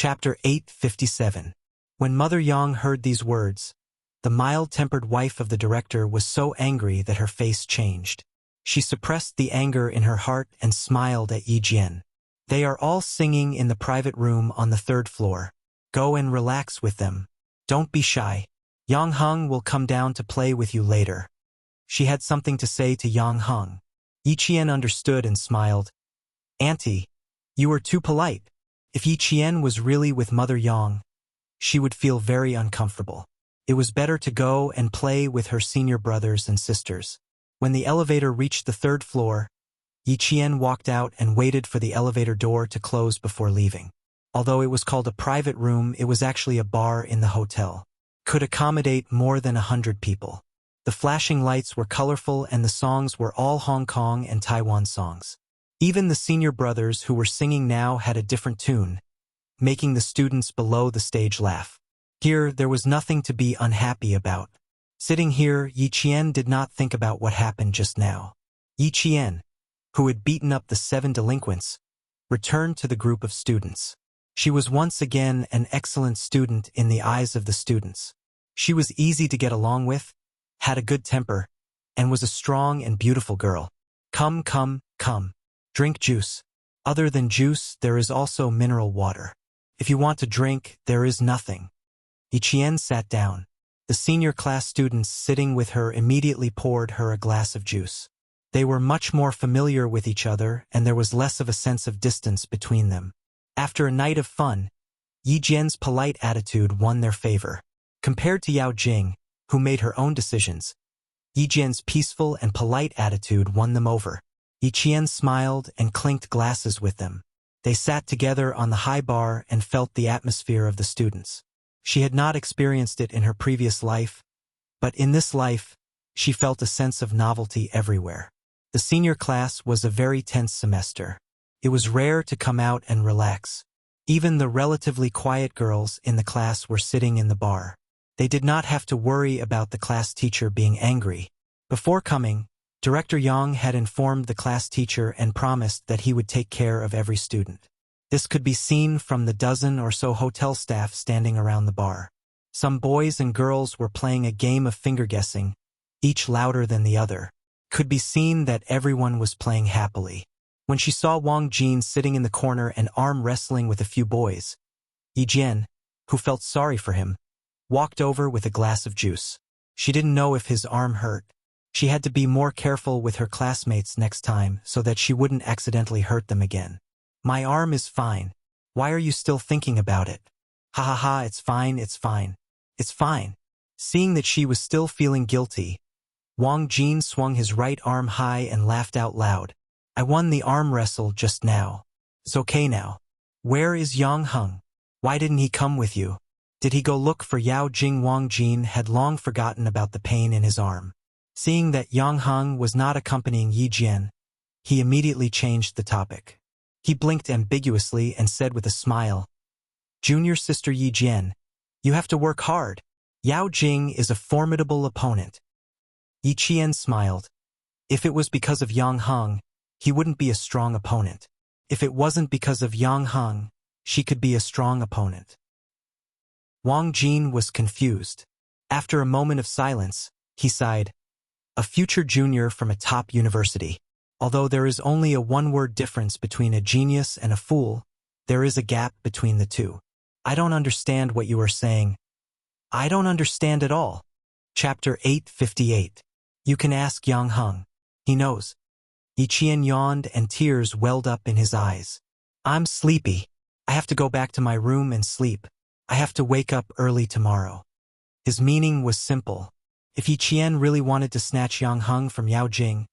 Chapter 857. When Mother Yang heard these words, the mild-tempered wife of the director was so angry that her face changed. She suppressed the anger in her heart and smiled at Yi Jian. They are all singing in the private room on the 3rd floor. Go and relax with them. Don't be shy. Yang Heng will come down to play with you later. She had something to say to Yang Heng. Yi Qian understood and smiled. Auntie, you are too polite. If Yi Qian was really with Mother Yang, she would feel very uncomfortable. It was better to go and play with her senior brothers and sisters. When the elevator reached the 3rd floor, Yi Qian walked out and waited for the elevator door to close before leaving. Although it was called a private room, it was actually a bar in the hotel. Could accommodate more than 100 people. The flashing lights were colorful and the songs were all Hong Kong and Taiwan songs. Even the senior brothers who were singing now had a different tune, making the students below the stage laugh. Here, there was nothing to be unhappy about. Sitting here, Yi Qian did not think about what happened just now. Yi Qian, who had beaten up the 7 delinquents, returned to the group of students. She was once again an excellent student in the eyes of the students. She was easy to get along with, had a good temper, and was a strong and beautiful girl. Come, come, come. Drink juice. Other than juice, there is also mineral water. If you want to drink, there is nothing. Yi Qian sat down. The senior class students sitting with her immediately poured her a glass of juice. They were much more familiar with each other, and there was less of a sense of distance between them. After a night of fun, Yi Jian's polite attitude won their favor. Compared to Yao Jing, who made her own decisions, Yi Jian's peaceful and polite attitude won them over. Yi Qian smiled and clinked glasses with them. They sat together on the high bar and felt the atmosphere of the students. She had not experienced it in her previous life, but in this life, she felt a sense of novelty everywhere. The senior class was a very tense semester. It was rare to come out and relax. Even the relatively quiet girls in the class were sitting in the bar. They did not have to worry about the class teacher being angry. Before coming, Director Yang had informed the class teacher and promised that he would take care of every student. This could be seen from the dozen or so hotel staff standing around the bar. Some boys and girls were playing a game of finger-guessing, each louder than the other. Could be seen that everyone was playing happily. When she saw Wang Jin sitting in the corner and arm wrestling with a few boys, Yi Jian, who felt sorry for him, walked over with a glass of juice. She didn't know if his arm hurt. She had to be more careful with her classmates next time so that she wouldn't accidentally hurt them again. My arm is fine. Why are you still thinking about it? Ha ha ha, it's fine, it's fine. It's fine. Seeing that she was still feeling guilty, Wang Jin swung his right arm high and laughed out loud. I won the arm wrestle just now. It's okay now. Where is Yang Heng? Why didn't he come with you? Did he go look for Yao Jing? Wang Jin had long forgotten about the pain in his arm. Seeing that Yang Heng was not accompanying Yi Jian, he immediately changed the topic. He blinked ambiguously and said with a smile, Junior sister Yi Jian, you have to work hard. Yao Jing is a formidable opponent. Yi Qian smiled. If it was because of Yang Heng, he wouldn't be a strong opponent. If it wasn't because of Yang Heng, she could be a strong opponent. Wang Jin was confused. After a moment of silence, he sighed. A future junior from a top university. Although there is only a one-word difference between a genius and a fool, there is a gap between the two. I don't understand what you are saying. I don't understand at all. Chapter 858. You can ask Yang Heng. He knows. Yi Qian yawned and tears welled up in his eyes. I'm sleepy. I have to go back to my room and sleep. I have to wake up early tomorrow. His meaning was simple. If Yi Qian really wanted to snatch Yang Heng from Yao Jing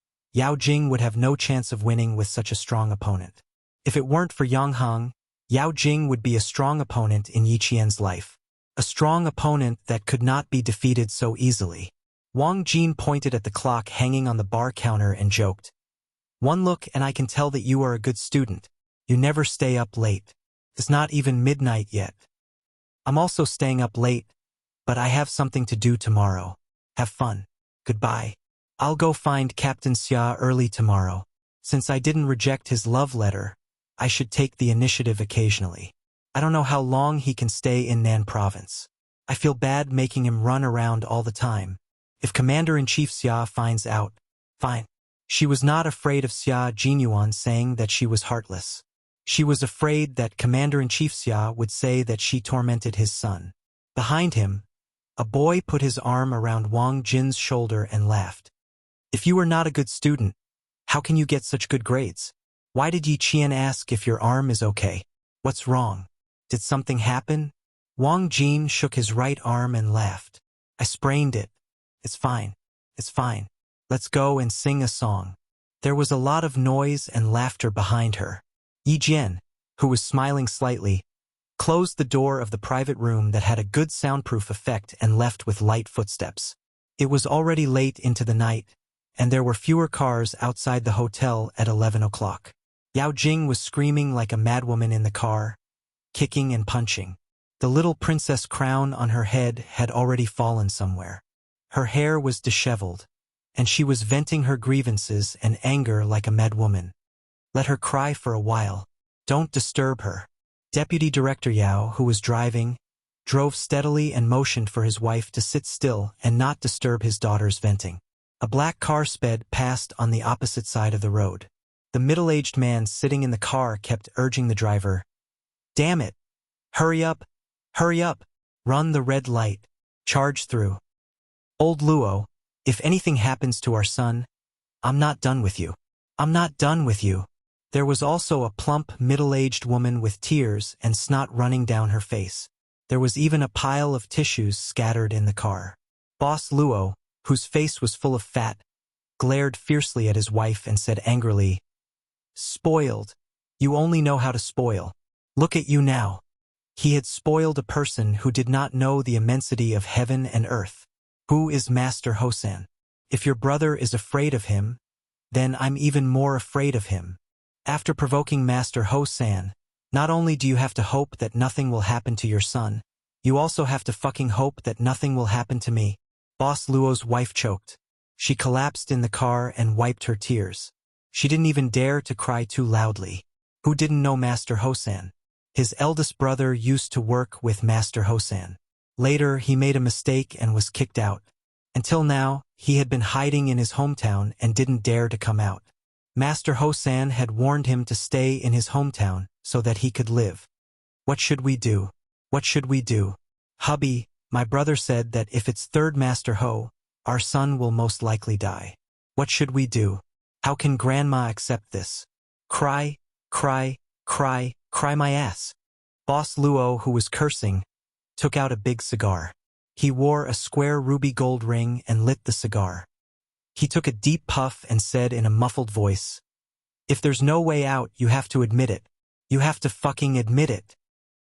would have no chance of winning with such a strong opponent. If it weren't for Yang Heng, Yao Jing would be a strong opponent in Yi Qian's life. A strong opponent that could not be defeated so easily. Wang Jin pointed at the clock hanging on the bar counter and joked. One look and I can tell that you are a good student. You never stay up late. It's not even midnight yet. I'm also staying up late, but I have something to do tomorrow. Have fun. Goodbye. I'll go find Captain Xia early tomorrow. Since I didn't reject his love letter, I should take the initiative occasionally. I don't know how long he can stay in Nan province. I feel bad making him run around all the time. If Commander-in-Chief Xia finds out, fine. She was not afraid of Xia Jinyuan saying that she was heartless. She was afraid that Commander-in-Chief Xia would say that she tormented his son. Behind him, a boy put his arm around Wang Jin's shoulder and laughed. If you were not a good student, how can you get such good grades? Why did Yi Qian ask if your arm is okay? What's wrong? Did something happen? Wang Jin shook his right arm and laughed. I sprained it. It's fine. It's fine. Let's go and sing a song. There was a lot of noise and laughter behind her. Yi Jian, who was smiling slightly, closed the door of the private room that had a good soundproof effect and left with light footsteps. It was already late into the night, and there were fewer cars outside the hotel at 11 o'clock. Yao Jing was screaming like a madwoman in the car, kicking and punching. The little princess crown on her head had already fallen somewhere. Her hair was disheveled, and she was venting her grievances and anger like a madwoman. Let her cry for a while. Don't disturb her. Deputy Director Yao, who was driving, drove steadily and motioned for his wife to sit still and not disturb his daughter's venting. A black car sped past on the opposite side of the road. The middle-aged man sitting in the car kept urging the driver, "Damn it! Hurry up! Hurry up! Run the red light! Charge through! Old Luo, if anything happens to our son, I'm not done with you. I'm not done with you." There was also a plump, middle-aged woman with tears and snot running down her face. There was even a pile of tissues scattered in the car. Boss Luo, whose face was full of fat, glared fiercely at his wife and said angrily, "Spoiled. You only know how to spoil. Look at you now." He had spoiled a person who did not know the immensity of heaven and earth. Who is Master Hosan? If your brother is afraid of him, then I'm even more afraid of him. After provoking Master Hosan, not only do you have to hope that nothing will happen to your son, you also have to fucking hope that nothing will happen to me. Boss Luo's wife choked. She collapsed in the car and wiped her tears. She didn't even dare to cry too loudly. Who didn't know Master Hosan? His eldest brother used to work with Master Hosan. Later, he made a mistake and was kicked out. Until now, he had been hiding in his hometown and didn't dare to come out. Master Hosan had warned him to stay in his hometown so that he could live. What should we do? What should we do? Hubby, my brother said that if it's third Master Ho, our son will most likely die. What should we do? How can Grandma accept this? Cry, cry, cry, cry my ass. Boss Luo, who was cursing, took out a big cigar. He wore a square ruby gold ring and lit the cigar. He took a deep puff and said in a muffled voice, "If there's no way out, you have to admit it. You have to fucking admit it."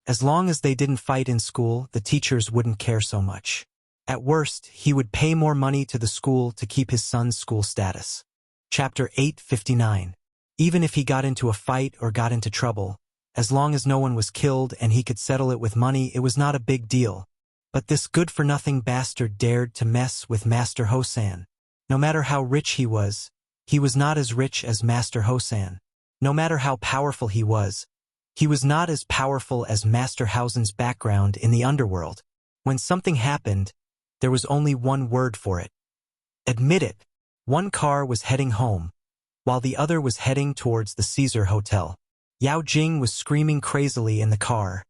As long as they didn't fight in school, the teachers wouldn't care so much. At worst, he would pay more money to the school to keep his son's school status. Chapter 859. Even if he got into a fight or got into trouble, as long as no one was killed and he could settle it with money, it was not a big deal. But this good-for-nothing bastard dared to mess with Master Hosan. No matter how rich he was not as rich as Master Hosan. No matter how powerful he was not as powerful as Master Hausen's background in the underworld. When something happened, there was only one word for it. Admit it. One car was heading home, while the other was heading towards the Caesar Hotel. Yao Jing was screaming crazily in the car,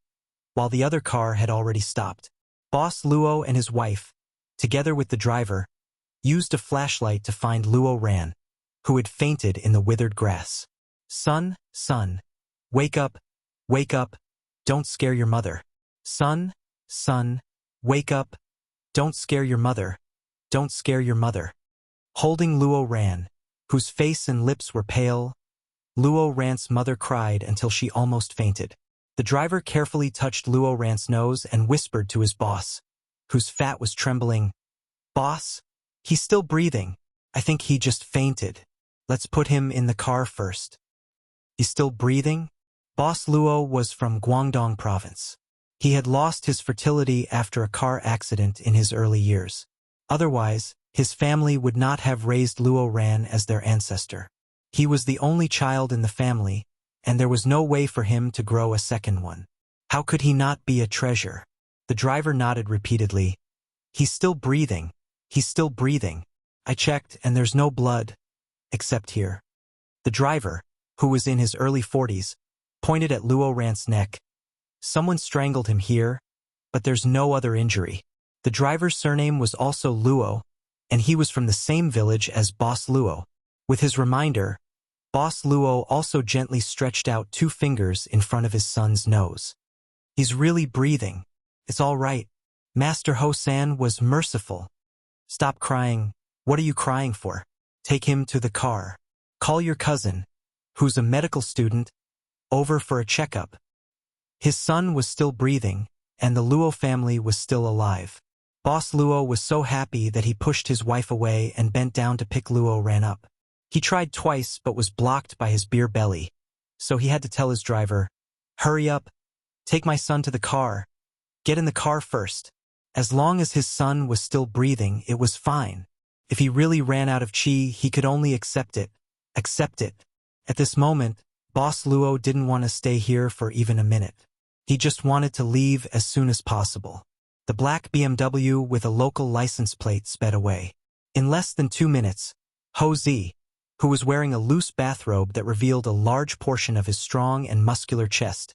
while the other car had already stopped. Boss Luo and his wife, together with the driver, used a flashlight to find Luo Ran, who had fainted in the withered grass. "Son, son, wake up, don't scare your mother. Son, son, wake up, don't scare your mother, don't scare your mother." Holding Luo Ran, whose face and lips were pale, Luo Ran's mother cried until she almost fainted. The driver carefully touched Luo Ran's nose and whispered to his boss, whose fat was trembling, "Boss? He's still breathing. I think he just fainted. Let's put him in the car first." "He's still breathing?" Boss Luo was from Guangdong province. He had lost his fertility after a car accident in his early years. Otherwise, his family would not have raised Luo Ran as their ancestor. He was the only child in the family, and there was no way for him to grow a second one. How could he not be a treasure? The driver nodded repeatedly. He's still breathing. He's still breathing. I checked and there's no blood. Except here. The driver, who was in his early 40s, pointed at Luo Rant's neck. Someone strangled him here, but there's no other injury. The driver's surname was also Luo, and he was from the same village as Boss Luo. With his reminder, Boss Luo also gently stretched out 2 fingers in front of his son's nose. He's really breathing. It's all right. Master Ho-san was merciful. Stop crying. What are you crying for? Take him to the car. Call your cousin, who's a medical student, over for a checkup. His son was still breathing, and the Luo family was still alive. Boss Luo was so happy that he pushed his wife away and bent down to pick Luo Ran up. He tried twice but was blocked by his beer belly, so he had to tell his driver, "Hurry up. Take my son to the car. Get in the car first." As long as his son was still breathing, it was fine. If he really ran out of chi, he could only accept it. Accept it. At this moment, Boss Luo didn't want to stay here for even a minute. He just wanted to leave as soon as possible. The black BMW with a local license plate sped away. In less than 2 minutes, Ho Zi, who was wearing a loose bathrobe that revealed a large portion of his strong and muscular chest,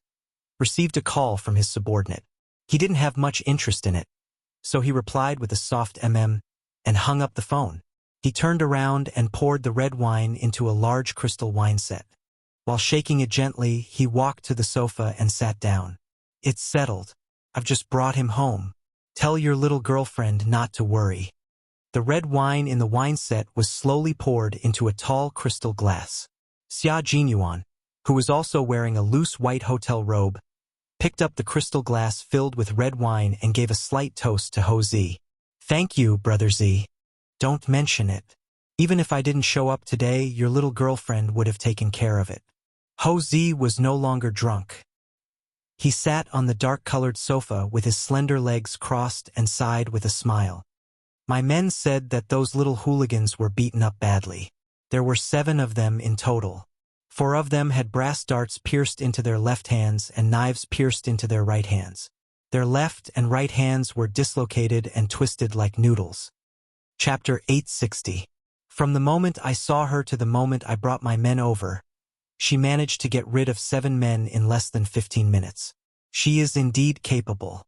received a call from his subordinate. He didn't have much interest in it, so he replied with a soft and hung up the phone. He turned around and poured the red wine into a large crystal wine set. While shaking it gently, he walked to the sofa and sat down. "It's settled. I've just brought him home. Tell your little girlfriend not to worry." The red wine in the wine set was slowly poured into a tall crystal glass. Xia Jinyuan, who was also wearing a loose white hotel robe, picked up the crystal glass filled with red wine and gave a slight toast to Ho Zi. "Thank you, Brother Zi. Don't mention it. Even if I didn't show up today, your little girlfriend would have taken care of it." Ho Zi was no longer drunk. He sat on the dark-colored sofa with his slender legs crossed and sighed with a smile. "My men said that those little hooligans were beaten up badly. There were 7 of them in total. 4 of them had brass darts pierced into their left hands and knives pierced into their right hands. Their left and right hands were dislocated and twisted like noodles." Chapter 860. From the moment I saw her to the moment I brought my men over, she managed to get rid of 7 men in less than 15 minutes. She is indeed capable.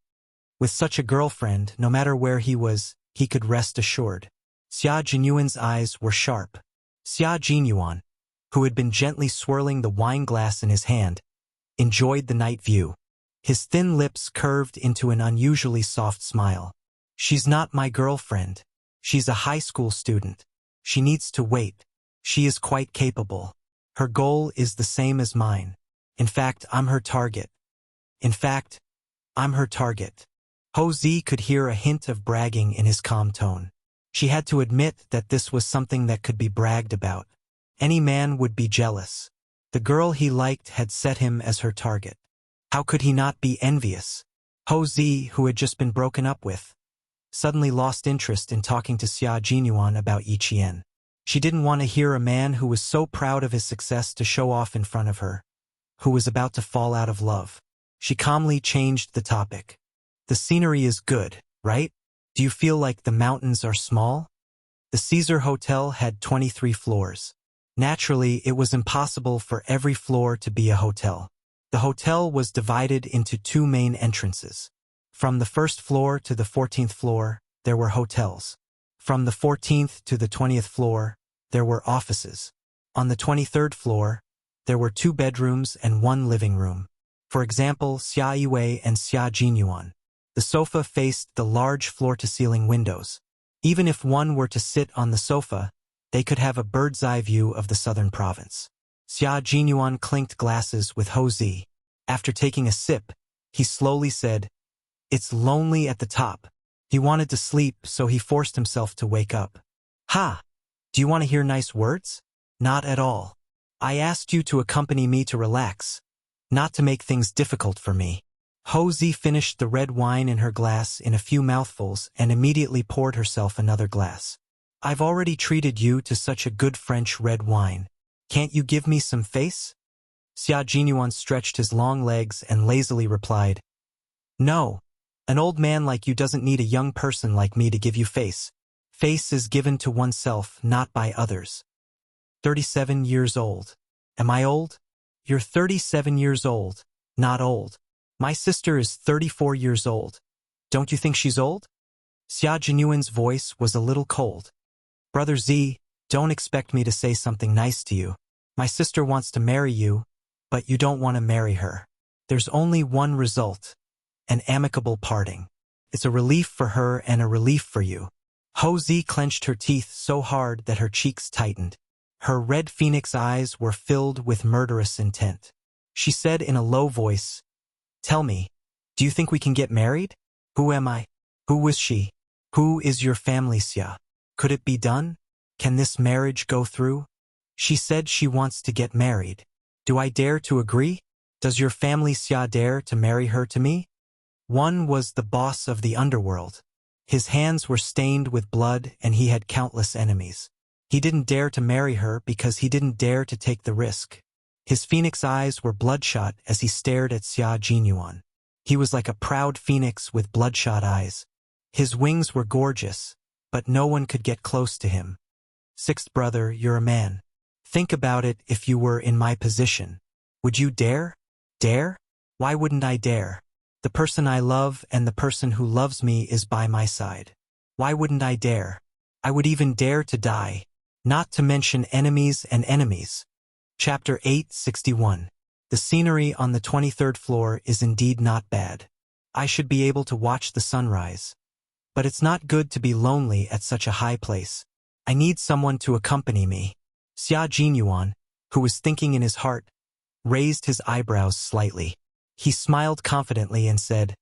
With such a girlfriend, no matter where he was, he could rest assured. Xia Jinyuan's eyes were sharp. Xia Jinyuan, who had been gently swirling the wine glass in his hand, enjoyed the night view. His thin lips curved into an unusually soft smile. "She's not my girlfriend. She's a high school student. She needs to wait. She is quite capable. Her goal is the same as mine. In fact, I'm her target. Ho Zi could hear a hint of bragging in his calm tone. She had to admit that this was something that could be bragged about. Any man would be jealous. The girl he liked had set him as her target. How could he not be envious? Ho Zi, who had just been broken up with, suddenly lost interest in talking to Xia Jinyuan about Yi Qian. She didn't want to hear a man who was so proud of his success to show off in front of her, who was about to fall out of love. She calmly changed the topic. "The scenery is good, right? Do you feel like the mountains are small?" The Caesar Hotel had 23 floors. Naturally, it was impossible for every floor to be a hotel. The hotel was divided into 2 main entrances. From the 1st floor to the 14th floor, there were hotels. From the 14th to the 20th floor, there were offices. On the 23rd floor, there were 2 bedrooms and 1 living room. For example, Xia Yiwei and Xia Jinyuan. The sofa faced the large floor-to-ceiling windows. Even if one were to sit on the sofa, they could have a bird's-eye view of the southern province. Xia Jinyuan clinked glasses with Ho Zi. After taking a sip, he slowly said, "It's lonely at the top." He wanted to sleep, so he forced himself to wake up. "Ha! Do you want to hear nice words?" "Not at all. I asked you to accompany me to relax, not to make things difficult for me." Ho Zi finished the red wine in her glass in a few mouthfuls and immediately poured herself another glass. "I've already treated you to such a good French red wine. Can't you give me some face?" Xia Jinyuan stretched his long legs and lazily replied, "No, an old man like you doesn't need a young person like me to give you face. Face is given to oneself, not by others." 37 years old. Am I old? You're 37 years old, not old. My sister is 34 years old. Don't you think she's old? Xia Jinyuan's voice was a little cold. Brother Z, don't expect me to say something nice to you. My sister wants to marry you, but you don't want to marry her. There's only one result, an amicable parting. It's a relief for her and a relief for you. Ho Zi clenched her teeth so hard that her cheeks tightened. Her red phoenix eyes were filled with murderous intent. She said in a low voice, "Tell me, do you think we can get married? Who am I? Who was she? Who is your family, Xia? Could it be done? Can this marriage go through?" She said she wants to get married. Do I dare to agree? Does your family, Xia, dare to marry her to me? One was the boss of the underworld. His hands were stained with blood and he had countless enemies. He didn't dare to marry her because he didn't dare to take the risk. His phoenix eyes were bloodshot as he stared at Xia Jinyuan. He was like a proud phoenix with bloodshot eyes. His wings were gorgeous, but no one could get close to him. Sixth brother, you're a man. Think about it if you were in my position. Would you dare? Dare? Why wouldn't I dare? The person I love and the person who loves me is by my side. Why wouldn't I dare? I would even dare to die. Not to mention enemies and enemies. Chapter 861. The scenery on the 23rd floor is indeed not bad. I should be able to watch the sunrise. But it's not good to be lonely at such a high place. I need someone to accompany me. Xia Jinyuan, who was thinking in his heart, raised his eyebrows slightly. He smiled confidently and said,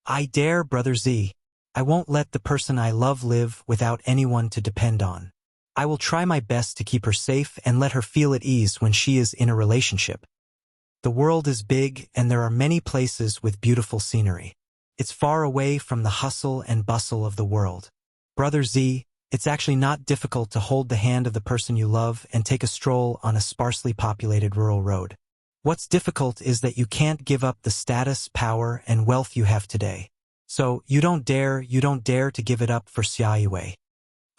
"I dare, Brother Z. I won't let the person I love live without anyone to depend on. I will try my best to keep her safe and let her feel at ease when she is in a relationship. The world is big and there are many places with beautiful scenery. It's far away from the hustle and bustle of the world. Brother Z, it's actually not difficult to hold the hand of the person you love and take a stroll on a sparsely populated rural road. What's difficult is that you can't give up the status, power, and wealth you have today. So, you don't dare to give it up for Xia Yue."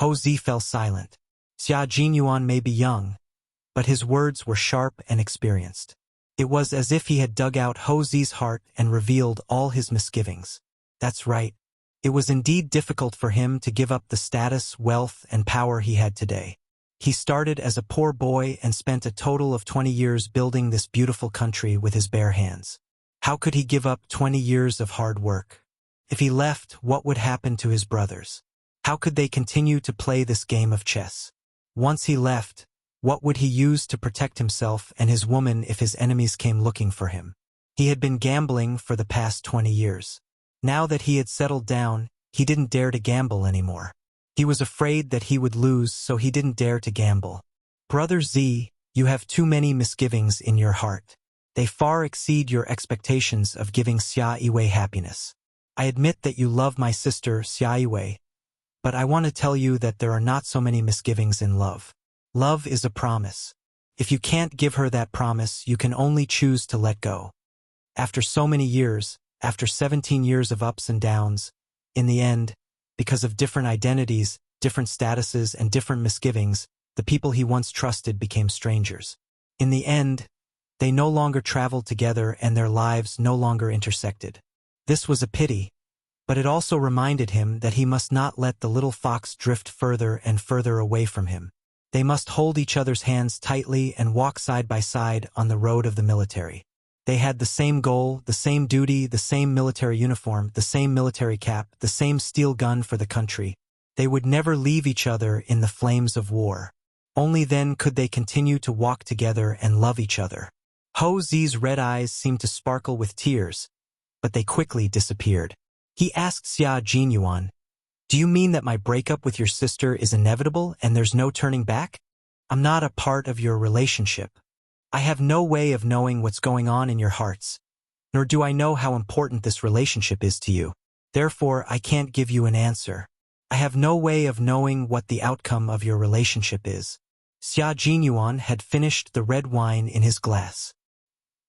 Ho Zi fell silent. Xia Jinyuan may be young, but his words were sharp and experienced. It was as if he had dug out Ho Zi's heart and revealed all his misgivings. That's right. It was indeed difficult for him to give up the status, wealth, and power he had today. He started as a poor boy and spent a total of 20 years building this beautiful country with his bare hands. How could he give up 20 years of hard work? If he left, what would happen to his brothers? How could they continue to play this game of chess? Once he left, what would he use to protect himself and his woman if his enemies came looking for him? He had been gambling for the past 20 years. Now that he had settled down, he didn't dare to gamble anymore. He was afraid that he would lose, so he didn't dare to gamble. Brother Z, you have too many misgivings in your heart. They far exceed your expectations of giving Xia Yue happiness. I admit that you love my sister, Xia Yue, but I want to tell you that there are not so many misgivings in love. Love is a promise. If you can't give her that promise, you can only choose to let go. After so many years, after 17 years of ups and downs, in the end, because of different identities, different statuses, and different misgivings, the people he once trusted became strangers. In the end, they no longer traveled together and their lives no longer intersected. This was a pity, but it also reminded him that he must not let the little fox drift further and further away from him. They must hold each other's hands tightly and walk side by side on the road of the military. They had the same goal, the same duty, the same military uniform, the same military cap, the same steel gun for the country. They would never leave each other in the flames of war. Only then could they continue to walk together and love each other. Ho Zi's red eyes seemed to sparkle with tears, but they quickly disappeared. He asked Xia Jinyuan, "Do you mean that my breakup with your sister is inevitable and there's no turning back? I'm not a part of your relationship. I have no way of knowing what's going on in your hearts, nor do I know how important this relationship is to you. Therefore, I can't give you an answer. I have no way of knowing what the outcome of your relationship is." Xia Jinyuan had finished the red wine in his glass.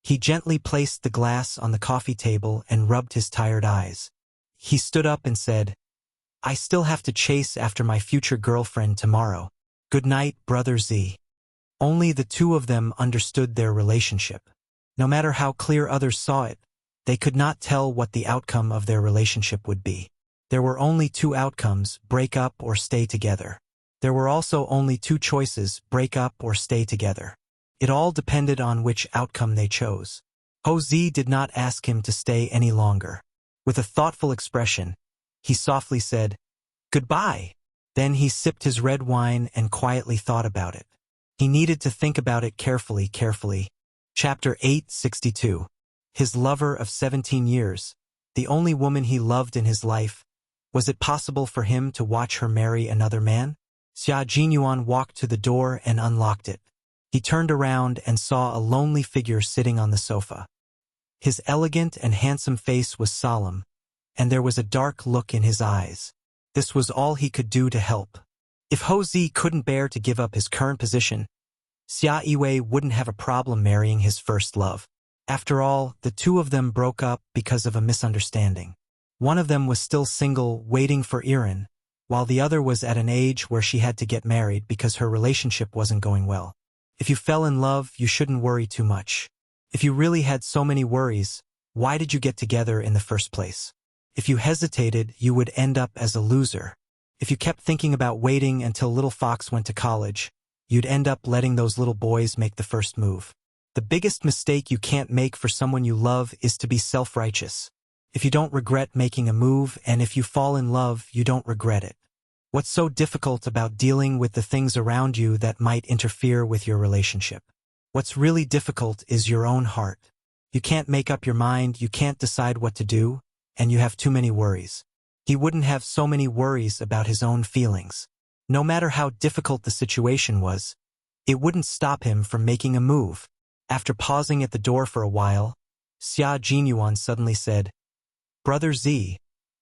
He gently placed the glass on the coffee table and rubbed his tired eyes. He stood up and said, I still have to chase after my future girlfriend tomorrow. Good night, Brother Z. Only the two of them understood their relationship. No matter how clear others saw it, they could not tell what the outcome of their relationship would be. There were only two outcomes, break up or stay together. There were also only two choices, break up or stay together. It all depended on which outcome they chose. Ho-Zi did not ask him to stay any longer. With a thoughtful expression, he softly said, Goodbye. Then he sipped his red wine and quietly thought about it. He needed to think about it carefully. Chapter 862. His lover of 17 years, the only woman he loved in his life. Was it possible for him to watch her marry another man? Xia Jinyuan walked to the door and unlocked it. He turned around and saw a lonely figure sitting on the sofa. His elegant and handsome face was solemn, and there was a dark look in his eyes. This was all he could do to help. If Ho-Zi couldn't bear to give up his current position, Xia Yiwei wouldn't have a problem marrying his first love. After all, the two of them broke up because of a misunderstanding. One of them was still single, waiting for Iran, while the other was at an age where she had to get married because her relationship wasn't going well. If you fell in love, you shouldn't worry too much. If you really had so many worries, why did you get together in the first place? If you hesitated, you would end up as a loser. If you kept thinking about waiting until little Fox went to college, you'd end up letting those little boys make the first move. The biggest mistake you can't make for someone you love is to be self-righteous. If you don't regret making a move, and if you fall in love, you don't regret it. What's so difficult about dealing with the things around you that might interfere with your relationship? What's really difficult is your own heart. You can't make up your mind, you can't decide what to do, and you have too many worries. He wouldn't have so many worries about his own feelings. No matter how difficult the situation was, it wouldn't stop him from making a move. After pausing at the door for a while, Xia Jinyuan suddenly said, Brother Z,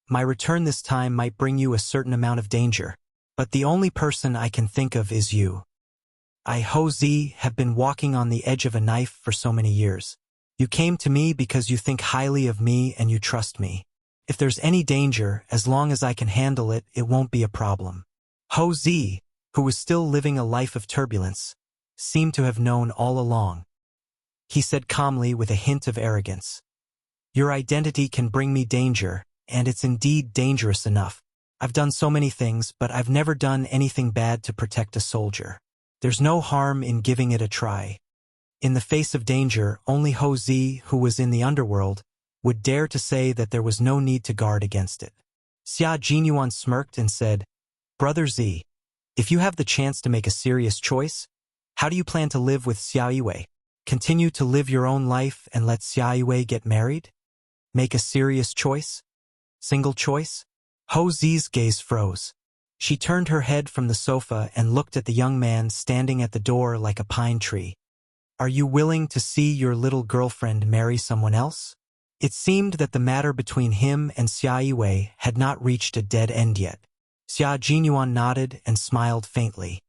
my return this time might bring you a certain amount of danger, but the only person I can think of is you. I, Ho-Zi, have been walking on the edge of a knife for so many years. You came to me because you think highly of me and you trust me. If there's any danger, as long as I can handle it, it won't be a problem. Ho-Zi, who was still living a life of turbulence, seemed to have known all along. He said calmly with a hint of arrogance, Your identity can bring me danger, and it's indeed dangerous enough. I've done so many things, but I've never done anything bad to protect a soldier. There's no harm in giving it a try. In the face of danger, only Ho-Zi, who was in the underworld, would dare to say that there was no need to guard against it. Xia Jinyuan smirked and said, Brother Z, if you have the chance to make a serious choice, how do you plan to live with Xia Yiwei? Continue to live your own life and let Xia Yiwei get married? Make a serious choice? Single choice? Ho-Zi's gaze froze. She turned her head from the sofa and looked at the young man standing at the door like a pine tree. Are you willing to see your little girlfriend marry someone else? It seemed that the matter between him and Xia Yiwei had not reached a dead end yet. Xia Jinyuan nodded and smiled faintly.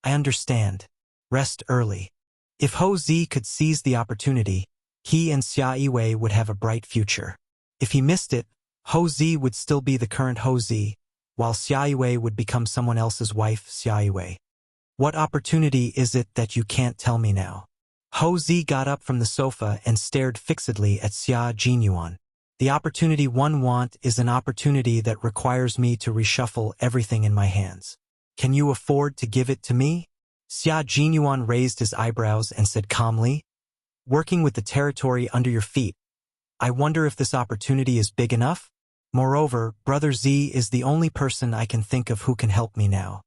I understand. Rest early. If Ho-Zi could seize the opportunity, he and Xia Yiwei would have a bright future. If he missed it, Ho-Zi would still be the current Ho-Zi, while Xia Yiwei would become someone else's wife, Xia Yiwei. What opportunity is it that you can't tell me now? Ho-Zi got up from the sofa and stared fixedly at Xia Jinyuan. The opportunity one want is an opportunity that requires me to reshuffle everything in my hands. Can you afford to give it to me? Xia Jinyuan raised his eyebrows and said calmly, Working with the territory under your feet, I wonder if this opportunity is big enough? Moreover, Brother Z is the only person I can think of who can help me now.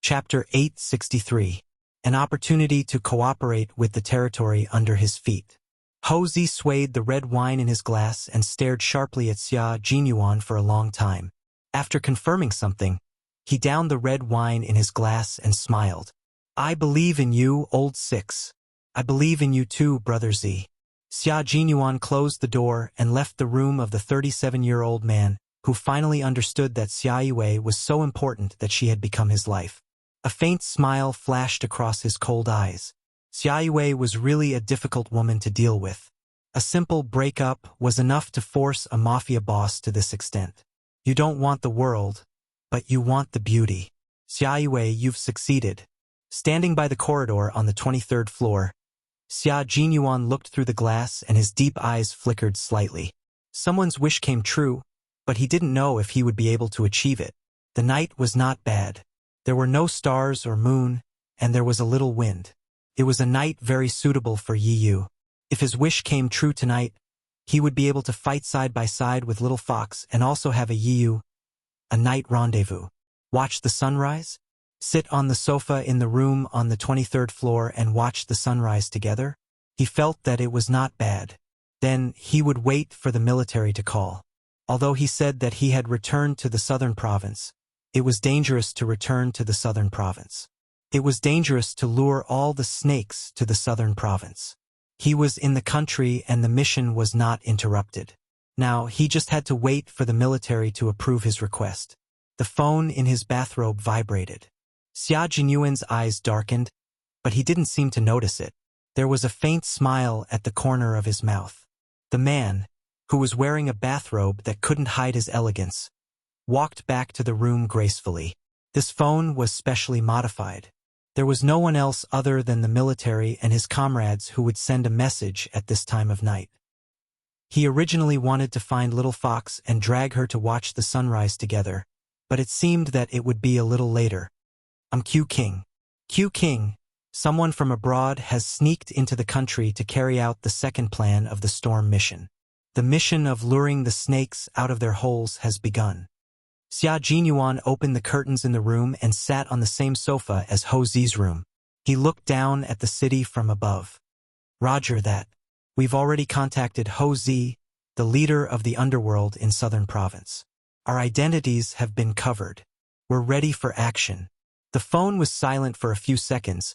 Chapter 863. An opportunity to cooperate with the territory under his feet. Ho-Zi swayed the red wine in his glass and stared sharply at Xia Jinyuan for a long time. After confirming something, he downed the red wine in his glass and smiled. I believe in you, old six. I believe in you too, Brother Z. Xia Jinyuan closed the door and left the room of the 37-year-old man, who finally understood that Xia Yiwei was so important that she had become his life. A faint smile flashed across his cold eyes. Xia Yue was really a difficult woman to deal with. A simple breakup was enough to force a mafia boss to this extent. You don't want the world, but you want the beauty. Xia Yue, you've succeeded. Standing by the corridor on the 23rd floor, Xia Jinyuan looked through the glass and his deep eyes flickered slightly. Someone's wish came true, but he didn't know if he would be able to achieve it. The night was not bad. There were no stars or moon, and there was a little wind. It was a night very suitable for Yi Yu. If his wish came true tonight, he would be able to fight side by side with Little Fox and also have a Yi Yu, a night rendezvous. Watch the sunrise? Sit on the sofa in the room on the 23rd floor and watch the sunrise together? He felt that it was not bad. Then he would wait for the military to call. Although he said that he had returned to the southern province, it was dangerous to return to the southern province. It was dangerous to lure all the snakes to the southern province. He was in the country and the mission was not interrupted. Now he just had to wait for the military to approve his request. The phone in his bathrobe vibrated. Xia Jinyuan's eyes darkened, but he didn't seem to notice it. There was a faint smile at the corner of his mouth. The man, who was wearing a bathrobe that couldn't hide his elegance, walked back to the room gracefully. This phone was specially modified. There was no one else other than the military and his comrades who would send a message at this time of night. He originally wanted to find Little Fox and drag her to watch the sunrise together, but it seemed that it would be a little later. I'm Q King. Q King, someone from abroad has sneaked into the country to carry out the second plan of the storm mission. The mission of luring the snakes out of their holes has begun. Xia Jinyuan opened the curtains in the room and sat on the same sofa as Ho Zi's room. He looked down at the city from above. Roger that. We've already contacted Ho Zi, the leader of the underworld in Southern Province. Our identities have been covered. We're ready for action. The phone was silent for a few seconds,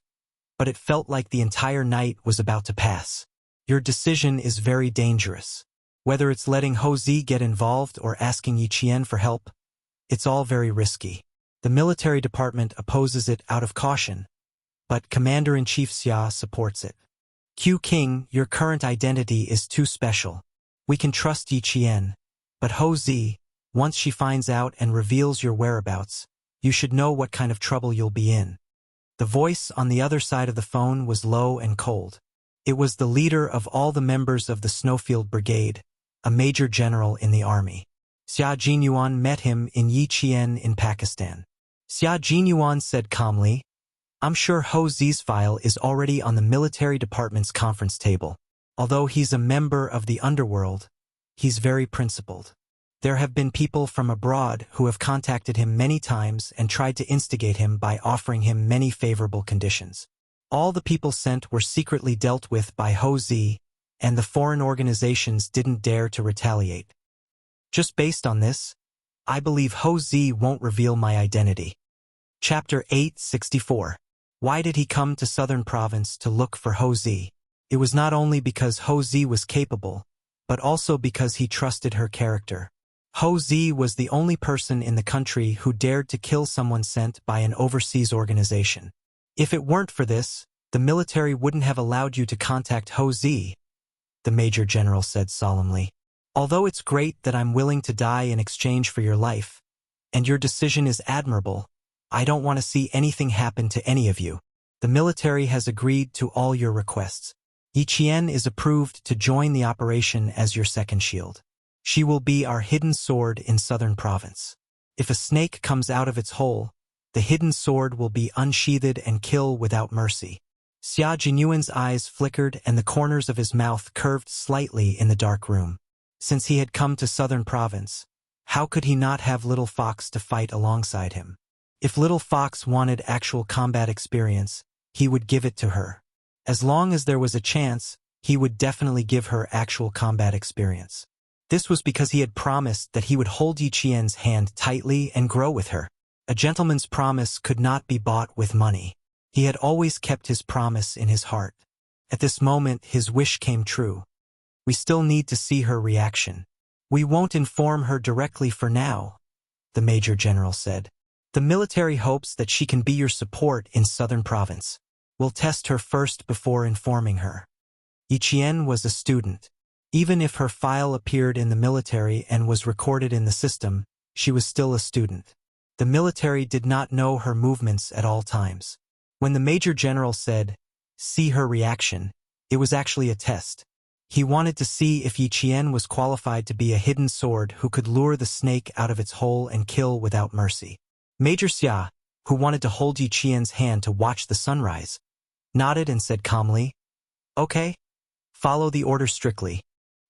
but it felt like the entire night was about to pass. Your decision is very dangerous. Whether it's letting Ho Zi get involved or asking Yi Qian for help, it's all very risky. The military department opposes it out of caution, but Commander-in-Chief Xia supports it. Q King, your current identity is too special. We can trust Yi Qian, but Ho Zi, once she finds out and reveals your whereabouts, you should know what kind of trouble you'll be in. The voice on the other side of the phone was low and cold. It was the leader of all the members of the Snowfield Brigade, a major general in the army. Xia Jinyuan met him in Yi Qian in Pakistan. Xia Jinyuan said calmly, I'm sure Ho Zi's file is already on the military department's conference table. Although he's a member of the underworld, he's very principled. There have been people from abroad who have contacted him many times and tried to instigate him by offering him many favorable conditions. All the people sent were secretly dealt with by Ho Zi, and the foreign organizations didn't dare to retaliate. Just based on this, I believe Ho Zi won't reveal my identity. Chapter 864. Why did he come to Southern Province to look for Ho Zi? It was not only because Ho Zi was capable, but also because he trusted her character. Ho Zi was the only person in the country who dared to kill someone sent by an overseas organization. If it weren't for this, the military wouldn't have allowed you to contact Ho Zi, the Major General said solemnly. Although it's great that I'm willing to die in exchange for your life, and your decision is admirable, I don't want to see anything happen to any of you. The military has agreed to all your requests. Yi Qian is approved to join the operation as your second shield. She will be our hidden sword in Southern Province. If a snake comes out of its hole, the hidden sword will be unsheathed and kill without mercy. Xia Jinyuan's eyes flickered and the corners of his mouth curved slightly in the dark room. Since he had come to Southern Province, how could he not have Little Fox to fight alongside him? If Little Fox wanted actual combat experience, he would give it to her. As long as there was a chance, he would definitely give her actual combat experience. This was because he had promised that he would hold Yi Qian's hand tightly and grow with her. A gentleman's promise could not be bought with money. He had always kept his promise in his heart. At this moment, his wish came true. We still need to see her reaction. We won't inform her directly for now, the Major General said. The military hopes that she can be your support in Southern Province. We'll test her first before informing her. Yiqian was a student. Even if her file appeared in the military and was recorded in the system, she was still a student. The military did not know her movements at all times. When the Major General said, "See her reaction," it was actually a test. He wanted to see if Yiqian was qualified to be a hidden sword who could lure the snake out of its hole and kill without mercy. Major Xia, who wanted to hold Yiqian's hand to watch the sunrise, nodded and said calmly, "Okay. Follow the order strictly.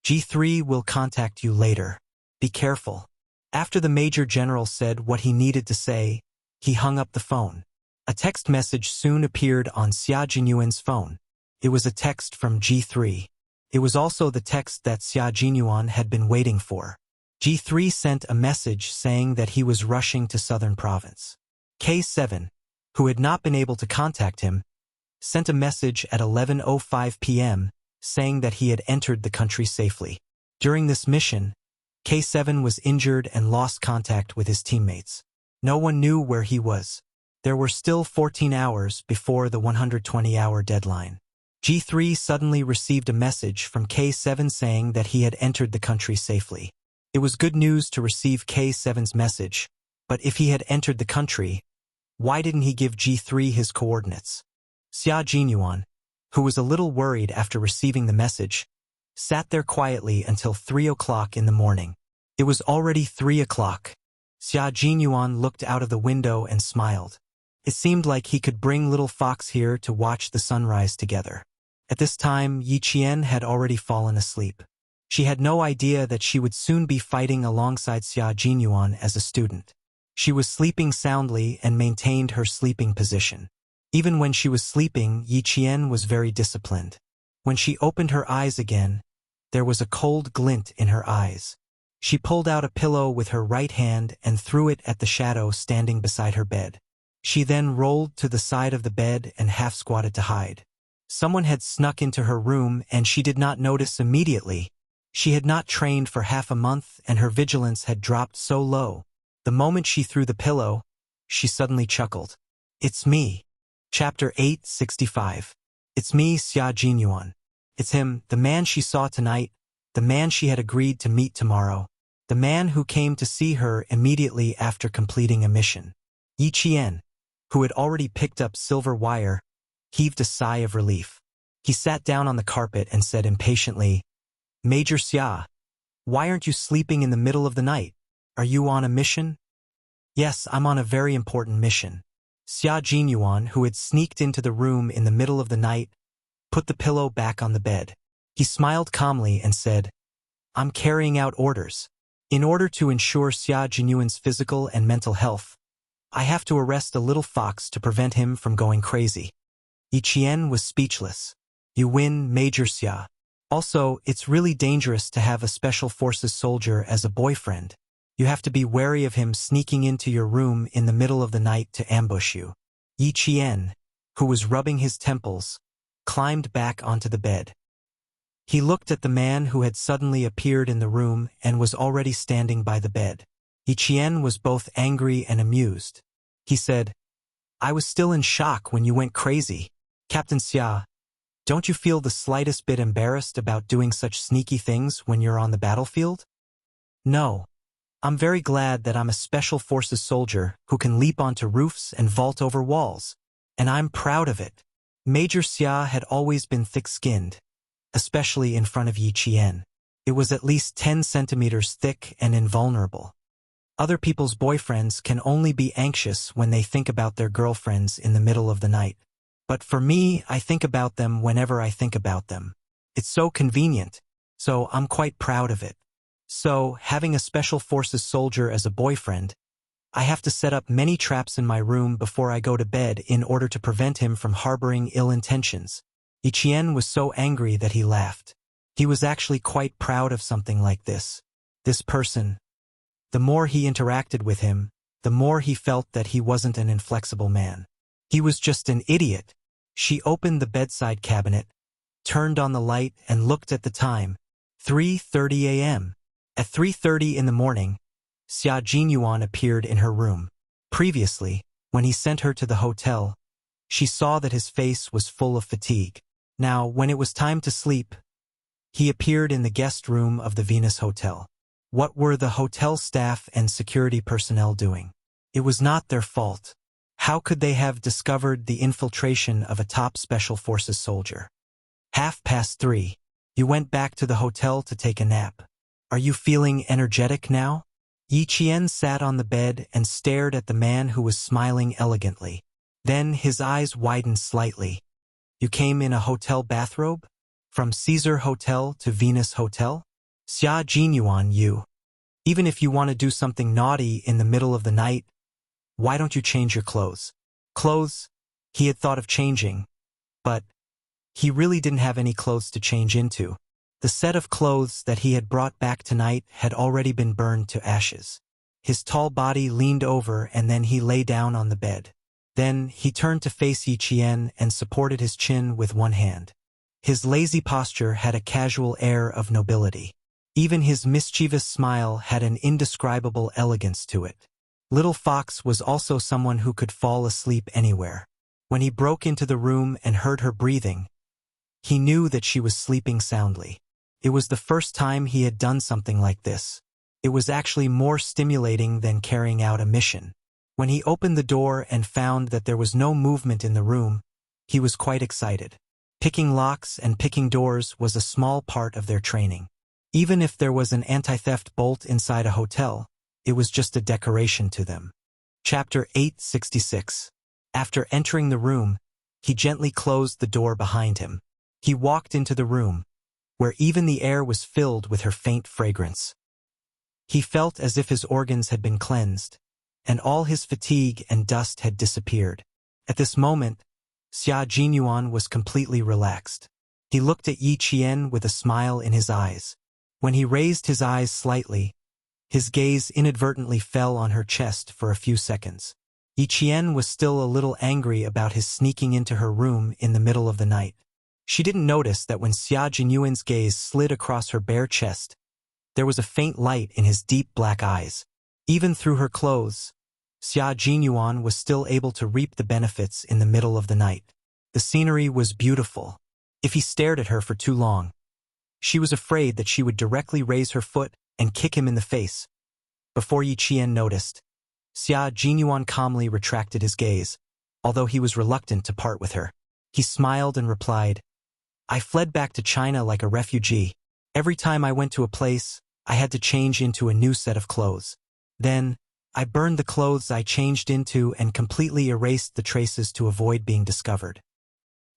G3 will contact you later. Be careful." After the Major General said what he needed to say, he hung up the phone. A text message soon appeared on Xia Jinyuan's phone. It was a text from G3. It was also the text that Xia Jinyuan had been waiting for. G3 sent a message saying that he was rushing to Southern Province. K7, who had not been able to contact him, sent a message at 11:05 p.m. saying that he had entered the country safely. During this mission, K7 was injured and lost contact with his teammates. No one knew where he was. There were still 14 hours before the 120-hour deadline. G3 suddenly received a message from K7 saying that he had entered the country safely. It was good news to receive K7's message, but if he had entered the country, why didn't he give G3 his coordinates? Xia Jinyuan, who was a little worried after receiving the message, sat there quietly until 3 o'clock in the morning. It was already 3 o'clock. Xia Jinyuan looked out of the window and smiled. It seemed like he could bring little Fox here to watch the sunrise together. At this time, Yiqian had already fallen asleep. She had no idea that she would soon be fighting alongside Xia Jinyuan as a student. She was sleeping soundly and maintained her sleeping position. Even when she was sleeping, Yiqian was very disciplined. When she opened her eyes again, there was a cold glint in her eyes. She pulled out a pillow with her right hand and threw it at the shadow standing beside her bed. She then rolled to the side of the bed and half-squatted to hide. Someone had snuck into her room and she did not notice immediately. She had not trained for half a month and her vigilance had dropped so low. The moment she threw the pillow, she suddenly chuckled. "It's me." Chapter 865. It's me, Xia Jinyuan. It's him, the man she saw tonight, the man she had agreed to meet tomorrow, the man who came to see her immediately after completing a mission. Yiqian, who had already picked up silver wire, heaved a sigh of relief. He sat down on the carpet and said impatiently, "Major Xia, why aren't you sleeping in the middle of the night? Are you on a mission?" "Yes, I'm on a very important mission." Xia Jinyuan, who had sneaked into the room in the middle of the night, put the pillow back on the bed. He smiled calmly and said, "I'm carrying out orders. In order to ensure Xia Jinyuan's physical and mental health, I have to arrest a little fox to prevent him from going crazy." Yiqian was speechless. "You win, Major Xia. Also, it's really dangerous to have a special forces soldier as a boyfriend. You have to be wary of him sneaking into your room in the middle of the night to ambush you." Yiqian, who was rubbing his temples, climbed back onto the bed. He looked at the man who had suddenly appeared in the room and was already standing by the bed. Yiqian was both angry and amused. He said, "I was still in shock when you went crazy. Captain Xia, don't you feel the slightest bit embarrassed about doing such sneaky things when you're on the battlefield?" "No. I'm very glad that I'm a special forces soldier who can leap onto roofs and vault over walls, and I'm proud of it." Major Xia had always been thick-skinned, especially in front of Yiqian. It was at least 10 centimeters thick and invulnerable. Other people's boyfriends can only be anxious when they think about their girlfriends in the middle of the night. But for me, I think about them whenever I think about them. It's so convenient, so I'm quite proud of it. So, having a special forces soldier as a boyfriend, I have to set up many traps in my room before I go to bed in order to prevent him from harboring ill intentions. Yiqian was so angry that he laughed. He was actually quite proud of something like this. This person. The more he interacted with him, the more he felt that he wasn't an inflexible man. He was just an idiot. She opened the bedside cabinet, turned on the light and looked at the time. 3:30 a.m. At 3:30 in the morning, Xia Jinyuan appeared in her room. Previously, when he sent her to the hotel, She saw that his face was full of fatigue. Now, when it was time to sleep, he appeared in the guest room of the Venus Hotel. What were the hotel staff and security personnel doing? It was not their fault. How could they have discovered the infiltration of a top special forces soldier? 3:30. You went back to the hotel to take a nap. Are you feeling energetic now? Yi Qian sat on the bed and stared at the man who was smiling elegantly. Then his eyes widened slightly. You came in a hotel bathrobe? From Caesar Hotel to Venus Hotel? Xia Jinyuan, you. Even if you want to do something naughty in the middle of the night, why don't you change your clothes? Clothes? He had thought of changing, but he really didn't have any clothes to change into. The set of clothes that he had brought back tonight had already been burned to ashes. His tall body leaned over and then he lay down on the bed. Then he turned to face Yi Qian and supported his chin with one hand. His lazy posture had a casual air of nobility. Even his mischievous smile had an indescribable elegance to it. Little Fox was also someone who could fall asleep anywhere. When he broke into the room and heard her breathing, he knew that she was sleeping soundly. It was the first time he had done something like this. It was actually more stimulating than carrying out a mission. When he opened the door and found that there was no movement in the room, he was quite excited. Picking locks and picking doors was a small part of their training. Even if there was an anti-theft bolt inside a hotel, it was just a decoration to them. Chapter 866. After entering the room, he gently closed the door behind him. He walked into the room, where even the air was filled with her faint fragrance. He felt as if his organs had been cleansed, and all his fatigue and dust had disappeared. At this moment, Xia Jinyuan was completely relaxed. He looked at Yi Qian with a smile in his eyes. When he raised his eyes slightly, his gaze inadvertently fell on her chest for a few seconds. Yi Qian was still a little angry about his sneaking into her room in the middle of the night. She didn't notice that when Xia Jinyuan's gaze slid across her bare chest, there was a faint light in his deep black eyes. Even through her clothes, Xia Jinyuan was still able to reap the benefits in the middle of the night. The scenery was beautiful. If he stared at her for too long, she was afraid that she would directly raise her foot and kick him in the face. Before Yi Qian noticed, Xia Jinyuan calmly retracted his gaze, although he was reluctant to part with her. He smiled and replied, I fled back to China like a refugee. Every time I went to a place, I had to change into a new set of clothes. Then, I burned the clothes I changed into and completely erased the traces to avoid being discovered.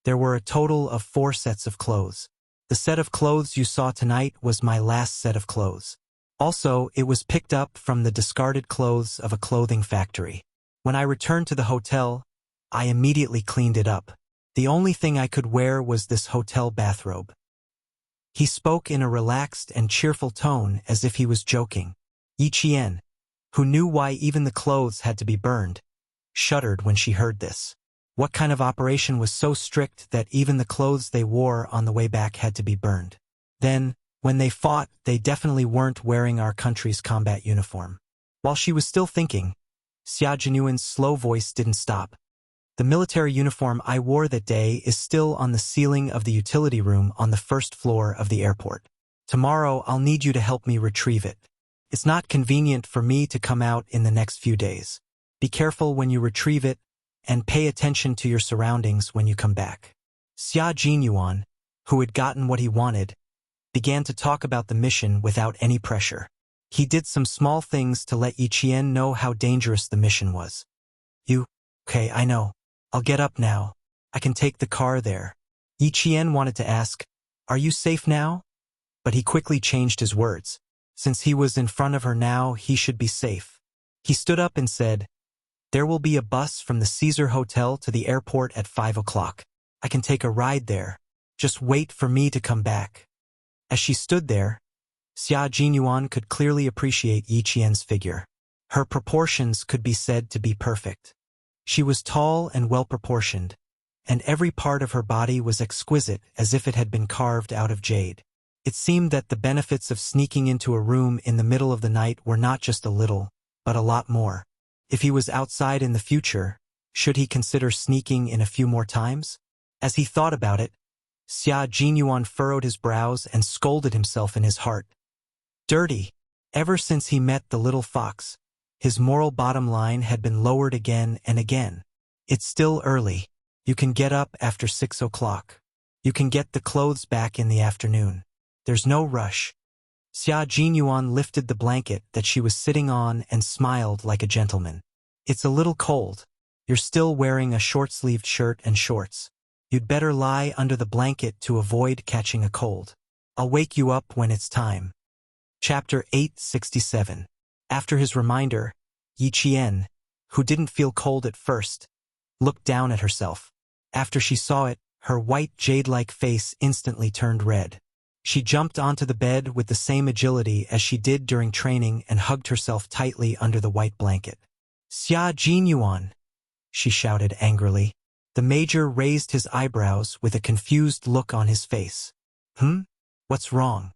There were a total of 4 sets of clothes. The set of clothes you saw tonight was my last set of clothes. Also, it was picked up from the discarded clothes of a clothing factory. When I returned to the hotel, I immediately cleaned it up. The only thing I could wear was this hotel bathrobe. He spoke in a relaxed and cheerful tone as if he was joking. Yi Qian, who knew why even the clothes had to be burned, shuddered when she heard this. What kind of operation was so strict that even the clothes they wore on the way back had to be burned? Then, when they fought, they definitely weren't wearing our country's combat uniform. While she was still thinking, Xia Jinyuan's slow voice didn't stop. The military uniform I wore that day is still on the ceiling of the utility room on the first floor of the airport. Tomorrow I'll need you to help me retrieve it. It's not convenient for me to come out in the next few days. Be careful when you retrieve it, and pay attention to your surroundings when you come back. Xia Jinyuan, who had gotten what he wanted, began to talk about the mission without any pressure. He did some small things to let Yi Qian know how dangerous the mission was. Okay, I know. I'll get up now. I can take the car there. Yi Qian wanted to ask, are you safe now? But he quickly changed his words. Since he was in front of her now, he should be safe. He stood up and said, there will be a bus from the Caesar Hotel to the airport at 5 o'clock. I can take a ride there. Just wait for me to come back. As she stood there, Xia Jinyuan could clearly appreciate Yi Qian's figure. Her proportions could be said to be perfect. She was tall and well-proportioned, and every part of her body was exquisite as if it had been carved out of jade. It seemed that the benefits of sneaking into a room in the middle of the night were not just a little, but a lot more. If he was outside in the future, Should he consider sneaking in a few more times? As he thought about it, Xia Jinyuan furrowed his brows and scolded himself in his heart. Dirty! Ever since he met the little fox, his moral bottom line had been lowered again and again. It's still early. You can get up after 6 o'clock. You can get the clothes back in the afternoon. There's no rush. Xia Jinyuan lifted the blanket that she was sitting on and smiled like a gentleman. It's a little cold. You're still wearing a short-sleeved shirt and shorts. You'd better lie under the blanket to avoid catching a cold. I'll wake you up when it's time. Chapter 867. After his reminder, Yi Qian, who didn't feel cold at first, looked down at herself. After she saw it, her white jade-like face instantly turned red. She jumped onto the bed with the same agility as she did during training and hugged herself tightly under the white blanket. Xia Jinyuan, she shouted angrily. The major raised his eyebrows with a confused look on his face. What's wrong?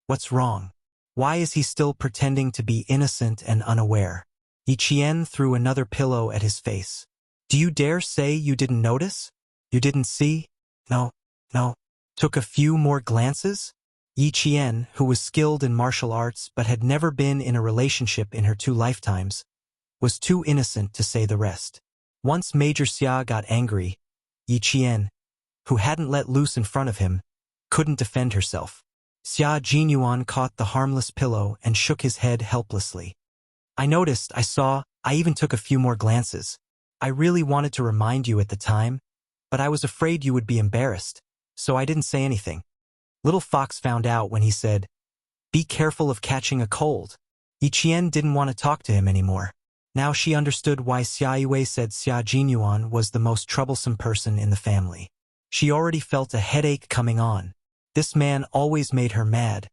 What's wrong? Why is he still pretending to be innocent and unaware? Yi Qian threw another pillow at his face. Do you dare say you didn't notice? You didn't see? No. Took a few more glances? Yi Qian, who was skilled in martial arts but had never been in a relationship in her 2 lifetimes, was too innocent to say the rest. Once Major Xia got angry, Yi Qian, who hadn't let loose in front of him, couldn't defend herself. Xia Jinyuan caught the harmless pillow and shook his head helplessly. I noticed, I saw, I even took a few more glances. I really wanted to remind you at the time, but I was afraid you would be embarrassed, so I didn't say anything. Little Fox found out when he said, "Be careful of catching a cold." Yi Qian didn't want to talk to him anymore. Now she understood why Xia Yue said Xia Jinyuan was the most troublesome person in the family. She already felt a headache coming on. This man always made her mad,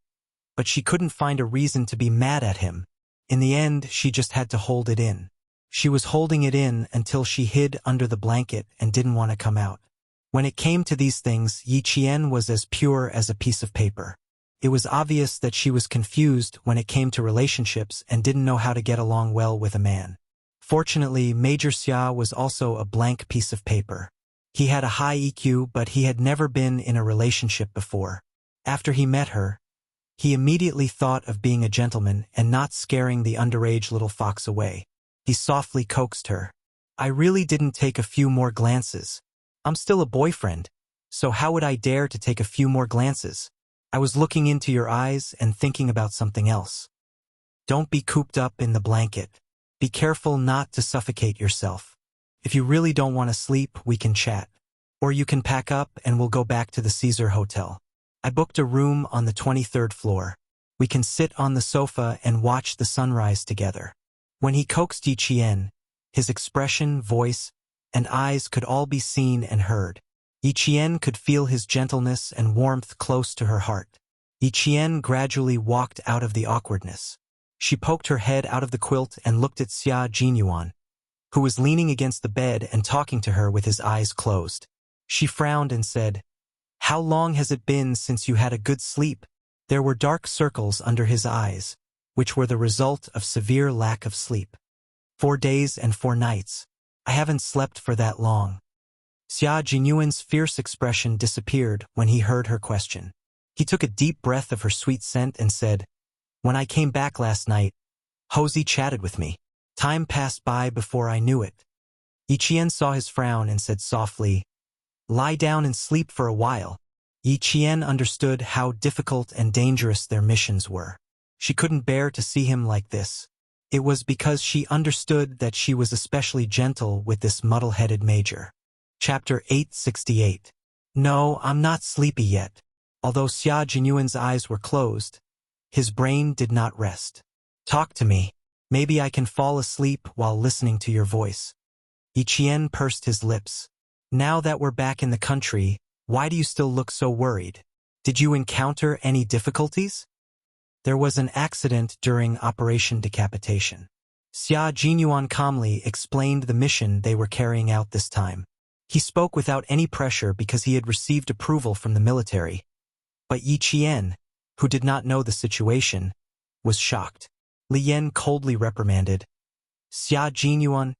but she couldn't find a reason to be mad at him. In the end, she just had to hold it in. She was holding it in until she hid under the blanket and didn't want to come out. When it came to these things, Yi Qian was as pure as a piece of paper. It was obvious that she was confused when it came to relationships and didn't know how to get along well with a man. Fortunately, Major Xia was also a blank piece of paper. He had a high EQ, but he had never been in a relationship before. After he met her, he immediately thought of being a gentleman and not scaring the underage little fox away. He softly coaxed her. I really didn't take a few more glances. I'm still a boyfriend, so how would I dare to take a few more glances? I was looking into your eyes and thinking about something else. Don't be cooped up in the blanket. Be careful not to suffocate yourself. If you really don't want to sleep, we can chat. Or you can pack up and we'll go back to the Caesar Hotel. I booked a room on the 23rd floor. We can sit on the sofa and watch the sunrise together. When he coaxed Yi Qian, his expression, voice, and eyes could all be seen and heard. Yi Qian could feel his gentleness and warmth close to her heart. Yi Qian gradually walked out of the awkwardness. She poked her head out of the quilt and looked at Xia Jinyuan, who was leaning against the bed and talking to her with his eyes closed. She frowned and said, "How long has it been since you had a good sleep?" There were dark circles under his eyes, which were the result of severe lack of sleep. 4 days and 4 nights. I haven't slept for that long. Xia Jinyuan's fierce expression disappeared when he heard her question. He took a deep breath of her sweet scent and said, "When I came back last night, Hosey chatted with me. Time passed by before I knew it." Yi Qian saw his frown and said softly, "Lie down and sleep for a while." Yi Qian understood how difficult and dangerous their missions were. She couldn't bear to see him like this. It was because she understood that she was especially gentle with this muddle-headed major. Chapter 868. No, I'm not sleepy yet. Although Xia Jinyuan's eyes were closed, his brain did not rest. Talk to me. Maybe I can fall asleep while listening to your voice. Yi Qian pursed his lips. Now that we're back in the country, why do you still look so worried? Did you encounter any difficulties? There was an accident during Operation Decapitation. Xia Jinyuan calmly explained the mission they were carrying out this time. He spoke without any pressure because he had received approval from the military. But Yi Qian, who did not know the situation, was shocked. Li Yan coldly reprimanded, "Xia Jinyuan,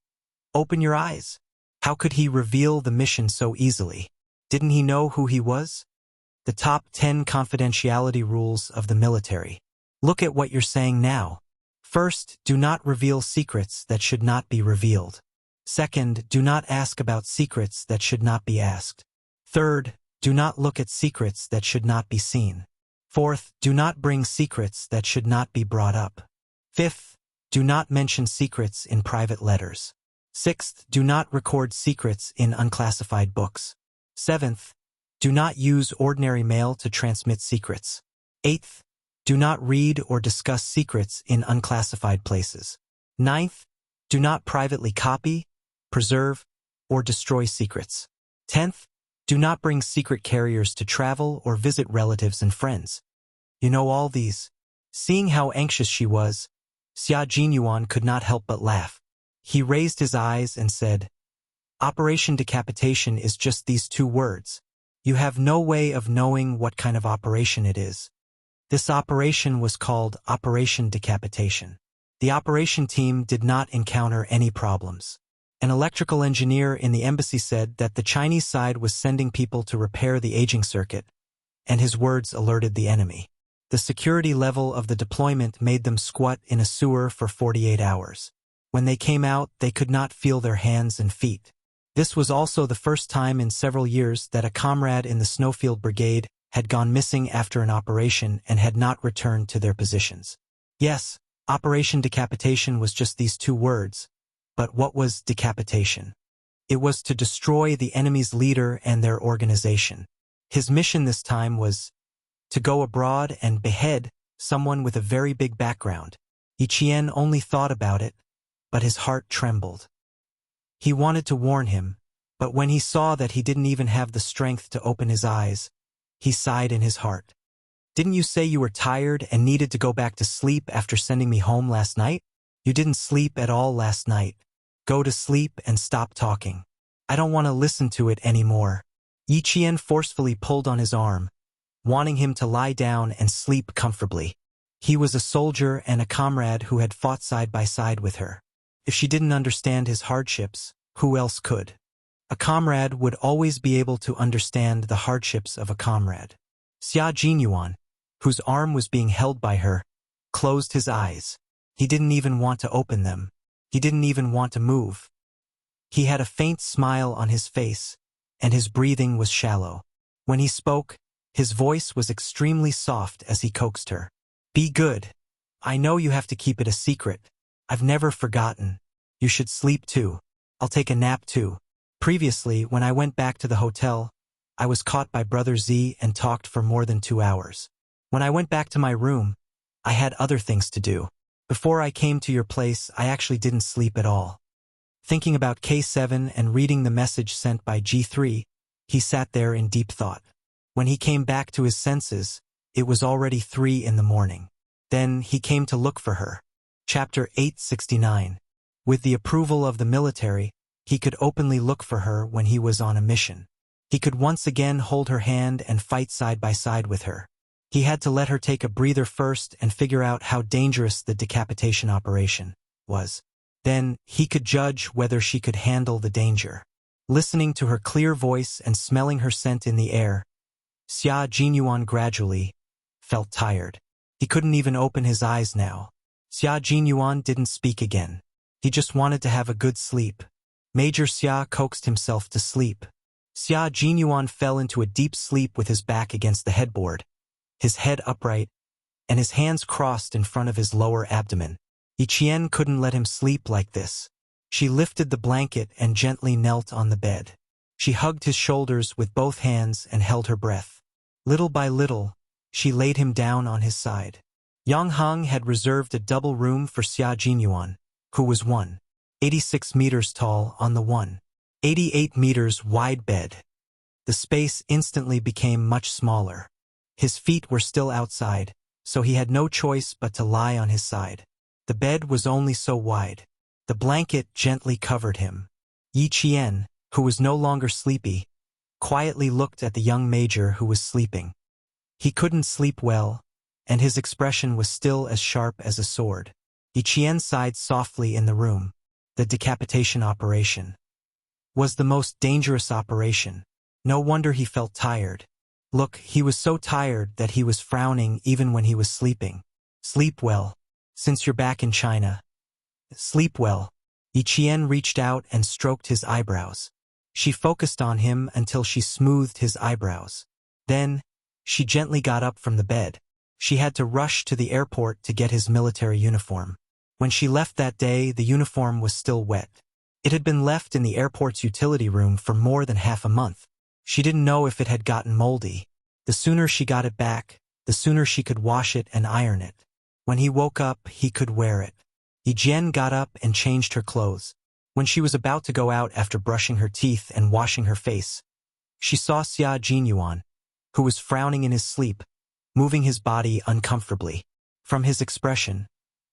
open your eyes. How could he reveal the mission so easily? Didn't he know who he was? The top 10 confidentiality rules of the military. Look at what you're saying now. First, do not reveal secrets that should not be revealed. Second, do not ask about secrets that should not be asked. Third, do not look at secrets that should not be seen. Fourth, do not bring secrets that should not be brought up. Fifth, do not mention secrets in private letters. Sixth, do not record secrets in unclassified books. Seventh, do not use ordinary mail to transmit secrets. Eighth, do not read or discuss secrets in unclassified places. Ninth, do not privately copy, preserve, or destroy secrets. 10th, do not bring secret carriers to travel or visit relatives and friends. You know all these. Seeing how anxious she was, Xia Jinyuan could not help but laugh. He raised his eyes and said, Operation Decapitation is just these 2 words. You have no way of knowing what kind of operation it is. This operation was called Operation Decapitation. The operation team did not encounter any problems. An electrical engineer in the embassy said that the Chinese side was sending people to repair the aging circuit, and his words alerted the enemy. The security level of the deployment made them squat in a sewer for 48 hours. When they came out, they could not feel their hands and feet. This was also the first time in several years that a comrade in the Snowfield Brigade had gone missing after an operation and had not returned to their positions. Yes, Operation Decapitation was just these 2 words, but what was decapitation? It was to destroy the enemy's leader and their organization. His mission this time was to go abroad and behead someone with a very big background. Yi Qian only thought about it, but his heart trembled. He wanted to warn him, but when he saw that he didn't even have the strength to open his eyes, he sighed in his heart. Didn't you say you were tired and needed to go back to sleep after sending me home last night? You didn't sleep at all last night. Go to sleep and stop talking. I don't want to listen to it anymore. Yi Qian forcefully pulled on his arm, wanting him to lie down and sleep comfortably. He was a soldier and a comrade who had fought side by side with her. If she didn't understand his hardships, who else could? A comrade would always be able to understand the hardships of a comrade. Xia Jinyuan, whose arm was being held by her, closed his eyes. He didn't even want to open them. He didn't even want to move. He had a faint smile on his face, and his breathing was shallow. When he spoke, his voice was extremely soft as he coaxed her. Be good. I know you have to keep it a secret. I've never forgotten. You should sleep too. I'll take a nap too. Previously, when I went back to the hotel, I was caught by Brother Z and talked for more than 2 hours. When I went back to my room, I had other things to do. Before I came to your place, I actually didn't sleep at all. Thinking about K7 and reading the message sent by G3, he sat there in deep thought. When he came back to his senses, it was already 3 in the morning. Then he came to look for her. Chapter 869. With the approval of the military, he could openly look for her when he was on a mission. He could once again hold her hand and fight side by side with her. He had to let her take a breather first and figure out how dangerous the decapitation operation was. Then he could judge whether she could handle the danger. Listening to her clear voice and smelling her scent in the air, Xia Jinyuan gradually felt tired. He couldn't even open his eyes now. Xia Jinyuan didn't speak again. He just wanted to have a good sleep. Major Xia coaxed himself to sleep. Xia Jinyuan fell into a deep sleep with his back against the headboard, his head upright, and his hands crossed in front of his lower abdomen. Yi Qian couldn't let him sleep like this. She lifted the blanket and gently knelt on the bed. She hugged his shoulders with both hands and held her breath. Little by little, she laid him down on his side. Yang Heng had reserved a double room for Xia Jinyuan, who was 186 meters tall on the 188 meters wide bed. The space instantly became much smaller. His feet were still outside, so he had no choice but to lie on his side. The bed was only so wide. The blanket gently covered him. Yi Qian, who was no longer sleepy, quietly looked at the young major who was sleeping. He couldn't sleep well, and his expression was still as sharp as a sword. Yi Qian sighed softly in the room. The decapitation operation was the most dangerous operation. No wonder he felt tired. Look, he was so tired that he was frowning even when he was sleeping. Sleep well. Since you're back in China. Sleep well. Yi Qian reached out and stroked his eyebrows. She focused on him until she smoothed his eyebrows. Then, she gently got up from the bed. She had to rush to the airport to get his military uniform. When she left that day, the uniform was still wet. It had been left in the airport's utility room for more than half a month. She didn't know if it had gotten moldy. The sooner she got it back, the sooner she could wash it and iron it. When he woke up, he could wear it. Yi Jian got up and changed her clothes. When she was about to go out after brushing her teeth and washing her face, she saw Xia Jinyuan, who was frowning in his sleep, moving his body uncomfortably. From his expression,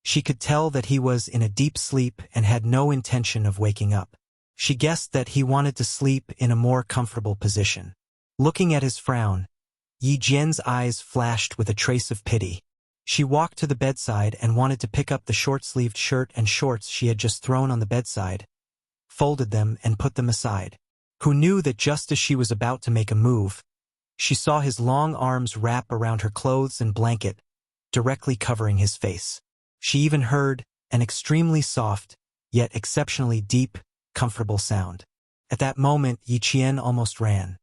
she could tell that he was in a deep sleep and had no intention of waking up. She guessed that he wanted to sleep in a more comfortable position. Looking at his frown, Yi Jian's eyes flashed with a trace of pity. She walked to the bedside and wanted to pick up the short-sleeved shirt and shorts she had just thrown on the bedside, folded them and put them aside. Who knew that just as she was about to make a move, she saw his long arms wrap around her clothes and blanket, directly covering his face. She even heard an extremely soft, yet exceptionally deep, comfortable sound. At that moment, Yi Qian almost ran.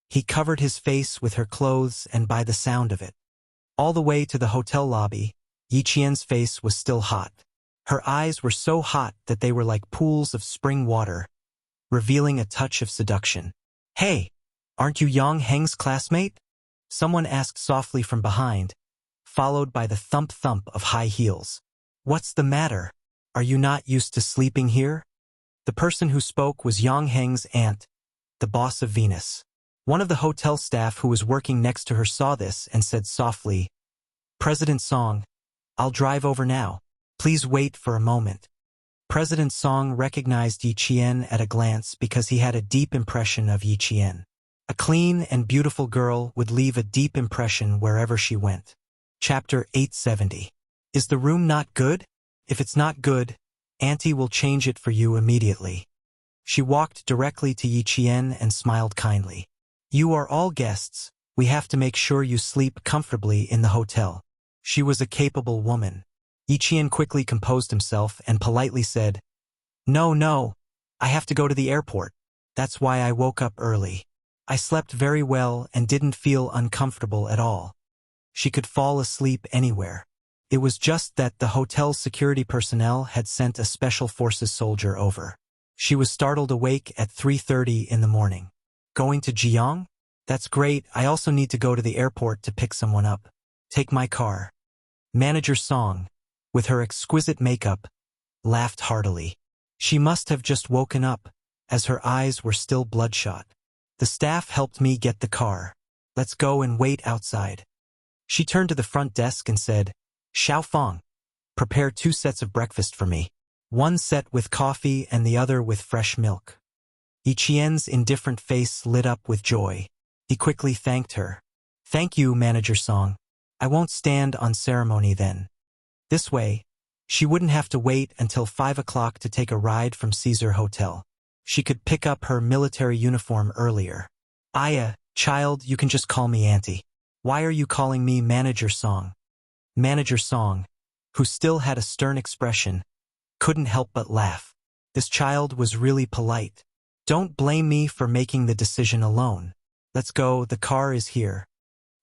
He covered his face with her clothes and by the sound of it. All the way to the hotel lobby, Yi Qian's face was still hot. Her eyes were so hot that they were like pools of spring water, revealing a touch of seduction. "Hey, aren't you Yang Heng's classmate?" Someone asked softly from behind, followed by the thump-thump of high heels. "What's the matter? Are you not used to sleeping here?" The person who spoke was Yang Heng's aunt, the boss of Venus. One of the hotel staff who was working next to her saw this and said softly, "President Song, I'll drive over now. Please wait for a moment." President Song recognized Yi Qian at a glance because he had a deep impression of Yi Qian. A clean and beautiful girl would leave a deep impression wherever she went. Chapter 870. Is the room not good? If it's not good, Auntie will change it for you immediately. She walked directly to Yi Qian and smiled kindly. "You are all guests. We have to make sure you sleep comfortably in the hotel." She was a capable woman. Yi Qian quickly composed himself and politely said, No, I have to go to the airport. That's why I woke up early. I slept very well and didn't feel uncomfortable at all." She could fall asleep anywhere. It was just that the hotel's security personnel had sent a special forces soldier over. She was startled awake at 3:30 in the morning. "Going to Jiang? That's great. I also need to go to the airport to pick someone up. Take my car." Manager Song, with her exquisite makeup, laughed heartily. She must have just woken up, as her eyes were still bloodshot. "The staff helped me get the car. Let's go and wait outside." She turned to the front desk and said, "Xiaofeng, prepare 2 sets of breakfast for me. 1 set with coffee and the other with fresh milk." Yi Qian's indifferent face lit up with joy. He quickly thanked her. "Thank you, Manager Song. I won't stand on ceremony then." This way, she wouldn't have to wait until 5 o'clock to take a ride from Caesar Hotel. She could pick up her military uniform earlier. "Aya, child, you can just call me Auntie. Why are you calling me Manager Song?" Manager Song, who still had a stern expression, couldn't help but laugh. This child was really polite. "Don't blame me for making the decision alone. Let's go, the car is here."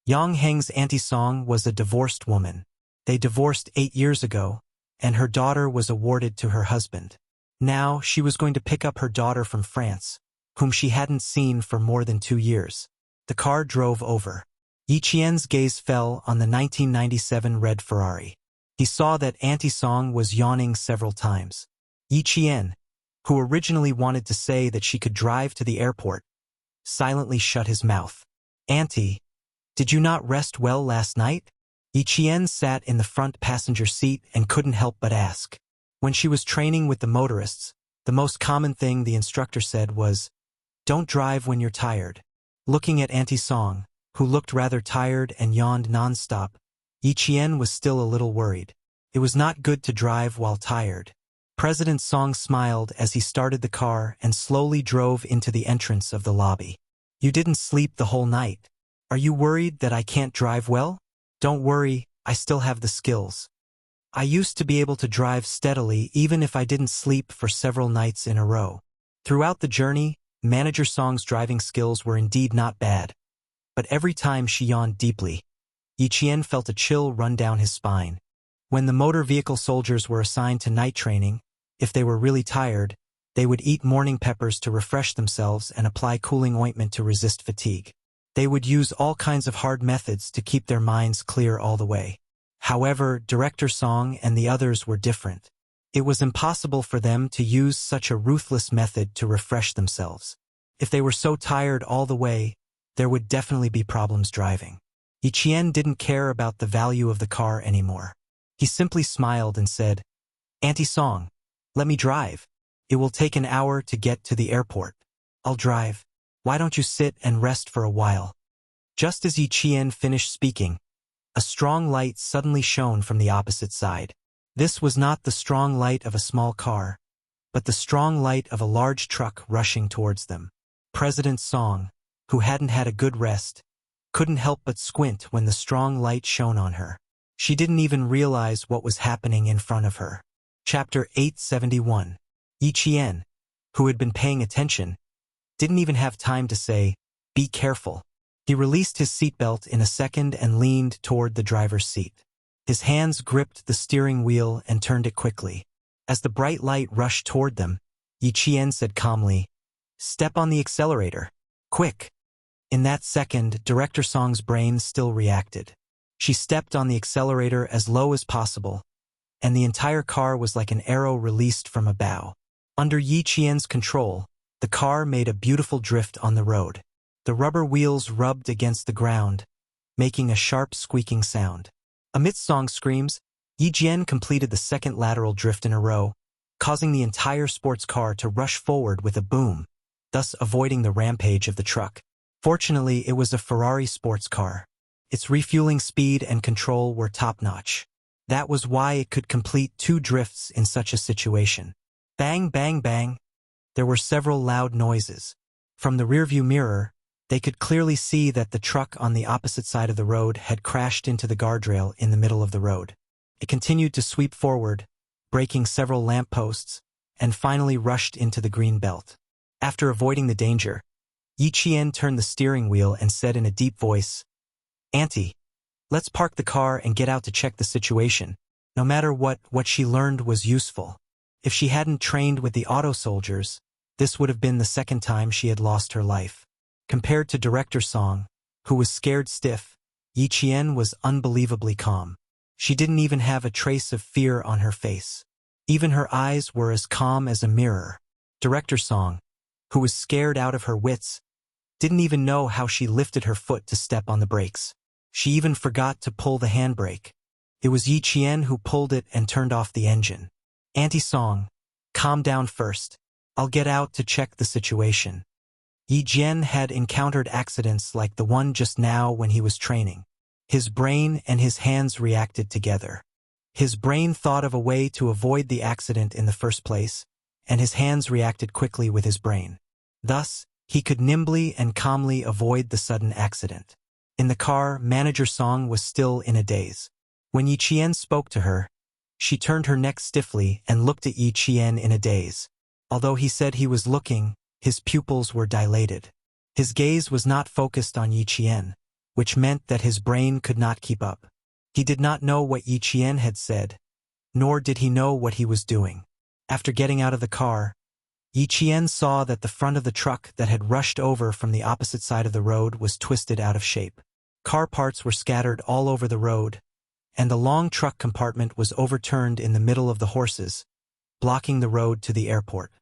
Yang Heng's Auntie Song was a divorced woman. They divorced 8 years ago, and her daughter was awarded to her husband. Now she was going to pick up her daughter from France, whom she hadn't seen for more than 2 years. The car drove over. Yi Qian's gaze fell on the 1997 red Ferrari. He saw that Auntie Song was yawning several times. Yi Qian, who originally wanted to say that she could drive to the airport, silently shut his mouth. "Auntie, did you not rest well last night?" Yi Qian sat in the front passenger seat and couldn't help but ask. When she was training with the motorists, the most common thing the instructor said was, "Don't drive when you're tired." Looking at Auntie Song, who looked rather tired and yawned non-stop, Yi Qian was still a little worried. It was not good to drive while tired. President Song smiled as he started the car and slowly drove into the entrance of the lobby. You didn't sleep the whole night. Are you worried that I can't drive well? Don't worry, I still have the skills. I used to be able to drive steadily even if I didn't sleep for several nights in a row. Throughout the journey, Manager Song's driving skills were indeed not bad. But every time she yawned deeply, Yi Qian felt a chill run down his spine. When the motor vehicle soldiers were assigned to night training, if they were really tired, they would eat morning peppers to refresh themselves and apply cooling ointment to resist fatigue. They would use all kinds of hard methods to keep their minds clear all the way. However, Director Song and the others were different. It was impossible for them to use such a ruthless method to refresh themselves. If they were so tired all the way, there would definitely be problems driving. Yi Qian didn't care about the value of the car anymore. He simply smiled and said, Auntie Song, let me drive. It will take an hour to get to the airport. I'll drive. Why don't you sit and rest for a while? Just as Yi Qian finished speaking, a strong light suddenly shone from the opposite side. This was not the strong light of a small car, but the strong light of a large truck rushing towards them. President Song, who hadn't had a good rest, couldn't help but squint when the strong light shone on her. She didn't even realize what was happening in front of her. Chapter 871. Yi Qian, who had been paying attention, didn't even have time to say, "Be careful." He released his seatbelt in a second and leaned toward the driver's seat. His hands gripped the steering wheel and turned it quickly. As the bright light rushed toward them, Yi Qian said calmly, "Step on the accelerator. Quick." In that second, Director Song's brain still reacted. She stepped on the accelerator as low as possible, and the entire car was like an arrow released from a bow. Under Yi Qian's control, the car made a beautiful drift on the road. The rubber wheels rubbed against the ground, making a sharp squeaking sound. Amidst Song's screams, Yi Qian completed the second lateral drift in a row, causing the entire sports car to rush forward with a boom, thus avoiding the rampage of the truck. Fortunately, it was a Ferrari sports car. Its refueling speed and control were top-notch. That was why it could complete 2 drifts in such a situation. Bang, bang, bang. There were several loud noises. From the rearview mirror, they could clearly see that the truck on the opposite side of the road had crashed into the guardrail in the middle of the road. It continued to sweep forward, breaking several lampposts, and finally rushed into the green belt. After avoiding the danger, Yi Qian turned the steering wheel and said in a deep voice, "Auntie, let's park the car and get out to check the situation." No matter what she learned was useful. If she hadn't trained with the auto soldiers, this would have been the second time she had lost her life. Compared to Director Song, who was scared stiff, Yi Qian was unbelievably calm. She didn't even have a trace of fear on her face. Even her eyes were as calm as a mirror. Director Song, who was scared out of her wits, didn't even know how she lifted her foot to step on the brakes. She even forgot to pull the handbrake. It was Yi Qian who pulled it and turned off the engine. "Auntie Song, calm down first. I'll get out to check the situation." Yi Qian had encountered accidents like the one just now when he was training. His brain and his hands reacted together. His brain thought of a way to avoid the accident in the first place, and his hands reacted quickly with his brain. Thus, he could nimbly and calmly avoid the sudden accident. In the car, Manager Song was still in a daze. When Yi Qian spoke to her, she turned her neck stiffly and looked at Yi Qian in a daze. Although he said he was looking, his pupils were dilated. His gaze was not focused on Yi Qian, which meant that his brain could not keep up. He did not know what Yi Qian had said, nor did he know what he was doing. After getting out of the car, Yi Qian saw that the front of the truck that had rushed over from the opposite side of the road was twisted out of shape. Car parts were scattered all over the road, and the long truck compartment was overturned in the middle of the horses, blocking the road to the airport.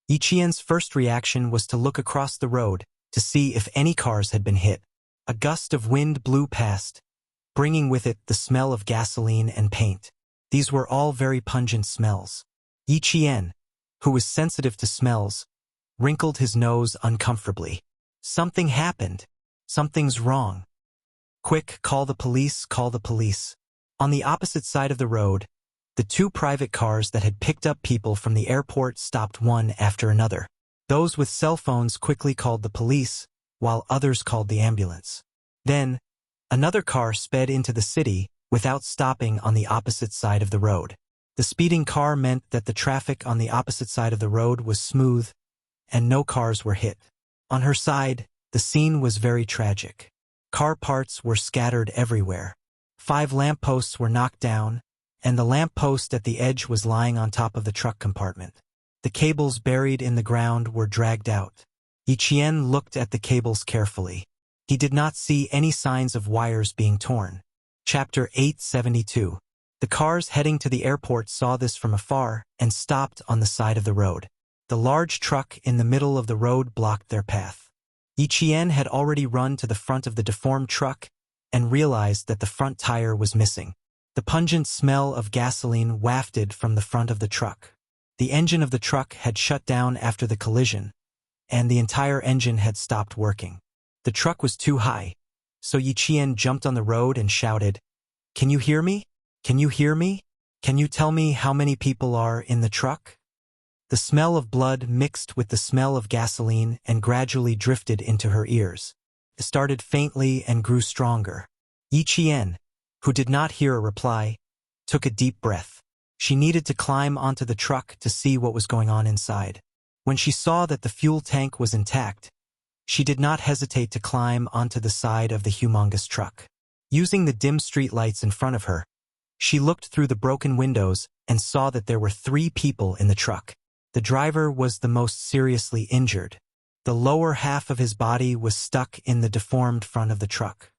Yi Qian's first reaction was to look across the road to see if any cars had been hit. A gust of wind blew past, bringing with it the smell of gasoline and paint. These were all very pungent smells. Yi Qian, who was sensitive to smells, wrinkled his nose uncomfortably. Something happened. Something's wrong. Quick, call the police, call the police. On the opposite side of the road, The two private cars that had picked up people from the airport stopped one after another. Those with cell phones quickly called the police, while others called the ambulance. Then, another car sped into the city without stopping on the opposite side of the road. The speeding car meant that the traffic on the opposite side of the road was smooth and no cars were hit. On her side, the scene was very tragic. Car parts were scattered everywhere. 5 lampposts were knocked down, and the lamppost at the edge was lying on top of the truck compartment. The cables buried in the ground were dragged out. Yiqian looked at the cables carefully. He did not see any signs of wires being torn. Chapter 872. The cars heading to the airport saw this from afar and stopped on the side of the road. The large truck in the middle of the road blocked their path. Yiqian had already run to the front of the deformed truck and realized that the front tire was missing. The pungent smell of gasoline wafted from the front of the truck. The engine of the truck had shut down after the collision, and the entire engine had stopped working. The truck was too high, so Yiqian jumped on the road and shouted, "Can you hear me? Can you hear me? Can you tell me how many people are in the truck?" The smell of blood mixed with the smell of gasoline and gradually drifted into her ears. It started faintly and grew stronger. Yiqian, who did not hear a reply, took a deep breath. She needed to climb onto the truck to see what was going on inside. When she saw that the fuel tank was intact, she did not hesitate to climb onto the side of the humongous truck. Using the dim street lights in front of her, she looked through the broken windows and saw that there were 3 people in the truck. The driver was the most seriously injured. The lower half of his body was stuck in the deformed front of the truck.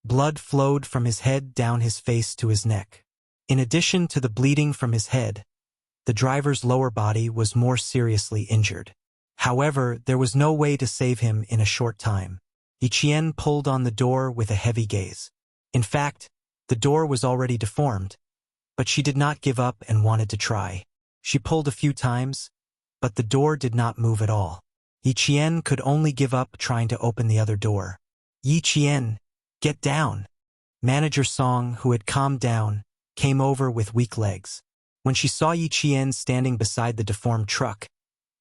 Blood flowed from his head down his face to his neck. In addition to the bleeding from his head, the driver's lower body was more seriously injured. However, there was no way to save him in a short time. Yiqian pulled on the door with a heavy gaze. In fact, the door was already deformed, but she did not give up and wanted to try. She pulled a few times, but the door did not move at all. Yiqian could only give up trying to open the other door. "Yiqian, get down!" Manager Song, who had calmed down, came over with weak legs. When she saw Yiqian standing beside the deformed truck,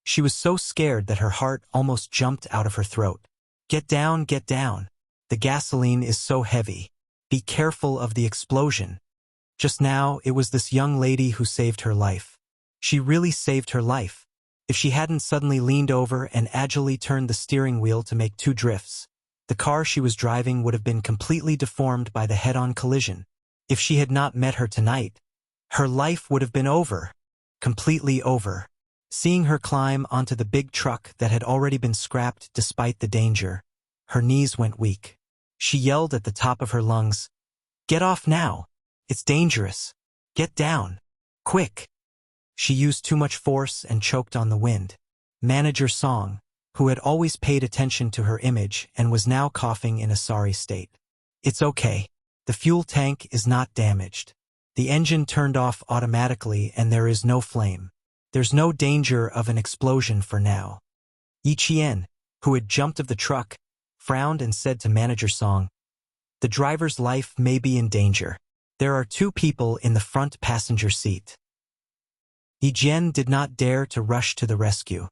she was so scared that her heart almost jumped out of her throat. "Get down, get down. The gasoline is so heavy. Be careful of the explosion." Just now, it was this young lady who saved her life. She really saved her life. If she hadn't suddenly leaned over and agilely turned the steering wheel to make 2 drifts, the car she was driving would have been completely deformed by the head-on collision. If she had not met her tonight, her life would have been over. Completely over. Seeing her climb onto the big truck that had already been scrapped despite the danger, her knees went weak. She yelled at the top of her lungs, "Get off now! It's dangerous! Get down! Quick!" She used too much force and choked on the wind. Manager Song, who had always paid attention to her image and was now coughing in a sorry state. "It's okay. The fuel tank is not damaged. The engine turned off automatically and there is no flame. There's no danger of an explosion for now." Yiqian, who had jumped of the truck, frowned and said to Manager Song, "The driver's life may be in danger. There are 2 people in the front passenger seat." Yiqian did not dare to rush to the rescue.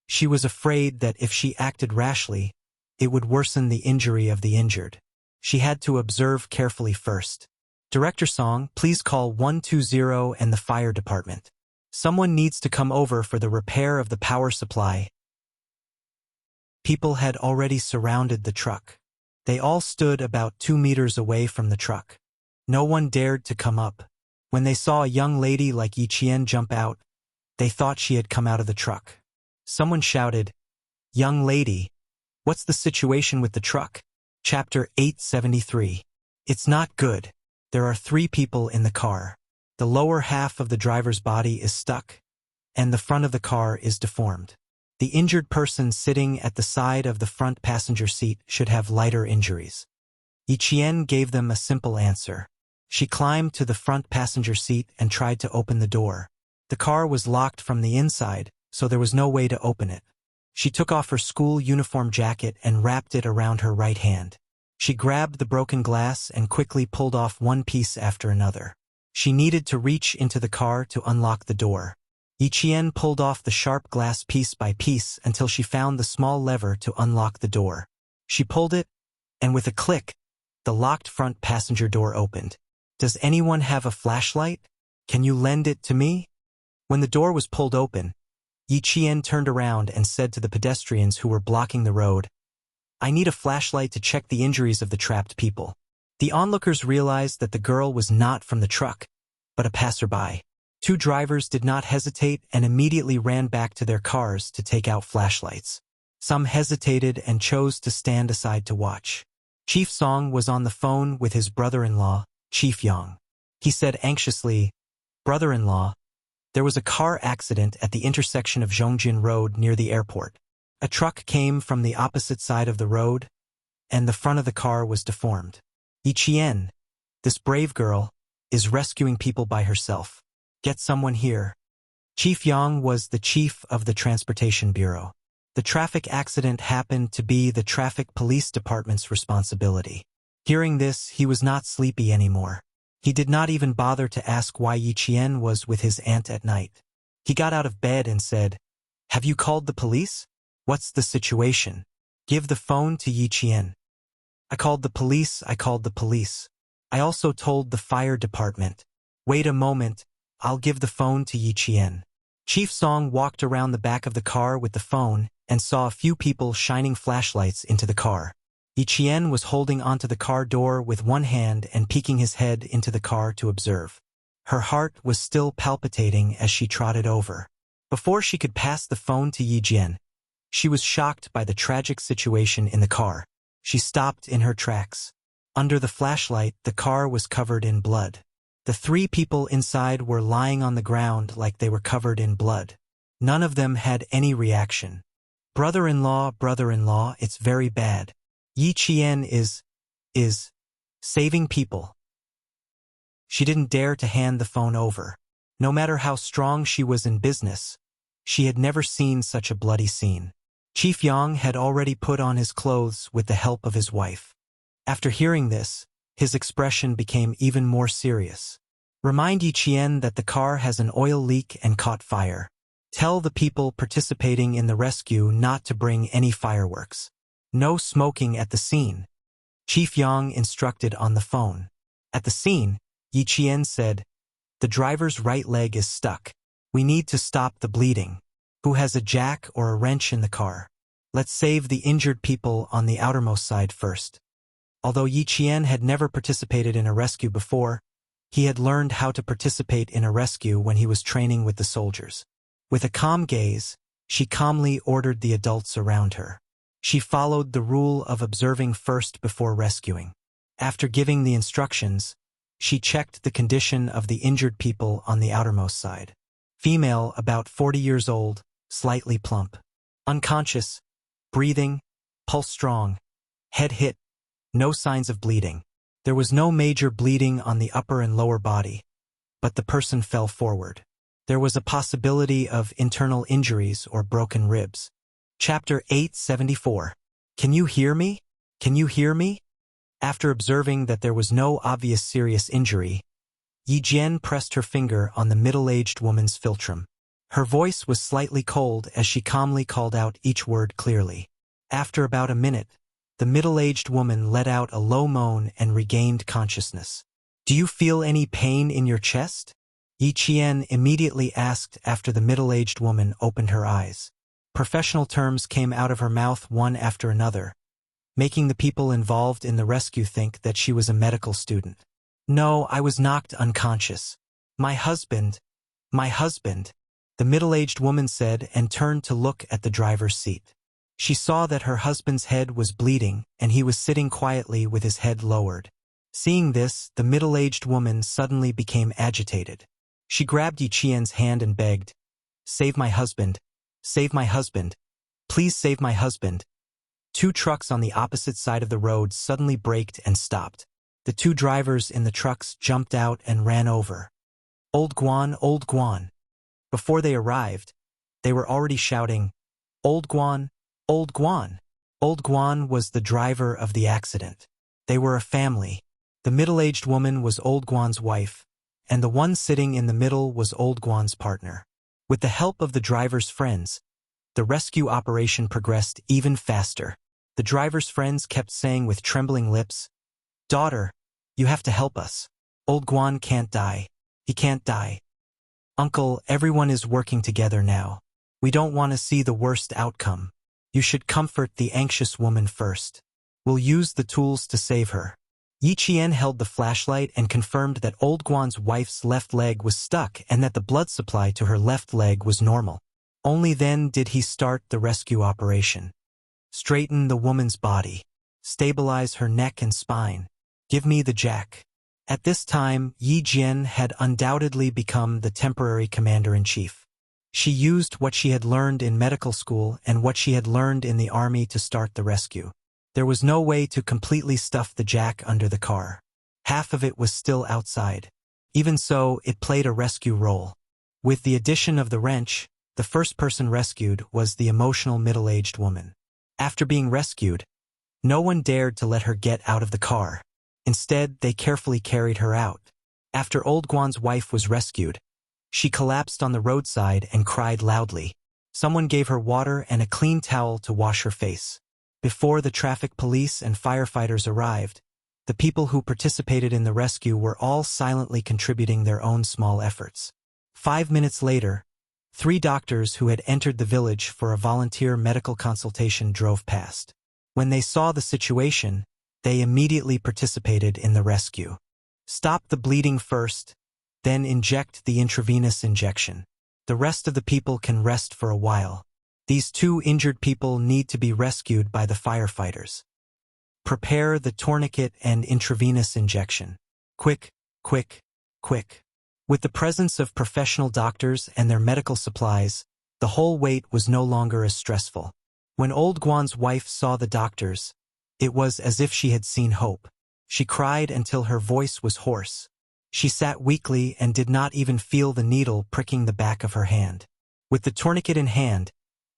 She was afraid that if she acted rashly, it would worsen the injury of the injured. She had to observe carefully first. "Director Song, please call 120 and the fire department. Someone needs to come over for the repair of the power supply." People had already surrounded the truck. They all stood about 2 meters away from the truck. No one dared to come up. When they saw a young lady like Yiqian jump out, they thought she had come out of the truck. Someone shouted, "Young lady, what's the situation with the truck?" Chapter 873. It's not good. There are 3 people in the car. The lower half of the driver's body is stuck, and the front of the car is deformed. The injured person sitting at the side of the front passenger seat should have lighter injuries. Yiqian gave them a simple answer. She climbed to the front passenger seat and tried to open the door. The car was locked from the inside, so there was no way to open it. She took off her school uniform jacket and wrapped it around her right hand. She grabbed the broken glass and quickly pulled off one piece after another. She needed to reach into the car to unlock the door. Yiqian pulled off the sharp glass piece by piece until she found the small lever to unlock the door. She pulled it, and with a click, the locked front passenger door opened. "Does anyone have a flashlight? Can you lend it to me?" When the door was pulled open, Yiqian turned around and said to the pedestrians who were blocking the road, "I need a flashlight to check the injuries of the trapped people." The onlookers realized that the girl was not from the truck, but a passerby. Two drivers did not hesitate and immediately ran back to their cars to take out flashlights. Some hesitated and chose to stand aside to watch. Chief Song was on the phone with his brother-in-law, Chief Yang. He said anxiously, "Brother-in-law, there was a car accident at the intersection of Zhongjin Road near the airport. A truck came from the opposite side of the road, and the front of the car was deformed. Yiqian, this brave girl, is rescuing people by herself. Get someone here." Chief Yang was the chief of the Transportation Bureau. The traffic accident happened to be the Traffic Police Department's responsibility. Hearing this, he was not sleepy anymore. He did not even bother to ask why Yiqian was with his aunt at night. He got out of bed and said, "Have you called the police? What's the situation? Give the phone to Yiqian." I called the police. I also told the fire department." "Wait a moment, I'll give the phone to Yiqian." Chief Song walked around the back of the car with the phone and saw a few people shining flashlights into the car. Yiqian was holding onto the car door with one hand and peeking his head into the car to observe. Her heart was still palpitating as she trotted over. Before she could pass the phone to Yiqian, she was shocked by the tragic situation in the car. She stopped in her tracks. Under the flashlight, the car was covered in blood. The three people inside were lying on the ground like they were covered in blood. None of them had any reaction. Brother-in-law, it's very bad. Yiqian is saving people." She didn't dare to hand the phone over. No matter how strong she was in business, she had never seen such a bloody scene. Chief Yang had already put on his clothes with the help of his wife. After hearing this, his expression became even more serious. "Remind Yiqian that the car has an oil leak and caught fire. Tell the people participating in the rescue not to bring any fireworks. No smoking at the scene." Chief Yang instructed on the phone. At the scene, Yiqian said, "The driver's right leg is stuck. We need to stop the bleeding. Who has a jack or a wrench in the car? Let's save the injured people on the outermost side first." Although Yiqian had never participated in a rescue before, he had learned how to participate in a rescue when he was training with the soldiers. With a calm gaze, she calmly ordered the adults around her. She followed the rule of observing first before rescuing. After giving the instructions, she checked the condition of the injured people on the outermost side. Female, about 40 years old, slightly plump. Unconscious, breathing, pulse strong, head hit, no signs of bleeding. There was no major bleeding on the upper and lower body, but the person fell forward. There was a possibility of internal injuries or broken ribs. Chapter 874. Can you hear me? Can you hear me? After observing that there was no obvious serious injury, Yiqian pressed her finger on the middle-aged woman's philtrum. Her voice was slightly cold as she calmly called out each word clearly. After about a minute, the middle-aged woman let out a low moan and regained consciousness. "Do you feel any pain in your chest?" Yiqian immediately asked after the middle-aged woman opened her eyes. Professional terms came out of her mouth one after another, making the people involved in the rescue think that she was a medical student. "No, I was knocked unconscious. My husband," the middle-aged woman said and turned to look at the driver's seat. She saw that her husband's head was bleeding and he was sitting quietly with his head lowered. Seeing this, the middle-aged woman suddenly became agitated. She grabbed Yiqian's hand and begged, "Save my husband. Save my husband. Please save my husband." Two trucks on the opposite side of the road suddenly braked and stopped. The two drivers in the trucks jumped out and ran over. Old Guan, Old Guan." Before they arrived, they were already shouting, "Old Guan, Old Guan." Old Guan was the driver of the accident. They were a family. The middle-aged woman was Old Guan's wife, and the one sitting in the middle was Old Guan's partner. With the help of the driver's friends, the rescue operation progressed even faster. The driver's friends kept saying with trembling lips, "Daughter, you have to help us. Old Guan can't die. He can't die. Uncle, everyone is working together now. We don't want to see the worst outcome. You should comfort the anxious woman first. We'll use the tools to save her." Yi Qian held the flashlight and confirmed that Old Guan's wife's left leg was stuck and that the blood supply to her left leg was normal. Only then did he start the rescue operation. Straighten the woman's body. Stabilize her neck and spine. Give me the jack. At this time, Yi Jian had undoubtedly become the temporary commander-in-chief. She used what she had learned in medical school and what she had learned in the army to start the rescue. There was no way to completely stuff the jack under the car. Half of it was still outside. Even so, it played a rescue role. With the addition of the wrench, the first person rescued was the emotional middle-aged woman. After being rescued, no one dared to let her get out of the car. Instead, they carefully carried her out. After Old Guan's wife was rescued, she collapsed on the roadside and cried loudly. Someone gave her water and a clean towel to wash her face. Before the traffic police and firefighters arrived, the people who participated in the rescue were all silently contributing their own small efforts. 5 minutes later, 3 doctors who had entered the village for a volunteer medical consultation drove past. When they saw the situation, they immediately participated in the rescue. Stop the bleeding first, then inject the intravenous injection. The rest of the people can rest for a while. These 2 injured people need to be rescued by the firefighters. Prepare the tourniquet and intravenous injection. Quick, quick, quick. With the presence of professional doctors and their medical supplies, the whole wait was no longer as stressful. When Old Guan's wife saw the doctors, it was as if she had seen hope. She cried until her voice was hoarse. She sat weakly and did not even feel the needle pricking the back of her hand. With the tourniquet in hand,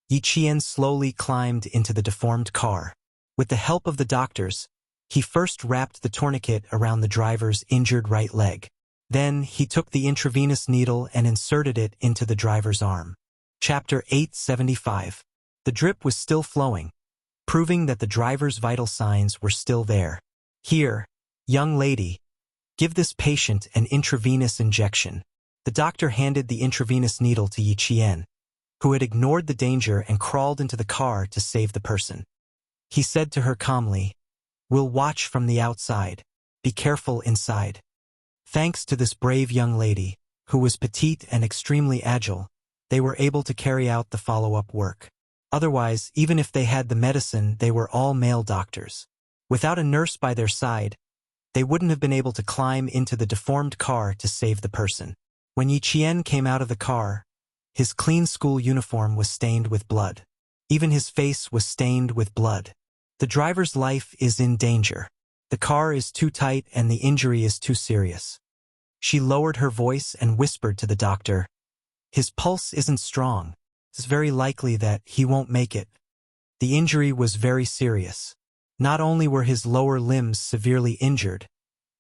Yi Qian slowly climbed into the deformed car. With the help of the doctors, he first wrapped the tourniquet around the driver's injured right leg. Then he took the intravenous needle and inserted it into the driver's arm. Chapter 875. The drip was still flowing, proving that the driver's vital signs were still there. "Here, young lady, give this patient an intravenous injection." The doctor handed the intravenous needle to Yi Qian, who had ignored the danger and crawled into the car to save the person. He said to her calmly, "We'll watch from the outside. Be careful inside." Thanks to this brave young lady, who was petite and extremely agile, they were able to carry out the follow-up work. Otherwise, even if they had the medicine, they were all male doctors. Without a nurse by their side, they wouldn't have been able to climb into the deformed car to save the person. When Yi Qian came out of the car, his clean school uniform was stained with blood. Even his face was stained with blood. The driver's life is in danger. The car is too tight and the injury is too serious. She lowered her voice and whispered to the doctor, "His pulse isn't strong. It's very likely that he won't make it." The injury was very serious. Not only were his lower limbs severely injured,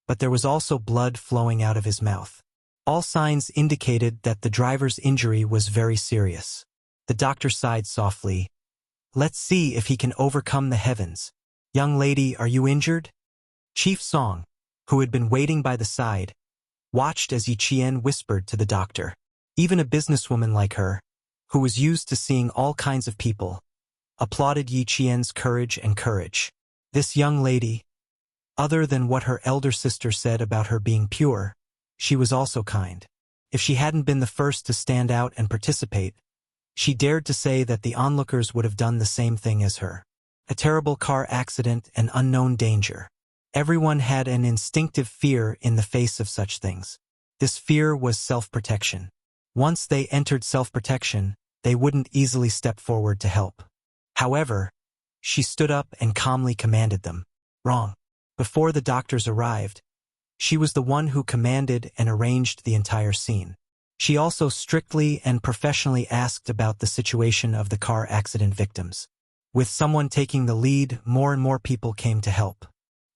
but there was also blood flowing out of his mouth. All signs indicated that the driver's injury was very serious. The doctor sighed softly. "Let's see if he can overcome the heavens. Young lady, are you injured?" Chief Song, who had been waiting by the side, watched as Yi Qian whispered to the doctor. Even a businesswoman like her, who was used to seeing all kinds of people, applauded Yi Qian's courage and courage. This young lady, other than what her elder sister said about her being pure, she was also kind. If she hadn't been the first to stand out and participate, she dared to say that the onlookers would have done the same thing as her. A terrible car accident and unknown danger. Everyone had an instinctive fear in the face of such things. This fear was self-protection. Once they entered self-protection, they wouldn't easily step forward to help. However, she stood up and calmly commanded them. Wrong. Before the doctors arrived, she was the one who commanded and arranged the entire scene. She also strictly and professionally asked about the situation of the car accident victims. With someone taking the lead, more and more people came to help.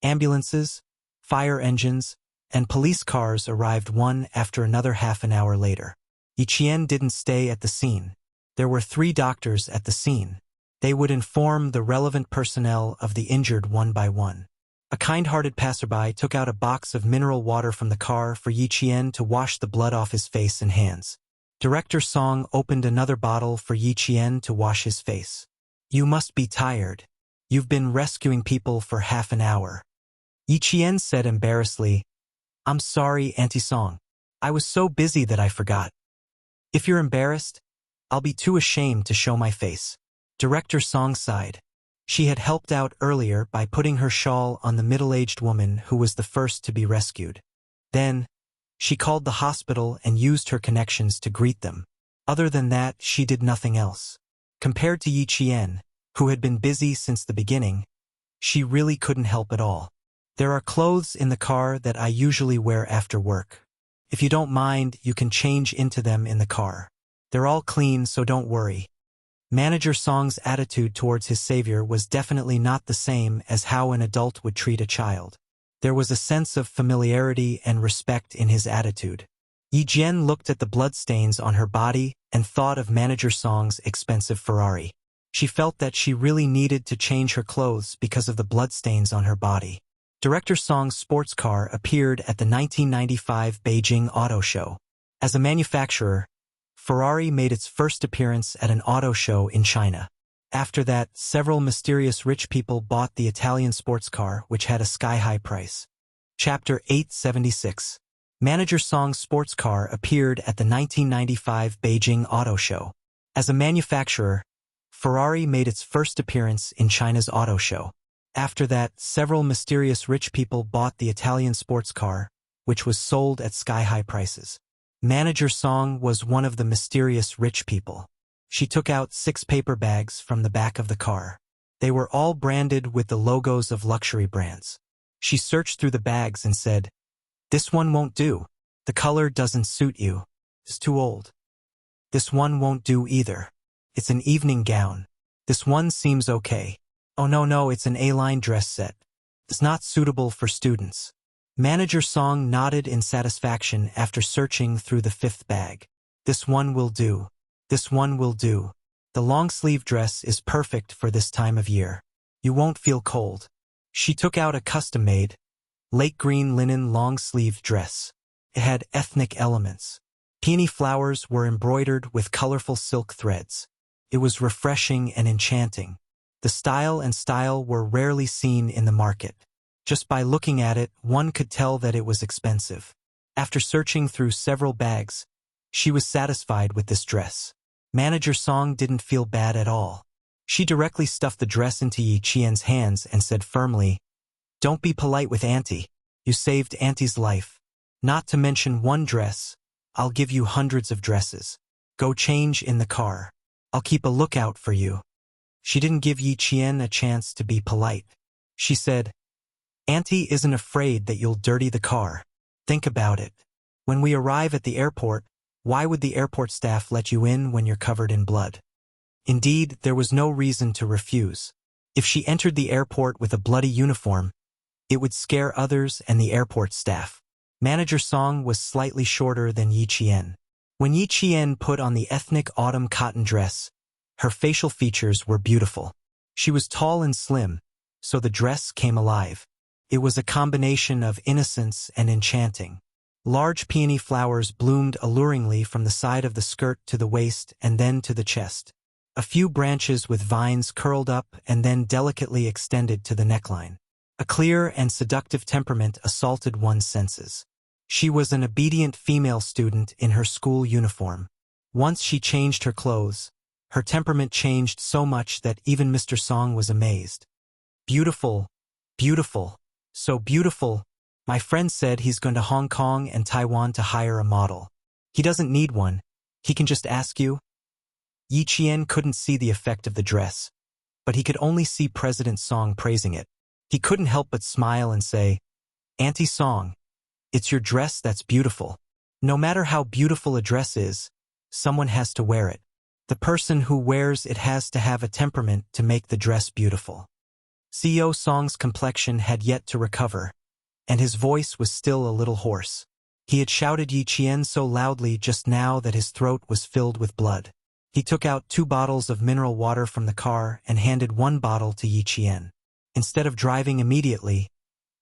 Ambulances, fire engines, and police cars arrived one after another half an hour later. Yiqian didn't stay at the scene. There were 3 doctors at the scene. They would inform the relevant personnel of the injured one by one. A kind-hearted passerby took out a box of mineral water from the car for Yiqian to wash the blood off his face and hands. Director Song opened another bottle for Yiqian to wash his face. "You must be tired. You've been rescuing people for half an hour." Yiqian said embarrassedly, "I'm sorry, Auntie Song. I was so busy that I forgot." "If you're embarrassed, I'll be too ashamed to show my face." Director Song sighed. She had helped out earlier by putting her shawl on the middle-aged woman who was the first to be rescued. Then, she called the hospital and used her connections to greet them. Other than that, she did nothing else. Compared to Yiqian, who had been busy since the beginning, she really couldn't help at all. "There are clothes in the car that I usually wear after work. If you don't mind, you can change into them in the car. They're all clean, so don't worry." Manager Song's attitude towards his savior was definitely not the same as how an adult would treat a child. There was a sense of familiarity and respect in his attitude. Yi Jian looked at the bloodstains on her body and thought of Manager Song's expensive Ferrari. She felt that she really needed to change her clothes because of the bloodstains on her body. Director Song's sports car appeared at the 1995 Beijing Auto Show. As a manufacturer, Ferrari made its first appearance at an auto show in China. After that, several mysterious rich people bought the Italian sports car, which had a sky-high price. Chapter 876. Manager Song's sports car appeared at the 1995 Beijing Auto Show. As a manufacturer, Ferrari made its first appearance in China's auto show. After that, several mysterious rich people bought the Italian sports car, which was sold at sky-high prices. Manager Song was one of the mysterious rich people. She took out 6 paper bags from the back of the car. They were all branded with the logos of luxury brands. She searched through the bags and said, "This one won't do. The color doesn't suit you. It's too old. This one won't do either. It's an evening gown. This one seems okay. Oh no, it's an A-line dress set. It's not suitable for students." Manager Song nodded in satisfaction after searching through the 5th bag. "This one will do. This one will do. The long-sleeve dress is perfect for this time of year. You won't feel cold." She took out a custom-made, lake green linen long-sleeved dress. It had ethnic elements. Peony flowers were embroidered with colorful silk threads. It was refreshing and enchanting. The style were rarely seen in the market. Just by looking at it, one could tell that it was expensive. After searching through several bags, she was satisfied with this dress. Manager Song didn't feel bad at all. She directly stuffed the dress into Yi Qian's hands and said firmly, "Don't be polite with Auntie. You saved Auntie's life. Not to mention one dress. I'll give you hundreds of dresses. Go change in the car. I'll keep a lookout for you." She didn't give Yi Qian a chance to be polite. She said, "Auntie isn't afraid that you'll dirty the car. Think about it. When we arrive at the airport, why would the airport staff let you in when you're covered in blood?" Indeed, there was no reason to refuse. If she entered the airport with a bloody uniform, it would scare others and the airport staff. Manager Song was slightly shorter than Yi Qian. When Yi Qian put on the ethnic autumn cotton dress, her facial features were beautiful. She was tall and slim, so the dress came alive. It was a combination of innocence and enchanting. Large peony flowers bloomed alluringly from the side of the skirt to the waist and then to the chest. A few branches with vines curled up and then delicately extended to the neckline. A clear and seductive temperament assaulted one's senses. She was an obedient female student in her school uniform. Once she changed her clothes, her temperament changed so much that even Mr. Song was amazed. "Beautiful, beautiful. So beautiful. My friend said he's going to Hong Kong and Taiwan to hire a model. He doesn't need one. He can just ask you." Yi Qian couldn't see the effect of the dress, but he could only see President Song praising it. He couldn't help but smile and say, "Auntie Song, it's your dress that's beautiful. No matter how beautiful a dress is, someone has to wear it. The person who wears it has to have a temperament to make the dress beautiful." CEO Song's complexion had yet to recover. and his voice was still a little hoarse. He had shouted Yi Qian so loudly just now that his throat was filled with blood. He took out 2 bottles of mineral water from the car and handed 1 bottle to Yi Qian. Instead of driving immediately,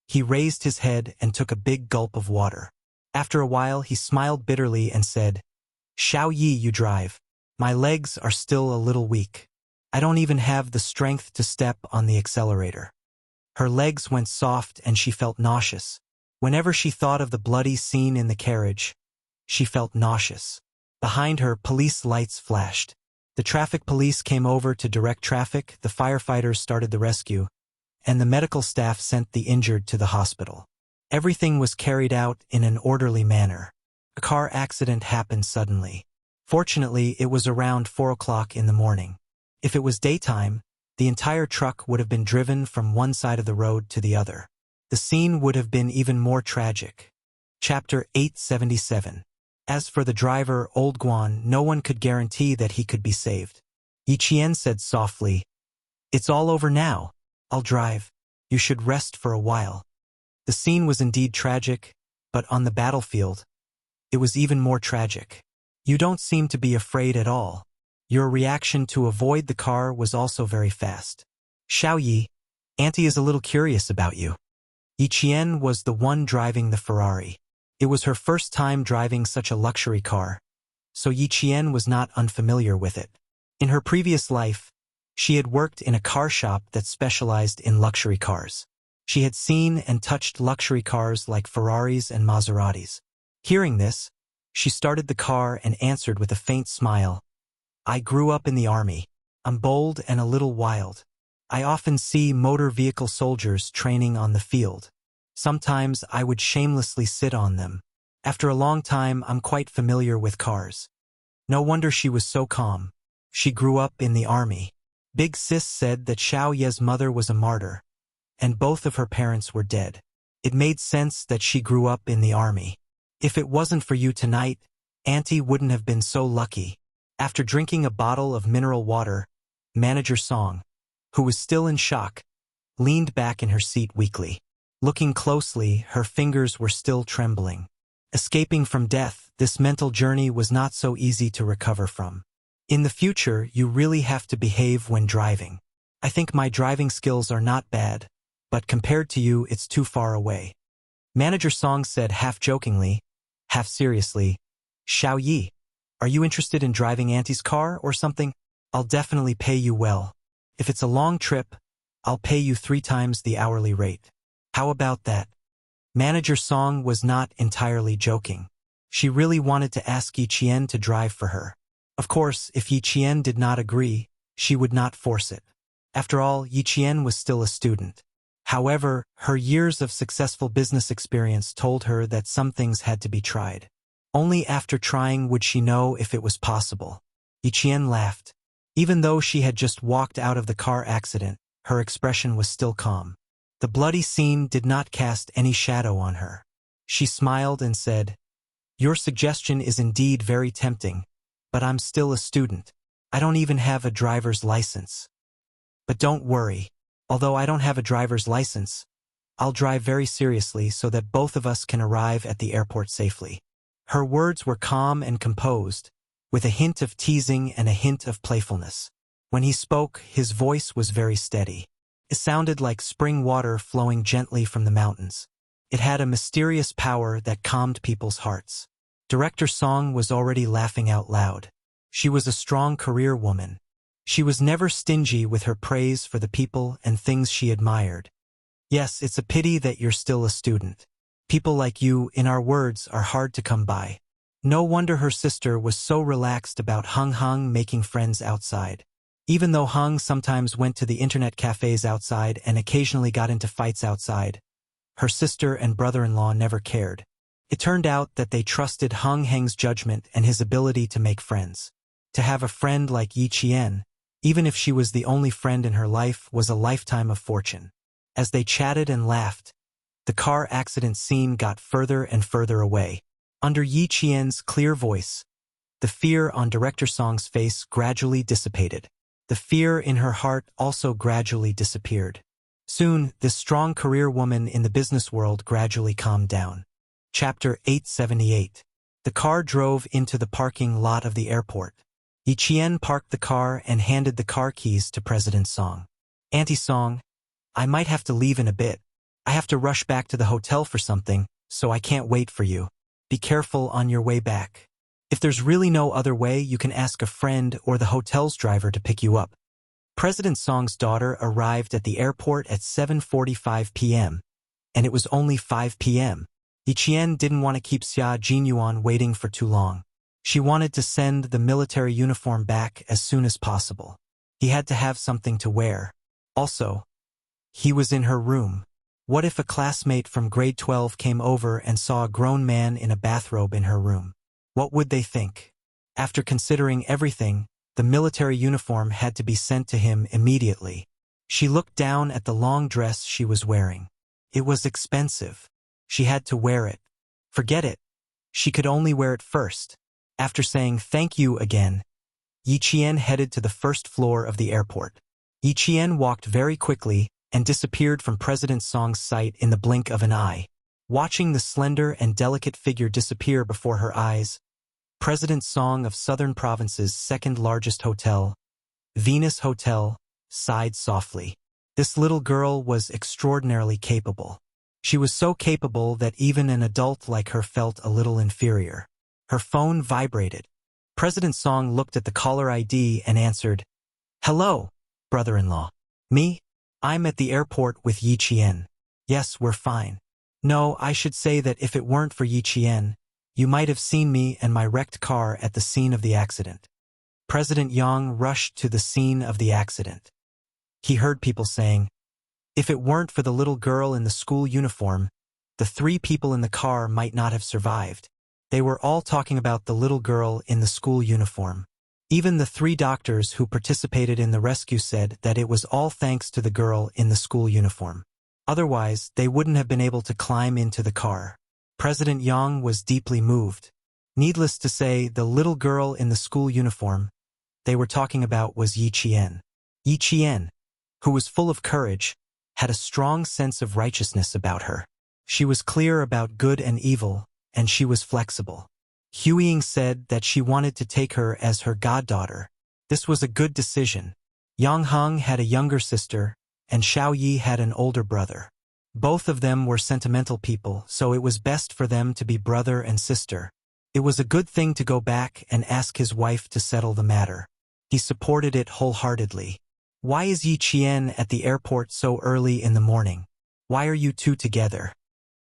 he raised his head and took a big gulp of water. After a while, he smiled bitterly and said, "Xiao Yi, you drive. My legs are still a little weak. I don't even have the strength to step on the accelerator." Her legs went soft and she felt nauseous. Whenever she thought of the bloody scene in the carriage, she felt nauseous. Behind her, police lights flashed. The traffic police came over to direct traffic, the firefighters started the rescue, and the medical staff sent the injured to the hospital. Everything was carried out in an orderly manner. A car accident happened suddenly. Fortunately, it was around 4 o'clock in the morning. If it was daytime, the entire truck would have been driven from one side of the road to the other. The scene would have been even more tragic. Chapter 877. As for the driver, Old Guan, no one could guarantee that he could be saved. Yi Qian said softly, "It's all over now. I'll drive. You should rest for a while." The scene was indeed tragic, but on the battlefield, it was even more tragic. "You don't seem to be afraid at all. Your reaction to avoid the car was also very fast. Xiao Yi, Auntie is a little curious about you." Yi Qian was the one driving the Ferrari. It was her first time driving such a luxury car, so Yi Qian was not unfamiliar with it. In her previous life, she had worked in a car shop that specialized in luxury cars. She had seen and touched luxury cars like Ferraris and Maseratis. Hearing this, she started the car and answered with a faint smile, "I grew up in the army. I'm bold and a little wild. I often see motor vehicle soldiers training on the field. Sometimes I would shamelessly sit on them. After a long time, I'm quite familiar with cars." No wonder she was so calm. She grew up in the army. Big Sis said that Xiao Ye's mother was a martyr, and both of her parents were dead. It made sense that she grew up in the army. "If it wasn't for you tonight, Auntie wouldn't have been so lucky." After drinking a bottle of mineral water, Manager Song, who was still in shock, leaned back in her seat weakly. Looking closely, her fingers were still trembling. Escaping from death, this mental journey was not so easy to recover from. "In the future, you really have to behave when driving. I think my driving skills are not bad, but compared to you, it's too far away." Manager Song said half jokingly, half seriously, "Xiao Yi, are you interested in driving Auntie's car or something? I'll definitely pay you well. If it's a long trip, I'll pay you 3 times the hourly rate. How about that?" Manager Song was not entirely joking. She really wanted to ask Yi Qian to drive for her. Of course, if Yi Qian did not agree, she would not force it. After all, Yi Qian was still a student. However, her years of successful business experience told her that some things had to be tried. Only after trying would she know if it was possible. Yi Qian laughed. Even though she had just walked out of the car accident, her expression was still calm. The bloody scene did not cast any shadow on her. She smiled and said, "Your suggestion is indeed very tempting, but I'm still a student. I don't even have a driver's license. But don't worry. Although I don't have a driver's license, I'll drive very seriously so that both of us can arrive at the airport safely." Her words were calm and composed, with a hint of teasing and a hint of playfulness. When he spoke, his voice was very steady. It sounded like spring water flowing gently from the mountains. It had a mysterious power that calmed people's hearts. Director Song was already laughing out loud. She was a strong career woman. She was never stingy with her praise for the people and things she admired. "Yes, it's a pity that you're still a student. People like you, in our words, are hard to come by." No wonder her sister was so relaxed about Hung making friends outside. Even though Hung sometimes went to the internet cafes outside and occasionally got into fights outside, her sister and brother-in-law never cared. It turned out that they trusted Hung Heng's judgment and his ability to make friends. To have a friend like Yi Qian, even if she was the only friend in her life, was a lifetime of fortune. As they chatted and laughed, the car accident scene got further and further away. Under Yi Qian's clear voice, the fear on Director Song's face gradually dissipated. The fear in her heart also gradually disappeared. Soon, this strong career woman in the business world gradually calmed down. Chapter 878. The car drove into the parking lot of the airport. Yi Qian parked the car and handed the car keys to President Song. Auntie Song, I might have to leave in a bit. I have to rush back to the hotel for something, so I can't wait for you. Be careful on your way back. If there's really no other way, you can ask a friend or the hotel's driver to pick you up. President Song's daughter arrived at the airport at 7:45 p.m., and it was only 5 p.m. Yi Qian didn't want to keep Xia Jinyuan waiting for too long. She wanted to send the military uniform back as soon as possible. He had to have something to wear. Also, he was in her room. What if a classmate from grade 12 came over and saw a grown man in a bathrobe in her room? What would they think? After considering everything, the military uniform had to be sent to him immediately. She looked down at the long dress she was wearing. It was expensive. She had to wear it. Forget it. She could only wear it first. After saying thank you again, Yi Qian headed to the first floor of the airport. Yi Qian walked very quickly and disappeared from President Song's sight in the blink of an eye. Watching the slender and delicate figure disappear before her eyes, President Song of Southern Province's second-largest hotel, Venus Hotel, sighed softly. This little girl was extraordinarily capable. She was so capable that even an adult like her felt a little inferior. Her phone vibrated. President Song looked at the caller ID and answered, "Hello, brother-in-law." "Me? I'm at the airport with Yi Qian." "Yes, we're fine." "No, I should say that if it weren't for Yi Qian, you might have seen me and my wrecked car at the scene of the accident." President Yang rushed to the scene of the accident. He heard people saying, "If it weren't for the little girl in the school uniform, the 3 people in the car might not have survived." They were all talking about the little girl in the school uniform. Even the 3 doctors who participated in the rescue said that it was all thanks to the girl in the school uniform. Otherwise, they wouldn't have been able to climb into the car. President Yang was deeply moved. Needless to say, the little girl in the school uniform they were talking about was Yi Qian. Yi Qian, who was full of courage, had a strong sense of righteousness about her. She was clear about good and evil, and she was flexible. Huiying said that she wanted to take her as her goddaughter. This was a good decision. Yang Heng had a younger sister, and Xiao Yi had an older brother. Both of them were sentimental people, so it was best for them to be brother and sister. It was a good thing to go back and ask his wife to settle the matter. He supported it wholeheartedly. "Why is Yi Qian at the airport so early in the morning? Why are you 2 together?"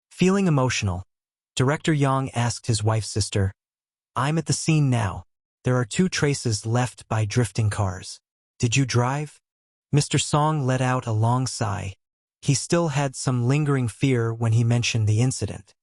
Feeling emotional, Director Yang asked his wife's sister, "I'm at the scene now. There are 2 traces left by drifting cars. Did you drive?" Mr. Song let out a long sigh. He still had some lingering fear when he mentioned the incident.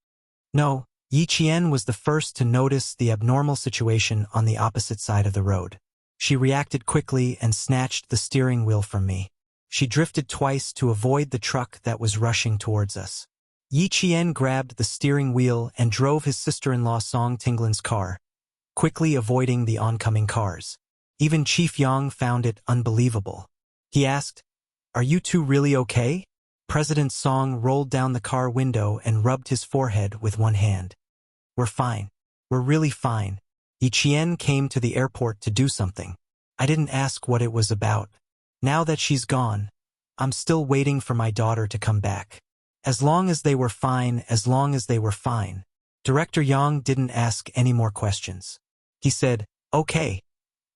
No, Yi Qian was the first to notice the abnormal situation on the opposite side of the road. She reacted quickly and snatched the steering wheel from me. She drifted twice to avoid the truck that was rushing towards us. Yi Qian grabbed the steering wheel and drove his sister-in-law Song Tinglin's car, quickly avoiding the oncoming cars. Even Chief Yang found it unbelievable. He asked, "Are you 2 really okay?" President Song rolled down the car window and rubbed his forehead with one hand. "We're fine. We're really fine. Yi Qian came to the airport to do something. I didn't ask what it was about. Now that she's gone, I'm still waiting for my daughter to come back. As long as they were fine, as long as they were fine." Director Yang didn't ask any more questions. He said, "Okay,"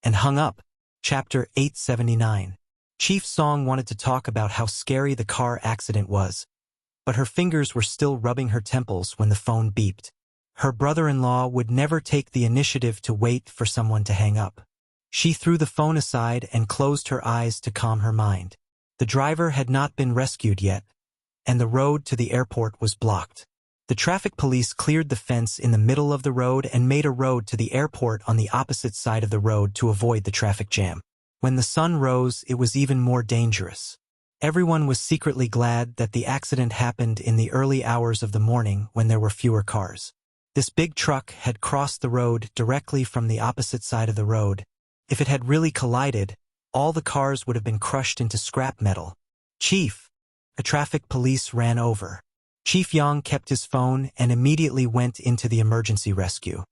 and hung up. Chapter 879. Chief Song wanted to talk about how scary the car accident was, but her fingers were still rubbing her temples when the phone beeped. Her brother-in-law would never take the initiative to wait for someone to hang up. She threw the phone aside and closed her eyes to calm her mind. The driver had not been rescued yet, and the road to the airport was blocked. The traffic police cleared the fence in the middle of the road and made a road to the airport on the opposite side of the road to avoid the traffic jam. When the sun rose, it was even more dangerous. Everyone was secretly glad that the accident happened in the early hours of the morning when there were fewer cars. This big truck had crossed the road directly from the opposite side of the road. If it had really collided, all the cars would have been crushed into scrap metal. "Chief," A traffic police ran over. Chief Yang kept his phone and immediately went into the emergency rescue.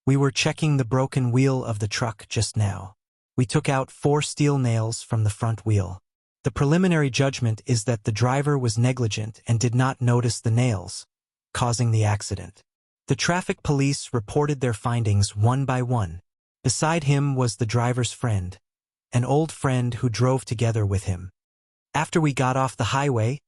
We were checking the broken wheel of the truck just now. We took out 4 steel nails from the front wheel. The preliminary judgment is that the driver was negligent and did not notice the nails, causing the accident. The traffic police reported their findings one by one. Beside him was the driver's friend, an old friend who drove together with him. After we got off the highway,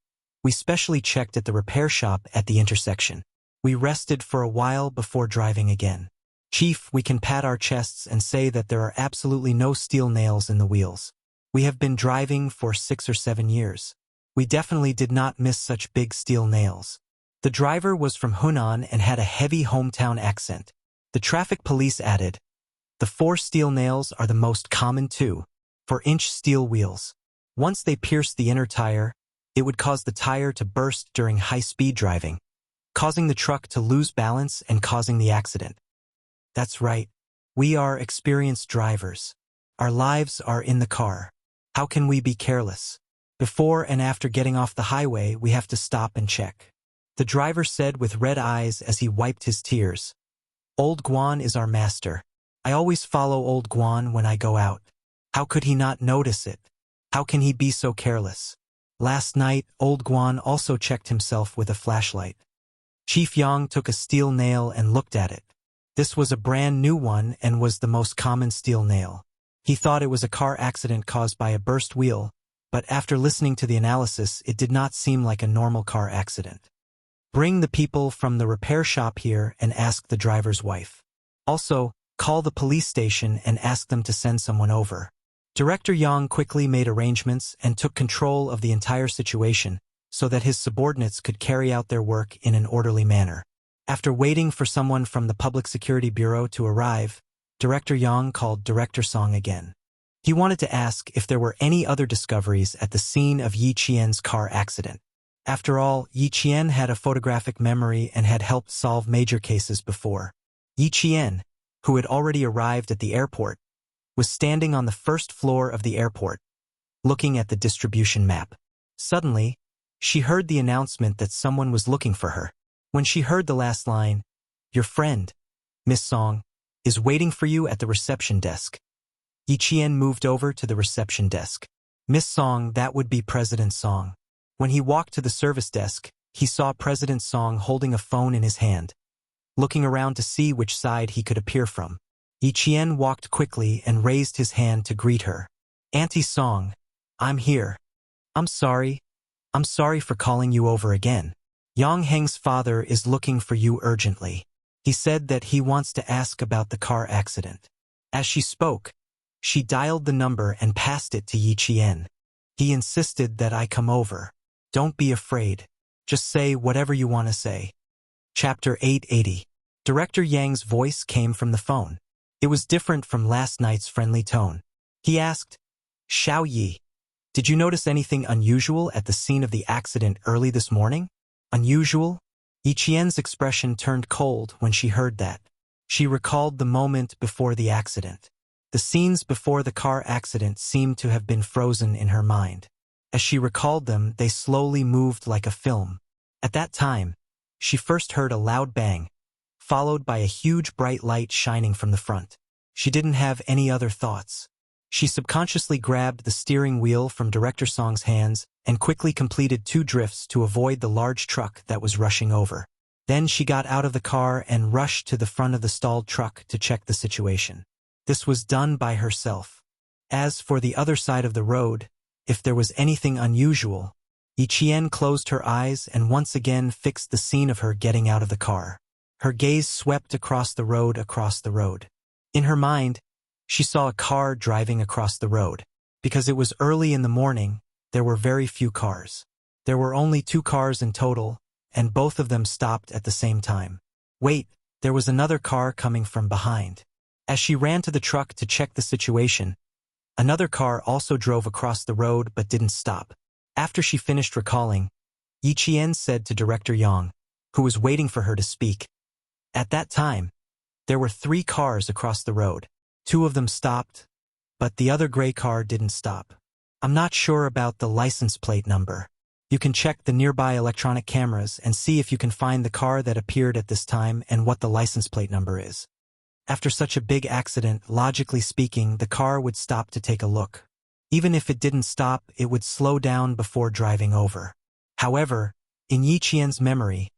we specially checked at the repair shop at the intersection. We rested for a while before driving again. Chief, we can pat our chests and say that there are absolutely no steel nails in the wheels. We have been driving for 6 or 7 years. We definitely did not miss such big steel nails. The driver was from Hunan and had a heavy hometown accent. The traffic police added, the 4 steel nails are the most common too, 4-inch steel wheels. Once they pierced the inner tire, it would cause the tire to burst during high-speed driving, causing the truck to lose balance and causing the accident. That's right. We are experienced drivers. Our lives are in the car. How can we be careless? Before and after getting off the highway, we have to stop and check. The driver said with red eyes as he wiped his tears. Old Guan is our master. I always follow Old Guan when I go out. How could he not notice it? How can he be so careless? Last night, Old Guan also checked himself with a flashlight. Chief Yang took a steel nail and looked at it. This was a brand new one and was the most common steel nail. He thought it was a car accident caused by a burst wheel, but after listening to the analysis, it did not seem like a normal car accident. Bring the people from the repair shop here and ask the driver's wife. Also, call the police station and ask them to send someone over. Director Yang quickly made arrangements and took control of the entire situation so that his subordinates could carry out their work in an orderly manner. After waiting for someone from the Public Security Bureau to arrive, Director Yang called Director Song again. He wanted to ask if there were any other discoveries at the scene of Yi Qian's car accident. After all, Yi Qian had a photographic memory and had helped solve major cases before. Yi Qian, who had already arrived at the airport, was standing on the first floor of the airport, looking at the distribution map. Suddenly, she heard the announcement that someone was looking for her. When she heard the last line, "Your friend, Miss Song, is waiting for you at the reception desk." Yi Qian moved over to the reception desk. Miss Song, that would be President Song. When he walked to the service desk, he saw President Song holding a phone in his hand, looking around to see which side he could appear from. Yi Qian walked quickly and raised his hand to greet her. Auntie Song, I'm here. I'm sorry for calling you over again. Yang Heng's father is looking for you urgently. He said that he wants to ask about the car accident. As she spoke, she dialed the number and passed it to Yi Qian. He insisted that I come over. Don't be afraid. Just say whatever you want to say. Chapter 880. Director Yang's voice came from the phone. It was different from last night's friendly tone. He asked, Xiao Yi, did you notice anything unusual at the scene of the accident early this morning? Unusual? Yi Qian's expression turned cold when she heard that. She recalled the moment before the accident. The scenes before the car accident seemed to have been frozen in her mind. As she recalled them, they slowly moved like a film. At that time, she first heard a loud bang, followed by a huge bright light shining from the front. She didn't have any other thoughts. She subconsciously grabbed the steering wheel from Director Song's hands and quickly completed 2 drifts to avoid the large truck that was rushing over. Then she got out of the car and rushed to the front of the stalled truck to check the situation. This was done by herself. As for the other side of the road, if there was anything unusual, Yi Qian closed her eyes and once again fixed the scene of her getting out of the car. Her gaze swept across the road. In her mind, she saw a car driving across the road. Because it was early in the morning, there were very few cars. There were only 2 cars in total, and both of them stopped at the same time. Wait, there was another car coming from behind. As she ran to the truck to check the situation, another car also drove across the road but didn't stop. After she finished recalling, Yi Qian said to Director Yang, who was waiting for her to speak, at that time, there were 3 cars across the road. 2 of them stopped, but the other gray car didn't stop. I'm not sure about the license plate number. You can check the nearby electronic cameras and see if you can find the car that appeared at this time and what the license plate number is. After such a big accident, logically speaking, the car would stop to take a look. Even if it didn't stop, it would slow down before driving over. However, in Yi Qian's memory,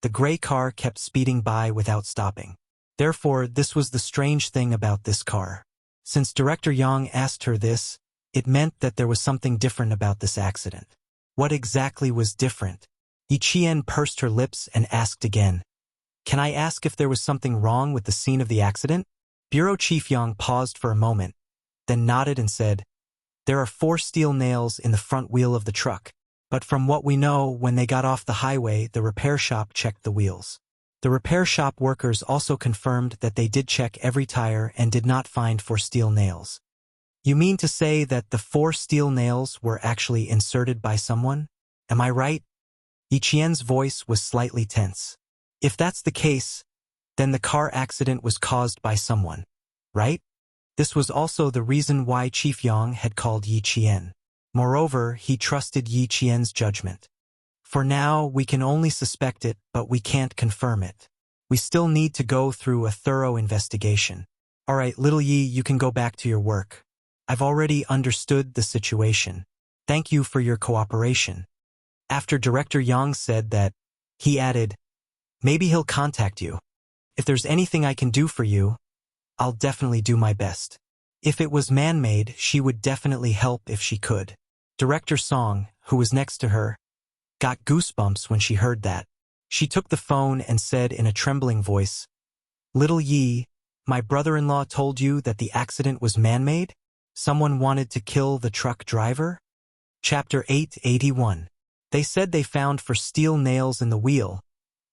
the gray car kept speeding by without stopping. Therefore, this was the strange thing about this car. Since Director Yang asked her this, it meant that there was something different about this accident. What exactly was different? Yi Qian pursed her lips and asked again, "Can I ask if there was something wrong with the scene of the accident?" Bureau Chief Yang paused for a moment, then nodded and said, "There are 4 steel nails in the front wheel of the truck, but from what we know, when they got off the highway, the repair shop checked the wheels. The repair shop workers also confirmed that they did check every tire and did not find 4 steel nails." You mean to say that the 4 steel nails were actually inserted by someone? Am I right? Yi Qian's voice was slightly tense. If that's the case, then the car accident was caused by someone, right? This was also the reason why Chief Yang had called Yi Qian. Moreover, he trusted Yi Qian's judgment. For now, we can only suspect it, but we can't confirm it. We still need to go through a thorough investigation. All right, little Yi, you can go back to your work. I've already understood the situation. Thank you for your cooperation. After Director Yang said that, he added, "Maybe he'll contact you. If there's anything I can do for you, I'll definitely do my best." If it was man-made, she would definitely help if she could. Director Song, who was next to her, got goosebumps when she heard that. She took the phone and said in a trembling voice, "Little Yi, my brother-in-law told you that the accident was man-made? Someone wanted to kill the truck driver?" Chapter 881. They said they found 4 steel nails in the wheel,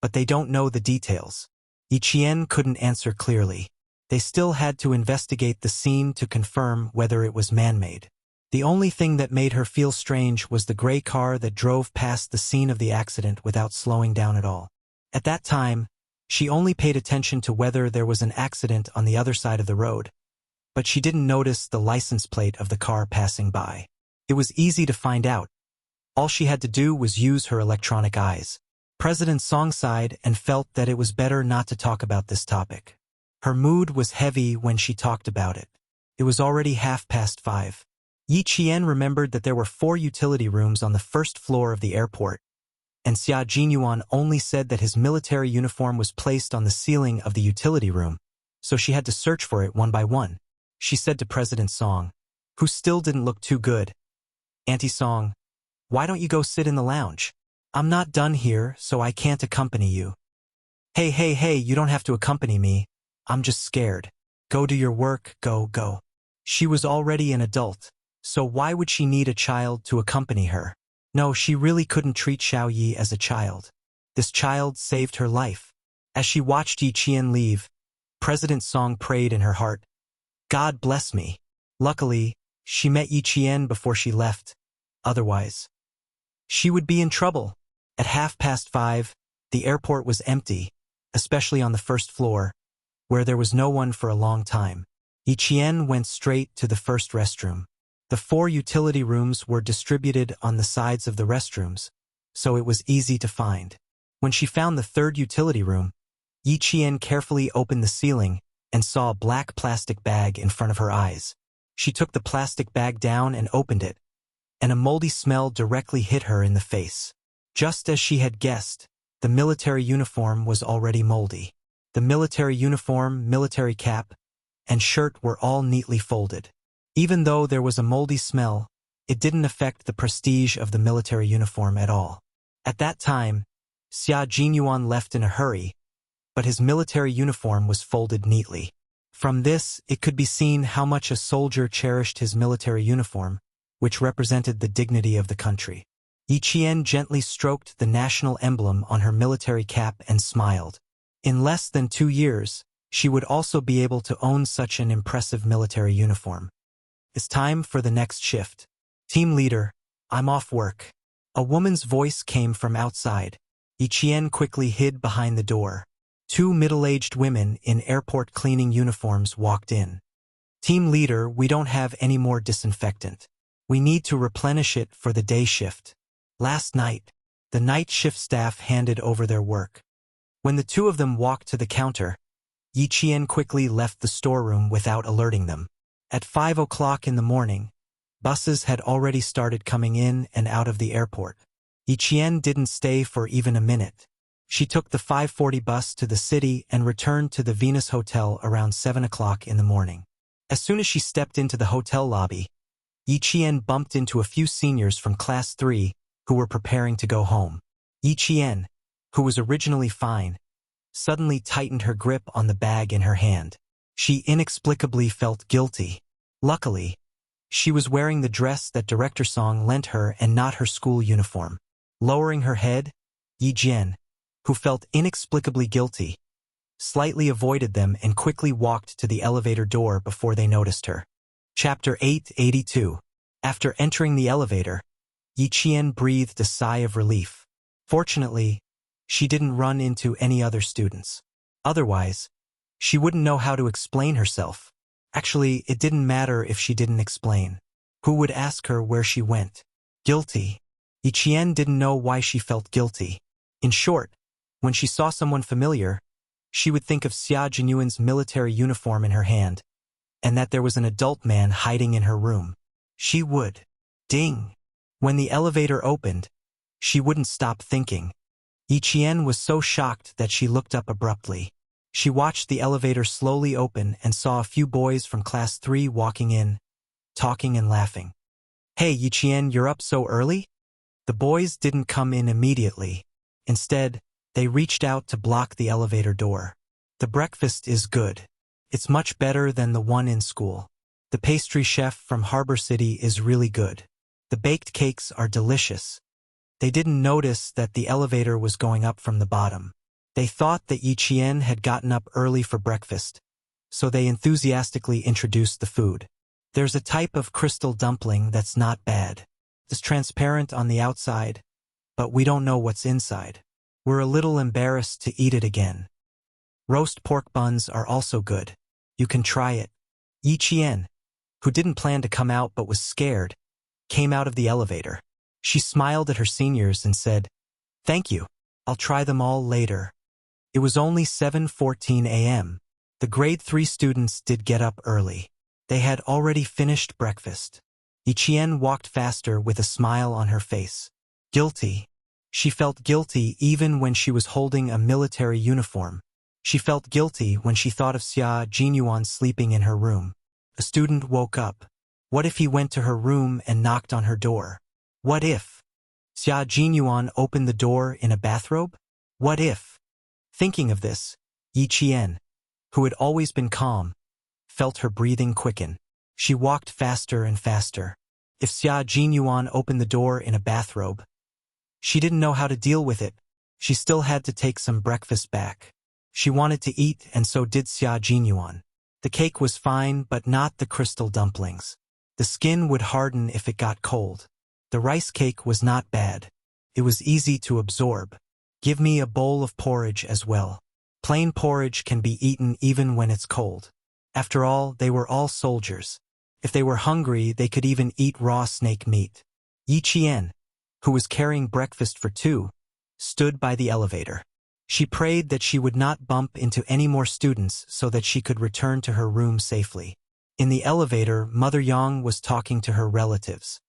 but they don't know the details. Yi Qian couldn't answer clearly. They still had to investigate the scene to confirm whether it was man-made. The only thing that made her feel strange was the gray car that drove past the scene of the accident without slowing down at all. At that time, she only paid attention to whether there was an accident on the other side of the road, but she didn't notice the license plate of the car passing by. It was easy to find out. All she had to do was use her electronic eyes. President Song sighed and felt that it was better not to talk about this topic. Her mood was heavy when she talked about it. It was already 5:30. Yi Qian remembered that there were 4 utility rooms on the first floor of the airport, and Xia Jinyuan only said that his military uniform was placed on the ceiling of the utility room, so she had to search for it one by one. She said to President Song, who still didn't look too good, "Auntie Song, why don't you go sit in the lounge? I'm not done here, so I can't accompany you." Hey, you don't have to accompany me. I'm just scared. Go do your work, go. She was already an adult, so why would she need a child to accompany her? No, she really couldn't treat Xiao Yi as a child. This child saved her life. As she watched Yi Qian leave, President Song prayed in her heart, "God bless me." Luckily, she met Yi Qian before she left. Otherwise, she would be in trouble. At 5:30, the airport was empty, especially on the first floor, where there was no one for a long time. Yi Qian went straight to the first restroom. The 4 utility rooms were distributed on the sides of the restrooms, so it was easy to find. When she found the 3rd utility room, Yi Qian carefully opened the ceiling and saw a black plastic bag in front of her eyes. She took the plastic bag down and opened it, and a moldy smell directly hit her in the face. Just as she had guessed, the military uniform was already moldy. The military uniform, military cap, and shirt were all neatly folded. Even though there was a moldy smell, it didn't affect the prestige of the military uniform at all. At that time, Xia Jinyuan left in a hurry, but his military uniform was folded neatly. From this, it could be seen how much a soldier cherished his military uniform, which represented the dignity of the country. Yi Qian gently stroked the national emblem on her military cap and smiled. In less than 2 years, she would also be able to own such an impressive military uniform. It's time for the next shift. Team leader, I'm off work. A woman's voice came from outside. Yi Qian quickly hid behind the door. 2 middle-aged women in airport cleaning uniforms walked in. Team leader, we don't have any more disinfectant. We need to replenish it for the day shift. Last night, the night shift staff handed over their work. When the two of them walked to the counter, Yi Qian quickly left the storeroom without alerting them. At 5 o'clock in the morning, buses had already started coming in and out of the airport. Yi Qian didn't stay for even a minute. She took the 5:40 bus to the city and returned to the Venus Hotel around 7 o'clock in the morning. As soon as she stepped into the hotel lobby, Yi Qian bumped into a few seniors from Class 3 who were preparing to go home. Yi Qian, who was originally fine, suddenly tightened her grip on the bag in her hand. She inexplicably felt guilty. Luckily, she was wearing the dress that Director Song lent her and not her school uniform. Lowering her head, Yi Jian, who felt inexplicably guilty, slightly avoided them and quickly walked to the elevator door before they noticed her. Chapter 882. After entering the elevator, Yi Qian breathed a sigh of relief. Fortunately, she didn't run into any other students. Otherwise, she wouldn't know how to explain herself. Actually, it didn't matter if she didn't explain. Who would ask her where she went? Guilty. Yi Qian didn't know why she felt guilty. In short, when she saw someone familiar, she would think of Xia Jinyuan's military uniform in her hand, and that there was an adult man hiding in her room. She would. Ding! When the elevator opened, she wouldn't stop thinking. Yi Qian was so shocked that she looked up abruptly. She watched the elevator slowly open and saw a few boys from Class 3 walking in, talking and laughing. "Hey, Yi Qian, you're up so early?" The boys didn't come in immediately. Instead, they reached out to block the elevator door. "The breakfast is good. It's much better than the one in school. The pastry chef from Harbor City is really good. The baked cakes are delicious." They didn't notice that the elevator was going up from the bottom. They thought that Yi Qian had gotten up early for breakfast, so they enthusiastically introduced the food. "There's a type of crystal dumpling that's not bad. It's transparent on the outside, but we don't know what's inside. We're a little embarrassed to eat it again. Roast pork buns are also good. You can try it." Yi Qian, who didn't plan to come out but was scared, came out of the elevator. She smiled at her seniors and said, "Thank you. I'll try them all later." It was only 7:14 a.m. The grade 3 students did get up early. They had already finished breakfast. Yi Qian walked faster with a smile on her face. Guilty. She felt guilty even when she was holding a military uniform. She felt guilty when she thought of Xia Jinyuan sleeping in her room. A student woke up. What if he went to her room and knocked on her door? What if Xia Jinyuan opened the door in a bathrobe? What if? Thinking of this, Yi Qian, who had always been calm, felt her breathing quicken. She walked faster and faster. If Xia Jinyuan opened the door in a bathrobe, she didn't know how to deal with it. She still had to take some breakfast back. She wanted to eat, and so did Xia Jinyuan. The cake was fine, but not the crystal dumplings. The skin would harden if it got cold. The rice cake was not bad. It was easy to absorb. Give me a bowl of porridge as well. Plain porridge can be eaten even when it's cold. After all, they were all soldiers. If they were hungry, they could even eat raw snake meat. Yi Qian, who was carrying breakfast for two, stood by the elevator. She prayed that she would not bump into any more students so that she could return to her room safely. In the elevator, Mother Yang was talking to her relatives.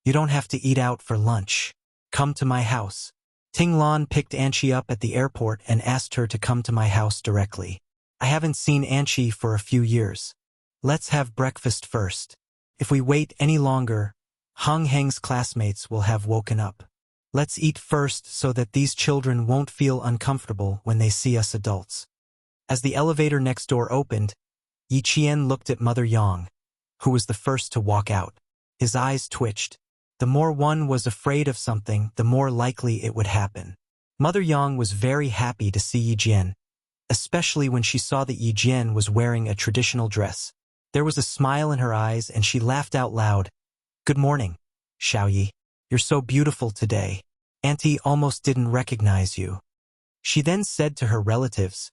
"You don't have to eat out for lunch. Come to my house." Ting Lan picked Anqi up at the airport and asked her to come to my house directly. "I haven't seen Anqi for a few years. Let's have breakfast first. If we wait any longer, Hong Heng's classmates will have woken up. Let's eat first so that these children won't feel uncomfortable when they see us adults." As the elevator next door opened, Yi Qian looked at Mother Yang, who was the first to walk out. His eyes twitched. The more one was afraid of something, the more likely it would happen. Mother Yang was very happy to see Yi Jian, especially when she saw that Yi Jian was wearing a traditional dress. There was a smile in her eyes and she laughed out loud. "Good morning, Xiaoyi. You're so beautiful today. Auntie almost didn't recognize you." She then said to her relatives,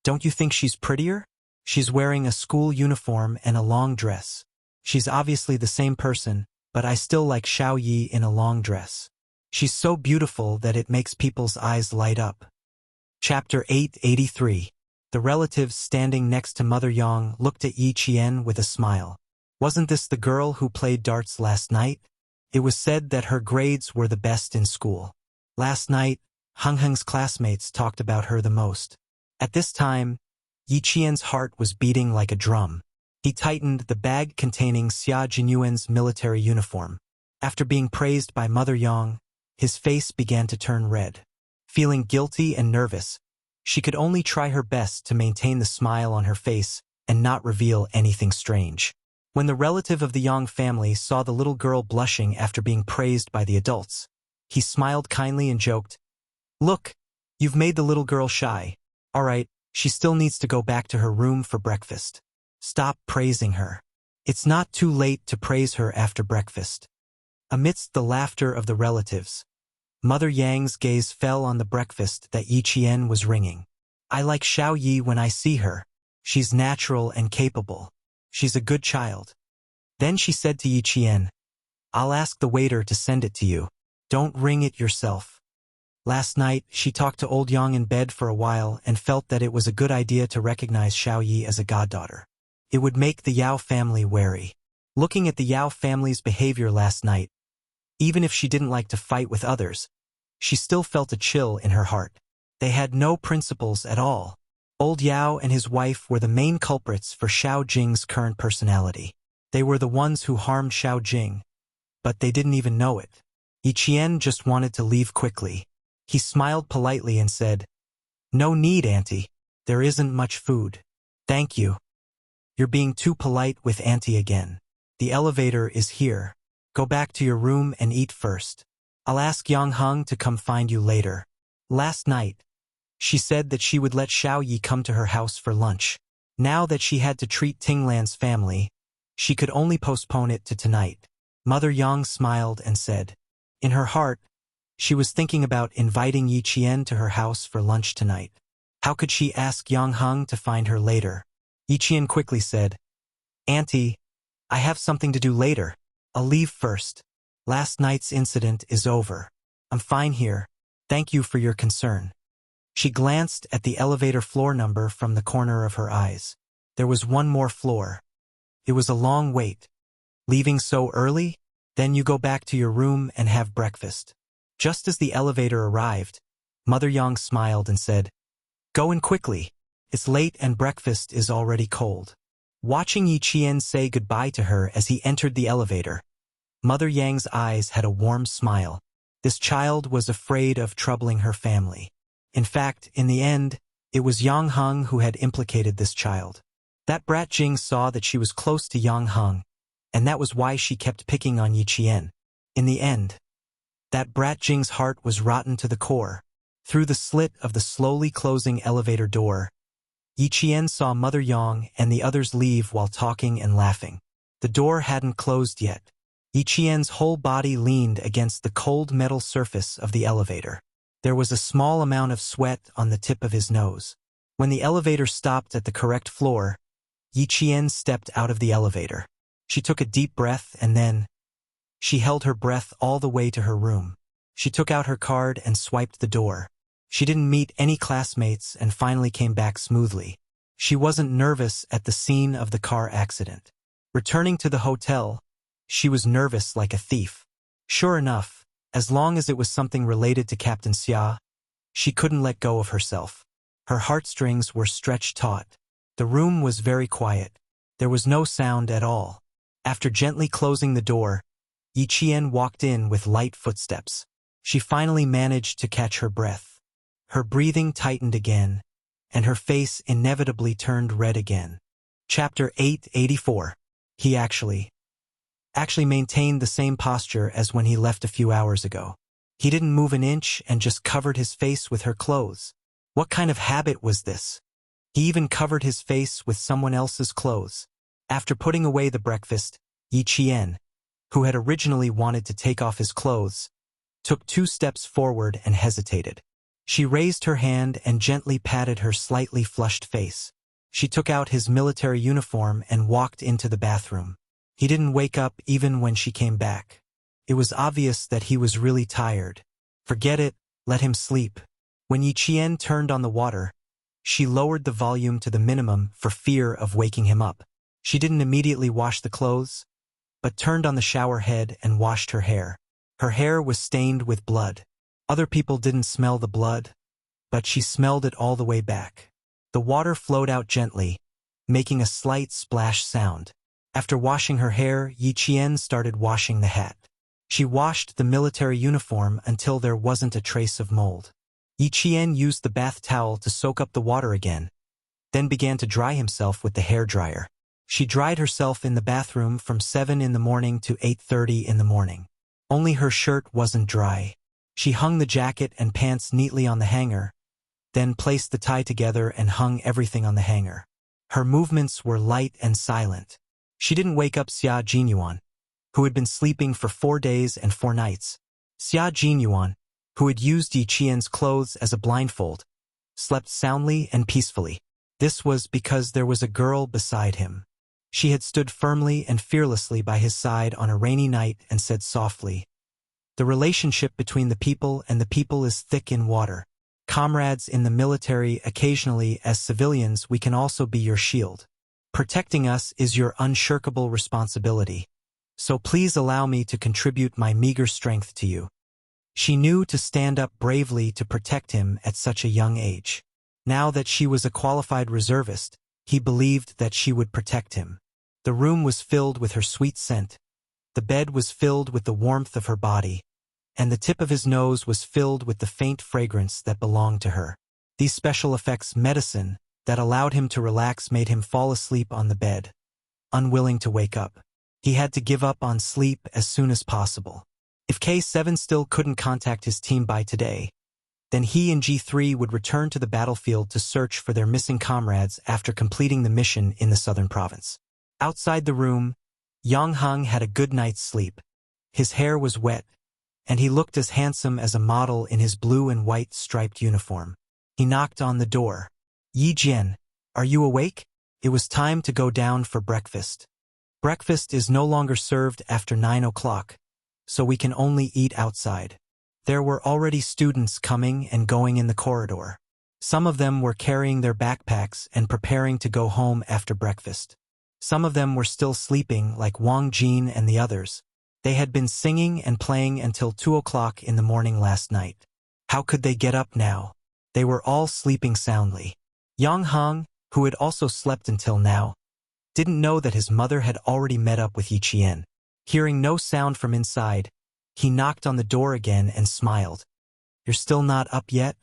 "Don't you think she's prettier? She's wearing a school uniform and a long dress. She's obviously the same person, but I still like Xiaoyi in a long dress." She's so beautiful that it makes people's eyes light up. Chapter 883. The relatives standing next to Mother Yang looked at Yi Qian with a smile. Wasn't this the girl who played darts last night? It was said that her grades were the best in school. Last night, Heng Heng's classmates talked about her the most. At this time, Yi Qian's heart was beating like a drum. He tightened the bag containing Xia Jinyuan's military uniform. After being praised by Mother Yang, his face began to turn red. Feeling guilty and nervous, she could only try her best to maintain the smile on her face and not reveal anything strange. When the relative of the Yang family saw the little girl blushing after being praised by the adults, he smiled kindly and joked, "Look, you've made the little girl shy. All right, she still needs to go back to her room for breakfast. Stop praising her. It's not too late to praise her after breakfast." Amidst the laughter of the relatives, Mother Yang's gaze fell on the breakfast that Yi Qian was ringing. "I like Xiao Yi when I see her. She's natural and capable. She's a good child." Then she said to Yi Qian, "I'll ask the waiter to send it to you. Don't ring it yourself." Last night, she talked to old Yang in bed for a while and felt that it was a good idea to recognize Xiao Yi as a goddaughter. It would make the Yao family wary. Looking at the Yao family's behavior last night, even if she didn't like to fight with others, she still felt a chill in her heart. They had no principles at all. Old Yao and his wife were the main culprits for Xiao Jing's current personality. They were the ones who harmed Xiao Jing, but they didn't even know it. Yi Qian just wanted to leave quickly. He smiled politely and said, "No need, Auntie. There isn't much food. Thank you. You're being too polite with Auntie again. The elevator is here. Go back to your room and eat first. I'll ask Yang Heng to come find you later." Last night, she said that she would let Xiao Yi come to her house for lunch. Now that she had to treat Tinglan's family, she could only postpone it to tonight. Mother Yang smiled and said, in her heart, she was thinking about inviting Yi Qian to her house for lunch tonight. How could she ask Yang Heng to find her later? Yi Qian quickly said, "Auntie, I have something to do later. I'll leave first. Last night's incident is over. I'm fine here. Thank you for your concern." She glanced at the elevator floor number from the corner of her eyes. There was one more floor. It was a long wait. Leaving so early? Then you go back to your room and have breakfast. Just as the elevator arrived, Mother Yang smiled and said, "Go in quickly. It's late and breakfast is already cold." Watching Yi Qian say goodbye to her as he entered the elevator, Mother Yang's eyes had a warm smile. This child was afraid of troubling her family. In fact, in the end, it was Yang Heng who had implicated this child. That brat Jing saw that she was close to Yang Heng, and that was why she kept picking on Yi Qian. In the end, that brat Jing's heart was rotten to the core. Through the slit of the slowly closing elevator door, Yi Qian saw Mother Yang and the others leave while talking and laughing. The door hadn't closed yet. Yi Qian's whole body leaned against the cold metal surface of the elevator. There was a small amount of sweat on the tip of his nose. When the elevator stopped at the correct floor, Yi Qian stepped out of the elevator. She took a deep breath and then, she held her breath all the way to her room. She took out her card and swiped the door. She didn't meet any classmates and finally came back smoothly. She wasn't nervous at the scene of the car accident. Returning to the hotel, she was nervous like a thief. Sure enough, as long as it was something related to Captain Xia, she couldn't let go of herself. Her heartstrings were stretched taut. The room was very quiet. There was no sound at all. After gently closing the door, Yi Qian walked in with light footsteps. She finally managed to catch her breath. Her breathing tightened again, and her face inevitably turned red again. Chapter 884. He actually maintained the same posture as when he left a few hours ago. He didn't move an inch and just covered his face with her clothes. What kind of habit was this? He even covered his face with someone else's clothes. After putting away the breakfast, Yi Qian, who had originally wanted to take off his clothes, took 2 steps forward and hesitated. She raised her hand and gently patted her slightly flushed face. She took out his military uniform and walked into the bathroom. He didn't wake up even when she came back. It was obvious that he was really tired. Forget it, let him sleep. When Yi Qian turned on the water, she lowered the volume to the minimum for fear of waking him up. She didn't immediately wash the clothes, but turned on the shower head and washed her hair. Her hair was stained with blood. Other people didn't smell the blood, but she smelled it all the way back. The water flowed out gently, making a slight splash sound. After washing her hair, Yi Qian started washing the hat. She washed the military uniform until there wasn't a trace of mold. Yi Qian used the bath towel to soak up the water again, then began to dry himself with the hairdryer. She dried herself in the bathroom from 7 in the morning to 8:30 in the morning. Only her shirt wasn't dry. She hung the jacket and pants neatly on the hanger, then placed the tie together and hung everything on the hanger. Her movements were light and silent. She didn't wake up Xia Jinyuan, who had been sleeping for 4 days and 4 nights. Xia Jinyuan, who had used Yi Qian's clothes as a blindfold, slept soundly and peacefully. This was because there was a girl beside him. She had stood firmly and fearlessly by his side on a rainy night and said softly, "The relationship between the people and the people is thick in water. Comrades in the military, occasionally as civilians, we can also be your shield. Protecting us is your unshirkable responsibility. So please allow me to contribute my meager strength to you." She knew to stand up bravely to protect him at such a young age. Now that she was a qualified reservist, he believed that she would protect him. The room was filled with her sweet scent. The bed was filled with the warmth of her body, and the tip of his nose was filled with the faint fragrance that belonged to her. These special effects medicine that allowed him to relax made him fall asleep on the bed, unwilling to wake up. He had to give up on sleep as soon as possible. If K7 still couldn't contact his team by today, then he and G3 would return to the battlefield to search for their missing comrades after completing the mission in the southern province. Outside the room, Yang Heng had a good night's sleep. His hair was wet, and he looked as handsome as a model in his blue and white striped uniform. He knocked on the door. "Yi Jian, are you awake? It was time to go down for breakfast. Breakfast is no longer served after 9 o'clock, so we can only eat outside." There were already students coming and going in the corridor. Some of them were carrying their backpacks and preparing to go home after breakfast. Some of them were still sleeping, like Wang Jin and the others. They had been singing and playing until 2 o'clock in the morning last night. How could they get up now? They were all sleeping soundly. Yang Heng, who had also slept until now, didn't know that his mother had already met up with Yi Qian. Hearing no sound from inside, he knocked on the door again and smiled. "You're still not up yet?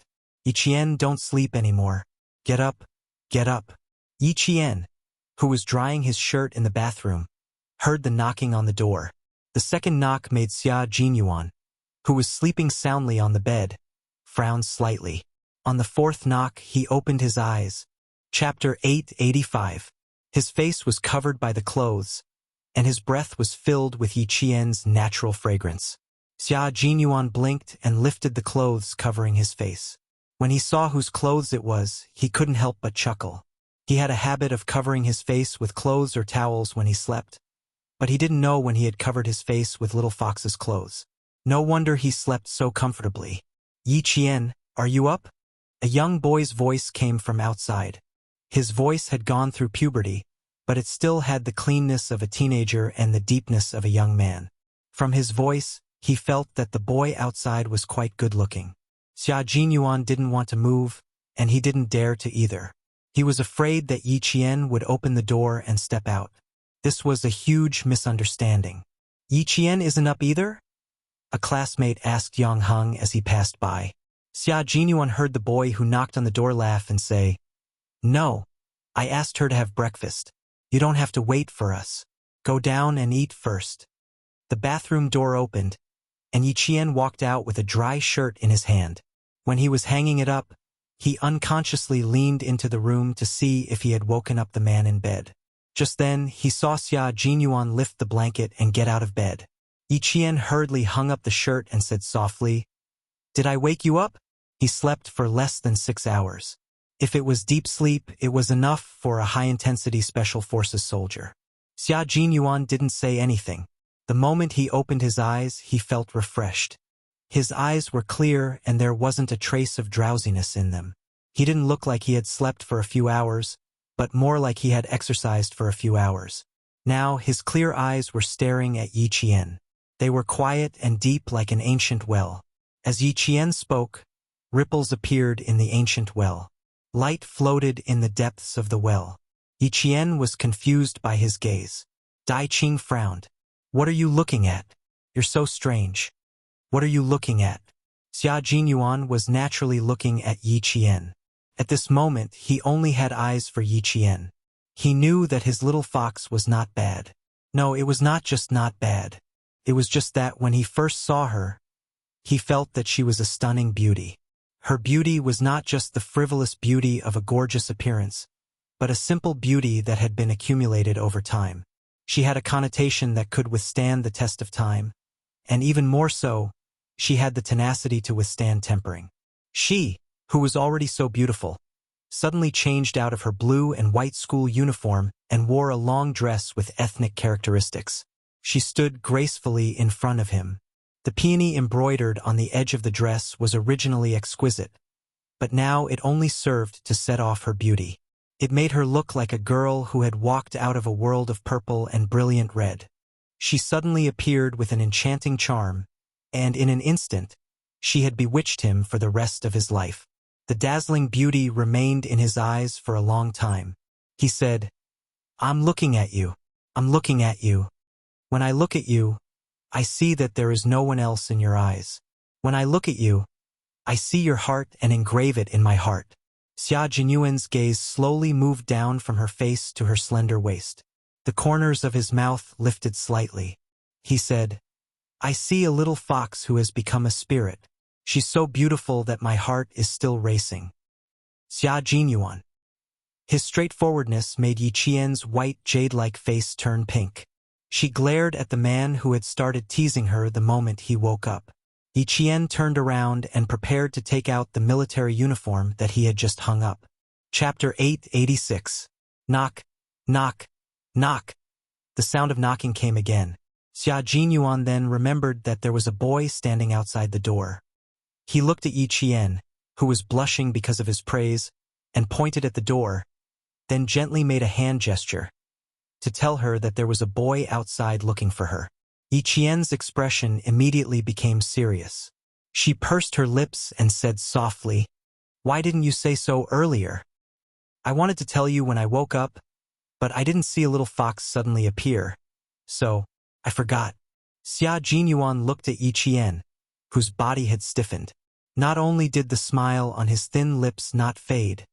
Yi Qian, don't sleep anymore. Get up, get up." Yi Qian, who was drying his shirt in the bathroom, heard the knocking on the door. The second knock made Xia Jinyuan, who was sleeping soundly on the bed, frown slightly. On the fourth knock, he opened his eyes. Chapter 885. His face was covered by the clothes, and his breath was filled with Yi Qian's natural fragrance. Xia Jinyuan blinked and lifted the clothes covering his face. When he saw whose clothes it was, he couldn't help but chuckle. He had a habit of covering his face with clothes or towels when he slept, but he didn't know when he had covered his face with Little Fox's clothes. No wonder he slept so comfortably. "Yi Qian, are you up?" A young boy's voice came from outside. His voice had gone through puberty, but it still had the cleanness of a teenager and the deepness of a young man. From his voice, he felt that the boy outside was quite good-looking. Xia Jinyuan didn't want to move, and he didn't dare to either. He was afraid that Yi Qian would open the door and step out. This was a huge misunderstanding. "Yi Qian isn't up either?" a classmate asked Yang Heng as he passed by. Xia Jinyuan heard the boy who knocked on the door laugh and say, "No, I asked her to have breakfast. You don't have to wait for us. Go down and eat first." The bathroom door opened, and Yi Qian walked out with a dry shirt in his hand. When he was hanging it up, he unconsciously leaned into the room to see if he had woken up the man in bed. Just then, he saw Xia Jinyuan lift the blanket and get out of bed. Yi Qian hurriedly hung up the shirt and said softly, "Did I wake you up?" He slept for less than 6 hours. If it was deep sleep, it was enough for a high-intensity special forces soldier. Xia Jinyuan didn't say anything. The moment he opened his eyes, he felt refreshed. His eyes were clear and there wasn't a trace of drowsiness in them. He didn't look like he had slept for a few hours, but more like he had exercised for a few hours. Now his clear eyes were staring at Yi Qian. They were quiet and deep like an ancient well. As Yi Qian spoke, ripples appeared in the ancient well. Light floated in the depths of the well. Yi Qian was confused by his gaze. Dai Qing frowned. "What are you looking at? You're so strange. What are you looking at?" Xia Jinyuan was naturally looking at Yi Qian. At this moment, he only had eyes for Yi Qian. He knew that his little fox was not bad. No, it was not just not bad. It was just that when he first saw her, he felt that she was a stunning beauty. Her beauty was not just the frivolous beauty of a gorgeous appearance, but a simple beauty that had been accumulated over time. She had a connotation that could withstand the test of time, and even more so, she had the tenacity to withstand tempering. She, who was already so beautiful, suddenly changed out of her blue and white school uniform and wore a long dress with ethnic characteristics. She stood gracefully in front of him. The peony embroidered on the edge of the dress was originally exquisite, but now it only served to set off her beauty. It made her look like a girl who had walked out of a world of purple and brilliant red. She suddenly appeared with an enchanting charm, and in an instant, she had bewitched him for the rest of his life. The dazzling beauty remained in his eyes for a long time. He said, "I'm looking at you. I'm looking at you. When I look at you, I see that there is no one else in your eyes. When I look at you, I see your heart and engrave it in my heart." Xia Jinyuan's gaze slowly moved down from her face to her slender waist. The corners of his mouth lifted slightly. He said, "I see a little fox who has become a spirit. She's so beautiful that my heart is still racing." Xia Jinyuan. His straightforwardness made Yi Qian's white jade-like face turn pink. She glared at the man who had started teasing her the moment he woke up. Yi Qian turned around and prepared to take out the military uniform that he had just hung up. Chapter 886. Knock, knock, knock. The sound of knocking came again. Xia Jinyuan then remembered that there was a boy standing outside the door. He looked at Yi Qian, who was blushing because of his praise, and pointed at the door, then gently made a hand gesture to tell her that there was a boy outside looking for her. Yi Qian's expression immediately became serious. She pursed her lips and said softly, "Why didn't you say so earlier? I wanted to tell you when I woke up, but I didn't see a little fox suddenly appear, so I forgot." Xia Jinyuan looked at Yi Qian, whose body had stiffened. Not only did the smile on his thin lips not fade,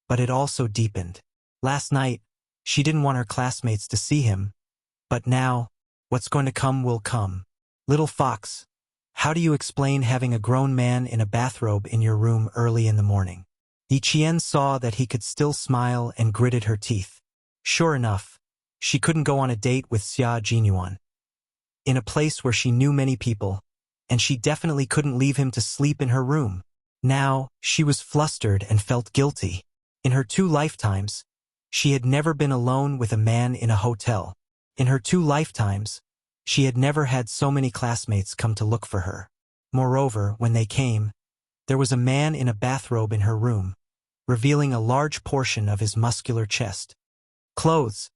but it also deepened. Last night, she didn't want her classmates to see him, but now, what's going to come will come. "Little fox, how do you explain having a grown man in a bathrobe in your room early in the morning?" Yi Qian saw that he could still smile and gritted her teeth. Sure enough, she couldn't go on a date with Xia Jinyuan in a place where she knew many people, and she definitely couldn't leave him to sleep in her room. Now, she was flustered and felt guilty. In her 2 lifetimes, she had never been alone with a man in a hotel. In her 2 lifetimes, she had never had so many classmates come to look for her. Moreover, when they came, there was a man in a bathrobe in her room, revealing a large portion of his muscular chest. "Clothes.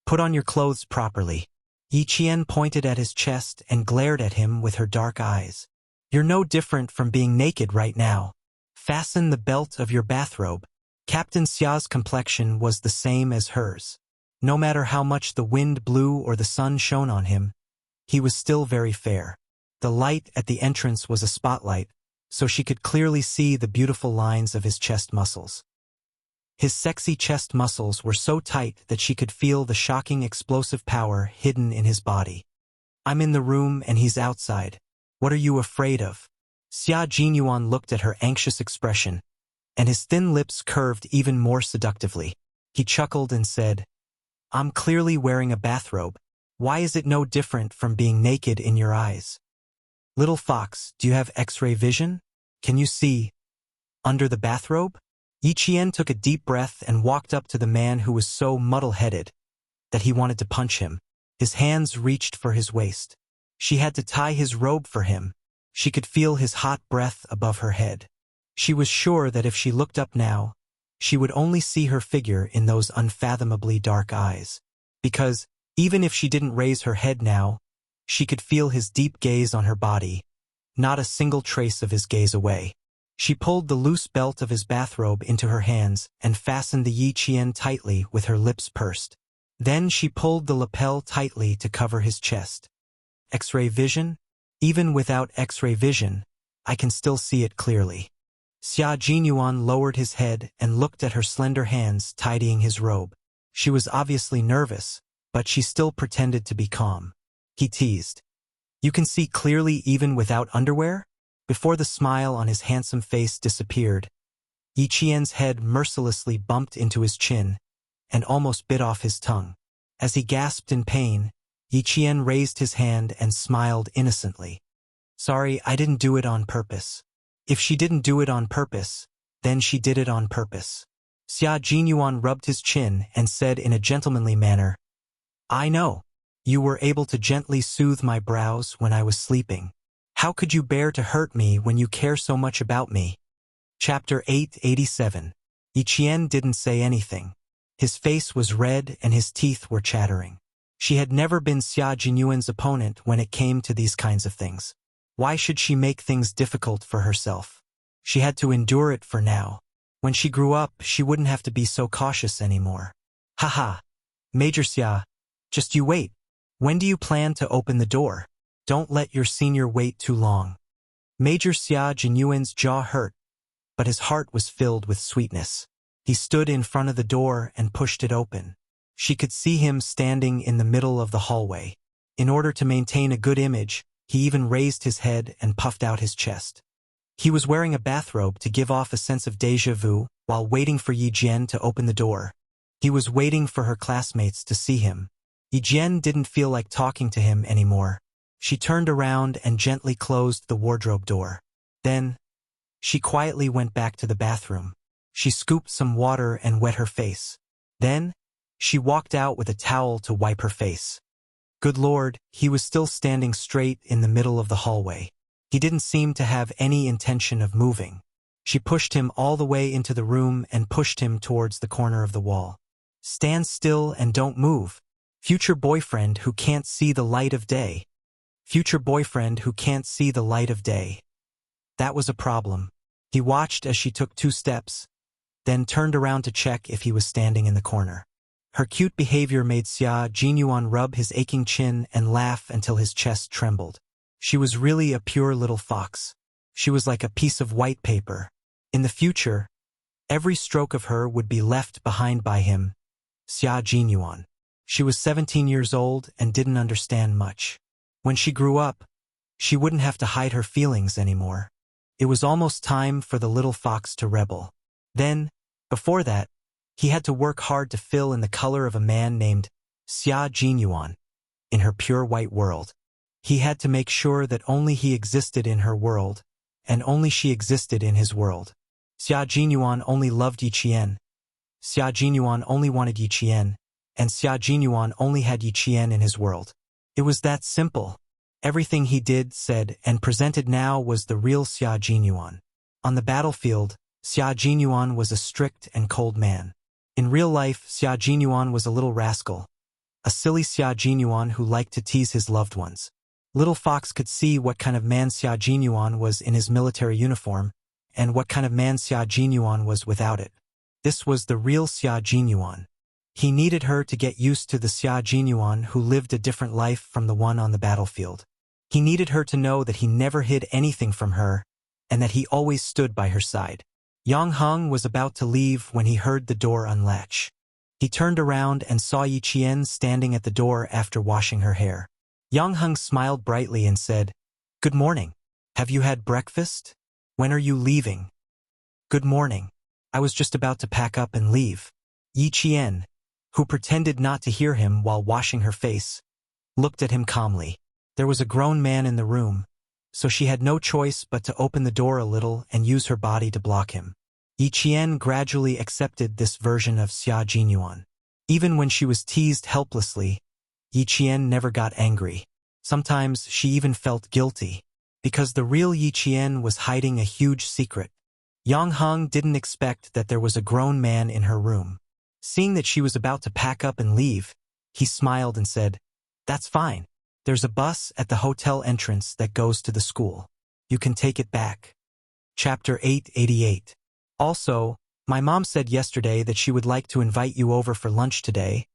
Put on your clothes properly." Yi Qian pointed at his chest and glared at him with her dark eyes. "You're no different from being naked right now. Fasten the belt of your bathrobe." Captain Xia's complexion was the same as hers. No matter how much the wind blew or the sun shone on him, he was still very fair. The light at the entrance was a spotlight, so she could clearly see the beautiful lines of his chest muscles. His sexy chest muscles were so tight that she could feel the shocking explosive power hidden in his body. "I'm in the room and he's outside. What are you afraid of?" Xia Jinyuan looked at her anxious expression, and his thin lips curved even more seductively. He chuckled and said, "I'm clearly wearing a bathrobe. Why is it no different from being naked in your eyes? Little fox, do you have X-ray vision? Can you see under the bathrobe?" Yi Qian took a deep breath and walked up to the man who was so muddle-headed that he wanted to punch him. His hands reached for his waist. She had to tie his robe for him. She could feel his hot breath above her head. She was sure that if she looked up now, she would only see her figure in those unfathomably dark eyes. Because, even if she didn't raise her head now, she could feel his deep gaze on her body, not a single trace of his gaze away. She pulled the loose belt of his bathrobe into her hands and fastened the Yi Qian tightly with her lips pursed. Then she pulled the lapel tightly to cover his chest. X-ray vision? Even without X-ray vision, I can still see it clearly. Xia Jinyuan lowered his head and looked at her slender hands tidying his robe. She was obviously nervous, but she still pretended to be calm. He teased. You can see clearly even without underwear? Before the smile on his handsome face disappeared, Yi Qian's head mercilessly bumped into his chin and almost bit off his tongue. As he gasped in pain, Yi Qian raised his hand and smiled innocently. Sorry, I didn't do it on purpose. If she didn't do it on purpose, then she did it on purpose. Xia Jinyuan rubbed his chin and said in a gentlemanly manner, I know. You were able to gently soothe my brows when I was sleeping. How could you bear to hurt me when you care so much about me? Chapter 887. Yi Qian didn't say anything. His face was red and his teeth were chattering. She had never been Xia Jinyuan's opponent when it came to these kinds of things. Why should she make things difficult for herself? She had to endure it for now. When she grew up, she wouldn't have to be so cautious anymore. Haha. Major Xia, just you wait. When do you plan to open the door? Don't let your senior wait too long. Major Xia Jinyuan's jaw hurt, but his heart was filled with sweetness. He stood in front of the door and pushed it open. She could see him standing in the middle of the hallway. In order to maintain a good image, he even raised his head and puffed out his chest. He was wearing a bathrobe to give off a sense of déjà vu while waiting for Yi Jian to open the door. He was waiting for her classmates to see him. Yi Jian didn't feel like talking to him anymore. She turned around and gently closed the wardrobe door. Then, she quietly went back to the bathroom. She scooped some water and wet her face. Then, she walked out with a towel to wipe her face. Good Lord, he was still standing straight in the middle of the hallway. He didn't seem to have any intention of moving. She pushed him all the way into the room and pushed him towards the corner of the wall. Stand still and don't move. Future boyfriend who can't see the light of day. Future boyfriend who can't see the light of day. That was a problem. He watched as she took 2 steps, then turned around to check if he was standing in the corner. Her cute behavior made Xia Jinyuan rub his aching chin and laugh until his chest trembled. She was really a pure little fox. She was like a piece of white paper. In the future, every stroke of her would be left behind by him, Xia Jinyuan. She was 17 years old and didn't understand much. When she grew up, she wouldn't have to hide her feelings anymore. It was almost time for the little fox to rebel. Then, before that, he had to work hard to fill in the color of a man named Xia Jinyuan in her pure white world. He had to make sure that only he existed in her world, and only she existed in his world. Xia Jinyuan only loved Yi Qian. Xia Jinyuan only wanted Yi Qian, and Xia Jinyuan only had Yi Qian in his world. It was that simple. Everything he did, said, and presented now was the real Xia Jinyuan. On the battlefield, Xia Jinyuan was a strict and cold man. In real life, Xia Jinyuan was a little rascal, a silly Xia Jinyuan who liked to tease his loved ones. Little Fox could see what kind of man Xia Jinyuan was in his military uniform, and what kind of man Xia Jinyuan was without it. This was the real Xia Jinyuan. He needed her to get used to the Xia Jinyuan who lived a different life from the one on the battlefield. He needed her to know that he never hid anything from her, and that he always stood by her side. Yang Heng was about to leave when he heard the door unlatch. He turned around and saw Yi Qian standing at the door after washing her hair. Yang Heng smiled brightly and said, "Good morning. Have you had breakfast? When are you leaving?" "Good morning. I was just about to pack up and leave." Yi Qian, who pretended not to hear him while washing her face, looked at him calmly. There was a grown man in the room, so she had no choice but to open the door a little and use her body to block him. Yi Qian gradually accepted this version of Xia Jinyuan. Even when she was teased helplessly, Yi Qian never got angry. Sometimes she even felt guilty, because the real Yi Qian was hiding a huge secret. Yang Heng didn't expect that there was a grown man in her room. Seeing that she was about to pack up and leave, he smiled and said, "That's fine. There's a bus at the hotel entrance that goes to the school. You can take it back." Chapter 888. Also, my mom said yesterday that she would like to invite you over for lunch today,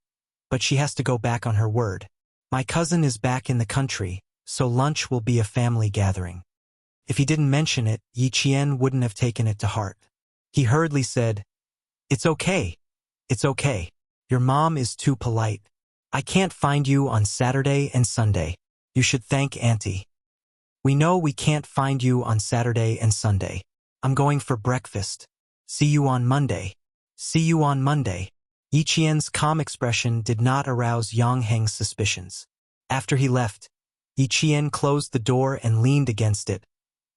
but she has to go back on her word. My cousin is back in the country, so lunch will be a family gathering. If he didn't mention it, Yi Qian wouldn't have taken it to heart. He hurriedly said, "It's okay. It's okay. Your mom is too polite. I can't find you on Saturday and Sunday. You should thank Auntie." "We know we can't find you on Saturday and Sunday. I'm going for breakfast. See you on Monday. See you on Monday." Yi Qian's calm expression did not arouse Yang Heng's suspicions. After he left, Yi Qian closed the door and leaned against it,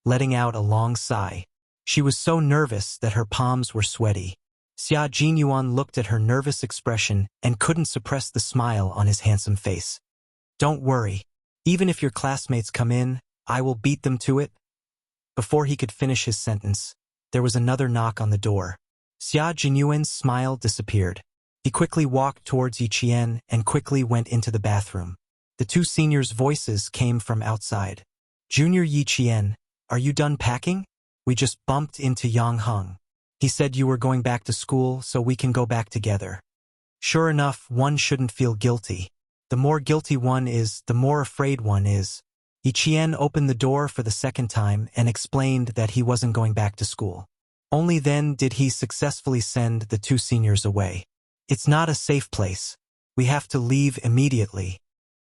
letting out a long sigh. She was so nervous that her palms were sweaty. Xia Jinyuan looked at her nervous expression and couldn't suppress the smile on his handsome face. "Don't worry. Even if your classmates come in, I will beat them to it." Before he could finish his sentence, there was another knock on the door. Xia Jinyuan's smile disappeared. He quickly walked towards Yi Qian and quickly went into the bathroom. The two seniors' voices came from outside. "Junior Yi Qian, are you done packing? We just bumped into Yang Heng. He said you were going back to school so we can go back together." Sure enough, one shouldn't feel guilty. The more guilty one is, the more afraid one is. Yi Qian opened the door for the second time and explained that he wasn't going back to school. Only then did he successfully send the two seniors away. "It's not a safe place. We have to leave immediately."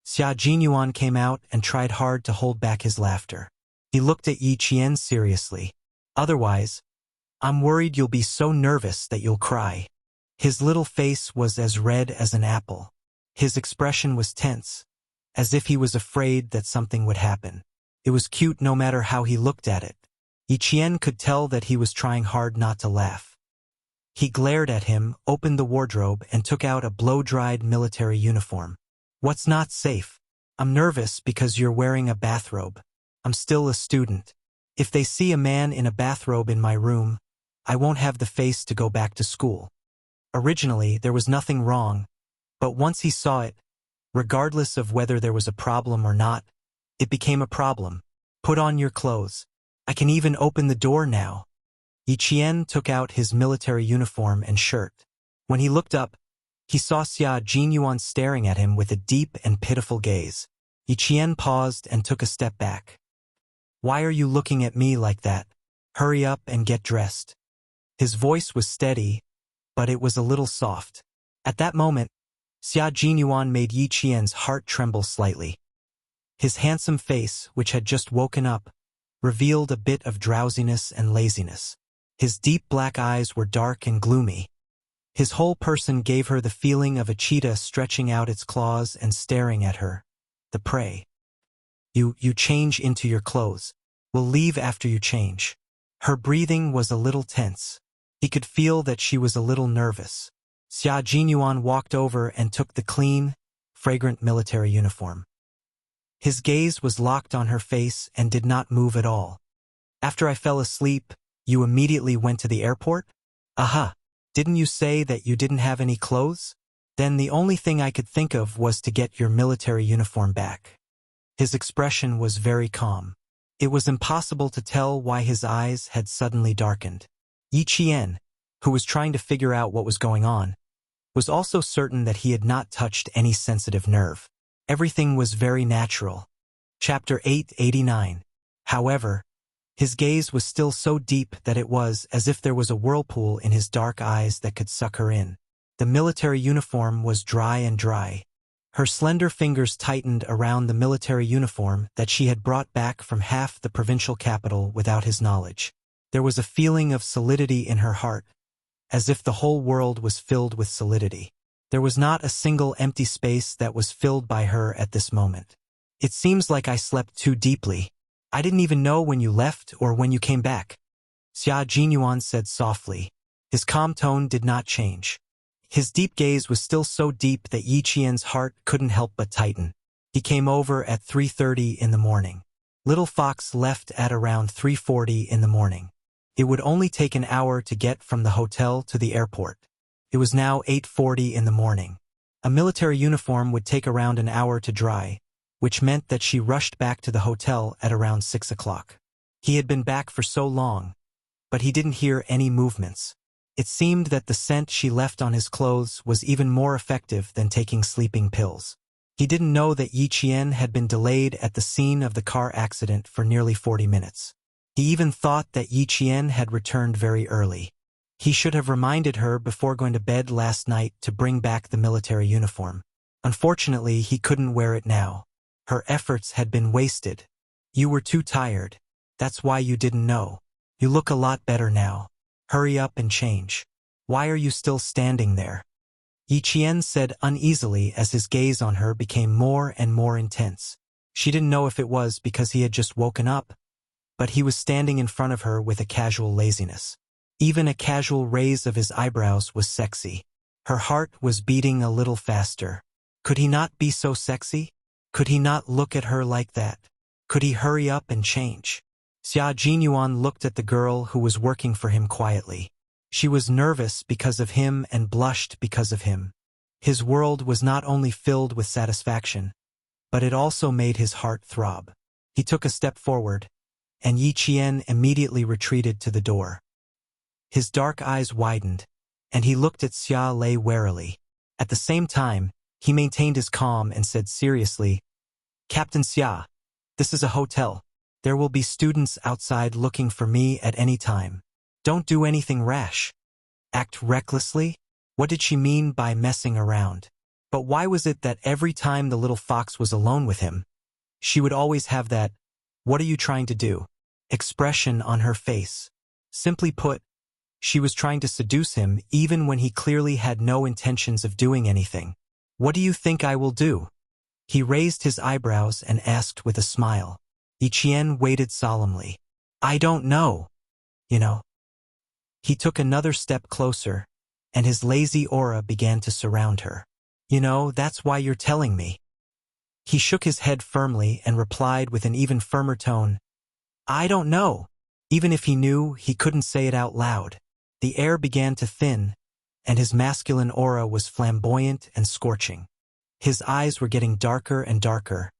Xia Jinyuan came out and tried hard to hold back his laughter. He looked at Yi Qian seriously. "Otherwise, I'm worried you'll be so nervous that you'll cry." His little face was as red as an apple. His expression was tense, as if he was afraid that something would happen. It was cute no matter how he looked at it. Yi Qian could tell that he was trying hard not to laugh. He glared at him, opened the wardrobe, and took out a blow-dried military uniform. "What's not safe? I'm nervous because you're wearing a bathrobe. I'm still a student. If they see a man in a bathrobe in my room, I won't have the face to go back to school." Originally, there was nothing wrong, but once he saw it, regardless of whether there was a problem or not, it became a problem. "Put on your clothes. I can even open the door now." Yi Qian took out his military uniform and shirt. When he looked up, he saw Xia Jinyuan staring at him with a deep and pitiful gaze. Yi Qian paused and took a step back. "Why are you looking at me like that? Hurry up and get dressed." His voice was steady, but it was a little soft. At that moment, Xia Jinyuan made Yi Qian's heart tremble slightly. His handsome face, which had just woken up, revealed a bit of drowsiness and laziness. His deep black eyes were dark and gloomy. His whole person gave her the feeling of a cheetah stretching out its claws and staring at her, the prey. You change into your clothes. We'll leave after you change." Her breathing was a little tense. He could feel that she was a little nervous. Xia Jinyuan walked over and took the clean, fragrant military uniform. His gaze was locked on her face and did not move at all. "After I fell asleep, you immediately went to the airport?" "Aha! Didn't you say that you didn't have any clothes? Then the only thing I could think of was to get your military uniform back." His expression was very calm. It was impossible to tell why his eyes had suddenly darkened. Yi Qian, who was trying to figure out what was going on, was also certain that he had not touched any sensitive nerve. Everything was very natural. Chapter 889. However, his gaze was still so deep that it was as if there was a whirlpool in his dark eyes that could suck her in. The military uniform was dry and dry. Her slender fingers tightened around the military uniform that she had brought back from half the provincial capital without his knowledge. There was a feeling of solidity in her heart, as if the whole world was filled with solidity. There was not a single empty space that was filled by her at this moment. "It seems like I slept too deeply. I didn't even know when you left or when you came back," Xia Jinyuan said softly. His calm tone did not change. His deep gaze was still so deep that Yi Qian's heart couldn't help but tighten. He came over at 3:30 in the morning. Little Fox left at around 3:40 in the morning. It would only take an hour to get from the hotel to the airport. It was now 8:40 in the morning. A military uniform would take around an hour to dry, which meant that she rushed back to the hotel at around 6 o'clock. He had been back for so long, but he didn't hear any movements. It seemed that the scent she left on his clothes was even more effective than taking sleeping pills. He didn't know that Yi Qian had been delayed at the scene of the car accident for nearly 40 minutes. He even thought that Yi Qian had returned very early. He should have reminded her before going to bed last night to bring back the military uniform. Unfortunately, he couldn't wear it now. Her efforts had been wasted. You were too tired. That's why you didn't know. You look a lot better now. Hurry up and change. Why are you still standing there? Yi Qian said uneasily as his gaze on her became more and more intense. She didn't know if it was because he had just woken up, but he was standing in front of her with a casual laziness. Even a casual raise of his eyebrows was sexy. Her heart was beating a little faster. Could he not be so sexy? Could he not look at her like that? Could he hurry up and change? Xia Jinyuan looked at the girl who was working for him quietly. She was nervous because of him and blushed because of him. His world was not only filled with satisfaction, but it also made his heart throb. He took a step forward, and Yi Qian immediately retreated to the door. His dark eyes widened, and he looked at Xia Lei warily. At the same time, he maintained his calm and said seriously, "Captain Xia, this is a hotel. There will be students outside looking for me at any time. Don't do anything rash. Act recklessly?" What did she mean by messing around? But why was it that every time the little fox was alone with him, she would always have that, "What are you trying to do?" expression on her face? Simply put, she was trying to seduce him even when he clearly had no intentions of doing anything. "What do you think I will do?" He raised his eyebrows and asked with a smile. Yi Qian waited solemnly. "I don't know. You know." He took another step closer, and his lazy aura began to surround her. "You know, that's why you're telling me." He shook his head firmly and replied with an even firmer tone, "I don't know." Even if he knew, he couldn't say it out loud. The air began to thin, and his masculine aura was flamboyant and scorching. His eyes were getting darker and darker,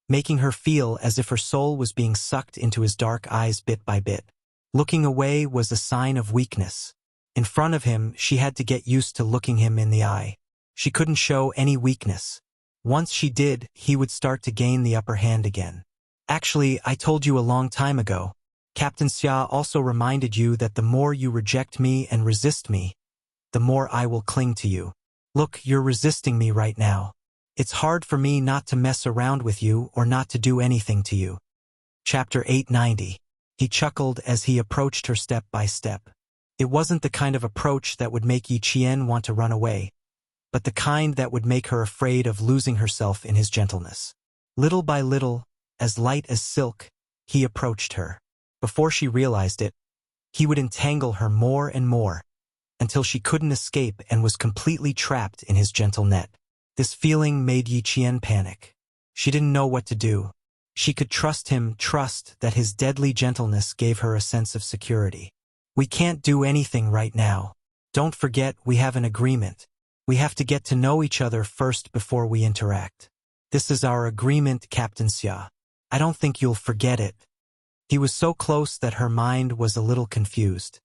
making her feel as if her soul was being sucked into his dark eyes bit by bit. Looking away was a sign of weakness. In front of him, she had to get used to looking him in the eye. She couldn't show any weakness. Once she did, he would start to gain the upper hand again. "Actually, I told you a long time ago. Captain Xia also reminded you that the more you reject me and resist me, the more I will cling to you. Look, you're resisting me right now. It's hard for me not to mess around with you or not to do anything to you." Chapter 890. He chuckled as he approached her step by step. It wasn't the kind of approach that would make Yi Qian want to run away, but the kind that would make her afraid of losing herself in his gentleness. Little by little, as light as silk, he approached her. Before she realized it, he would entangle her more and more, until she couldn't escape and was completely trapped in his gentle net. This feeling made Yi Qian panic. She didn't know what to do. She could trust him, trust that his deadly gentleness gave her a sense of security. "We can't do anything right now. Don't forget we have an agreement. We have to get to know each other first before we interact. This is our agreement, Captain Xia. I don't think you'll forget it." He was so close that her mind was a little confused.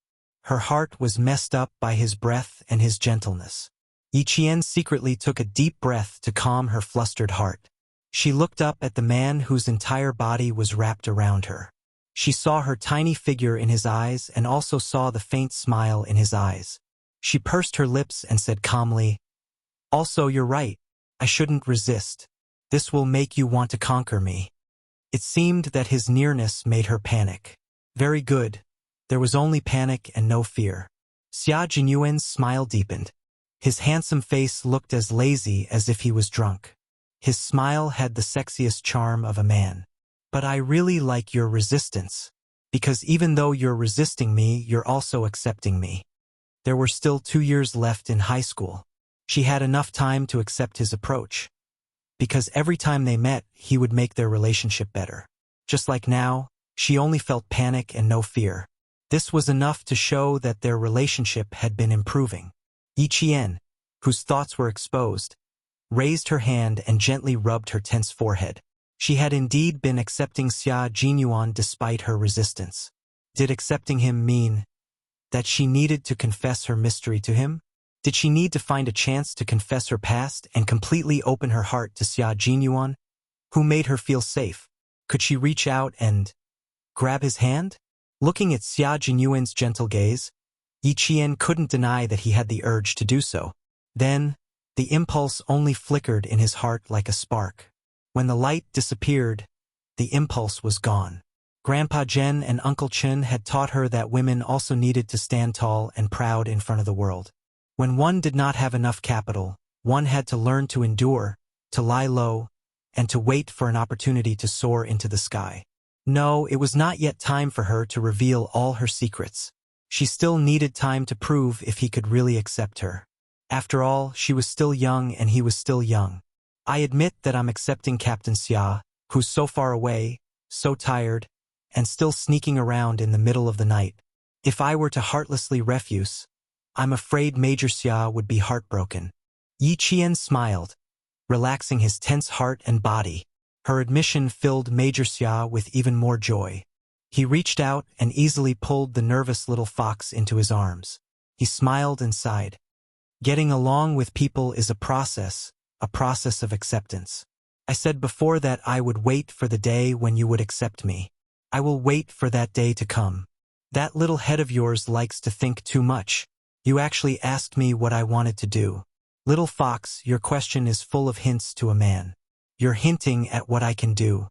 Her heart was messed up by his breath and his gentleness. Yi Qian secretly took a deep breath to calm her flustered heart. She looked up at the man whose entire body was wrapped around her. She saw her tiny figure in his eyes and also saw the faint smile in his eyes. She pursed her lips and said calmly, "Also, you're right. I shouldn't resist. This will make you want to conquer me." It seemed that his nearness made her panic. Very good. There was only panic and no fear. Xia Jinyuan's smile deepened. His handsome face looked as lazy as if he was drunk. His smile had the sexiest charm of a man. "But I really like your resistance. Because even though you're resisting me, you're also accepting me." There were still 2 years left in high school. She had enough time to accept his approach. because every time they met, he would make their relationship better. Just like now, she only felt panic and no fear. This was enough to show that their relationship had been improving. Yi Qian, whose thoughts were exposed, raised her hand and gently rubbed her tense forehead. She had indeed been accepting Xia Jinyuan despite her resistance. Did accepting him mean that she needed to confess her mystery to him? Did she need to find a chance to confess her past and completely open her heart to Xia Jinyuan, who made her feel safe? Could she reach out and grab his hand? Looking at Xia Jinyuan's gentle gaze, Yi Qian couldn't deny that he had the urge to do so. Then, the impulse only flickered in his heart like a spark. When the light disappeared, the impulse was gone. Grandpa Zhen and Uncle Chen had taught her that women also needed to stand tall and proud in front of the world. When one did not have enough capital, one had to learn to endure, to lie low, and to wait for an opportunity to soar into the sky. No, it was not yet time for her to reveal all her secrets. She still needed time to prove if he could really accept her. After all, she was still young and he was still young. I admit that I'm accepting Captain Xia, who's so far away, so tired, and still sneaking around in the middle of the night. If I were to heartlessly refuse, I'm afraid Major Xia would be heartbroken. Yi Qian smiled, relaxing his tense heart and body. Her admission filled Major Xia with even more joy. He reached out and easily pulled the nervous little fox into his arms. He smiled and sighed. Getting along with people is a process of acceptance. I said before that I would wait for the day when you would accept me. I will wait for that day to come. That little head of yours likes to think too much. You actually asked me what I wanted to do. Little fox, your question is full of hints to a man. You're hinting at what I can do.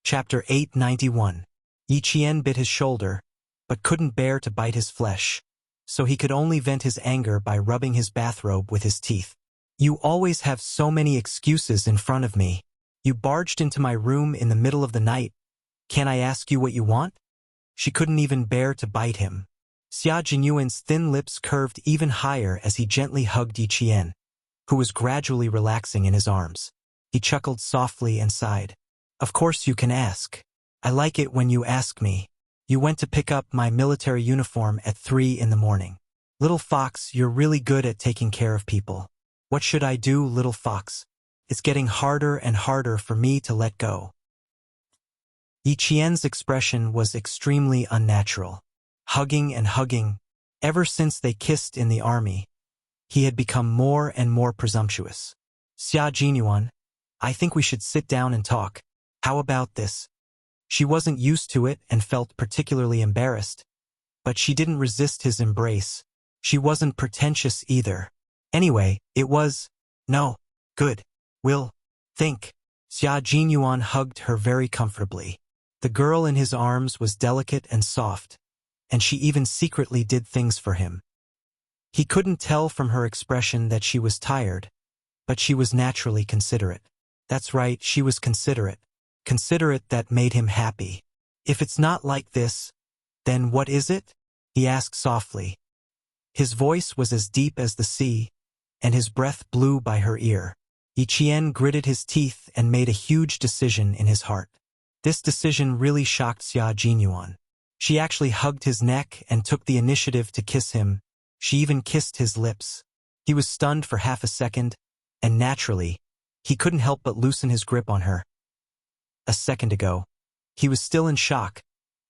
Chapter 891. Yi Qian bit his shoulder, but couldn't bear to bite his flesh, so he could only vent his anger by rubbing his bathrobe with his teeth. You always have so many excuses in front of me. You barged into my room in the middle of the night. Can I ask you what you want? She couldn't even bear to bite him. Xia Jinyuan's thin lips curved even higher as he gently hugged Yi Qian, who was gradually relaxing in his arms. He chuckled softly and sighed. Of course you can ask. I like it when you ask me. You went to pick up my military uniform at 3 in the morning. Little fox, you're really good at taking care of people. What should I do, little fox? It's getting harder and harder for me to let go. Yi Qian's expression was extremely unnatural. Hugging and hugging. Ever since they kissed in the army, he had become more and more presumptuous. Xia Jinyuan, I think we should sit down and talk. How about this? She wasn't used to it and felt particularly embarrassed, but she didn't resist his embrace. She wasn't pretentious either. Anyway, it was, no, good, will, think. Xia Jinyuan hugged her very comfortably. The girl in his arms was delicate and soft, and she even secretly did things for him. He couldn't tell from her expression that she was tired, but she was naturally considerate. That's right, she was considerate. Considerate that made him happy. If it's not like this, then what is it? He asked softly. His voice was as deep as the sea, and his breath blew by her ear. Yi Qian gritted his teeth and made a huge decision in his heart. This decision really shocked Xia Jinyuan. She actually hugged his neck and took the initiative to kiss him. She even kissed his lips. He was stunned for half a second, and naturally, he couldn't help but loosen his grip on her. A second ago, he was still in shock,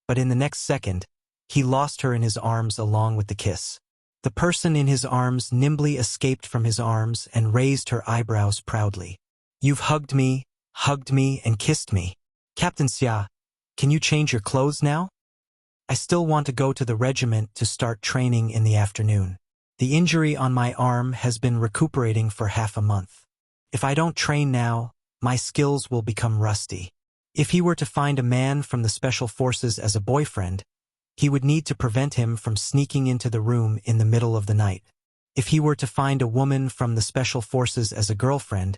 but in the next second, he lost her in his arms along with the kiss. The person in his arms nimbly escaped from his arms and raised her eyebrows proudly. You've hugged me, and kissed me. Captain Xia, can you change your clothes now? I still want to go to the regiment to start training in the afternoon. The injury on my arm has been recuperating for half a month. If I don't train now, my skills will become rusty. If he were to find a man from the Special Forces as a boyfriend, he would need to prevent him from sneaking into the room in the middle of the night. If he were to find a woman from the Special Forces as a girlfriend,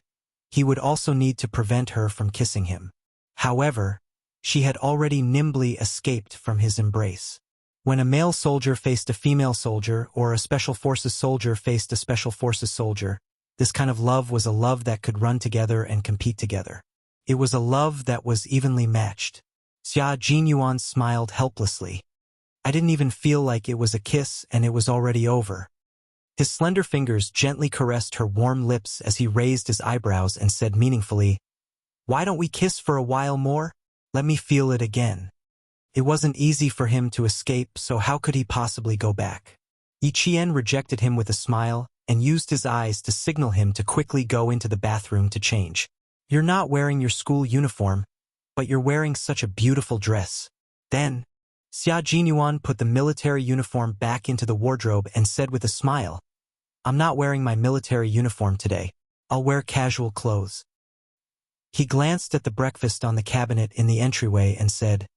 he would also need to prevent her from kissing him. However, she had already nimbly escaped from his embrace. When a male soldier faced a female soldier or a Special Forces soldier faced a Special Forces soldier, This kind of love was a love that could run together and compete together. It was a love that was evenly matched. Xia Jinyuan smiled helplessly. I didn't even feel like it was a kiss and it was already over. His slender fingers gently caressed her warm lips as he raised his eyebrows and said meaningfully, "Why don't we kiss for a while more? Let me feel it again." It wasn't easy for him to escape, so how could he possibly go back? Yi Qian rejected him with a smile and used his eyes to signal him to quickly go into the bathroom to change. "You're not wearing your school uniform, but you're wearing such a beautiful dress." Then, Xia Jinyuan put the military uniform back into the wardrobe and said with a smile, "I'm not wearing my military uniform today. I'll wear casual clothes." He glanced at the breakfast on the cabinet in the entryway and said,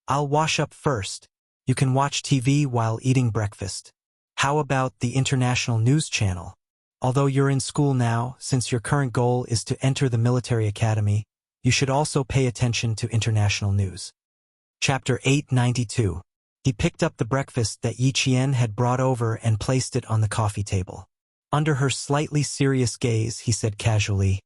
"I'll wash up first. You can watch TV while eating breakfast. How about the international news channel? Although you're in school now, since your current goal is to enter the military academy, you should also pay attention to international news." Chapter 892. He picked up the breakfast that Yi Qian had brought over and placed it on the coffee table. Under her slightly serious gaze, he said casually,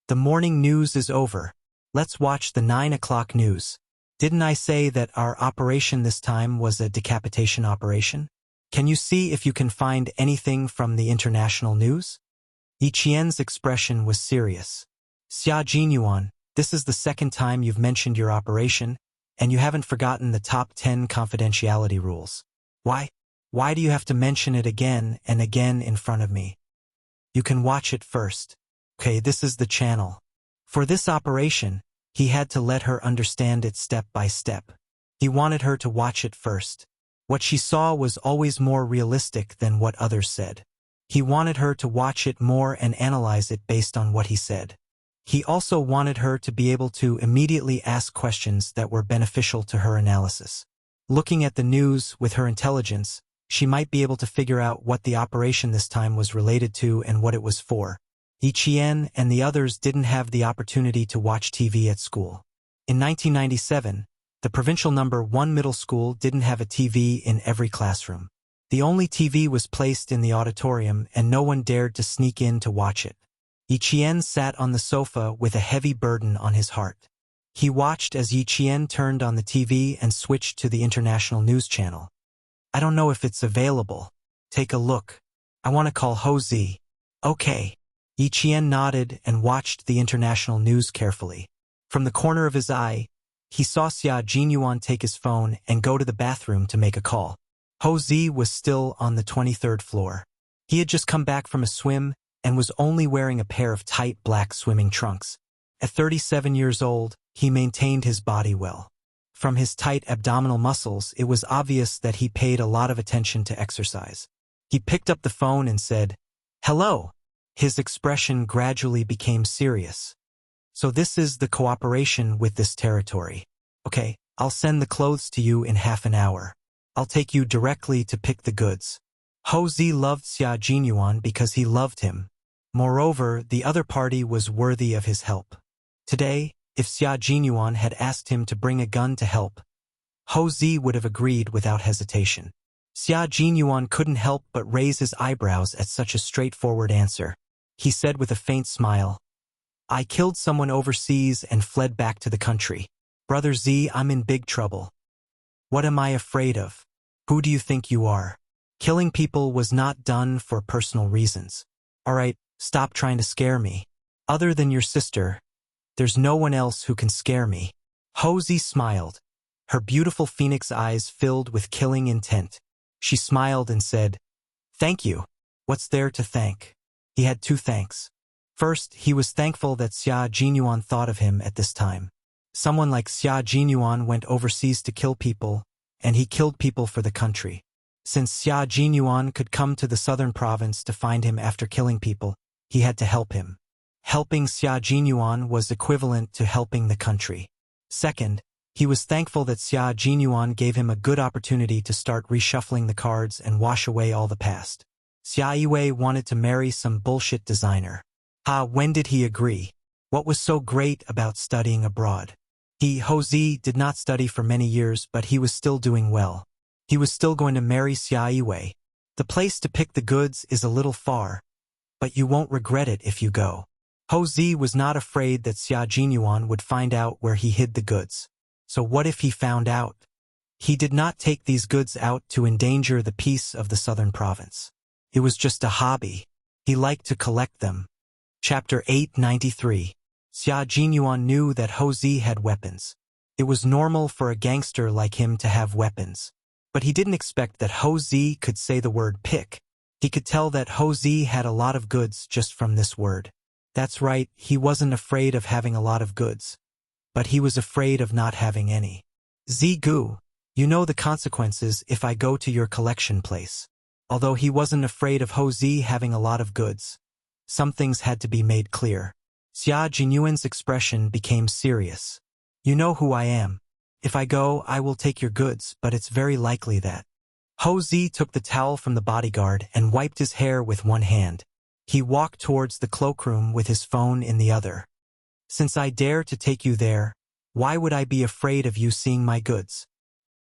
"The morning news is over. Let's watch the 9 o'clock news. Didn't I say that our operation this time was a decapitation operation? Can you see if you can find anything from the international news?" Yi Qian's expression was serious. "Xia Jinyuan, this is the second time you've mentioned your operation, and you haven't forgotten the top 10 confidentiality rules. Why do you have to mention it again and again in front of me? You can watch it first. Okay, this is the channel." For this operation, he had to let her understand it step by step. He wanted her to watch it first. What she saw was always more realistic than what others said. He wanted her to watch it more and analyze it based on what he said. He also wanted her to be able to immediately ask questions that were beneficial to her analysis. Looking at the news with her intelligence, she might be able to figure out what the operation this time was related to and what it was for. Yi Qian and the others didn't have the opportunity to watch TV at school. In 1997, the provincial number 1 middle school didn't have a TV in every classroom. The only TV was placed in the auditorium and no one dared to sneak in to watch it. Yi Qian sat on the sofa with a heavy burden on his heart. He watched as Yi Qian turned on the TV and switched to the international news channel. "I don't know if it's available. Take a look. I want to call Ho Zi." "Okay." Yi Qian nodded and watched the international news carefully. From the corner of his eye, he saw Xia Jinyuan take his phone and go to the bathroom to make a call. Ho Zi was still on the 23rd floor. He had just come back from a swim and was only wearing a pair of tight black swimming trunks. At 37 years old, he maintained his body well. From his tight abdominal muscles, it was obvious that he paid a lot of attention to exercise. He picked up the phone and said, "Hello." His expression gradually became serious. "So this is the cooperation with this territory. Okay, I'll send the clothes to you in half an hour. I'll take you directly to pick the goods." Ho Zi loved Xia Jinyuan because he loved him. Moreover, the other party was worthy of his help. Today, if Xia Jinyuan had asked him to bring a gun to help, Ho Zi would have agreed without hesitation. Xia Jinyuan couldn't help but raise his eyebrows at such a straightforward answer. He said with a faint smile, "I killed someone overseas and fled back to the country. Brother Z, I'm in big trouble. What am I afraid of? Who do you think you are? Killing people was not done for personal reasons. All right, stop trying to scare me. Other than your sister, there's no one else who can scare me." Ho Zi smiled. Her beautiful phoenix eyes filled with killing intent. She smiled and said, "Thank you. What's there to thank?" He had two thanks. First, he was thankful that Xia Jinyuan thought of him at this time. Someone like Xia Jinyuan went overseas to kill people, and he killed people for the country. Since Xia Jinyuan could come to the southern province to find him after killing people, he had to help him. Helping Xia Jinyuan was equivalent to helping the country. Second, he was thankful that Xia Jinyuan gave him a good opportunity to start reshuffling the cards and wash away all the past. Xia Yiwei wanted to marry some bullshit designer. When did he agree? What was so great about studying abroad? Ho Zi did not study for many years, but he was still doing well. He was still going to marry Xia Yiwei. The place to pick the goods is a little far. but you won't regret it if you go. Ho Zi was not afraid that Xia Jinyuan would find out where he hid the goods. So what if he found out? He did not take these goods out to endanger the peace of the southern province. It was just a hobby. He liked to collect them. Chapter 893. Xia Jinyuan knew that Ho Zi had weapons. It was normal for a gangster like him to have weapons. But he didn't expect that Ho Zi could say the word pick. He could tell that Ho Zi had a lot of goods just from this word. That's right, he wasn't afraid of having a lot of goods. But he was afraid of not having any. Zigu, you know the consequences if I go to your collection place. Although he wasn't afraid of Ho Zi having a lot of goods, some things had to be made clear. Xia Jinyuan's expression became serious. You know who I am. If I go, I will take your goods, but it's very likely that. Ho Zi took the towel from the bodyguard and wiped his hair with one hand. He walked towards the cloakroom with his phone in the other. Since I dare to take you there, why would I be afraid of you seeing my goods?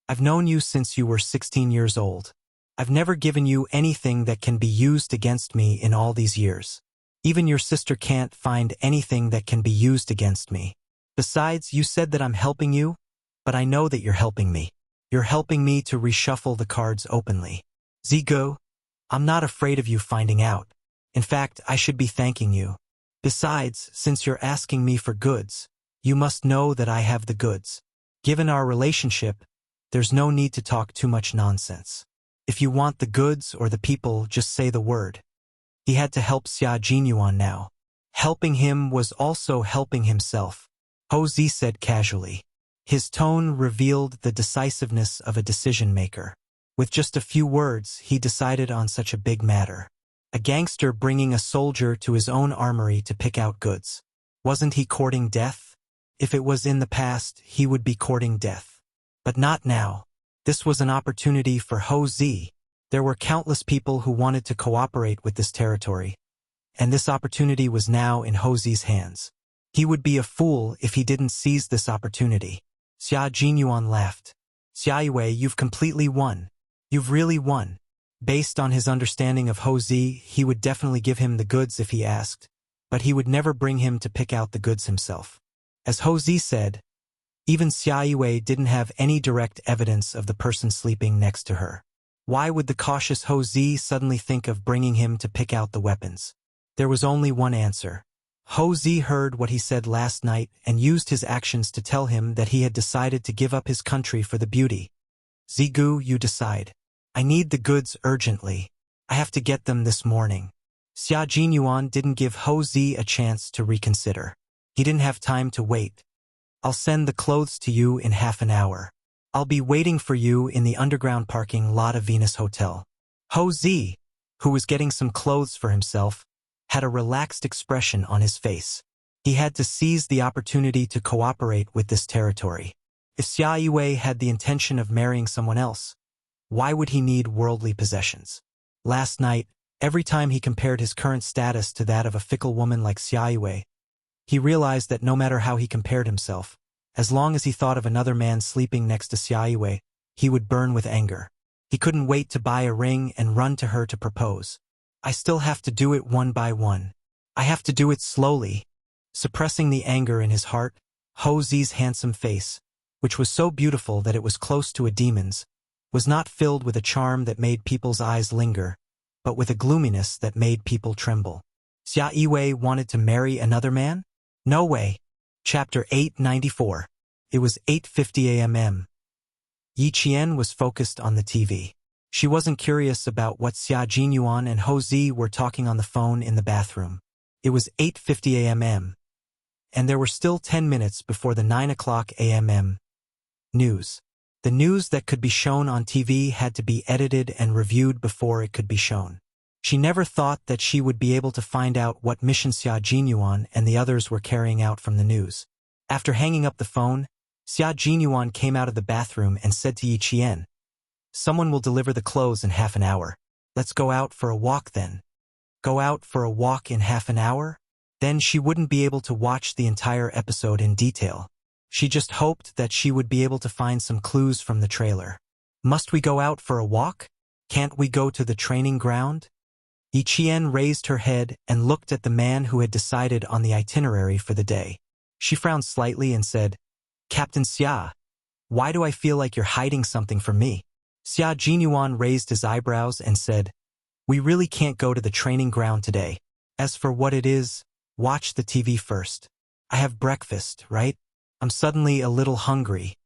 I've known you since you were 16 years old. I've never given you anything that can be used against me in all these years. Even your sister can't find anything that can be used against me. Besides, you said that I'm helping you, but I know that you're helping me. You're helping me to reshuffle the cards openly. Zigu, I'm not afraid of you finding out. In fact, I should be thanking you. Besides, since you're asking me for goods, you must know that I have the goods. Given our relationship, there's no need to talk too much nonsense. If you want the goods or the people, just say the word. He had to help Xia Jinyuan now. Helping him was also helping himself. Ho Zi said casually. His tone revealed the decisiveness of a decision-maker. With just a few words, he decided on such a big matter. A gangster bringing a soldier to his own armory to pick out goods. Wasn't he courting death? If it was in the past, he would be courting death. But not now. This was an opportunity for Ho Zi. There were countless people who wanted to cooperate with this territory. And this opportunity was now in Ho Zi's hands. He would be a fool if he didn't seize this opportunity. Xia Jinyuan laughed. Xia Yue, you've completely won. You've really won. Based on his understanding of Ho Zi, he would definitely give him the goods if he asked, but he would never bring him to pick out the goods himself. As Ho Zi said, even Xia Yue didn't have any direct evidence of the person sleeping next to her. Why would the cautious Ho Zi suddenly think of bringing him to pick out the weapons? There was only one answer. Ho Zi heard what he said last night and used his actions to tell him that he had decided to give up his country for the beauty. Zigu, you decide. I need the goods urgently. I have to get them this morning. Xia Jinyuan didn't give Ho Zi a chance to reconsider. He didn't have time to wait. I'll send the clothes to you in half an hour. I'll be waiting for you in the underground parking lot of Venus Hotel. Ho Zi, who was getting some clothes for himself, had a relaxed expression on his face. He had to seize the opportunity to cooperate with this territory. If Xia Yue had the intention of marrying someone else, why would he need worldly possessions? Last night, every time he compared his current status to that of a fickle woman like Xia Yue, he realized that no matter how he compared himself, as long as he thought of another man sleeping next to Xia Yue, he would burn with anger. He couldn't wait to buy a ring and run to her to propose. I still have to do it one by one. I have to do it slowly. Suppressing the anger in his heart, Ho Zi's handsome face, which was so beautiful that it was close to a demon's, was not filled with a charm that made people's eyes linger, but with a gloominess that made people tremble. Xia Yue wanted to marry another man? No way. Chapter 894. It was 8:50 a.m. Yi Qian was focused on the TV. She wasn't curious about what Xia Jinyuan and Ho Zi were talking on the phone in the bathroom. It was 8:50 a.m. and there were still 10 minutes before the 9 o'clock a.m. news. The news that could be shown on TV had to be edited and reviewed before it could be shown. She never thought that she would be able to find out what mission Xia Jinyuan and the others were carrying out from the news. After hanging up the phone, Xia Jinyuan came out of the bathroom and said to Yi Qian, "Someone will deliver the clothes in half an hour. Let's go out for a walk then." Go out for a walk in half an hour? Then she wouldn't be able to watch the entire episode in detail. She just hoped that she would be able to find some clues from the trailer. Must we go out for a walk? Can't we go to the training ground? Yi Qian raised her head and looked at the man who had decided on the itinerary for the day. She frowned slightly and said, "Captain Xia, why do I feel like you're hiding something from me?" Xia Jinyuan raised his eyebrows and said, "We really can't go to the training ground today. As for what it is, watch the TV first. I have breakfast, right? I'm suddenly a little hungry."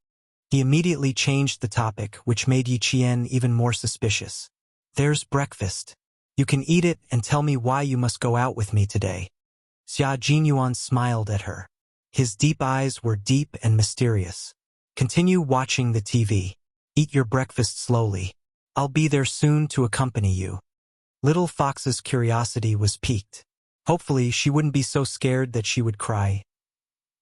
He immediately changed the topic, which made Yi Qian even more suspicious. "There's breakfast. You can eat it and tell me why you must go out with me today." Xia Jinyuan smiled at her. His deep eyes were deep and mysterious. "Continue watching the TV. Eat your breakfast slowly. I'll be there soon to accompany you." Little Fox's curiosity was piqued. Hopefully, she wouldn't be so scared that she would cry.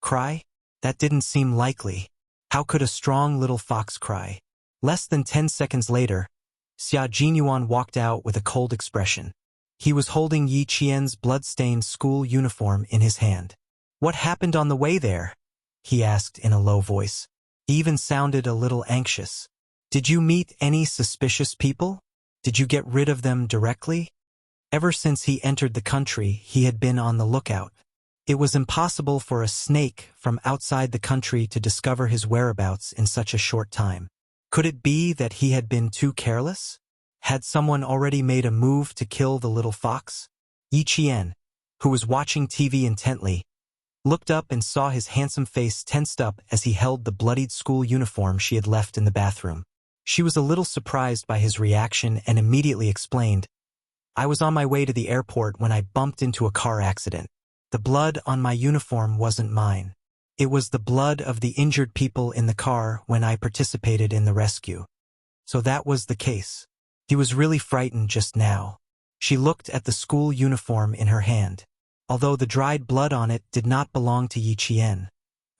Cry? That didn't seem likely. How could a strong little fox cry? Less than 10 seconds later, Xia Jinyuan walked out with a cold expression. He was holding Yi Qian's blood-stained school uniform in his hand. "What happened on the way there?" he asked in a low voice. He even sounded a little anxious. "Did you meet any suspicious people? Did you get rid of them directly?" Ever since he entered the country, he had been on the lookout. It was impossible for a snake from outside the country to discover his whereabouts in such a short time. Could it be that he had been too careless? Had someone already made a move to kill the little fox? Yi Qian, who was watching TV intently, looked up and saw his handsome face tensed up as he held the bloodied school uniform she had left in the bathroom. She was a little surprised by his reaction and immediately explained, "I was on my way to the airport when I bumped into a car accident. The blood on my uniform wasn't mine. It was the blood of the injured people in the car when I participated in the rescue." So that was the case. He was really frightened just now. She looked at the school uniform in her hand. Although the dried blood on it did not belong to Yi Qian,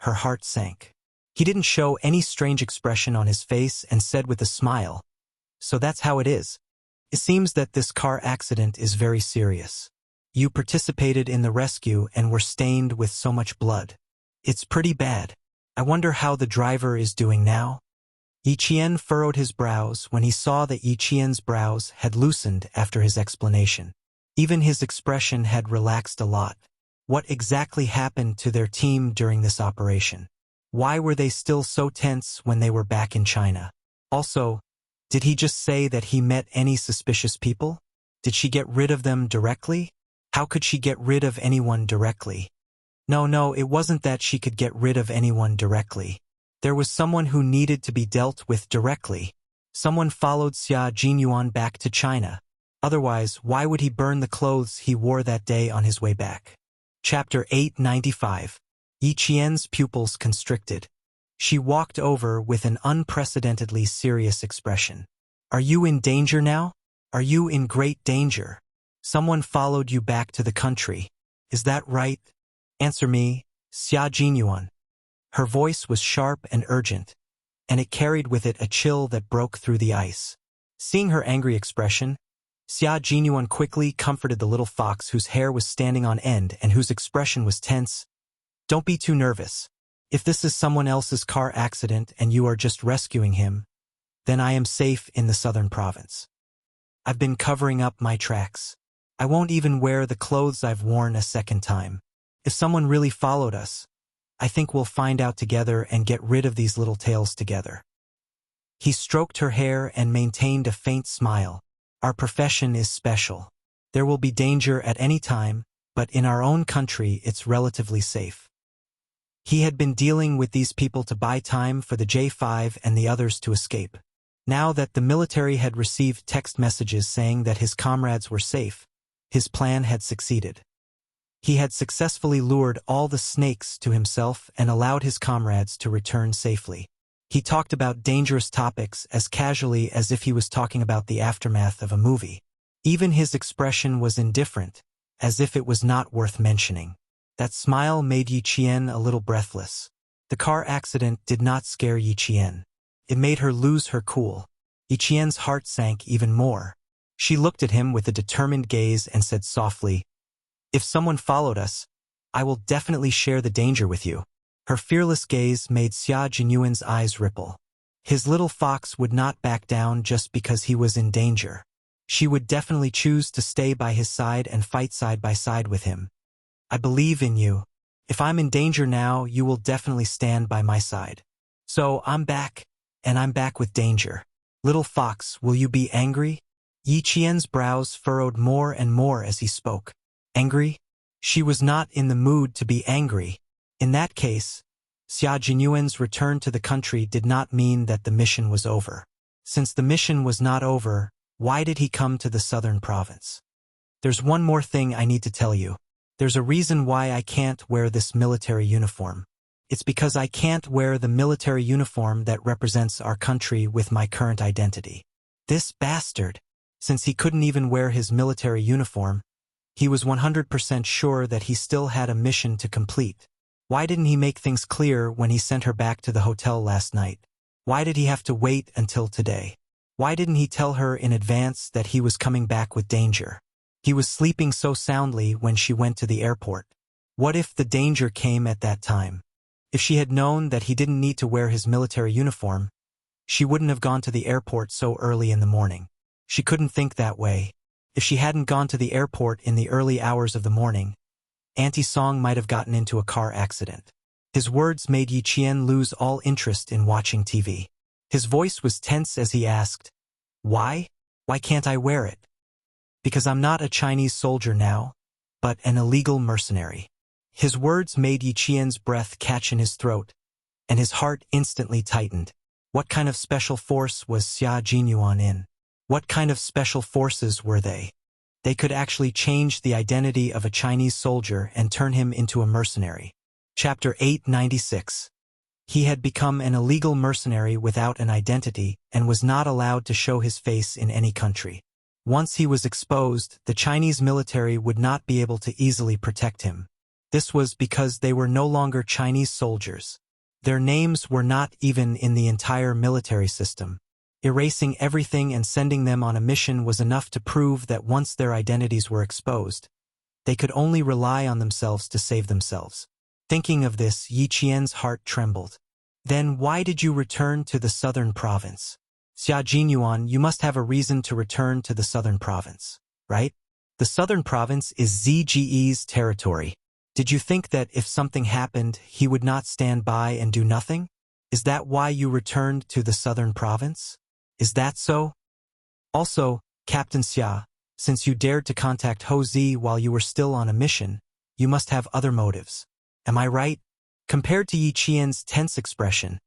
her heart sank. He didn't show any strange expression on his face and said with a smile, "So that's how it is. It seems that this car accident is very serious. You participated in the rescue and were stained with so much blood. It's pretty bad. I wonder how the driver is doing now?" Yi Qian furrowed his brows when he saw that Yi Qian's brows had loosened after his explanation. Even his expression had relaxed a lot. What exactly happened to their team during this operation? Why were they still so tense when they were back in China? Also, did he just say that he met any suspicious people? Did she get rid of them directly? How could she get rid of anyone directly? No, it wasn't that she could get rid of anyone directly. There was someone who needed to be dealt with directly. Someone followed Xia Jinyuan back to China. Otherwise, why would he burn the clothes he wore that day on his way back? Chapter 895. Yi Qian's pupils constricted. She walked over with an unprecedentedly serious expression. "Are you in danger now? Are you in great danger? Someone followed you back to the country. Is that right? Answer me, Xia Jinyuan." Her voice was sharp and urgent, and it carried with it a chill that broke through the ice. Seeing her angry expression, Xia Jinyuan quickly comforted the little fox whose hair was standing on end and whose expression was tense. "Don't be too nervous. If this is someone else's car accident and you are just rescuing him, then I am safe in the southern province. I've been covering up my tracks. I won't even wear the clothes I've worn a second time. If someone really followed us, I think we'll find out together and get rid of these little tails together." He stroked her hair and maintained a faint smile. "Our profession is special. There will be danger at any time, but in our own country it's relatively safe." He had been dealing with these people to buy time for the J5 and the others to escape. Now that the military had received text messages saying that his comrades were safe, his plan had succeeded. He had successfully lured all the snakes to himself and allowed his comrades to return safely. He talked about dangerous topics as casually as if he was talking about the aftermath of a movie. Even his expression was indifferent, as if it was not worth mentioning. That smile made Yi Qian a little breathless. The car accident did not scare Yi Qian. It made her lose her cool. Yi Qian's heart sank even more. She looked at him with a determined gaze and said softly, "If someone followed us, I will definitely share the danger with you." Her fearless gaze made Xia Jinyuan's eyes ripple. His little fox would not back down just because he was in danger. she would definitely choose to stay by his side and fight side by side with him. I believe in you. If I'm in danger now, you will definitely stand by my side. So I'm back, and I'm back with danger. Little fox, will you be angry? Yi Qian's brows furrowed more and more as he spoke. Angry? She was not in the mood to be angry. In that case, Xia Jinyuan's return to the country did not mean that the mission was over. Since the mission was not over, why did he come to the southern province? There's one more thing I need to tell you. There's a reason why I can't wear this military uniform. It's because I can't wear the military uniform that represents our country with my current identity. This bastard, since he couldn't even wear his military uniform, he was 100% sure that he still had a mission to complete. Why didn't he make things clear when he sent her back to the hotel last night? Why did he have to wait until today? Why didn't he tell her in advance that he was coming back with danger? He was sleeping so soundly when she went to the airport. What if the danger came at that time? If she had known that he didn't need to wear his military uniform, she wouldn't have gone to the airport so early in the morning. She couldn't think that way. If she hadn't gone to the airport in the early hours of the morning, Auntie Song might have gotten into a car accident. His words made Yi Qian lose all interest in watching TV. His voice was tense as he asked, "Why? Why can't I wear it?" "Because I'm not a Chinese soldier now, but an illegal mercenary." His words made Yi Qian's breath catch in his throat, and his heart instantly tightened. What kind of special force was Xia Jinyuan in? What kind of special forces were they? They could actually change the identity of a Chinese soldier and turn him into a mercenary. Chapter 896. He had become an illegal mercenary without an identity and was not allowed to show his face in any country. Once he was exposed, the Chinese military would not be able to easily protect him. This was because they were no longer Chinese soldiers. Their names were not even in the entire military system. Erasing everything and sending them on a mission was enough to prove that once their identities were exposed, they could only rely on themselves to save themselves. Thinking of this, Yi Qian's heart trembled. Then why did you return to the southern province? Xia Jinyuan, you must have a reason to return to the southern province, right? The southern province is ZGE's territory. Did you think that if something happened, he would not stand by and do nothing? Is that why you returned to the southern province? Is that so? Also, Captain Xia, since you dared to contact Ho Zi while you were still on a mission, you must have other motives. Am I right? Compared to Yi Qian's tense expression,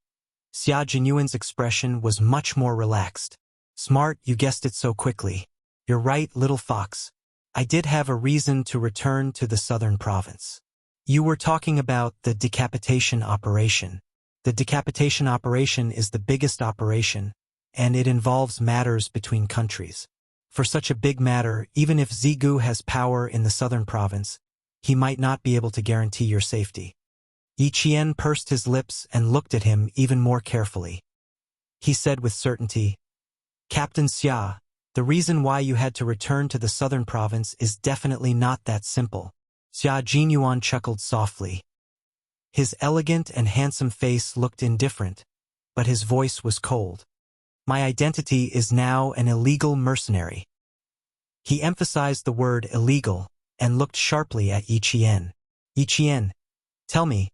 Xia Jinyuan's expression was much more relaxed. Smart, you guessed it so quickly. You're right, little fox. I did have a reason to return to the southern province. You were talking about the decapitation operation. The decapitation operation is the biggest operation, and it involves matters between countries. For such a big matter, even if Zigu has power in the southern province, he might not be able to guarantee your safety. Yi Qian pursed his lips and looked at him even more carefully. He said with certainty, Captain Xia, the reason why you had to return to the southern province is definitely not that simple. Xia Jinyuan chuckled softly. His elegant and handsome face looked indifferent, but his voice was cold. My identity is now an illegal mercenary. He emphasized the word illegal and looked sharply at Yi Qian. Yi Qian, tell me,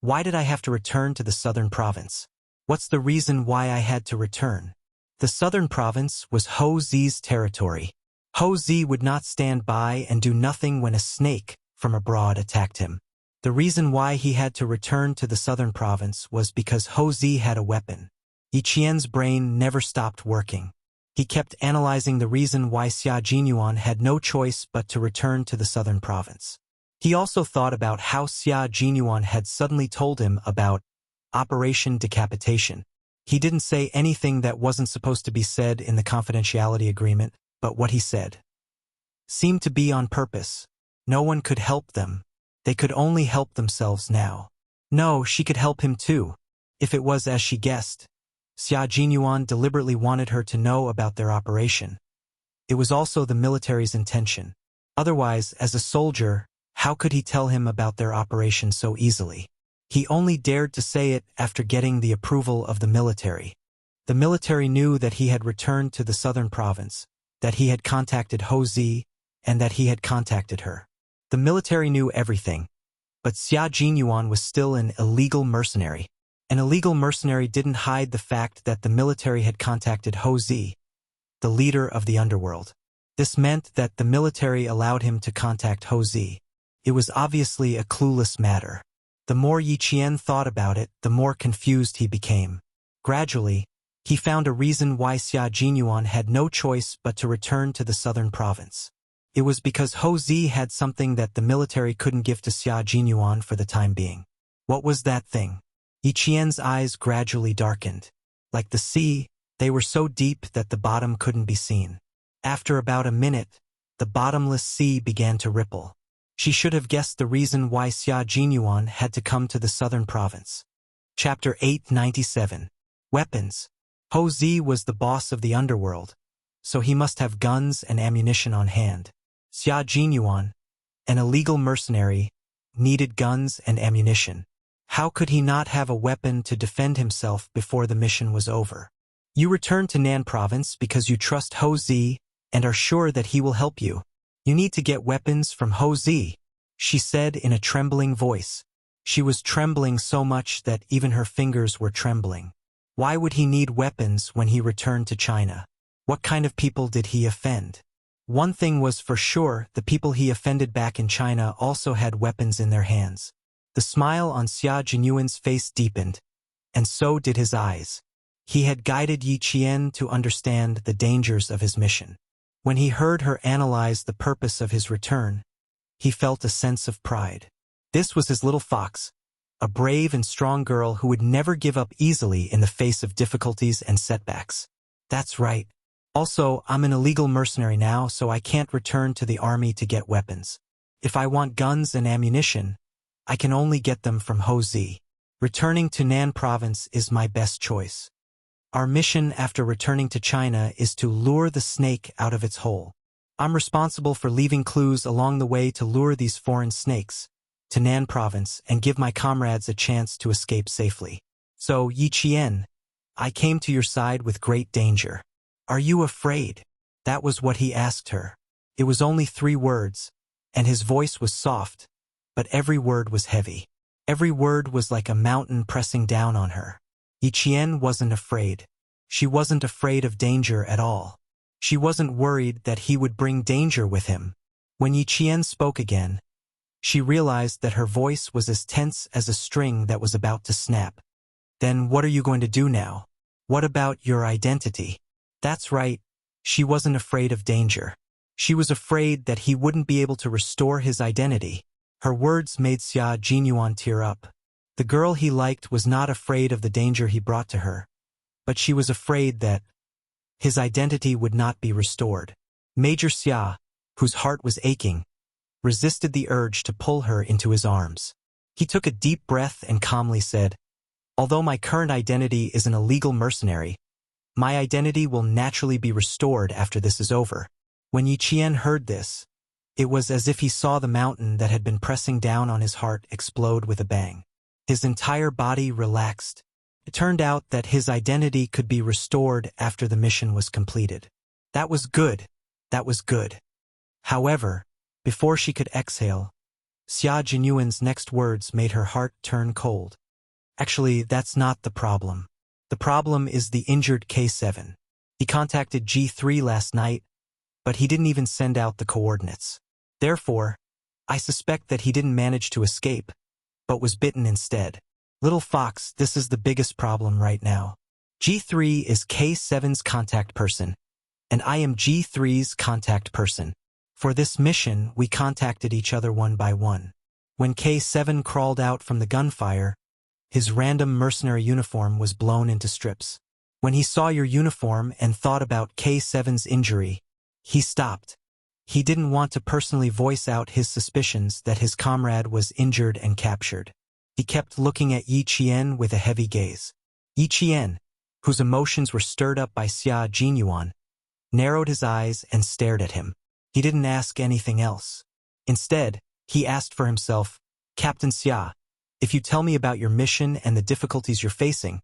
why did I have to return to the southern province? What's the reason why I had to return? The southern province was Ho Zi's territory. Ho Zi would not stand by and do nothing when a snake from abroad attacked him. The reason why he had to return to the southern province was because Ho Zi had a weapon. Yi Qian's brain never stopped working. He kept analyzing the reason why Xia Jinyuan had no choice but to return to the southern province. He also thought about how Xia Jinyuan had suddenly told him about Operation Decapitation. He didn't say anything that wasn't supposed to be said in the confidentiality agreement, but what he said seemed to be on purpose. No one could help them. They could only help themselves now. No, she could help him too, if it was as she guessed. Xia Jinyuan deliberately wanted her to know about their operation. It was also the military's intention. Otherwise, as a soldier, how could he tell him about their operation so easily? He only dared to say it after getting the approval of the military. The military knew that he had returned to the southern province, that he had contacted Ho Zi, and that he had contacted her. The military knew everything, but Xia Jinyuan was still an illegal mercenary. An illegal mercenary didn't hide the fact that the military had contacted Ho Zi, the leader of the underworld. This meant that the military allowed him to contact Ho Zi. It was obviously a clueless matter. The more Yi Qian thought about it, the more confused he became. Gradually, he found a reason why Xia Jinyuan had no choice but to return to the southern province. It was because Ho Zi had something that the military couldn't give to Xia Jinyuan for the time being. What was that thing? Yi Qian's eyes gradually darkened. Like the sea, they were so deep that the bottom couldn't be seen. After about a minute, the bottomless sea began to ripple. She should have guessed the reason why Xia Jinyuan had to come to the southern province. Chapter 897. Weapons. Ho Zi was the boss of the underworld, so he must have guns and ammunition on hand. Xia Jinyuan, an illegal mercenary, needed guns and ammunition. How could he not have a weapon to defend himself before the mission was over? You return to Nan province because you trust Ho Zi and are sure that he will help you. You need to get weapons from Ho Zi, she said in a trembling voice. She was trembling so much that even her fingers were trembling. Why would he need weapons when he returned to China? What kind of people did he offend? One thing was for sure, the people he offended back in China also had weapons in their hands. The smile on Xia Jinyuan's face deepened, and so did his eyes. He had guided Yi Qian to understand the dangers of his mission. When he heard her analyze the purpose of his return, he felt a sense of pride. This was his little fox, a brave and strong girl who would never give up easily in the face of difficulties and setbacks. That's right. Also, I'm an illegal mercenary now, so I can't return to the army to get weapons. If I want guns and ammunition, I can only get them from Ho Zi. Returning to Nan province is my best choice. Our mission after returning to China is to lure the snake out of its hole. I'm responsible for leaving clues along the way to lure these foreign snakes to Nan province and give my comrades a chance to escape safely. So, Yi Qian, I came to your side with great danger. Are you afraid? That was what he asked her. It was only 3 words, and his voice was soft, but every word was heavy. Every word was like a mountain pressing down on her. Yi Qian wasn't afraid. She wasn't afraid of danger at all. She wasn't worried that he would bring danger with him. When Yi Qian spoke again, she realized that her voice was as tense as a string that was about to snap. Then what are you going to do now? What about your identity? That's right, she wasn't afraid of danger. She was afraid that he wouldn't be able to restore his identity. Her words made Xia Jinyuan tear up. The girl he liked was not afraid of the danger he brought to her, but she was afraid that his identity would not be restored. Major Xia, whose heart was aching, resisted the urge to pull her into his arms. He took a deep breath and calmly said, "Although my current identity is an illegal mercenary, my identity will naturally be restored after this is over." When Yi Qian heard this, it was as if he saw the mountain that had been pressing down on his heart explode with a bang. His entire body relaxed. It turned out that his identity could be restored after the mission was completed. That was good. That was good. However, before she could exhale, Xia Jinyuan's next words made her heart turn cold. Actually, that's not the problem. The problem is the injured K7. He contacted G3 last night, but he didn't even send out the coordinates. Therefore, I suspect that he didn't manage to escape, but was bitten instead. Little Fox, this is the biggest problem right now. G3 is K7's contact person, and I am G3's contact person. For this mission, we contacted each other one by one. When K7 crawled out from the gunfire, his random mercenary uniform was blown into strips. When he saw your uniform and thought about K7's injury, he stopped. He didn't want to personally voice out his suspicions that his comrade was injured and captured. He kept looking at Yi Qian with a heavy gaze. Yi Qian, whose emotions were stirred up by Xia Jinyuan, narrowed his eyes and stared at him. He didn't ask anything else. Instead, he asked for himself, "Captain Xia, if you tell me about your mission and the difficulties you're facing,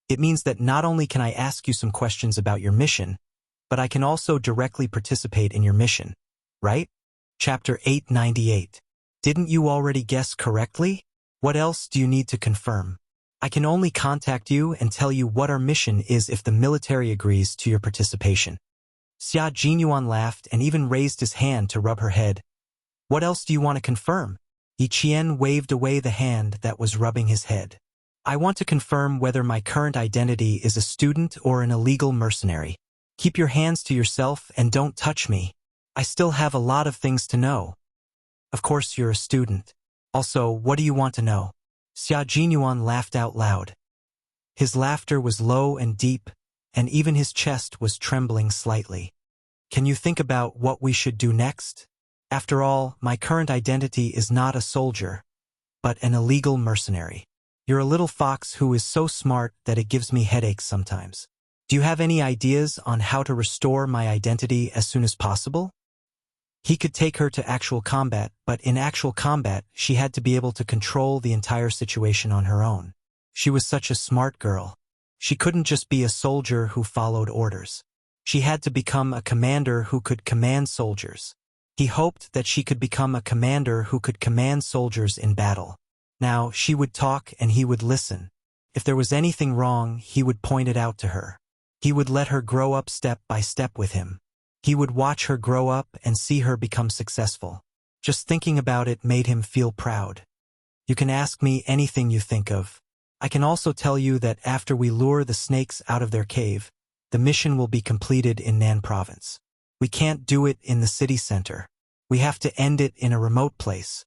it means that not only can I ask you some questions about your mission, but I can also directly participate in your mission, right? Chapter 898. Didn't you already guess correctly? What else do you need to confirm? I can only contact you and tell you what our mission is if the military agrees to your participation. Xia Jinyuan laughed and even raised his hand to rub her head. What else do you want to confirm? Yi Qian waved away the hand that was rubbing his head. I want to confirm whether my current identity is a student or an illegal mercenary. Keep your hands to yourself and don't touch me. I still have a lot of things to know. Of course you're a student. Also, what do you want to know? Xia Jinyuan laughed out loud. His laughter was low and deep, and even his chest was trembling slightly. Can you think about what we should do next? After all, my current identity is not a soldier, but an illegal mercenary. You're a little fox who is so smart that it gives me headaches sometimes. Do you have any ideas on how to restore my identity as soon as possible? He could take her to actual combat, but in actual combat, she had to be able to control the entire situation on her own. She was such a smart girl. She couldn't just be a soldier who followed orders. She had to become a commander who could command soldiers. He hoped that she could become a commander who could command soldiers in battle. Now, she would talk and he would listen. If there was anything wrong, he would point it out to her. He would let her grow up step by step with him. He would watch her grow up and see her become successful. Just thinking about it made him feel proud. You can ask me anything you think of. I can also tell you that after we lure the snakes out of their cave, the mission will be completed in Nan province. We can't do it in the city center. We have to end it in a remote place.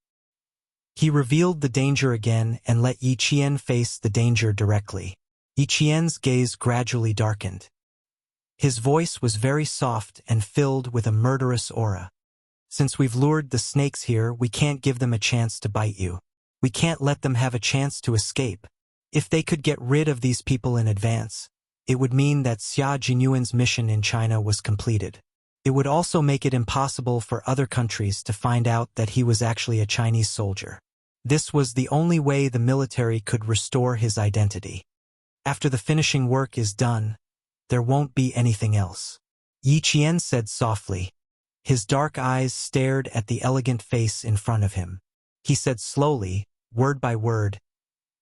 He revealed the danger again and let Yi Qian face the danger directly. Yi Qian's gaze gradually darkened. His voice was very soft and filled with a murderous aura. Since we've lured the snakes here, we can't give them a chance to bite you. We can't let them have a chance to escape. If they could get rid of these people in advance, it would mean that Xia Jinyuan's mission in China was completed. It would also make it impossible for other countries to find out that he was actually a Chinese soldier. This was the only way the military could restore his identity. After the finishing work is done, there won't be anything else. Yi Qian said softly. His dark eyes stared at the elegant face in front of him. He said slowly, word by word,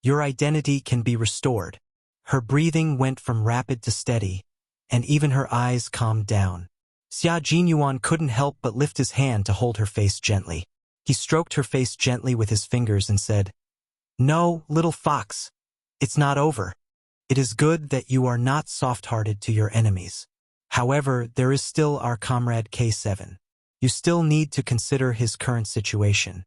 "Your identity can be restored." Her breathing went from rapid to steady, and even her eyes calmed down. Xia Jinyuan couldn't help but lift his hand to hold her face gently. He stroked her face gently with his fingers and said, "No, little fox, it's not over. It is good that you are not soft-hearted to your enemies. However, there is still our comrade K7. You still need to consider his current situation.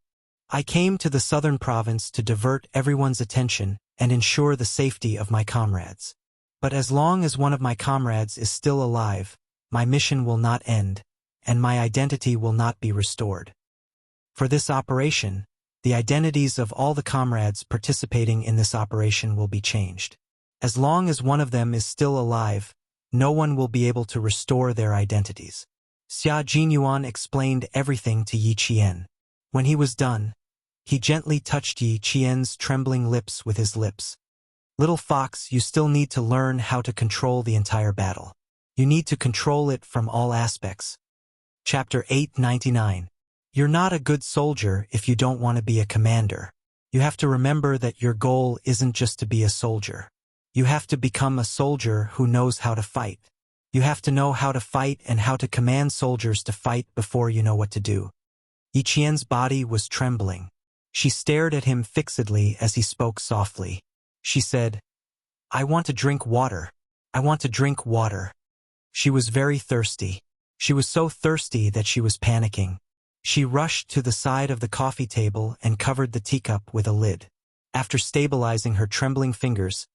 I came to the southern province to divert everyone's attention and ensure the safety of my comrades. But as long as one of my comrades is still alive, my mission will not end, and my identity will not be restored. For this operation, the identities of all the comrades participating in this operation will be changed. As long as one of them is still alive, no one will be able to restore their identities." Xia Jinyuan explained everything to Yi Qian. When he was done, he gently touched Yi Qian's trembling lips with his lips. "Little fox, you still need to learn how to control the entire battle. You need to control it from all aspects." Chapter 899. You're not a good soldier if you don't want to be a commander. You have to remember that your goal isn't just to be a soldier. You have to become a soldier who knows how to fight. You have to know how to fight and how to command soldiers to fight before you know what to do. Yi Qian's body was trembling. She stared at him fixedly as he spoke softly. She said, "I want to drink water. I want to drink water." She was very thirsty. She was so thirsty that she was panicking. She rushed to the side of the coffee table and covered the teacup with a lid. After stabilizing her trembling fingers,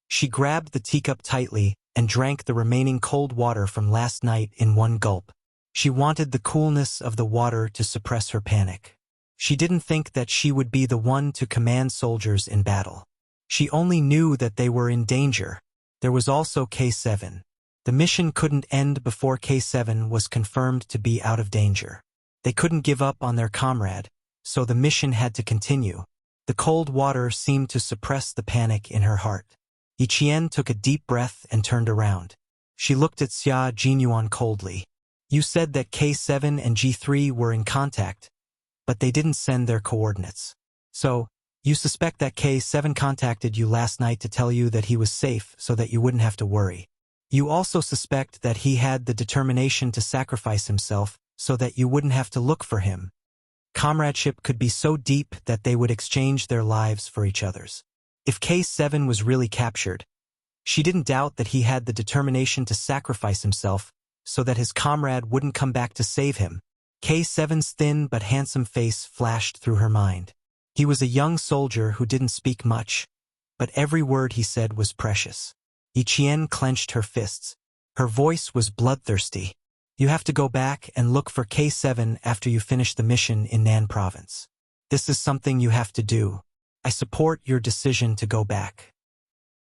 she grabbed the teacup tightly and drank the remaining cold water from last night in one gulp. She wanted the coolness of the water to suppress her panic. She didn't think that she would be the one to command soldiers in battle. She only knew that they were in danger. There was also K7. The mission couldn't end before K7 was confirmed to be out of danger. They couldn't give up on their comrade, so the mission had to continue. The cold water seemed to suppress the panic in her heart. Yi Qian took a deep breath and turned around. She looked at Xia Jinyuan coldly. You said that K7 and G3 were in contact, but they didn't send their coordinates. So, you suspect that K7 contacted you last night to tell you that he was safe so that you wouldn't have to worry. You also suspect that he had the determination to sacrifice himself so that you wouldn't have to look for him. Comradeship could be so deep that they would exchange their lives for each other's. If K7 was really captured, she didn't doubt that he had the determination to sacrifice himself so that his comrade wouldn't come back to save him. K7's thin but handsome face flashed through her mind. He was a young soldier who didn't speak much, but every word he said was precious. Yiqian clenched her fists. Her voice was bloodthirsty. You have to go back and look for K7 after you finish the mission in Nan province. This is something you have to do. I support your decision to go back.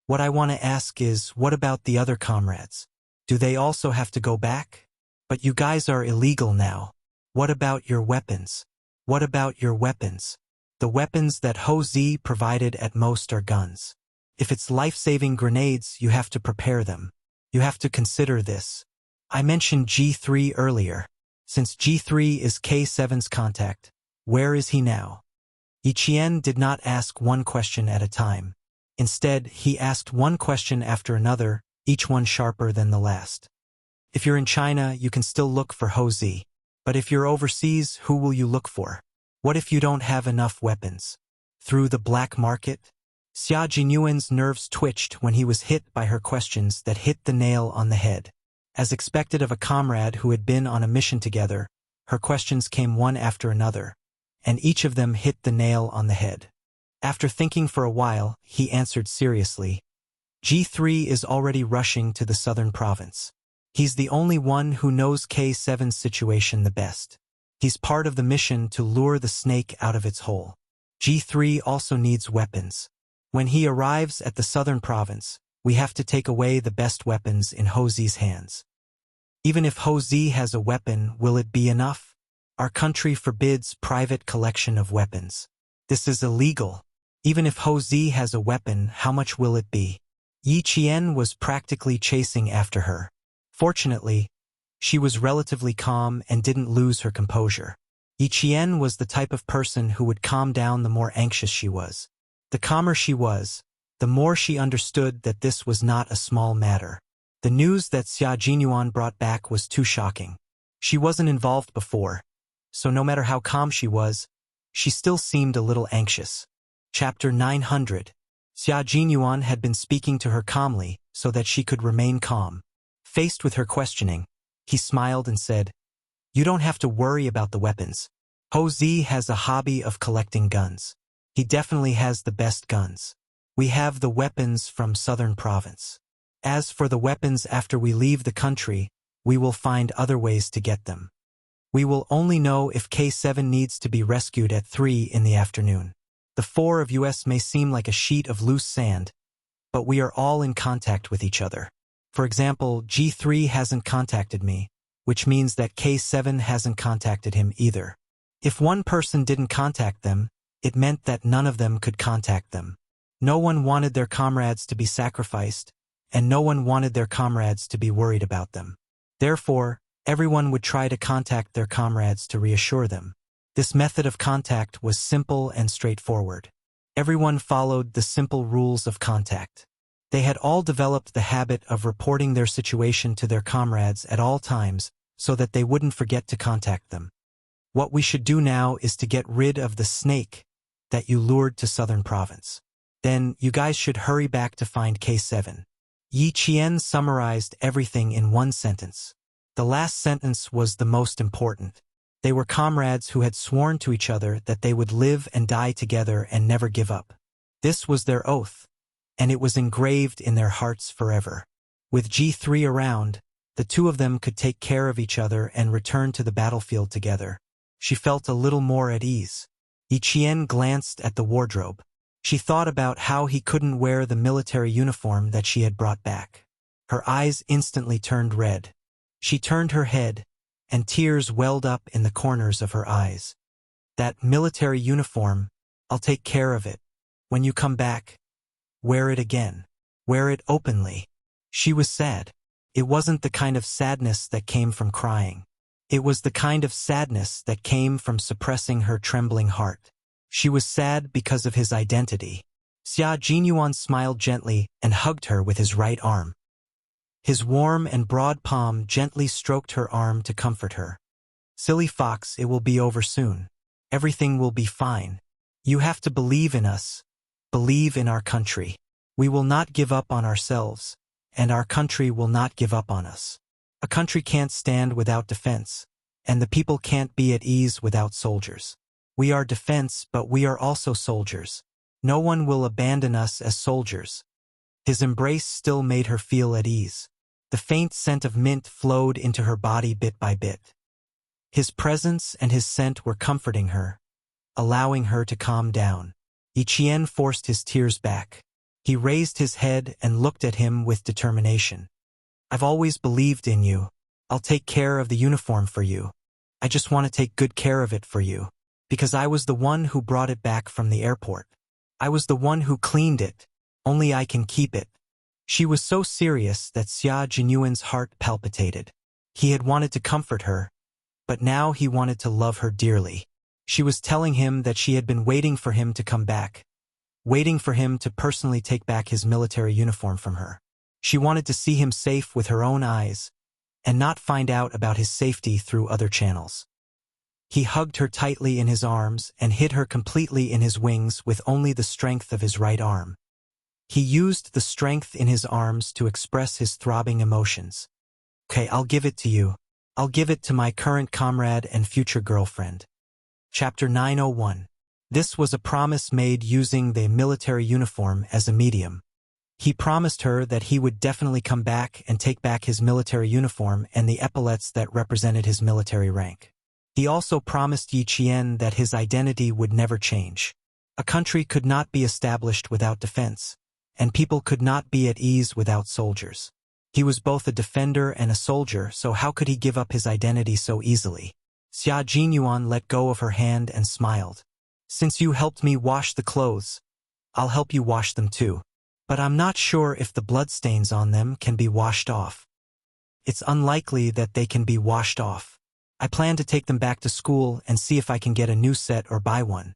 What I want to ask is, what about the other comrades? Do they also have to go back? But you guys are illegal now. What about your weapons? What about your weapons? The weapons that Ho Zi provided at most are guns. If it's life-saving grenades, you have to prepare them. You have to consider this. I mentioned G3 earlier. Since G3 is K7's contact, where is he now? Yiqian did not ask one question at a time. Instead, he asked one question after another, each one sharper than the last. If you're in China, you can still look for Ho Zi. But if you're overseas, who will you look for? What if you don't have enough weapons? Through the black market? Xia Jinyuan's nerves twitched when he was hit by her questions that hit the nail on the head. As expected of a comrade who had been on a mission together, her questions came one after another, and each of them hit the nail on the head. After thinking for a while, he answered seriously. G3 is already rushing to the southern province. He's the only one who knows K7's situation the best. He's part of the mission to lure the snake out of its hole. G3 also needs weapons. When he arrives at the southern province, we have to take away the best weapons in Ho Zi's hands. Even if Ho Zi has a weapon, will it be enough? Our country forbids private collection of weapons. This is illegal. Even if Ho Zi has a weapon, how much will it be? Yiqian was practically chasing after her. Fortunately, she was relatively calm and didn't lose her composure. Yiqian was the type of person who would calm down the more anxious she was. The calmer she was, the more she understood that this was not a small matter. The news that Xia Jinyuan brought back was too shocking. She wasn't involved before, so no matter how calm she was, she still seemed a little anxious. Chapter 900. Xia Jinyuan had been speaking to her calmly so that she could remain calm. Faced with her questioning, he smiled and said, "You don't have to worry about the weapons. Ho Zi has a hobby of collecting guns. He definitely has the best guns. We have the weapons from southern province. As for the weapons after we leave the country, we will find other ways to get them. We will only know if K7 needs to be rescued at 3 in the afternoon. The four of us may seem like a sheet of loose sand, but we are all in contact with each other. For example, G3 hasn't contacted me, which means that K7 hasn't contacted him either. If one person didn't contact them, it meant that none of them could contact them. No one wanted their comrades to be sacrificed, and no one wanted their comrades to be worried about them. Therefore, everyone would try to contact their comrades to reassure them. This method of contact was simple and straightforward. Everyone followed the simple rules of contact. They had all developed the habit of reporting their situation to their comrades at all times so that they wouldn't forget to contact them. What we should do now is to get rid of the snake that you lured to southern province. Then you guys should hurry back to find K7. Yiqian summarized everything in one sentence. The last sentence was the most important. They were comrades who had sworn to each other that they would live and die together and never give up. This was their oath, and it was engraved in their hearts forever. With G3 around, the two of them could take care of each other and return to the battlefield together. She felt a little more at ease. Yiqian glanced at the wardrobe. She thought about how he couldn't wear the military uniform that she had brought back. Her eyes instantly turned red. She turned her head, and tears welled up in the corners of her eyes. That military uniform, I'll take care of it. When you come back, wear it again. Wear it openly. She was sad. It wasn't the kind of sadness that came from crying. It was the kind of sadness that came from suppressing her trembling heart. She was sad because of his identity. Xia Jinyuan smiled gently and hugged her with his right arm. His warm and broad palm gently stroked her arm to comfort her. Silly fox, it will be over soon. Everything will be fine. You have to believe in us. Believe in our country. We will not give up on ourselves, and our country will not give up on us. A country can't stand without defense, and the people can't be at ease without soldiers. We are defense, but we are also soldiers. No one will abandon us as soldiers. His embrace still made her feel at ease. The faint scent of mint flowed into her body bit by bit. His presence and his scent were comforting her, allowing her to calm down. Yiqian forced his tears back. He raised his head and looked at him with determination. I've always believed in you. I'll take care of the uniform for you. I just want to take good care of it for you, because I was the one who brought it back from the airport. I was the one who cleaned it. Only I can keep it. She was so serious that Xia Jinyuan's heart palpitated. He had wanted to comfort her, but now he wanted to love her dearly. She was telling him that she had been waiting for him to come back, waiting for him to personally take back his military uniform from her. She wanted to see him safe with her own eyes, and not find out about his safety through other channels. He hugged her tightly in his arms and hid her completely in his wings with only the strength of his right arm. He used the strength in his arms to express his throbbing emotions. Okay, I'll give it to you. I'll give it to my current comrade and future girlfriend. Chapter 901. This was a promise made using the military uniform as a medium. He promised her that he would definitely come back and take back his military uniform and the epaulets that represented his military rank. He also promised Yiqian that his identity would never change. A country could not be established without defense, and people could not be at ease without soldiers. He was both a defender and a soldier, so how could he give up his identity so easily? Xia Jinyuan let go of her hand and smiled. Since you helped me wash the clothes, I'll help you wash them too. But I'm not sure if the bloodstains on them can be washed off. It's unlikely that they can be washed off. I plan to take them back to school and see if I can get a new set or buy one.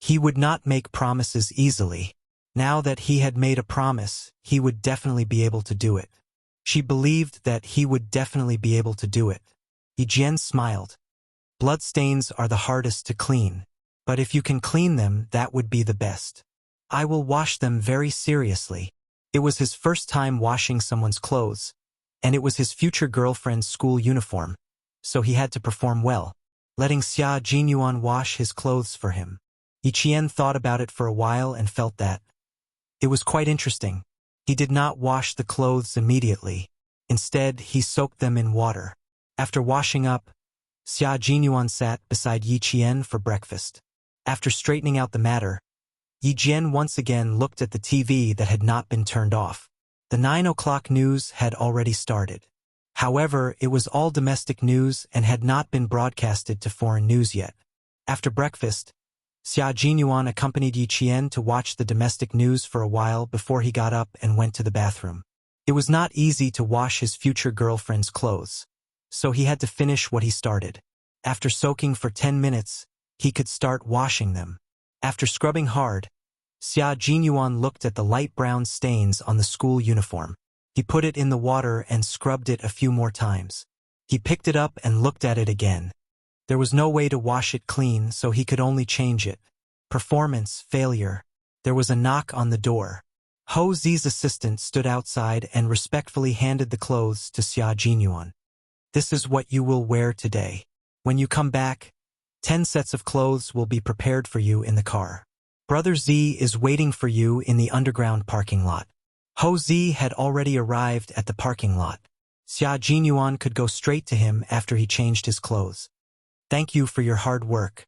He would not make promises easily. Now that he had made a promise, he would definitely be able to do it. She believed that he would definitely be able to do it. Yijian smiled. Bloodstains are the hardest to clean, but if you can clean them, that would be the best. I will wash them very seriously. It was his first time washing someone's clothes, and it was his future girlfriend's school uniform, so he had to perform well, letting Xia Jinyuan wash his clothes for him. Yiqian thought about it for a while and felt that it was quite interesting. He did not wash the clothes immediately. Instead, he soaked them in water. After washing up, Xia Jinyuan sat beside Yiqian for breakfast. After straightening out the matter, Yijian once again looked at the TV that had not been turned off. The 9 o'clock news had already started. However, it was all domestic news and had not been broadcasted to foreign news yet. After breakfast, Xia Jinyuan accompanied Yiqian to watch the domestic news for a while before he got up and went to the bathroom. It was not easy to wash his future girlfriend's clothes, so he had to finish what he started. After soaking for 10 minutes, he could start washing them. After scrubbing hard, Xia Jinyuan looked at the light brown stains on the school uniform. He put it in the water and scrubbed it a few more times. He picked it up and looked at it again. There was no way to wash it clean, so he could only change it. Performance failure. There was a knock on the door. Ho Zi's assistant stood outside and respectfully handed the clothes to Xia Jinyuan. This is what you will wear today. When you come back, 10 sets of clothes will be prepared for you in the car. Brother Z is waiting for you in the underground parking lot. Ho Zi had already arrived at the parking lot. Xia Jinyuan could go straight to him after he changed his clothes. Thank you for your hard work.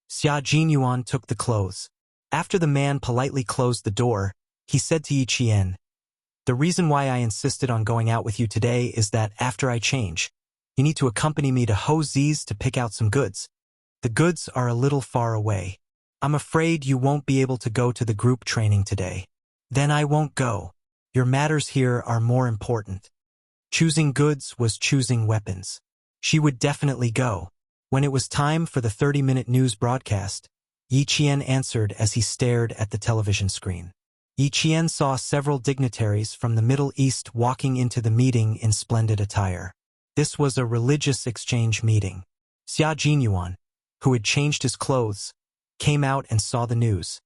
Xia Jinyuan took the clothes. After the man politely closed the door, he said to Yiqian, "The reason why I insisted on going out with you today is that after I change, you need to accompany me to Ho Zi's to pick out some goods. The goods are a little far away. I'm afraid you won't be able to go to the group training today. Then I won't go. Your matters here are more important." Choosing goods was choosing weapons. She would definitely go. When it was time for the 30-minute news broadcast, Yi Qian answered as he stared at the television screen. Yi Qian saw several dignitaries from the Middle East walking into the meeting in splendid attire. This was a religious exchange meeting. Xia Jinyuan, who had changed his clothes, came out and saw the news.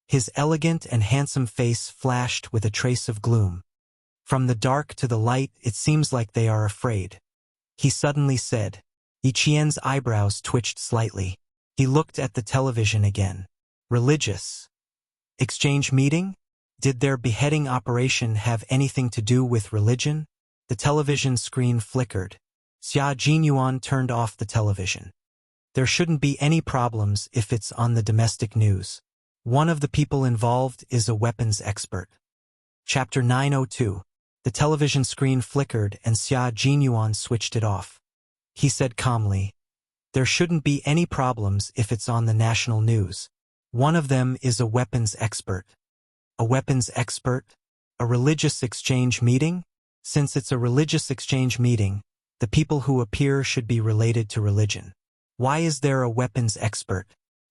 His elegant and handsome face flashed with a trace of gloom. From the dark to the light, it seems like they are afraid. He suddenly said. Yi Qian's eyebrows twitched slightly. He looked at the television again. Religious exchange meeting? Did their beheading operation have anything to do with religion? The television screen flickered. Xia Jinyuan turned off the television. There shouldn't be any problems if it's on the domestic news. One of the people involved is a weapons expert. Chapter 902. The television screen flickered and Xia Jinyuan switched it off. He said calmly, "There shouldn't be any problems if it's on the national news. One of them is a weapons expert." A weapons expert? A religious exchange meeting? Since it's a religious exchange meeting, the people who appear should be related to religion. Why is there a weapons expert?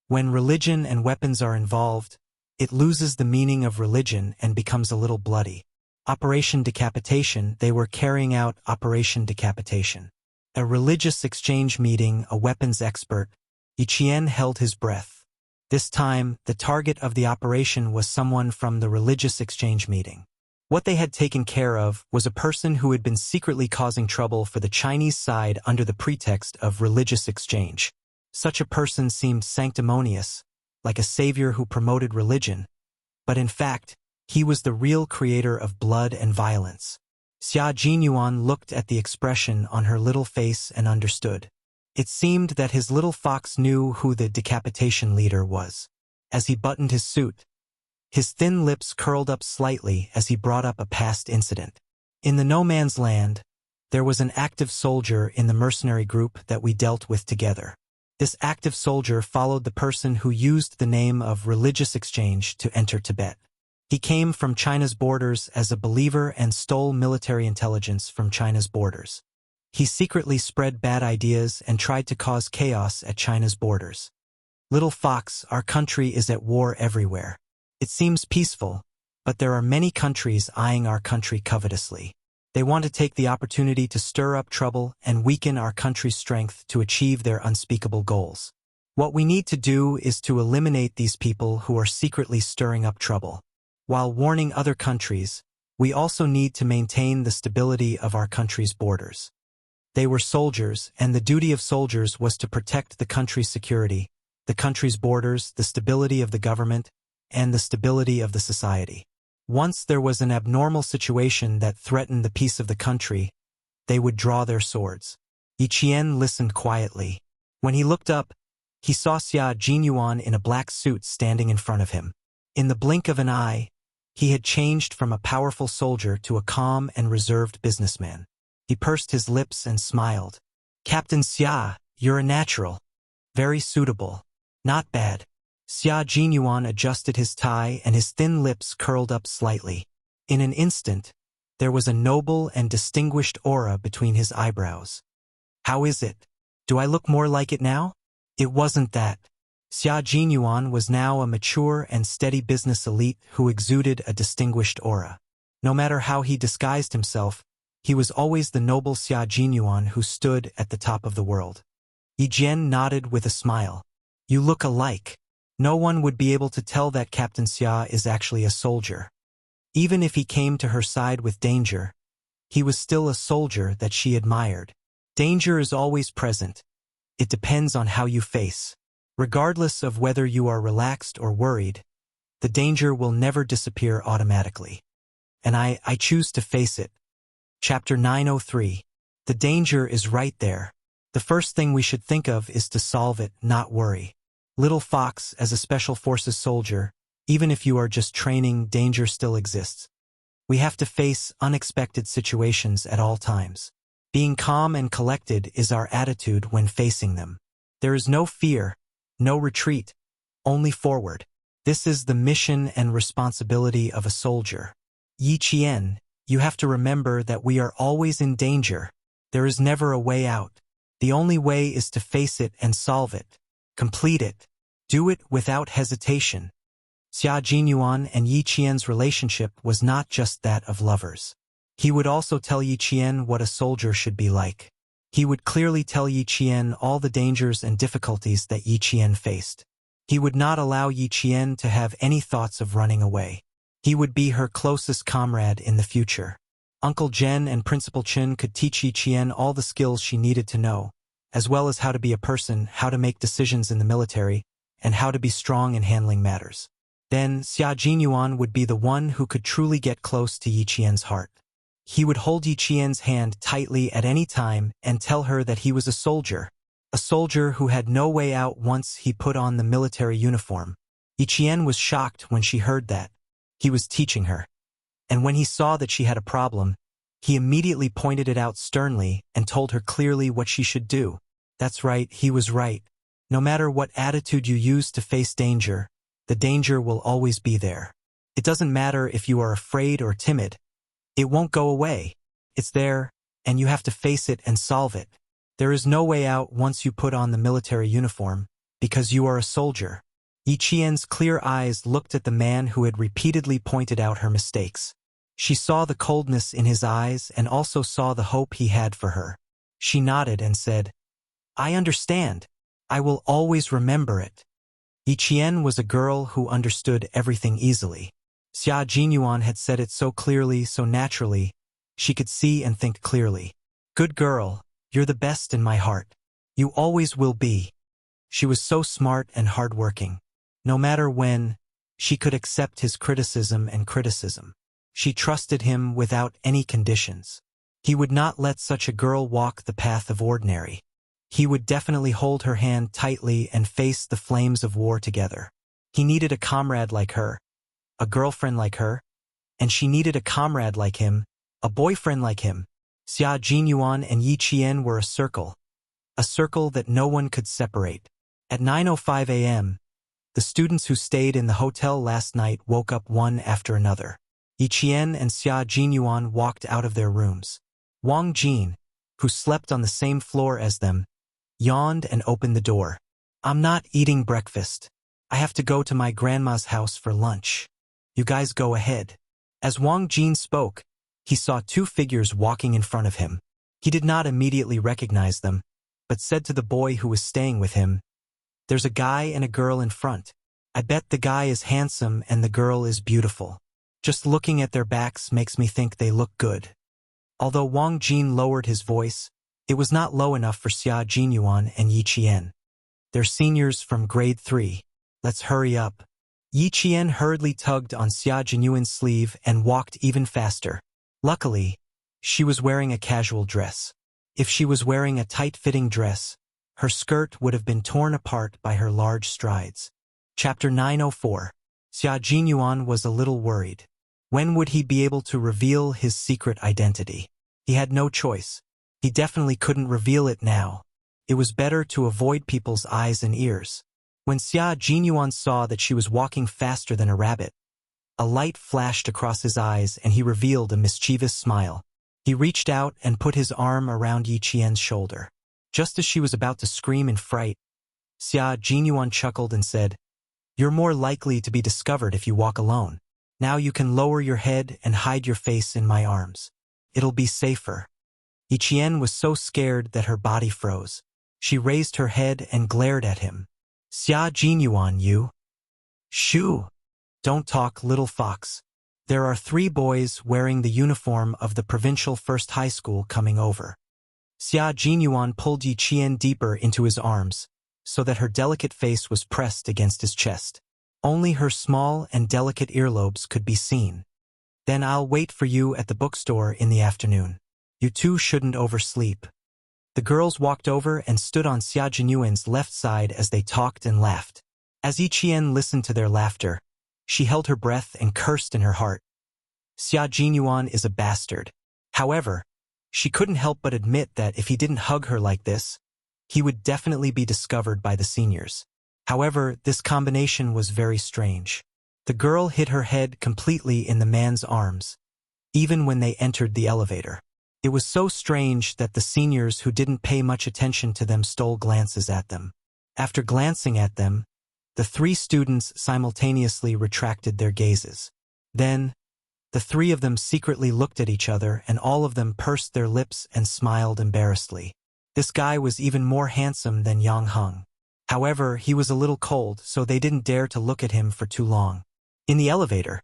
When religion and weapons are involved, it loses the meaning of religion and becomes a little bloody. Operation Decapitation, they were carrying out Operation Decapitation. A religious exchange meeting, a weapons expert. Yi Qian held his breath. This time, the target of the operation was someone from the religious exchange meeting. What they had taken care of was a person who had been secretly causing trouble for the Chinese side under the pretext of religious exchange. Such a person seemed sanctimonious, like a savior who promoted religion, but in fact, he was the real creator of blood and violence. Xia Jinyuan looked at the expression on her little face and understood. It seemed that his little fox knew who the decapitation leader was. As he buttoned his suit, his thin lips curled up slightly as he brought up a past incident. In the no man's land, there was an active soldier in the mercenary group that we dealt with together. This active soldier followed the person who used the name of religious exchange to enter Tibet. He came from China's borders as a believer and stole military intelligence from China's borders. He secretly spread bad ideas and tried to cause chaos at China's borders. Little fox, our country is at war everywhere. It seems peaceful, but there are many countries eyeing our country covetously. They want to take the opportunity to stir up trouble and weaken our country's strength to achieve their unspeakable goals. What we need to do is to eliminate these people who are secretly stirring up trouble. While warning other countries, we also need to maintain the stability of our country's borders. They were soldiers, and the duty of soldiers was to protect the country's security, the country's borders, the stability of the government, and the stability of the society. Once there was an abnormal situation that threatened the peace of the country, they would draw their swords. Yi Qian listened quietly. When he looked up, he saw Xia Jinyuan in a black suit standing in front of him. In the blink of an eye, he had changed from a powerful soldier to a calm and reserved businessman. He pursed his lips and smiled. "Captain Xia, you're a natural. Very suitable. Not bad." Xia Jinyuan adjusted his tie and his thin lips curled up slightly. In an instant, there was a noble and distinguished aura between his eyebrows. "How is it? Do I look more like it now?" It wasn't that. Xia Jinyuan was now a mature and steady business elite who exuded a distinguished aura. No matter how he disguised himself, he was always the noble Xia Jinyuan who stood at the top of the world. Yi Jian nodded with a smile. "You look alike. No one would be able to tell that Captain Xia is actually a soldier. Even if he came to her side with danger, he was still a soldier that she admired. Danger is always present. It depends on how you face. Regardless of whether you are relaxed or worried, the danger will never disappear automatically. And I choose to face it." Chapter 903. The danger is right there. The first thing we should think of is to solve it, not worry. Little fox, as a special forces soldier, even if you are just training, danger still exists. We have to face unexpected situations at all times. Being calm and collected is our attitude when facing them. There is no fear, no retreat, only forward. This is the mission and responsibility of a soldier. Yi Qian, You have to remember that we are always in danger. There is never a way out. The only way is to face it and solve it. Complete it. Do it without hesitation. Xia Jinyuan and Yi Qian's relationship was not just that of lovers. He would also tell Yi Qian what a soldier should be like. He would clearly tell Yi Qian all the dangers and difficulties that Yi Qian faced. He would not allow Yi Qian to have any thoughts of running away. He would be her closest comrade in the future. Uncle Zhen and Principal Chen could teach Yi Qian all the skills she needed to know, as well as how to be a person, how to make decisions in the military, and how to be strong in handling matters. Then Xia Jinyuan would be the one who could truly get close to Yi Qian's heart. He would hold Yi Qian's hand tightly at any time and tell her that he was a soldier who had no way out once he put on the military uniform. Yi Qian was shocked when she heard that. He was teaching her. And when he saw that she had a problem, he immediately pointed it out sternly and told her clearly what she should do. That's right, he was right. No matter what attitude you use to face danger, the danger will always be there. It doesn't matter if you are afraid or timid. It won't go away. It's there, and you have to face it and solve it. There is no way out once you put on the military uniform, because you are a soldier. Yi Qian's clear eyes looked at the man who had repeatedly pointed out her mistakes. She saw the coldness in his eyes and also saw the hope he had for her. She nodded and said, "I understand. I will always remember it." Yi Qian was a girl who understood everything easily. Xia Jinyuan had said it so clearly, so naturally, she could see and think clearly. "Good girl, you're the best in my heart. You always will be." She was so smart and hardworking. No matter when, she could accept his criticism and criticism. She trusted him without any conditions. He would not let such a girl walk the path of ordinary. He would definitely hold her hand tightly and face the flames of war together. He needed a comrade like her, a girlfriend like her, and she needed a comrade like him, a boyfriend like him. Xia Jinyuan and Yi Qian were a circle that no one could separate. At 9:05 a.m., the students who stayed in the hotel last night woke up one after another. Yi Qian and Xia Jinyuan walked out of their rooms. Wang Jin, who slept on the same floor as them, yawned and opened the door. "I'm not eating breakfast. I have to go to my grandma's house for lunch. You guys go ahead." As Wang Jin spoke, he saw two figures walking in front of him. He did not immediately recognize them, but said to the boy who was staying with him, "There's a guy and a girl in front. I bet the guy is handsome and the girl is beautiful. Just looking at their backs makes me think they look good." Although Wang Jin lowered his voice, it was not low enough for Xia Jinyuan and Yi Qian. "They're seniors from grade 3. Let's hurry up." Yi Qian hurriedly tugged on Xia Jinyuan's sleeve and walked even faster. Luckily, she was wearing a casual dress. If she was wearing a tight-fitting dress, her skirt would have been torn apart by her large strides. Chapter 904. Xia Jinyuan was a little worried. When would he be able to reveal his secret identity? He had no choice. He definitely couldn't reveal it now. It was better to avoid people's eyes and ears. When Xia Jinyuan saw that she was walking faster than a rabbit, a light flashed across his eyes and he revealed a mischievous smile. He reached out and put his arm around Yi Qian's shoulder. Just as she was about to scream in fright, Xia Jinyuan chuckled and said, "You're more likely to be discovered if you walk alone. Now you can lower your head and hide your face in my arms. It'll be safer." Yi Qian was so scared that her body froze. She raised her head and glared at him. "Xia Jinyuan, you." "Shoo! Don't talk, little fox. There are 3 boys wearing the uniform of the provincial first high school coming over." Xia Jinyuan pulled Yi Qian deeper into his arms, so that her delicate face was pressed against his chest. Only her small and delicate earlobes could be seen. "Then I'll wait for you at the bookstore in the afternoon. You two shouldn't oversleep." The girls walked over and stood on Xia Jinyuan's left side as they talked and laughed. As Yi Qian listened to their laughter, she held her breath and cursed in her heart. Xia Jinyuan is a bastard. However, she couldn't help but admit that if he didn't hug her like this, he would definitely be discovered by the seniors. However, this combination was very strange. The girl hid her head completely in the man's arms. even when they entered the elevator. It was so strange that the seniors who didn't pay much attention to them stole glances at them. After glancing at them, the three students simultaneously retracted their gazes. Then, the three of them secretly looked at each other and all of them pursed their lips and smiled embarrassedly. This guy was even more handsome than Yang Heng. However, he was a little cold, so they didn't dare to look at him for too long. In the elevator,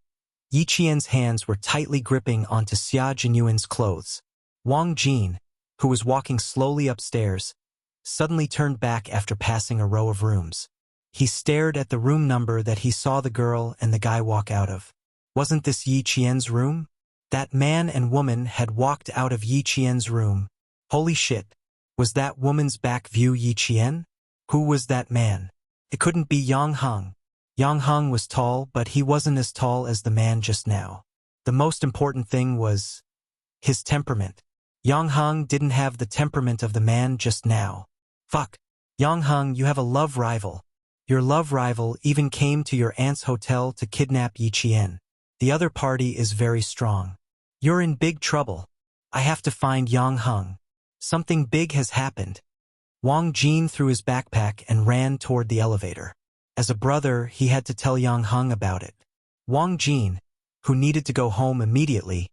Yi Qian's hands were tightly gripping onto Xia Jinyuan's clothes. Wang Jin, who was walking slowly upstairs, suddenly turned back after passing a row of rooms. He stared at the room number that he saw the girl and the guy walk out of. Wasn't this Yi Qian's room? That man and woman had walked out of Yi Qian's room. Holy shit! Was that woman's back view Yi Qian? Who was that man? It couldn't be Yang Heng. Yang Heng was tall, but he wasn't as tall as the man just now. The most important thing was his temperament. Yang Heng didn't have the temperament of the man just now. Fuck. Yang Heng, you have a love rival. Your love rival even came to your aunt's hotel to kidnap Yi Qian. The other party is very strong. You're in big trouble. I have to find Yang Heng. Something big has happened. Wang Jin threw his backpack and ran toward the elevator. As a brother, he had to tell Yang Heng about it. Wang Jin, who needed to go home immediately,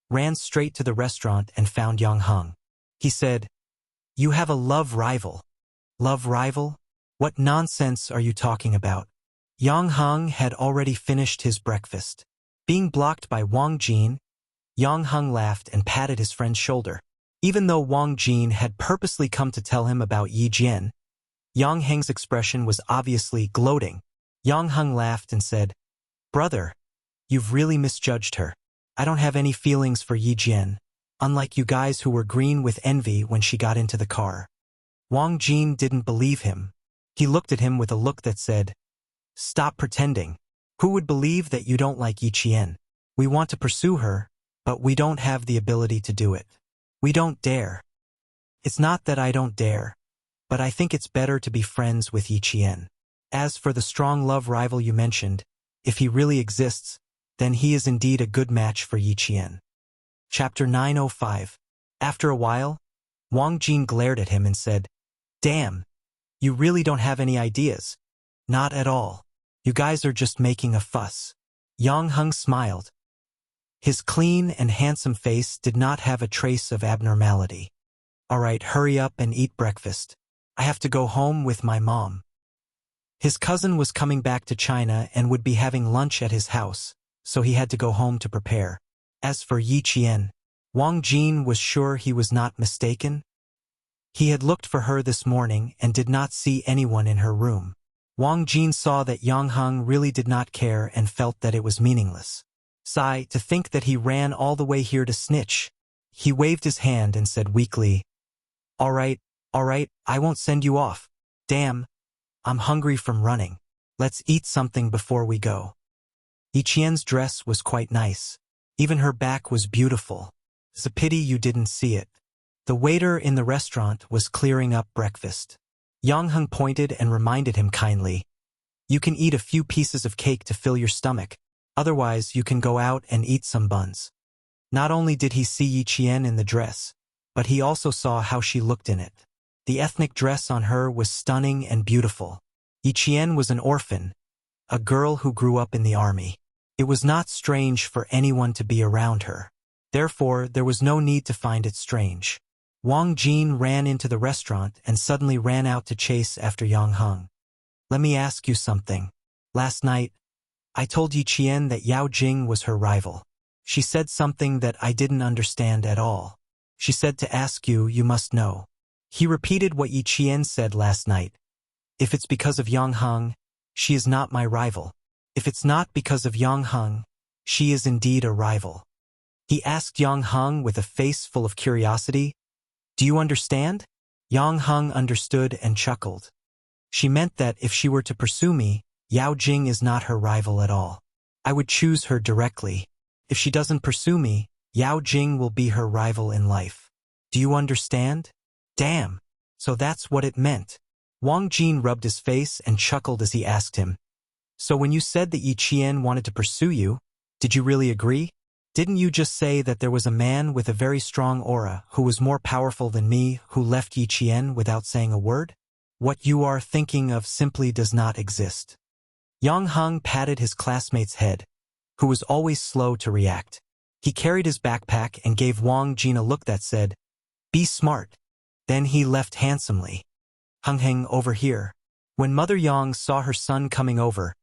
ran straight to the restaurant and found Yang Heng. He said, "You have a love rival." Love rival? What nonsense are you talking about? Yang Heng had already finished his breakfast. Being blocked by Wang Jin, Yang Heng laughed and patted his friend's shoulder. Even though Wang Jin had purposely come to tell him about Yi Jian, Yang Heng's expression was obviously gloating. Yang Heng laughed and said, "Brother, you've really misjudged her. I don't have any feelings for Yi Jian, unlike you guys who were green with envy when she got into the car." Wang Jin didn't believe him. He looked at him with a look that said, "Stop pretending. Who would believe that you don't like Yi Qian? We want to pursue her, but we don't have the ability to do it. We don't dare." It's not that I don't dare, but I think it's better to be friends with Yi Qian. As for the strong love rival you mentioned, if he really exists, then he is indeed a good match for Yi Qian. Chapter 905. After a while, Wang Jin glared at him and said, "Damn, you really don't have any ideas." "Not at all. You guys are just making a fuss." Yang Heng smiled. His clean and handsome face did not have a trace of abnormality. "All right, hurry up and eat breakfast. I have to go home with my mom." His cousin was coming back to China and would be having lunch at his house, so he had to go home to prepare. As for Yi Qian, Wang Jin was sure he was not mistaken. He had looked for her this morning and did not see anyone in her room. Wang Jin saw that Yang Heng really did not care and felt that it was meaningless. Sigh, to think that he ran all the way here to snitch. He waved his hand and said weakly, all right, I won't send you off. Damn, I'm hungry from running. Let's eat something before we go." Yi Qian's dress was quite nice. Even her back was beautiful. It's a pity you didn't see it. The waiter in the restaurant was clearing up breakfast. Yang Heng pointed and reminded him kindly, "You can eat a few pieces of cake to fill your stomach. Otherwise, you can go out and eat some buns." Not only did he see Yi Qian in the dress, but he also saw how she looked in it. The ethnic dress on her was stunning and beautiful. Yi Qian was an orphan, a girl who grew up in the army. It was not strange for anyone to be around her. Therefore, there was no need to find it strange. Wang Jin ran into the restaurant and suddenly ran out to chase after Yang Heng. "Let me ask you something. Last night, I told Yi Qian that Yao Jing was her rival. She said something that I didn't understand at all. She said to ask you, you must know." He repeated what Yi Qian said last night. "If it's because of Yang Heng, she is not my rival. If it's not because of Yang Heng, she is indeed a rival." He asked Yang Heng with a face full of curiosity, "Do you understand?" Yang Heng understood and chuckled. "She meant that if she were to pursue me, Yao Jing is not her rival at all. I would choose her directly. If she doesn't pursue me, Yao Jing will be her rival in life. Do you understand?" "Damn! So that's what it meant." Wang Jin rubbed his face and chuckled as he asked him, "So when you said that Yi Qian wanted to pursue you, did you really agree?" Didn't you just say that there was a man with a very strong aura who was more powerful than me who left Yi Qian without saying a word? What you are thinking of simply does not exist. Yang Heng patted his classmate's head, who was always slow to react. He carried his backpack and gave Wang Jin a look that said, "Be smart." Then he left handsomely. Heng, over here. When Mother Yang saw her son coming over,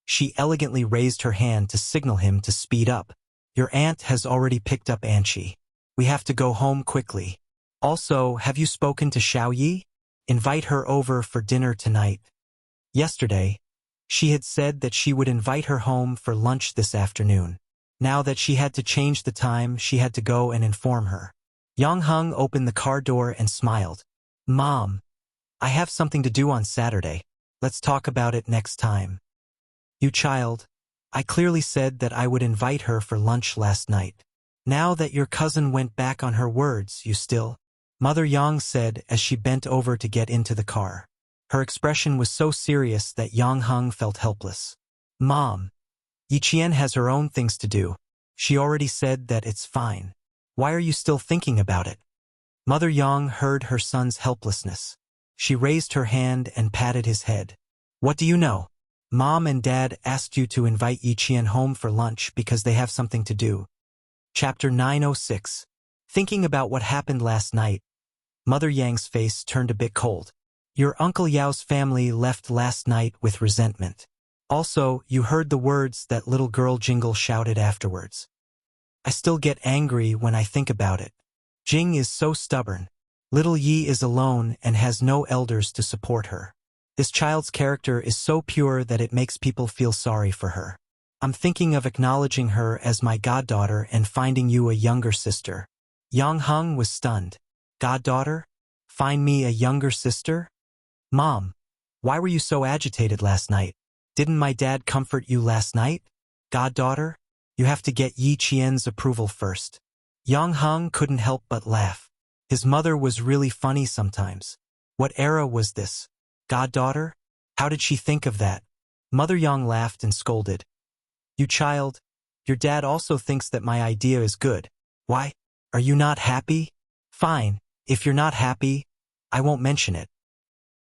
she elegantly raised her hand to signal him to speed up. Your aunt has already picked up Anqi. We have to go home quickly. Also, have you spoken to Xiao Yi? Invite her over for dinner tonight. Yesterday, she had said that she would invite her home for lunch this afternoon. Now that she had to change the time, she had to go and inform her. Yang Heng opened the car door and smiled. Mom, I have something to do on Saturday. Let's talk about it next time. You child, I clearly said that I would invite her for lunch last night. Now that your cousin went back on her words, you still? Mother Yang said as she bent over to get into the car. Her expression was so serious that Yang Heng felt helpless. Mom, Yi Qian has her own things to do. She already said that it's fine. Why are you still thinking about it? Mother Yang heard her son's helplessness. She raised her hand and patted his head. What do you know? Mom and Dad asked you to invite Yi Qian home for lunch because they have something to do. Chapter 906. Thinking about what happened last night, Mother Yang's face turned a bit cold. Your Uncle Yao's family left last night with resentment. Also, you heard the words that little girl Jingle shouted afterwards. I still get angry when I think about it. Jing is so stubborn. Little Yi is alone and has no elders to support her. This child's character is so pure that it makes people feel sorry for her. I'm thinking of acknowledging her as my goddaughter and finding you a younger sister. Yang Heng was stunned. Goddaughter? Find me a younger sister? Mom, why were you so agitated last night? Didn't my dad comfort you last night? Goddaughter? You have to get Yi Qian's approval first. Yang Heng couldn't help but laugh. His mother was really funny sometimes. What era was this? Goddaughter? How did she think of that? Mother Yang laughed and scolded. You child, your dad also thinks that my idea is good. Why? Are you not happy? Fine, if you're not happy, I won't mention it.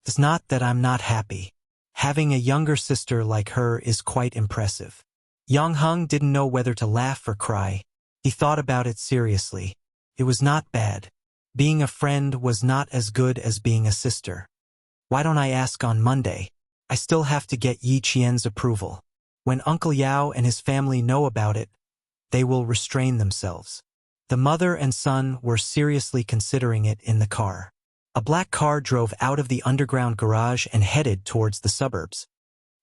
It's not that I'm not happy. Having a younger sister like her is quite impressive. Yang Heng didn't know whether to laugh or cry. He thought about it seriously. It was not bad. Being a friend was not as good as being a sister. Why don't I ask on Monday? I still have to get Yi Qian's approval. When Uncle Yao and his family know about it, they will restrain themselves. The mother and son were seriously considering it in the car. A black car drove out of the underground garage and headed towards the suburbs.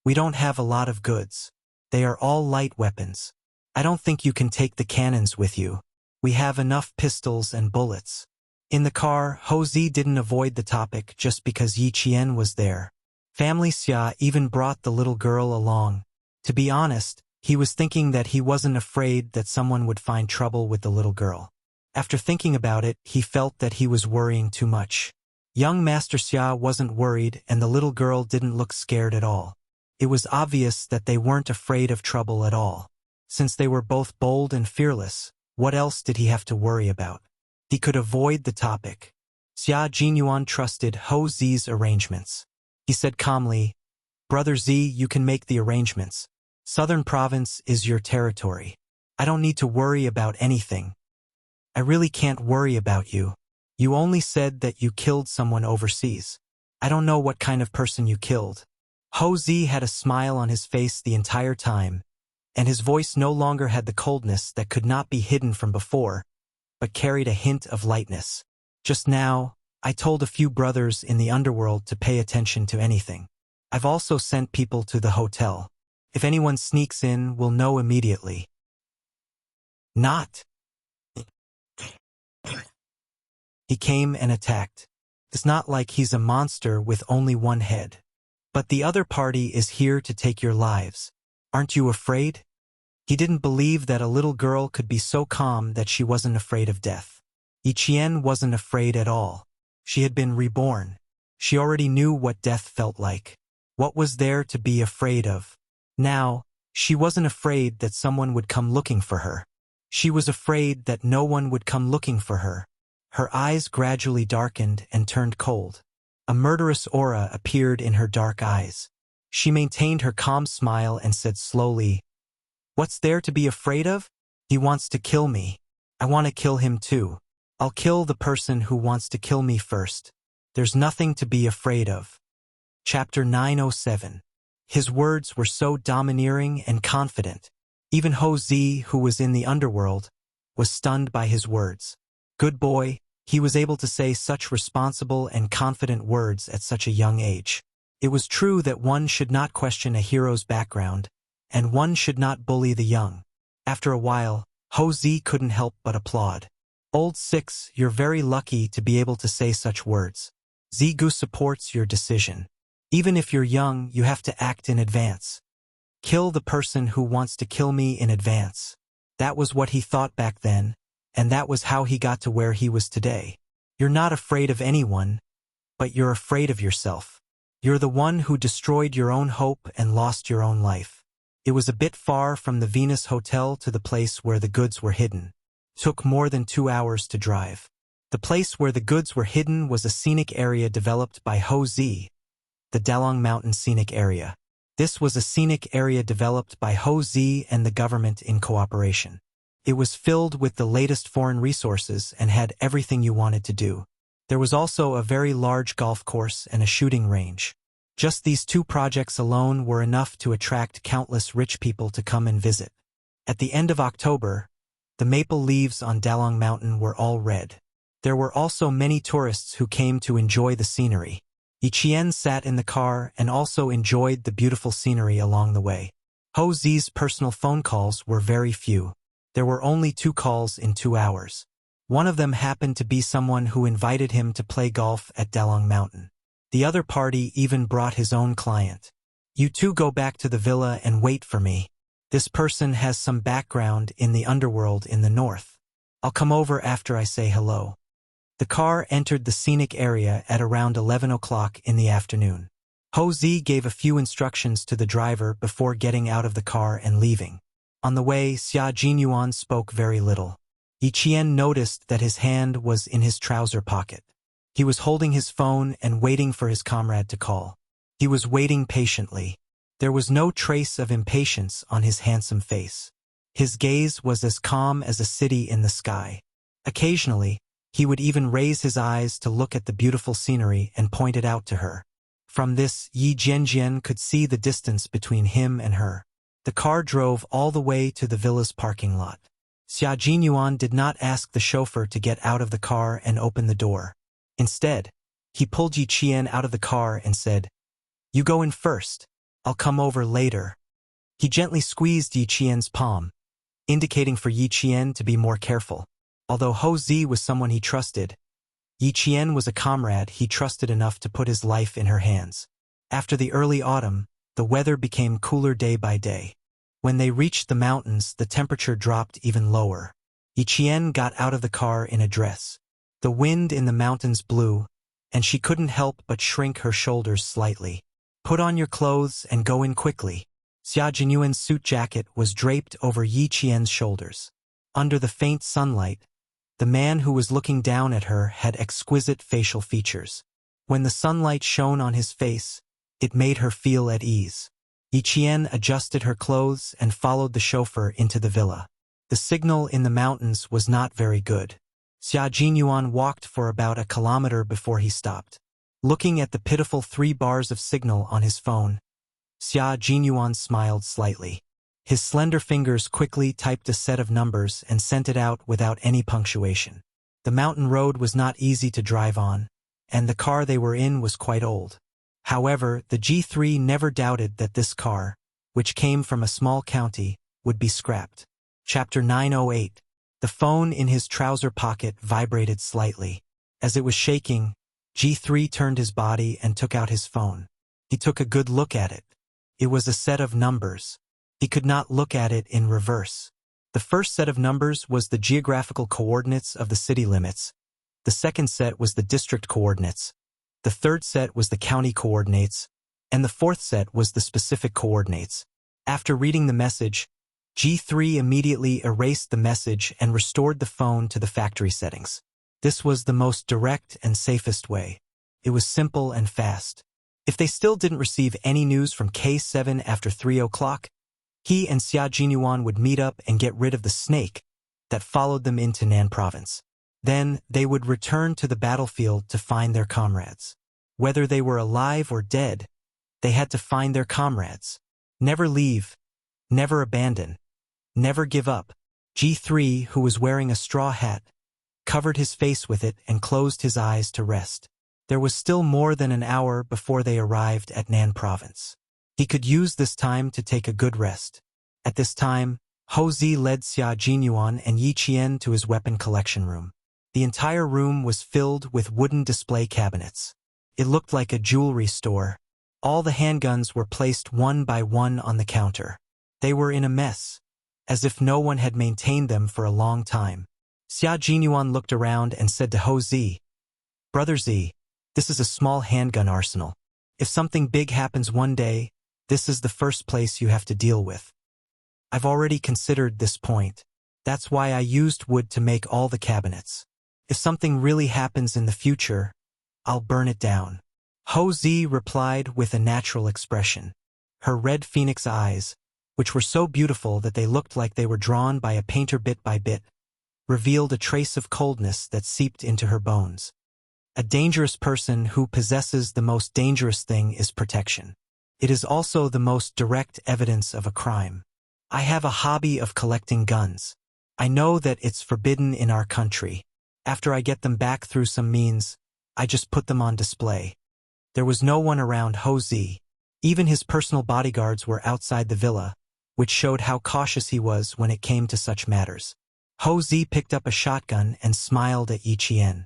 We don't have a lot of goods. They are all light weapons. I don't think you can take the cannons with you. We have enough pistols and bullets. In the car, Ho Zi didn't avoid the topic just because Yi Qian was there. Family Xia even brought the little girl along. To be honest, he was thinking that he wasn't afraid that someone would find trouble with the little girl. After thinking about it, he felt that he was worrying too much. Young Master Xia wasn't worried and the little girl didn't look scared at all. It was obvious that they weren't afraid of trouble at all. Since they were both bold and fearless, what else did he have to worry about? He could avoid the topic. Xia Jinyuan trusted Ho Zi's arrangements. He said calmly, Brother Z, you can make the arrangements. Southern Province is your territory. I don't need to worry about anything. I really can't worry about you. You only said that you killed someone overseas. I don't know what kind of person you killed. Ho Zi had a smile on his face the entire time, and his voice no longer had the coldness that could not be hidden from before, but carried a hint of lightness. Just now, I told a few brothers in the underworld to pay attention to anything. I've also sent people to the hotel. If anyone sneaks in, we'll know immediately. Not. He came and attacked. It's not like he's a monster with only one head. But the other party is here to take your lives. Aren't you afraid? He didn't believe that a little girl could be so calm that she wasn't afraid of death. Yi Qian wasn't afraid at all. She had been reborn. She already knew what death felt like. What was there to be afraid of? Now, she wasn't afraid that someone would come looking for her. She was afraid that no one would come looking for her. Her eyes gradually darkened and turned cold. A murderous aura appeared in her dark eyes. She maintained her calm smile and said slowly, "What's there to be afraid of? He wants to kill me. I want to kill him too. I'll kill the person who wants to kill me first. There's nothing to be afraid of." Chapter 907. His words were so domineering and confident. Even Ho Zi, who was in the underworld, was stunned by his words. Good boy, he was able to say such responsible and confident words at such a young age. It was true that one should not question a hero's background, and one should not bully the young. After a while, Ho Zi couldn't help but applaud. Old Six, you're very lucky to be able to say such words. Zigu supports your decision. Even if you're young, you have to act in advance. Kill the person who wants to kill me in advance. That was what he thought back then, and that was how he got to where he was today. You're not afraid of anyone, but you're afraid of yourself. You're the one who destroyed your own hope and lost your own life. It was a bit far from the Venus Hotel to the place where the goods were hidden. Took more than 2 hours to drive. The place where the goods were hidden was a scenic area developed by Ho Zi, the Dalong Mountain Scenic Area. This was a scenic area developed by Ho Zi and the government in cooperation. It was filled with the latest foreign resources and had everything you wanted to do. There was also a very large golf course and a shooting range. Just these 2 projects alone were enough to attract countless rich people to come and visit. At the end of October, the maple leaves on Dalong Mountain were all red. There were also many tourists who came to enjoy the scenery. Yi Qian sat in the car and also enjoyed the beautiful scenery along the way. Ho Zi's personal phone calls were very few. There were only 2 calls in 2 hours. One of them happened to be someone who invited him to play golf at Dalong Mountain. The other party even brought his own client. You 2 go back to the villa and wait for me. This person has some background in the underworld in the north. I'll come over after I say hello. The car entered the scenic area at around 11 o'clock in the afternoon. Ho Zi gave a few instructions to the driver before getting out of the car and leaving. On the way, Xia Jinyuan spoke very little. Yi Qian noticed that his hand was in his trouser pocket. He was holding his phone and waiting for his comrade to call. He was waiting patiently. There was no trace of impatience on his handsome face. His gaze was as calm as a city in the sky. Occasionally, he would even raise his eyes to look at the beautiful scenery and point it out to her. From this, Yi Jianjian could see the distance between him and her. The car drove all the way to the villa's parking lot. Xia Jinyuan did not ask the chauffeur to get out of the car and open the door. Instead, he pulled Yi Qian out of the car and said, "You go in first. I'll come over later." He gently squeezed Yi Qian's palm, indicating for Yi Qian to be more careful. Although Ho Zi was someone he trusted, Yi Qian was a comrade he trusted enough to put his life in her hands. After the early autumn, the weather became cooler day by day. When they reached the mountains, the temperature dropped even lower. Yi Qian got out of the car in a dress. The wind in the mountains blew, and she couldn't help but shrink her shoulders slightly. "Put on your clothes and go in quickly." Xia Jinyuan's suit jacket was draped over Yi Qian's shoulders. Under the faint sunlight, the man who was looking down at her had exquisite facial features. When the sunlight shone on his face, it made her feel at ease. Yi Qian adjusted her clothes and followed the chauffeur into the villa. The signal in the mountains was not very good. Xia Jinyuan walked for about 1 kilometer before he stopped. Looking at the pitiful 3 bars of signal on his phone, Xia Jinyuan smiled slightly. His slender fingers quickly typed a set of numbers and sent it out without any punctuation. The mountain road was not easy to drive on, and the car they were in was quite old. However, the G3 never doubted that this car, which came from a small county, would be scrapped. Chapter 908. The phone in his trouser pocket vibrated slightly. As it was shaking, G3 turned his body and took out his phone. He took a good look at it. It was a set of numbers. He could not look at it in reverse. The first set of numbers was the geographical coordinates of the city limits. The second set was the district coordinates. The third set was the county coordinates. And the fourth set was the specific coordinates. After reading the message, G3 immediately erased the message and restored the phone to the factory settings. This was the most direct and safest way. It was simple and fast. If they still didn't receive any news from K7 after 3 o'clock, he and Xia Jinyuan would meet up and get rid of the snake that followed them into Nan province. Then they would return to the battlefield to find their comrades. Whether they were alive or dead, they had to find their comrades. Never leave, never abandon, never give up. G3, who was wearing a straw hat, covered his face with it and closed his eyes to rest. There was still more than an hour before they arrived at Nan province. He could use this time to take a good rest. At this time, Hou Zi led Xia Jinyuan and Yi Qian to his weapon collection room. The entire room was filled with wooden display cabinets. It looked like a jewelry store. All the handguns were placed one by one on the counter. They were in a mess, as if no one had maintained them for a long time. Xia Jinyuan looked around and said to Hou Zi, "Brother Zi, this is a small handgun arsenal. If something big happens one day, this is the first place you have to deal with. I've already considered this point. That's why I used wood to make all the cabinets. If something really happens in the future, I'll burn it down." Hou Zi replied with a natural expression. Her red phoenix eyes, which were so beautiful that they looked like they were drawn by a painter bit by bit, revealed a trace of coldness that seeped into her bones. A dangerous person who possesses the most dangerous thing is protection. It is also the most direct evidence of a crime. I have a hobby of collecting guns. I know that it's forbidden in our country. After I get them back through some means, I just put them on display. There was no one around Hou Zi. Even his personal bodyguards were outside the villa, which showed how cautious he was when it came to such matters. Hou Zi picked up a shotgun and smiled at Yi Qian.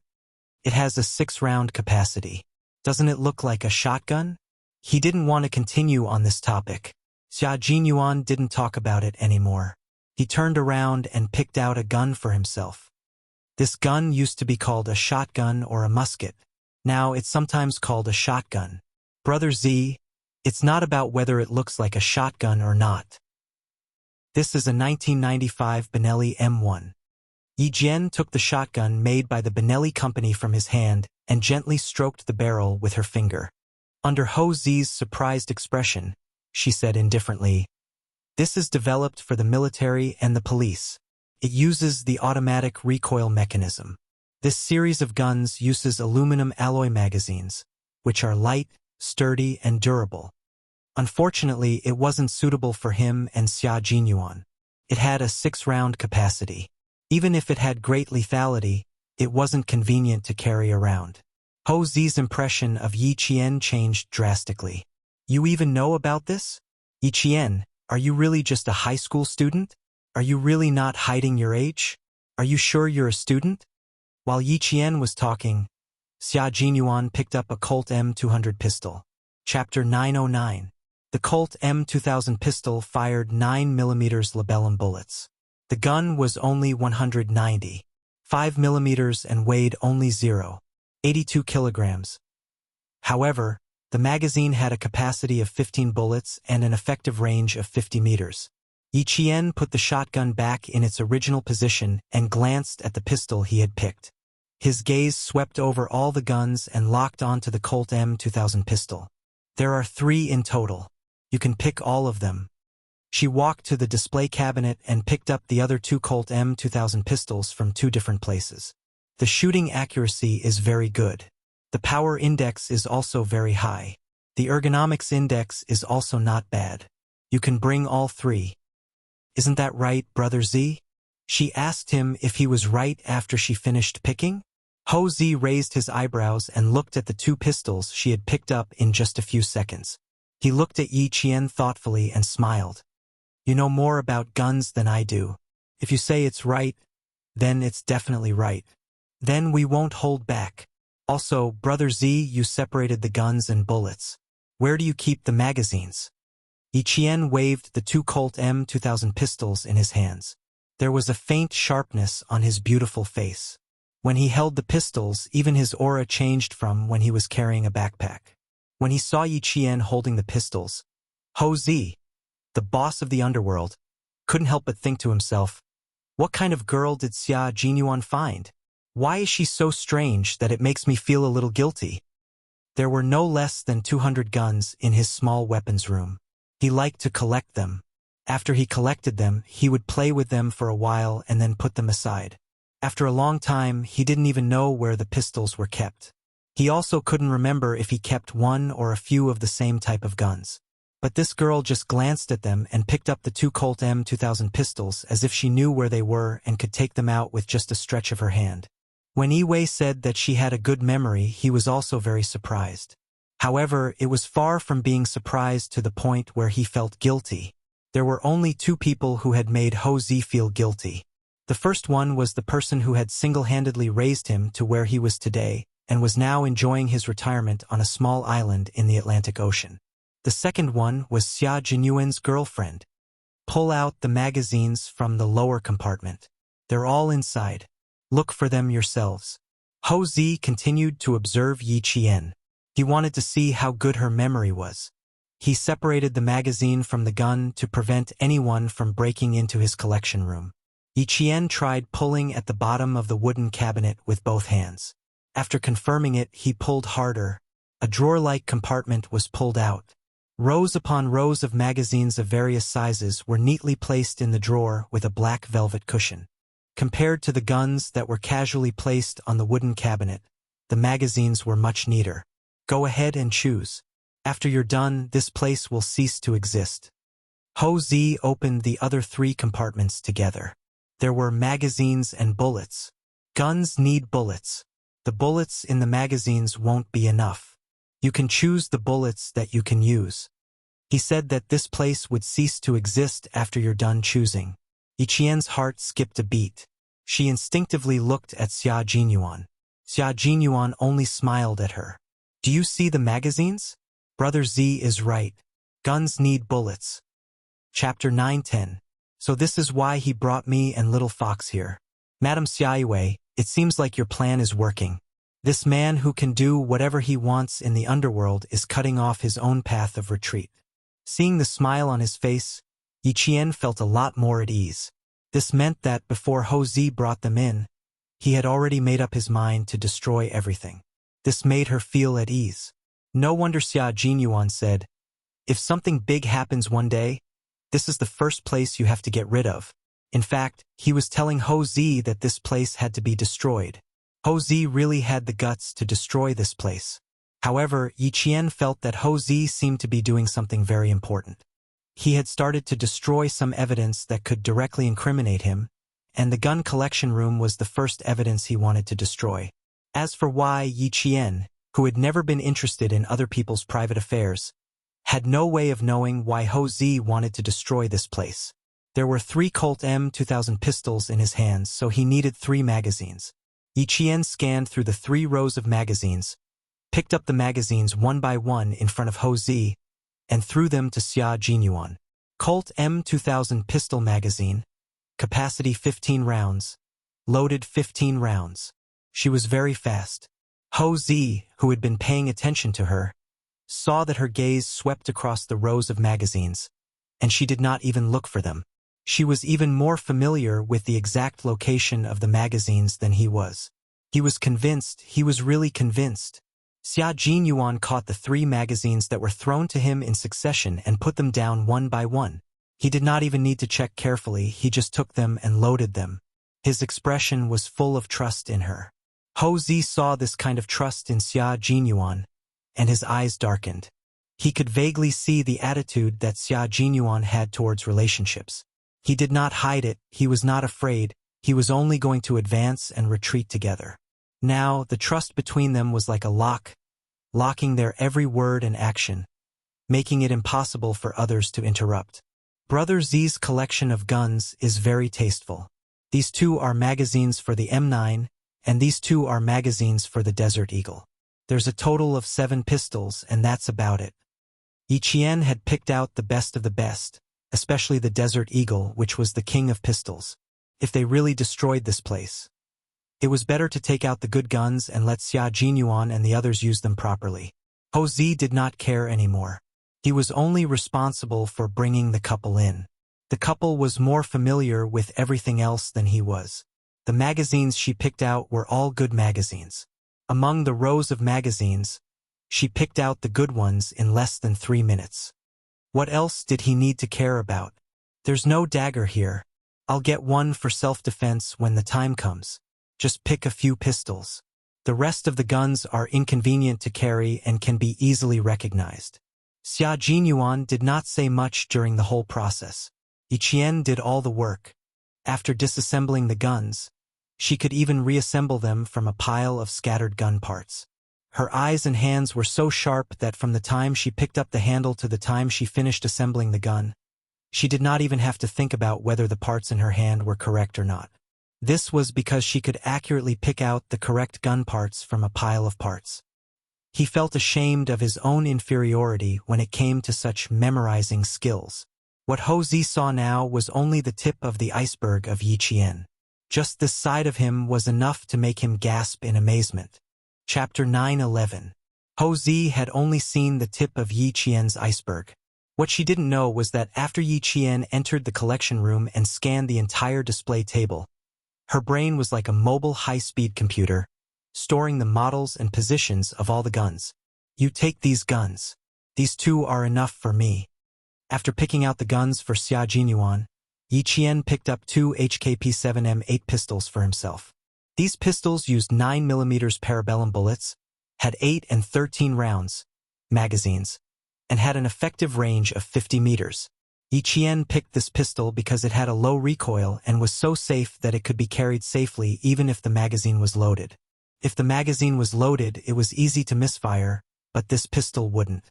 It has a 6-round capacity. Doesn't it look like a shotgun? He didn't want to continue on this topic. Xia Jinyuan didn't talk about it anymore. He turned around and picked out a gun for himself. This gun used to be called a shotgun or a musket. Now it's sometimes called a shotgun. Brother Zi, it's not about whether it looks like a shotgun or not. This is a 1995 Benelli M1. Yi Jian took the shotgun made by the Benelli company from his hand and gently stroked the barrel with her finger. Under Hou Zi's surprised expression, she said indifferently, "This is developed for the military and the police. It uses the automatic recoil mechanism. This series of guns uses aluminum alloy magazines, which are light, sturdy, and durable. Unfortunately, it wasn't suitable for him and Xia Jinyuan. It had a 6-round capacity. Even if it had great lethality, it wasn't convenient to carry around." Hou Zi's impression of Yi Qian changed drastically. "You even know about this? Yi Qian, are you really just a high school student? Are you really not hiding your age? Are you sure you're a student?" While Yi Qian was talking, Xia Jinyuan picked up a Colt M200 pistol. Chapter 909. The Colt M2000 pistol fired 9mm labellum bullets. The gun was only 195 millimeters and weighed only 0.82 kilograms. However, the magazine had a capacity of 15 bullets and an effective range of 50 meters. Yi Qian put the shotgun back in its original position and glanced at the pistol he had picked. His gaze swept over all the guns and locked onto the Colt M2000 pistol. "There are 3 in total. You can pick all of them." She walked to the display cabinet and picked up the other 2 Colt M2000 pistols from 2 different places. The shooting accuracy is very good. The power index is also very high. The ergonomics index is also not bad. You can bring all 3. "Isn't that right, Brother Zi?" She asked him if he was right after she finished picking. Hou Zi raised his eyebrows and looked at the 2 pistols she had picked up in just a few seconds. He looked at Yi Qian thoughtfully and smiled. "You know more about guns than I do. If you say it's right, then it's definitely right. Then we won't hold back. Also, Brother Zi, you separated the guns and bullets. Where do you keep the magazines?" Yi Qian waved the 2 Colt M2000 pistols in his hands. There was a faint sharpness on his beautiful face. When he held the pistols, even his aura changed from when he was carrying a backpack. When he saw Yi Qian holding the pistols, Hou Zi, the boss of the underworld, couldn't help but think to himself, what kind of girl did Xia Jinyuan find? Why is she so strange that it makes me feel a little guilty? There were no less than 200 guns in his small weapons room. He liked to collect them. After he collected them, he would play with them for a while and then put them aside. After a long time, he didn't even know where the pistols were kept. He also couldn't remember if he kept one or a few of the same type of guns. But this girl just glanced at them and picked up the 2 Colt M2000 pistols as if she knew where they were and could take them out with just a stretch of her hand. When Yi said that she had a good memory, he was also very surprised. However, it was far from being surprised to the point where he felt guilty. There were only 2 people who had made Zi feel guilty. The first one was the person who had single-handedly raised him to where he was today and was now enjoying his retirement on a small island in the Atlantic Ocean. The second one was Xia Jinyuan's girlfriend. Pull out the magazines from the lower compartment. They're all inside. Look for them yourselves. Zi continued to observe Yi Qian. He wanted to see how good her memory was. He separated the magazine from the gun to prevent anyone from breaking into his collection room. Yi Qian tried pulling at the bottom of the wooden cabinet with both hands. After confirming it, he pulled harder. A drawer-like compartment was pulled out. Rows upon rows of magazines of various sizes were neatly placed in the drawer with a black velvet cushion. Compared to the guns that were casually placed on the wooden cabinet, the magazines were much neater. Go ahead and choose. After you're done, this place will cease to exist. Zi opened the other 3 compartments together. There were magazines and bullets. Guns need bullets. The bullets in the magazines won't be enough. You can choose the bullets that you can use. He said that this place would cease to exist after you're done choosing. Yi Qian's heart skipped a beat. She instinctively looked at Xia Jinyuan. Xia Jinyuan only smiled at her. Do you see the magazines? Brother Z is right. Guns need bullets. Chapter 910. So this is why he brought me and Little Fox here. Madam Xiaiyue, it seems like your plan is working. This man who can do whatever he wants in the underworld is cutting off his own path of retreat. Seeing the smile on his face, Yi Qian felt a lot more at ease. This meant that before Zi brought them in, he had already made up his mind to destroy everything. This made her feel at ease. No wonder Xia Jinyuan said, if something big happens one day, this is the first place you have to get rid of. In fact, he was telling Zi that this place had to be destroyed. Zi really had the guts to destroy this place. However, Yi Qian felt that Zi seemed to be doing something very important. He had started to destroy some evidence that could directly incriminate him, and the gun collection room was the first evidence he wanted to destroy. As for Yi Qian, who had never been interested in other people's private affairs, had no way of knowing why Zi wanted to destroy this place. There were 3 Colt M2000 pistols in his hands, so he needed 3 magazines. Yi Qian scanned through the 3 rows of magazines, picked up the magazines one by one in front of Zi, and threw them to Xia Jinyuan. Colt M2000 pistol magazine, capacity 15 rounds, loaded 15 rounds. She was very fast. Zi, who had been paying attention to her, saw that her gaze swept across the rows of magazines, and she did not even look for them. She was even more familiar with the exact location of the magazines than he was. He was convinced, he was really convinced. Xia Jinyuan caught the 3 magazines that were thrown to him in succession and put them down one by one. He did not even need to check carefully, he just took them and loaded them. His expression was full of trust in her. Zi saw this kind of trust in Xia Jinyuan, and his eyes darkened. He could vaguely see the attitude that Xia Jinyuan had towards relationships. He did not hide it, he was not afraid, he was only going to advance and retreat together. Now, the trust between them was like a lock, locking their every word and action, making it impossible for others to interrupt. Brother Z's collection of guns is very tasteful. These 2 are magazines for the M9, and these 2 are magazines for the Desert Eagle. There's a total of 7 pistols, and that's about it. Yi Qian had picked out the best of the best, especially the Desert Eagle, which was the king of pistols. If they really destroyed this place, it was better to take out the good guns and let Xia Jinyuan and the others use them properly. Zi did not care anymore. He was only responsible for bringing the couple in. The couple was more familiar with everything else than he was. The magazines she picked out were all good magazines. Among the rows of magazines, she picked out the good ones in less than 3 minutes. What else did he need to care about? There's no dagger here. I'll get one for self-defense when the time comes. Just pick a few pistols. The rest of the guns are inconvenient to carry and can be easily recognized. Xia Jinyuan did not say much during the whole process. Yiqian did all the work. After disassembling the guns, she could even reassemble them from a pile of scattered gun parts. Her eyes and hands were so sharp that from the time she picked up the handle to the time she finished assembling the gun, she did not even have to think about whether the parts in her hand were correct or not. This was because she could accurately pick out the correct gun parts from a pile of parts. He felt ashamed of his own inferiority when it came to such memorizing skills. What Hou Zi saw now was only the tip of the iceberg of Yi Qian. Just this side of him was enough to make him gasp in amazement. Chapter 9:11. Hou Zi had only seen the tip of Yi Qian's iceberg. What she didn't know was that after Yi Qian entered the collection room and scanned the entire display table, her brain was like a mobile high-speed computer, storing the models and positions of all the guns. You take these guns. These two are enough for me. After picking out the guns for Xia Jinyuan, Yi Qian picked up 2 HKP-7M8 pistols for himself. These pistols used 9mm parabellum bullets, had 8 and 13 rounds, magazines, and had an effective range of 50 meters. Yi Qian picked this pistol because it had a low recoil and was so safe that it could be carried safely even if the magazine was loaded. If the magazine was loaded, it was easy to misfire, but this pistol wouldn't.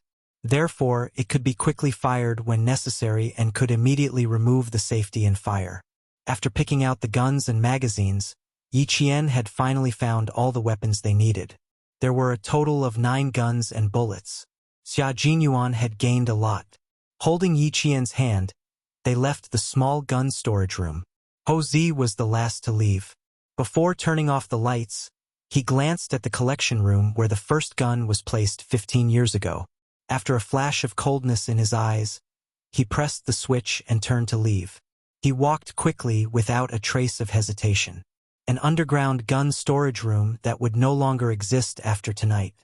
Therefore, it could be quickly fired when necessary and could immediately remove the safety and fire. After picking out the guns and magazines, Yi Qian had finally found all the weapons they needed. There were a total of 9 guns and bullets. Xia Jinyuan had gained a lot. Holding Yi Qian's hand, they left the small gun storage room. Hou Zi was the last to leave. Before turning off the lights, he glanced at the collection room where the first gun was placed 15 years ago. After a flash of coldness in his eyes, he pressed the switch and turned to leave. He walked quickly without a trace of hesitation. An underground gun storage room that would no longer exist after tonight.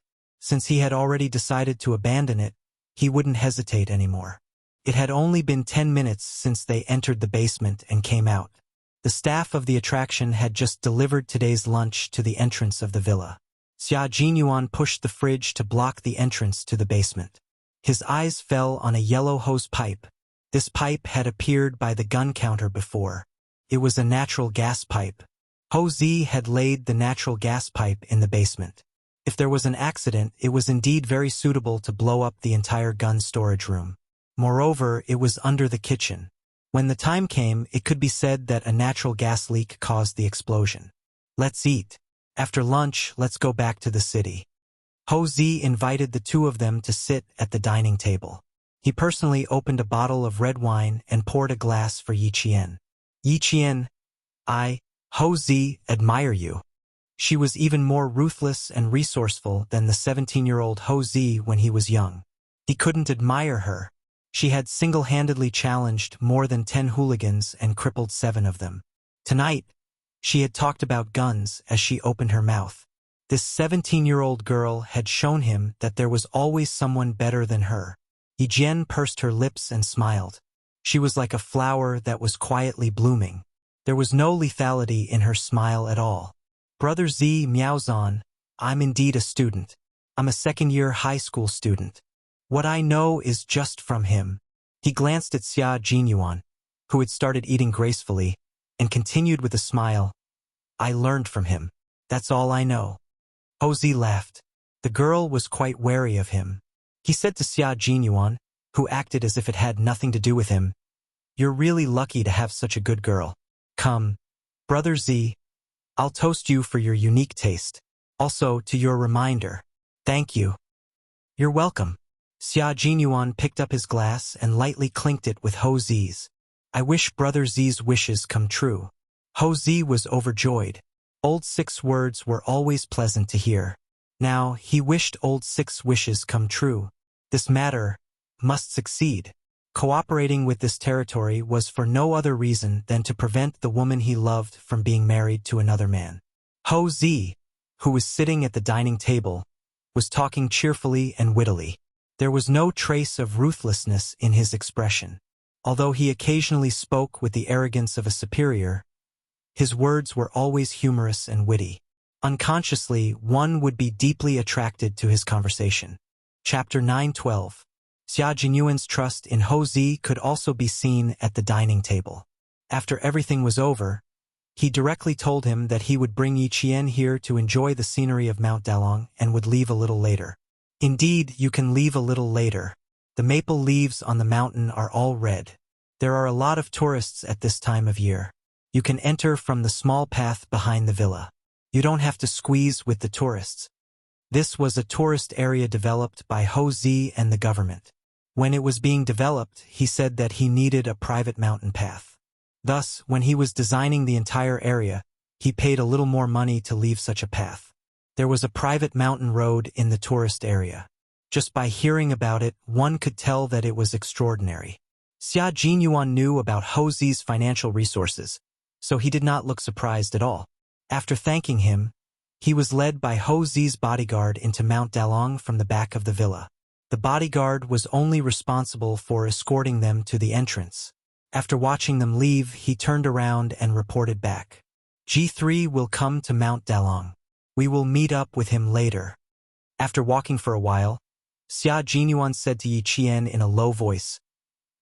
Since he had already decided to abandon it, he wouldn't hesitate anymore. It had only been 10 minutes since they entered the basement and came out. The staff of the attraction had just delivered today's lunch to the entrance of the villa. Xia Jinyuan pushed the fridge to block the entrance to the basement. His eyes fell on a yellow hose pipe. This pipe had appeared by the gun counter before. It was a natural gas pipe. Hou Zi had laid the natural gas pipe in the basement. If there was an accident, it was indeed very suitable to blow up the entire gun storage room. Moreover, it was under the kitchen. When the time came, it could be said that a natural gas leak caused the explosion. Let's eat. After lunch, let's go back to the city. Hou Zi invited the two of them to sit at the dining table. He personally opened a bottle of red wine and poured a glass for Yi Qian. Yi Qian, Hou Zi, admire you. She was even more ruthless and resourceful than the 17-year-old Hou Zi when he was young. He couldn't admire her. She had single-handedly challenged more than 10 hooligans and crippled 7 of them. Tonight, she had talked about guns as she opened her mouth. This 17-year-old girl had shown him that there was always someone better than her. Yi Jian pursed her lips and smiled. She was like a flower that was quietly blooming. There was no lethality in her smile at all. Brother Zi Miaozan, I'm indeed a student. I'm a second-year high school student. What I know is just from him. He glanced at Xia Jinyuan, who had started eating gracefully, and continued with a smile. I learned from him. That's all I know. Hou Zi laughed. The girl was quite wary of him. He said to Xia Jinyuan, who acted as if it had nothing to do with him, You're really lucky to have such a good girl. Come, Brother Zi, I'll toast you for your unique taste. Also, to your reminder. Thank you. You're welcome. Xia Jinyuan picked up his glass and lightly clinked it with Hou Zi's. I wish Brother Zi's wishes come true. Hou Zi was overjoyed. Old Six words were always pleasant to hear. Now, he wished Old Six wishes come true. This matter must succeed. Cooperating with this territory was for no other reason than to prevent the woman he loved from being married to another man. Ho Zi, who was sitting at the dining table, was talking cheerfully and wittily. There was no trace of ruthlessness in his expression. Although he occasionally spoke with the arrogance of a superior, his words were always humorous and witty. Unconsciously, one would be deeply attracted to his conversation. Chapter 9:12. Xia Jinyuan's trust in Ho Zi could also be seen at the dining table. After everything was over, he directly told him that he would bring Yi Qian here to enjoy the scenery of Mount Dalong and would leave a little later. Indeed, you can leave a little later. The maple leaves on the mountain are all red. There are a lot of tourists at this time of year. You can enter from the small path behind the villa. You don't have to squeeze with the tourists. This was a tourist area developed by Ho Zi and the government. When it was being developed, he said that he needed a private mountain path. Thus, when he was designing the entire area, he paid a little more money to leave such a path. There was a private mountain road in the tourist area. Just by hearing about it, one could tell that it was extraordinary. Xia Jinyuan knew about Ho Zi's financial resources, so he did not look surprised at all. After thanking him, he was led by Ho Zi's bodyguard into Mount Dalong from the back of the villa. The bodyguard was only responsible for escorting them to the entrance. After watching them leave, he turned around and reported back. G3 will come to Mount Dalong. We will meet up with him later. After walking for a while, Xia Jinyuan said to Yi Qian in a low voice,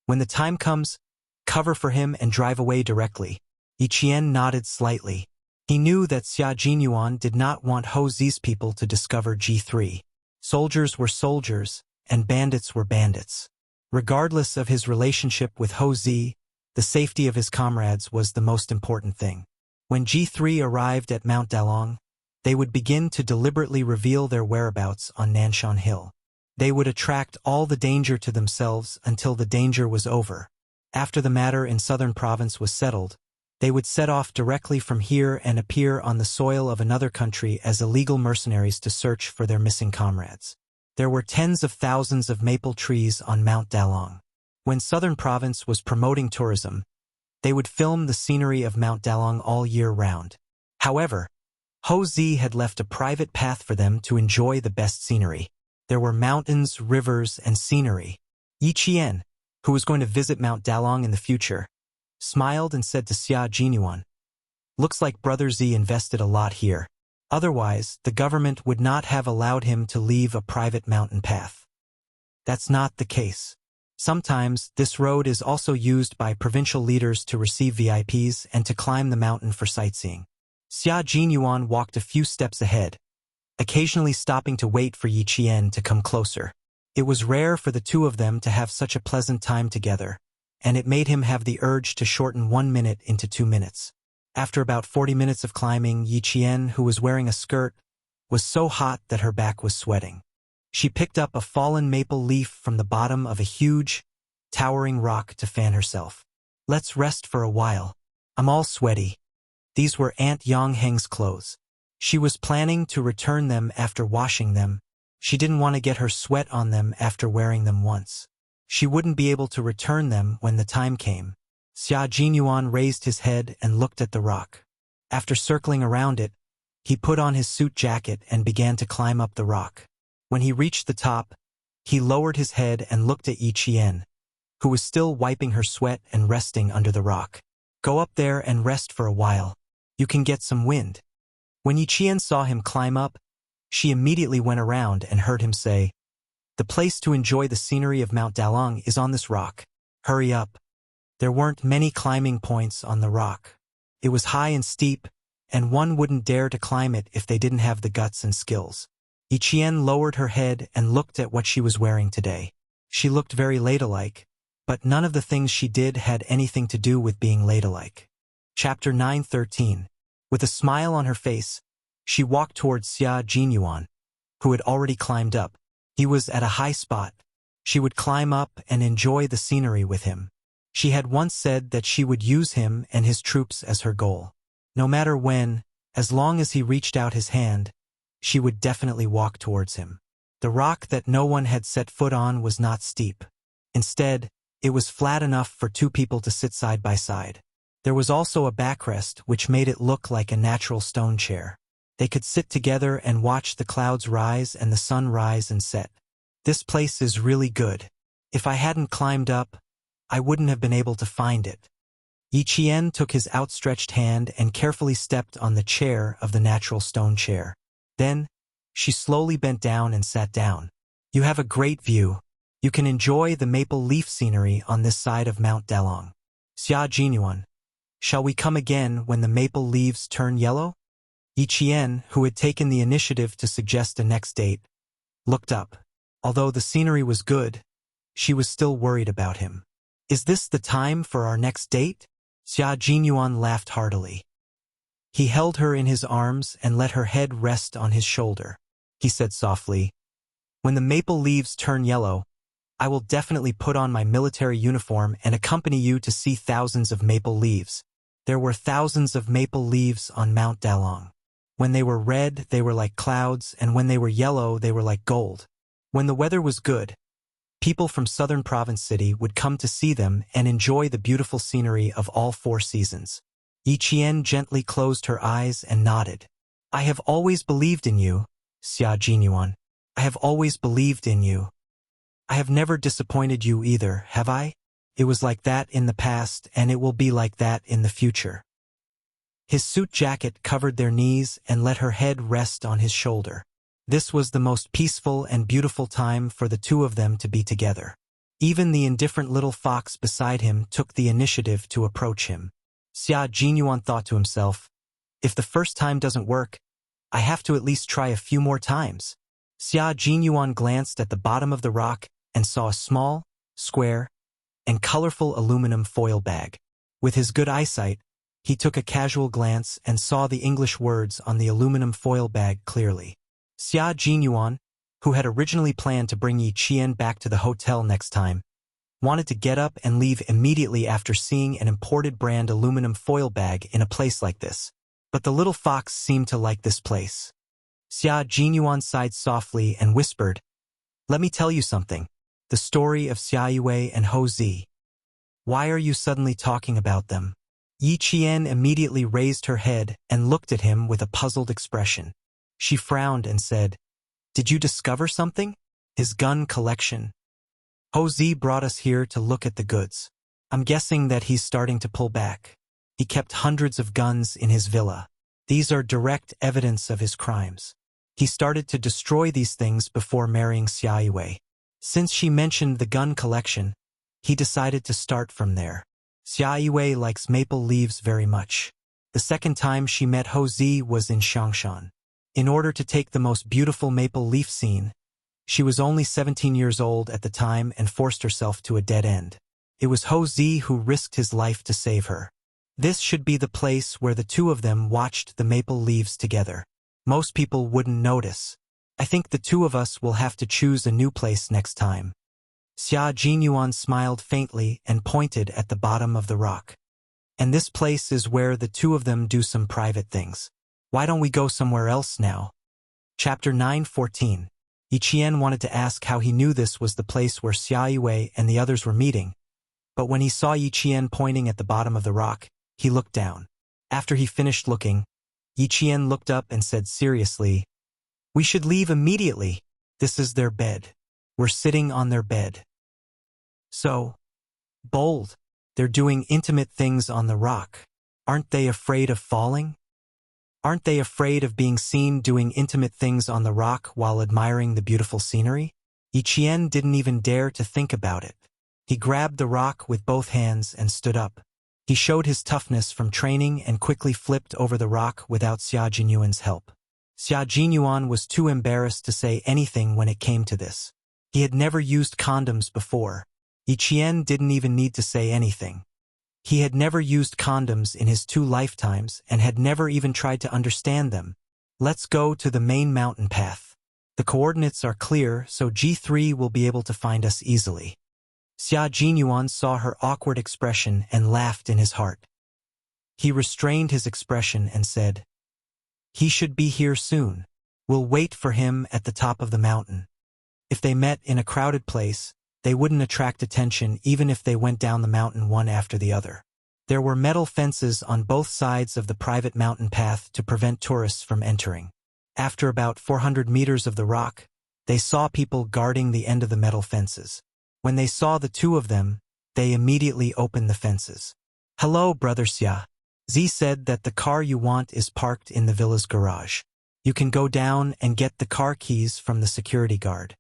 "When the time comes, cover for him and drive away directly." Yi Qian nodded slightly. He knew that Xia Jinyuan did not want Ho Zi's people to discover G3. Soldiers were soldiers, and bandits were bandits. Regardless of his relationship with Ho Zi, the safety of his comrades was the most important thing. When G3 arrived at Mount Dalong, they would begin to deliberately reveal their whereabouts on Nanshan Hill. They would attract all the danger to themselves until the danger was over. After the matter in Southern Province was settled, they would set off directly from here and appear on the soil of another country as illegal mercenaries to search for their missing comrades. There were tens of thousands of maple trees on Mount Dalong. When Southern Province was promoting tourism, they would film the scenery of Mount Dalong all year round. However, Ho Zi had left a private path for them to enjoy the best scenery. There were mountains, rivers, and scenery. Yi Qian, who was going to visit Mount Dalong in the future, smiled and said to Xia Jinyuan, "Looks like Brother Zi invested a lot here. Otherwise, the government would not have allowed him to leave a private mountain path." That's not the case. Sometimes, this road is also used by provincial leaders to receive VIPs and to climb the mountain for sightseeing. Xia Jinyuan walked a few steps ahead, occasionally stopping to wait for Yi Qian to come closer. It was rare for the two of them to have such a pleasant time together, and it made him have the urge to shorten 1 minute into 2 minutes. After about 40 minutes of climbing, Yi Qian, who was wearing a skirt, was so hot that her back was sweating. She picked up a fallen maple leaf from the bottom of a huge, towering rock to fan herself. "Let's rest for a while. I'm all sweaty." These were Aunt Yongheng's clothes. She was planning to return them after washing them. She didn't want to get her sweat on them after wearing them once. She wouldn't be able to return them when the time came. Xia Jinyuan raised his head and looked at the rock. After circling around it, he put on his suit jacket and began to climb up the rock. When he reached the top, he lowered his head and looked at Yi Qian, who was still wiping her sweat and resting under the rock. "Go up there and rest for a while. You can get some wind." When Yi Qian saw him climb up, she immediately went around and heard him say, "The place to enjoy the scenery of Mount Dalong is on this rock. Hurry up." There weren't many climbing points on the rock. It was high and steep, and one wouldn't dare to climb it if they didn't have the guts and skills. Yi Qian lowered her head and looked at what she was wearing today. She looked very ladylike, but none of the things she did had anything to do with being ladylike. Chapter 9:13. With a smile on her face, she walked towards Xia Jinyuan, who had already climbed up. He was at a high spot. She would climb up and enjoy the scenery with him. She had once said that she would use him and his troops as her goal. No matter when, as long as he reached out his hand, she would definitely walk towards him. The rock that no one had set foot on was not steep. Instead, It was flat enough for two people to sit side by side. There was also a backrest which made it look like a natural stone chair. They could sit together and watch the clouds rise and the sun rise and set. This place is really good. If I hadn't climbed up, I wouldn't have been able to find it. Yi Qian took his outstretched hand and carefully stepped on the chair of the natural stone chair. Then, she slowly bent down and sat down. You have a great view. You can enjoy the maple leaf scenery on this side of Mount Dalong. Xia Jinyuan, shall we come again when the maple leaves turn yellow? Yi Qian, who had taken the initiative to suggest a next date, looked up. Although the scenery was good, she was still worried about him. Is this the time for our next date? Xia Jinyuan laughed heartily. He held her in his arms and let her head rest on his shoulder. He said softly, when the maple leaves turn yellow, I will definitely put on my military uniform and accompany you to see thousands of maple leaves. There were thousands of maple leaves on Mount Dalong. When they were red, they were like clouds, and when they were yellow, they were like gold. When the weather was good, people from southern province city would come to see them and enjoy the beautiful scenery of all 4 seasons. Yi Qian gently closed her eyes and nodded. I have always believed in you, Xia Jinyuan. I have always believed in you. I have never disappointed you either, have I? It was like that in the past, and it will be like that in the future. His suit jacket covered their knees and let her head rest on his shoulder. This was the most peaceful and beautiful time for the two of them to be together. Even the indifferent little fox beside him took the initiative to approach him. Xia Jinyuan thought to himself, if the first time doesn't work, I have to at least try a few more times. Xia Jinyuan glanced at the bottom of the rock and saw a small, square, and colorful aluminum foil bag. With his good eyesight, he took a casual glance and saw the English words on the aluminum foil bag clearly. Xia Jinyuan, who had originally planned to bring Yi Qian back to the hotel next time, wanted to get up and leave immediately after seeing an imported brand aluminum foil bag in a place like this. But the little fox seemed to like this place. Xia Jinyuan sighed softly and whispered, let me tell you something. The story of Xia Yue and Hou Zi. Why are you suddenly talking about them? Yi Qian immediately raised her head and looked at him with a puzzled expression. She frowned and said, did you discover something? His gun collection. Hou Zi brought us here to look at the goods. I'm guessing that he's starting to pull back. He kept hundreds of guns in his villa. These are direct evidence of his crimes. He started to destroy these things before marrying Xia Yue. Since she mentioned the gun collection, he decided to start from there. Xia Yue likes maple leaves very much. The second time she met Hou Zi was in Xiangshan. In order to take the most beautiful maple leaf scene, she was only 17 years old at the time and forced herself to a dead end. It was Hou Zi who risked his life to save her. This should be the place where the two of them watched the maple leaves together. Most people wouldn't notice. I think the two of us will have to choose a new place next time. Xia Jinyuan smiled faintly and pointed at the bottom of the rock. And this place is where the two of them do some private things. Why don't we go somewhere else now? Chapter 9:14. Yi Qian wanted to ask how he knew this was the place where Xia Yue and the others were meeting, but when he saw Yi Qian pointing at the bottom of the rock, he looked down. After he finished looking, Yi Qian looked up and said seriously, we should leave immediately. This is their bed. We're sitting on their bed. So bold. They're doing intimate things on the rock. Aren't they afraid of falling? Aren't they afraid of being seen doing intimate things on the rock while admiring the beautiful scenery? Yi Qian didn't even dare to think about it. He grabbed the rock with both hands and stood up. He showed his toughness from training and quickly flipped over the rock without Xia Jinyuan's help. Xia Jinyuan was too embarrassed to say anything when it came to this. He had never used condoms before. Yi Qian didn't even need to say anything. He had never used condoms in his 2 lifetimes and had never even tried to understand them. Let's go to the main mountain path. The coordinates are clear, so G3 will be able to find us easily. Xia Jinyuan saw her awkward expression and laughed in his heart. He restrained his expression and said, he should be here soon. We'll wait for him at the top of the mountain. If they met in a crowded place, They wouldn't attract attention even if they went down the mountain one after the other. There were metal fences on both sides of the private mountain path to prevent tourists from entering. After about 400 meters of the rock, they saw people guarding the end of the metal fences. When they saw the two of them, they immediately opened the fences. "Hello, Brother Xia. Z said that the car you want is parked in the villa's garage. You can go down and get the car keys from the security guard."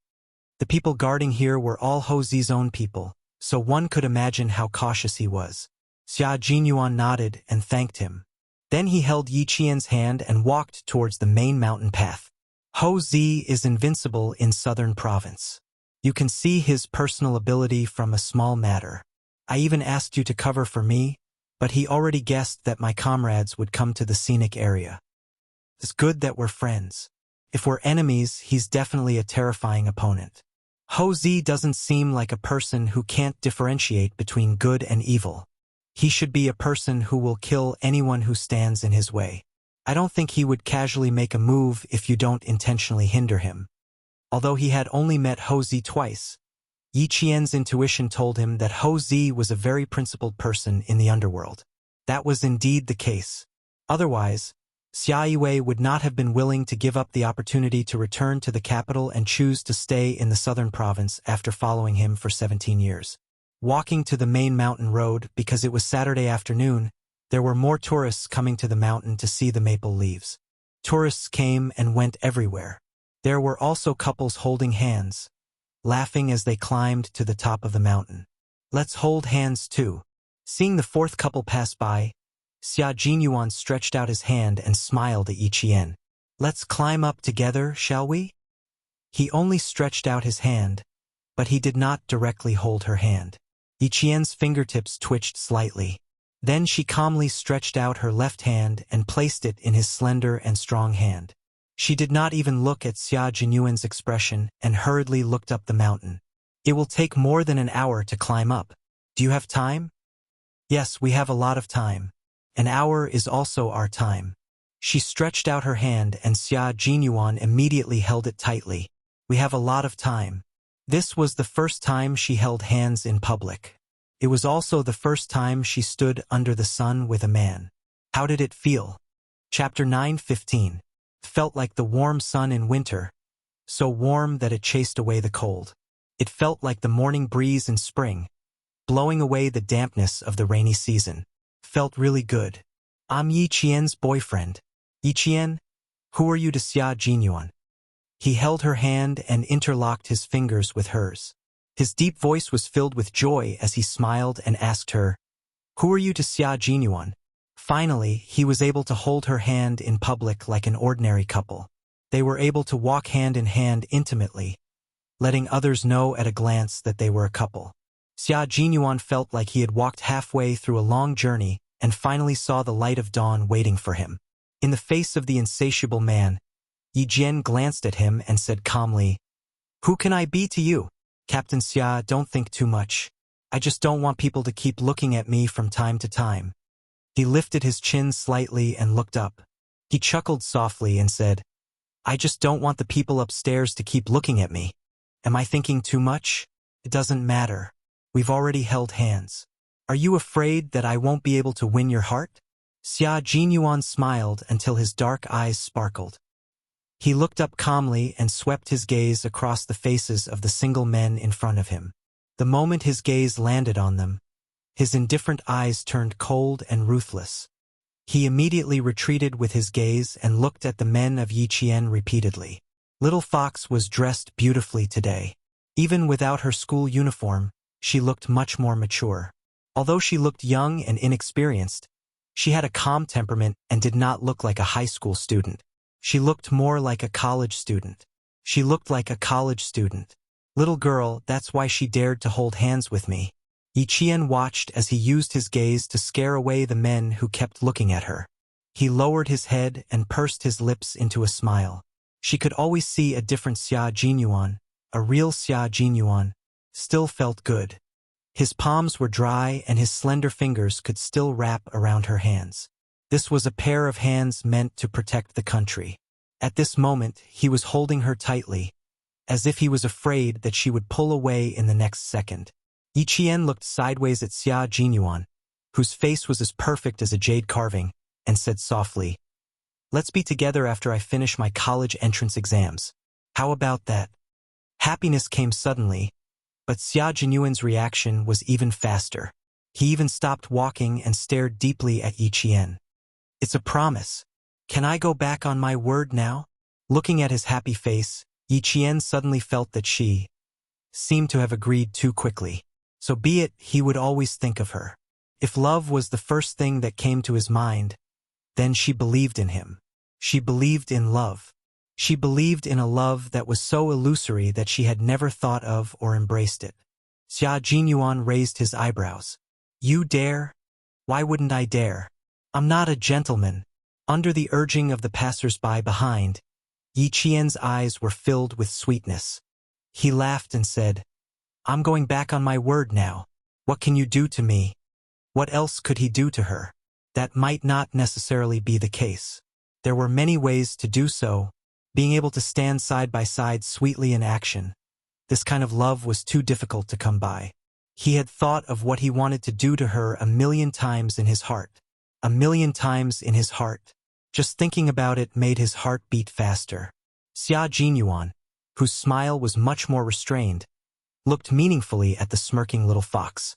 The people guarding here were all Ho Zi's own people, so one could imagine how cautious he was. Xia Jinyuan nodded and thanked him. Then he held Yi Qian's hand and walked towards the main mountain path. Ho Zi is invincible in southern province. You can see his personal ability from a small matter. I even asked you to cover for me, but he already guessed that my comrades would come to the scenic area. It's good that we're friends. If we're enemies, he's definitely a terrifying opponent. Ho Zi doesn't seem like a person who can't differentiate between good and evil. He should be a person who will kill anyone who stands in his way. I don't think he would casually make a move if you don't intentionally hinder him. Although he had only met Ho Zi twice, Yi Qian's intuition told him that Ho Zi was a very principled person in the underworld. That was indeed the case. Otherwise, Xia Yiwei would not have been willing to give up the opportunity to return to the capital and choose to stay in the southern province after following him for 17 years. Walking to the main mountain road because it was Saturday afternoon, there were more tourists coming to the mountain to see the maple leaves. Tourists came and went everywhere. There were also couples holding hands, laughing as they climbed to the top of the mountain. "Let's hold hands too." Seeing the fourth couple pass by, Xia Jinyuan stretched out his hand and smiled at Yi Qian. "Let's climb up together, shall we?" He only stretched out his hand, but he did not directly hold her hand. Yi Qian's fingertips twitched slightly. Then she calmly stretched out her left hand and placed it in his slender and strong hand. She did not even look at Xia Jinyuan's expression and hurriedly looked up the mountain. "It will take more than an hour to climb up. Do you have time?" "Yes, we have a lot of time. An hour is also our time." She stretched out her hand and Xia Jinyuan immediately held it tightly. "We have a lot of time." This was the first time she held hands in public. It was also the first time she stood under the sun with a man. How did it feel? Chapter 9:15. Felt like the warm sun in winter, so warm that it chased away the cold. It felt like the morning breeze in spring, blowing away the dampness of the rainy season. Felt really good. "I'm Yi Qian's boyfriend." "Yi Qian? Who are you to Xia Jinyuan?" He held her hand and interlocked his fingers with hers. His deep voice was filled with joy as he smiled and asked her, "Who are you to Xia Jinyuan?" Finally, he was able to hold her hand in public like an ordinary couple. They were able to walk hand in hand intimately, letting others know at a glance that they were a couple. Xia Jinyuan felt like he had walked halfway through a long journey and finally saw the light of dawn waiting for him. In the face of the insatiable man, Yi Jian glanced at him and said calmly, "Who can I be to you?" "Captain Xia, don't think too much. I just don't want people to keep looking at me from time to time." He lifted his chin slightly and looked up. He chuckled softly and said, "I just don't want the people upstairs to keep looking at me. Am I thinking too much? It doesn't matter. We've already held hands. Are you afraid that I won't be able to win your heart?" Xia Jinyuan smiled until his dark eyes sparkled. He looked up calmly and swept his gaze across the faces of the single men in front of him. The moment his gaze landed on them, his indifferent eyes turned cold and ruthless. He immediately retreated with his gaze and looked at the men of Yi Qian repeatedly. Little Fox was dressed beautifully today. Even without her school uniform, she looked much more mature. Although she looked young and inexperienced, she had a calm temperament and did not look like a high school student. She looked more like a college student. She looked like a college student. "Little girl, that's why she dared to hold hands with me." Yi Qian watched as he used his gaze to scare away the men who kept looking at her. He lowered his head and pursed his lips into a smile. She could always see a different Xia Jinyuan, a real Xia Jinyuan, still felt good. His palms were dry and his slender fingers could still wrap around her hands. This was a pair of hands meant to protect the country. At this moment, he was holding her tightly, as if he was afraid that she would pull away in the next second. Yi Qian looked sideways at Xia Jinyuan, whose face was as perfect as a jade carving, and said softly, "Let's be together after I finish my college entrance exams. How about that?" Happiness came suddenly, but Xia Jinyuan's reaction was even faster. He even stopped walking and stared deeply at Yi Qian. "It's a promise. Can I go back on my word now?" Looking at his happy face, Yi Qian suddenly felt that she seemed to have agreed too quickly. So be it, he would always think of her. If love was the first thing that came to his mind, then she believed in him. She believed in love. She believed in a love that was so illusory that she had never thought of or embraced it. Xia Jinyuan raised his eyebrows. "You dare? Why wouldn't I dare? I'm not a gentleman." Under the urging of the passers-by behind, Yi Qian's eyes were filled with sweetness. He laughed and said, "I'm going back on my word now. What can you do to me?" What else could he do to her? That might not necessarily be the case. There were many ways to do so, being able to stand side by side sweetly in action. This kind of love was too difficult to come by. He had thought of what he wanted to do to her 1,000,000 times in his heart. 1,000,000 times in his heart. Just thinking about it made his heart beat faster. Xia Jinyuan, whose smile was much more restrained, looked meaningfully at the smirking little fox.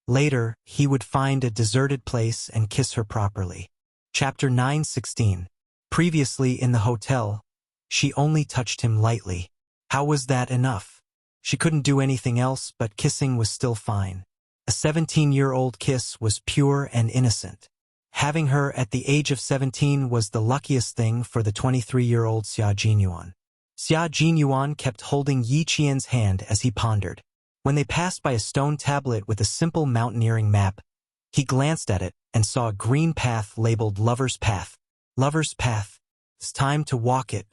Later, he would find a deserted place and kiss her properly. Chapter 9:16. Previously in the hotel, she only touched him lightly. How was that enough? She couldn't do anything else, but kissing was still fine. A 17-year-old kiss was pure and innocent. Having her at the age of 17 was the luckiest thing for the 23-year-old Xia Jinyuan. Xia Jinyuan kept holding Yi Qian's hand as he pondered. When they passed by a stone tablet with a simple mountaineering map, he glanced at it and saw a green path labeled Lover's Path. Lover's Path. It's time to walk it.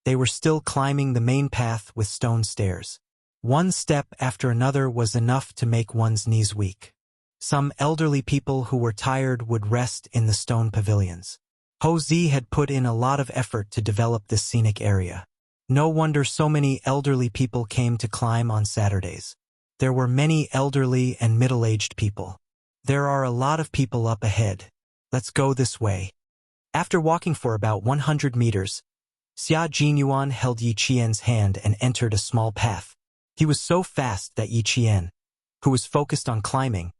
They were still climbing the main path with stone stairs. One step after another was enough to make one's knees weak. Some elderly people who were tired would rest in the stone pavilions. Ho Zi had put in a lot of effort to develop this scenic area. No wonder so many elderly people came to climb on Saturdays. There were many elderly and middle-aged people. There are a lot of people up ahead. Let's go this way. After walking for about 100 meters, Xia Jinyuan held Yi Qian's hand and entered a small path. He was so fast that Yi Qian, who was focused on climbing,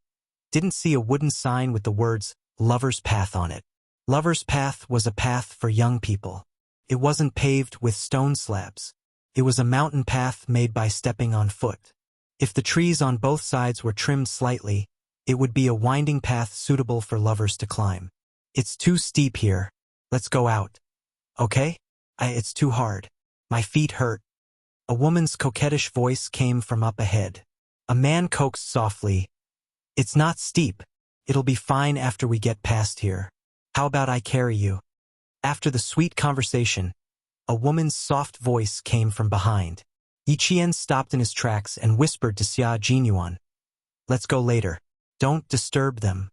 didn't see a wooden sign with the words Lover's Path on it. Lover's Path was a path for young people. It wasn't paved with stone slabs. It was a mountain path made by stepping on foot. If the trees on both sides were trimmed slightly, it would be a winding path suitable for lovers to climb. "It's too steep here. Let's go out." "Okay? It's too hard. My feet hurt." A woman's coquettish voice came from up ahead. A man coaxed softly, "It's not steep. It'll be fine after we get past here. How about I carry you?" After the sweet conversation, a woman's soft voice came from behind. Yi Qian stopped in his tracks and whispered to Xia Jinyuan, "Let's go later. Don't disturb them.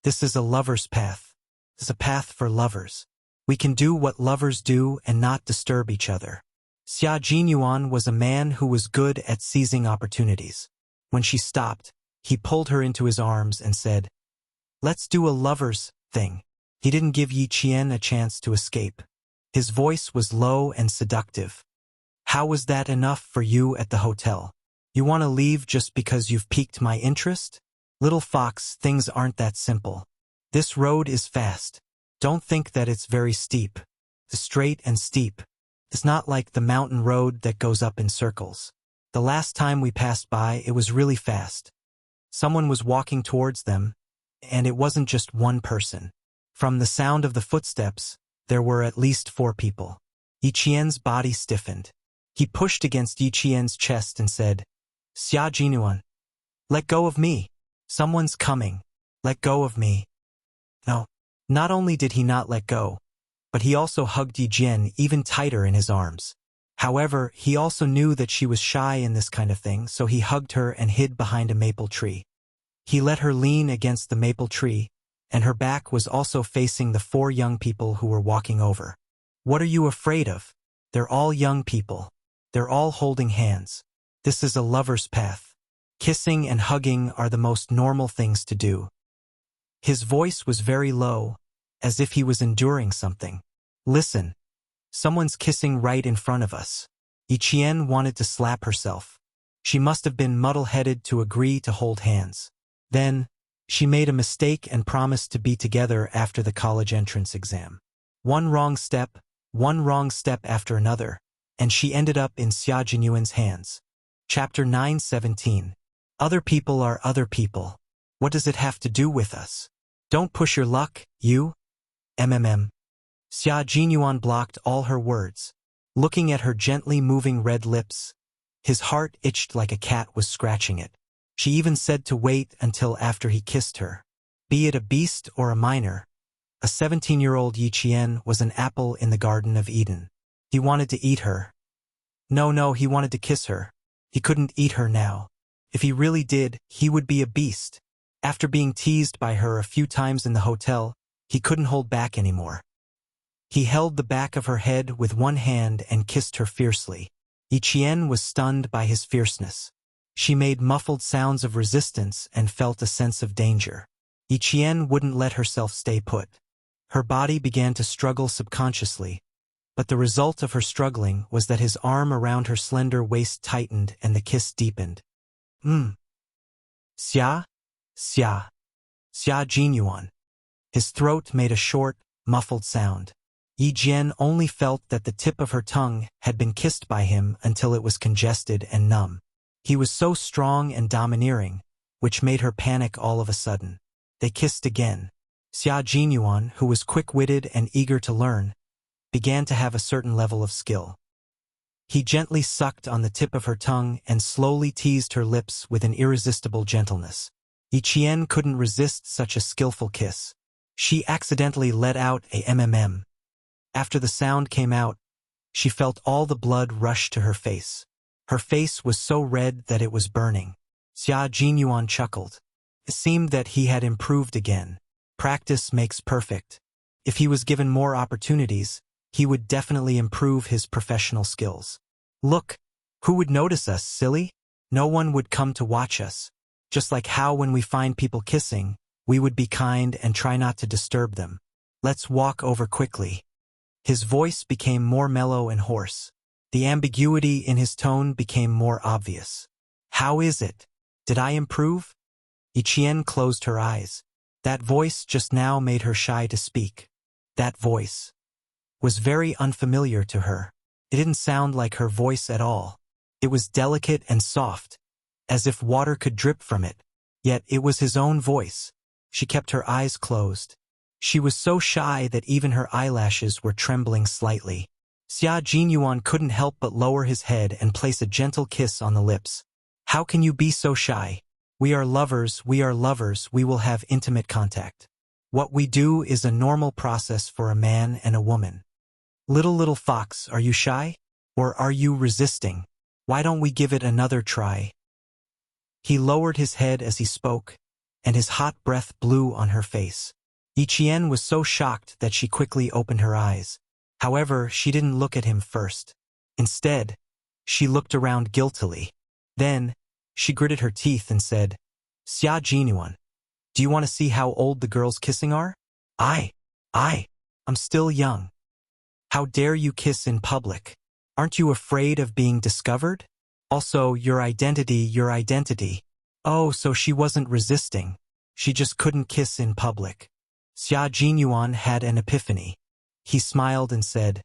This is a lover's path. It's a path for lovers. We can do what lovers do and not disturb each other." Xia Jinyuan was a man who was good at seizing opportunities. When she stopped, he pulled her into his arms and said, "Let's do a lover's thing." He didn't give Yi Qian a chance to escape. His voice was low and seductive. "How was that enough for you at the hotel? You want to leave just because you've piqued my interest? Little fox, things aren't that simple. This road is fast. Don't think that it's very steep. It's straight and steep. It's not like the mountain road that goes up in circles. The last time we passed by, it was really fast. Someone was walking towards them, and it wasn't just one person. From the sound of the footsteps, there were at least 4 people. Yi Qian's body stiffened. He pushed against Yi Qian's chest and said, "Xia Jinyuan, let go of me. Someone's coming. Let go of me." No. Not only did he not let go, but he also hugged Yi Jian even tighter in his arms. However, he also knew that she was shy in this kind of thing, so he hugged her and hid behind a maple tree. He let her lean against the maple tree, and her back was also facing the 4 young people who were walking over. "What are you afraid of? They're all young people. They're all holding hands. This is a lover's path. Kissing and hugging are the most normal things to do. His voice was very low, as if he was enduring something. Listen. Someone's kissing right in front of us. Yiqian wanted to slap herself. She must have been muddle-headed to agree to hold hands. Then, she made a mistake and promised to be together after the college entrance exam. One wrong step after another, and she ended up in Xia Jinyuan's hands. Chapter 9:17. Other people are other people. What does it have to do with us? Don't push your luck, you. Xia Jinyuan blocked all her words. Looking at her gently moving red lips, his heart itched like a cat was scratching it. She even said to wait until after he kissed her. Be it a beast or a minor, a 17-year-old Yiqian was an apple in the Garden of Eden. He wanted to eat her. No, he wanted to kiss her. He couldn't eat her now. If he really did, he would be a beast. After being teased by her a few times in the hotel, he couldn't hold back anymore. He held the back of her head with one hand and kissed her fiercely. Yiqian was stunned by his fierceness. She made muffled sounds of resistance and felt a sense of danger. Yiqian wouldn't let herself stay put. Her body began to struggle subconsciously, but the result of her struggling was that his arm around her slender waist tightened and the kiss deepened. Xia Jinyuan. His throat made a short, muffled sound. Yiqian only felt that the tip of her tongue had been kissed by him until it was congested and numb. He was so strong and domineering, which made her panic all of a sudden. They kissed again. Xia Jinyuan, who was quick-witted and eager to learn, began to have a certain level of skill. He gently sucked on the tip of her tongue and slowly teased her lips with an irresistible gentleness. Yiqian couldn't resist such a skillful kiss. She accidentally let out a mmm. After the sound came out, she felt all the blood rush to her face. Her face was so red that it was burning. Xia Jinyuan chuckled. It seemed that he had improved again. Practice makes perfect. If he was given more opportunities, he would definitely improve his professional skills. Look, who would notice us, silly? No one would come to watch us. Just like how when we find people kissing, we would be kind and try not to disturb them. Let's walk over quickly. His voice became more mellow and hoarse. The ambiguity in his tone became more obvious. How is it? Did I improve? Yiqian closed her eyes. That voice just now made her shy to speak. That voice was very unfamiliar to her. It didn't sound like her voice at all. It was delicate and soft, as if water could drip from it. Yet it was his own voice. She kept her eyes closed. She was so shy that even her eyelashes were trembling slightly. Xia Jinyuan couldn't help but lower his head and place a gentle kiss on the lips. How can you be so shy? We are lovers, we will have intimate contact. What we do is a normal process for a man and a woman. Little fox, are you shy? Or are you resisting? Why don't we give it another try? He lowered his head as he spoke, and his hot breath blew on her face. Yiqian was so shocked that she quickly opened her eyes. However, she didn't look at him first. Instead, she looked around guiltily. Then, she gritted her teeth and said, Xia Jinyuan, do you want to see how old the girls kissing are? I'm still young. How dare you kiss in public? Aren't you afraid of being discovered? Also, your identity. Oh, so she wasn't resisting. She just couldn't kiss in public. Xia Jinyuan had an epiphany. He smiled and said,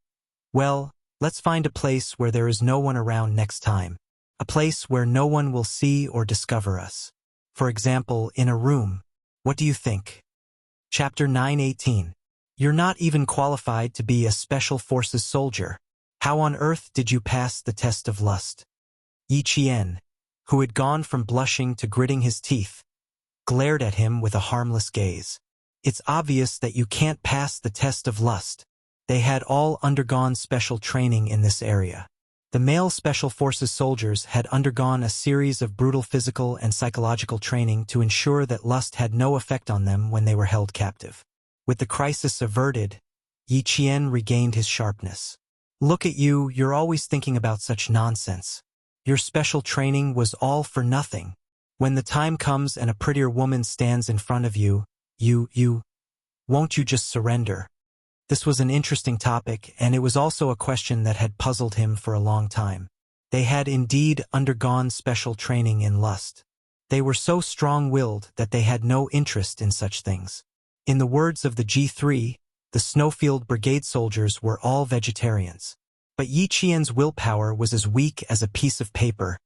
well, let's find a place where there is no one around next time. A place where no one will see or discover us. For example, in a room. What do you think? Chapter 9:18. You're not even qualified to be a Special Forces soldier. How on earth did you pass the test of lust? Yiqian, who had gone from blushing to gritting his teeth, glared at him with a harmless gaze. It's obvious that you can't pass the test of lust. They had all undergone special training in this area. The male Special Forces soldiers had undergone a series of brutal physical and psychological training to ensure that lust had no effect on them when they were held captive. With the crisis averted, Yiqian regained his sharpness. Look at you, you're always thinking about such nonsense. Your special training was all for nothing. When the time comes and a prettier woman stands in front of you, won't you just surrender? This was an interesting topic, and it was also a question that had puzzled him for a long time. They had indeed undergone special training in lust. They were so strong-willed that they had no interest in such things. In the words of the G3, the Snowfield Brigade soldiers were all vegetarians. But Yi Qian's willpower was as weak as a piece of paper,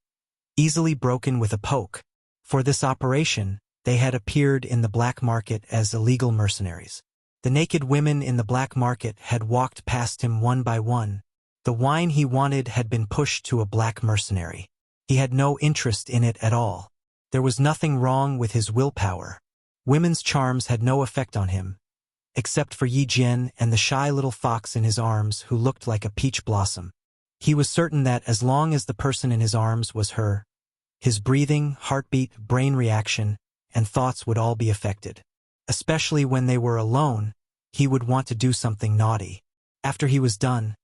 easily broken with a poke. For this operation, they had appeared in the black market as illegal mercenaries. The naked women in the black market had walked past him one by one. The wine he wanted had been pushed to a black mercenary. He had no interest in it at all. There was nothing wrong with his willpower. Women's charms had no effect on him, except for Yi Jian and the shy little fox in his arms who looked like a peach blossom. He was certain that as long as the person in his arms was her, his breathing, heartbeat, brain reaction, and thoughts would all be affected. Especially when they were alone, he would want to do something naughty. After he was done,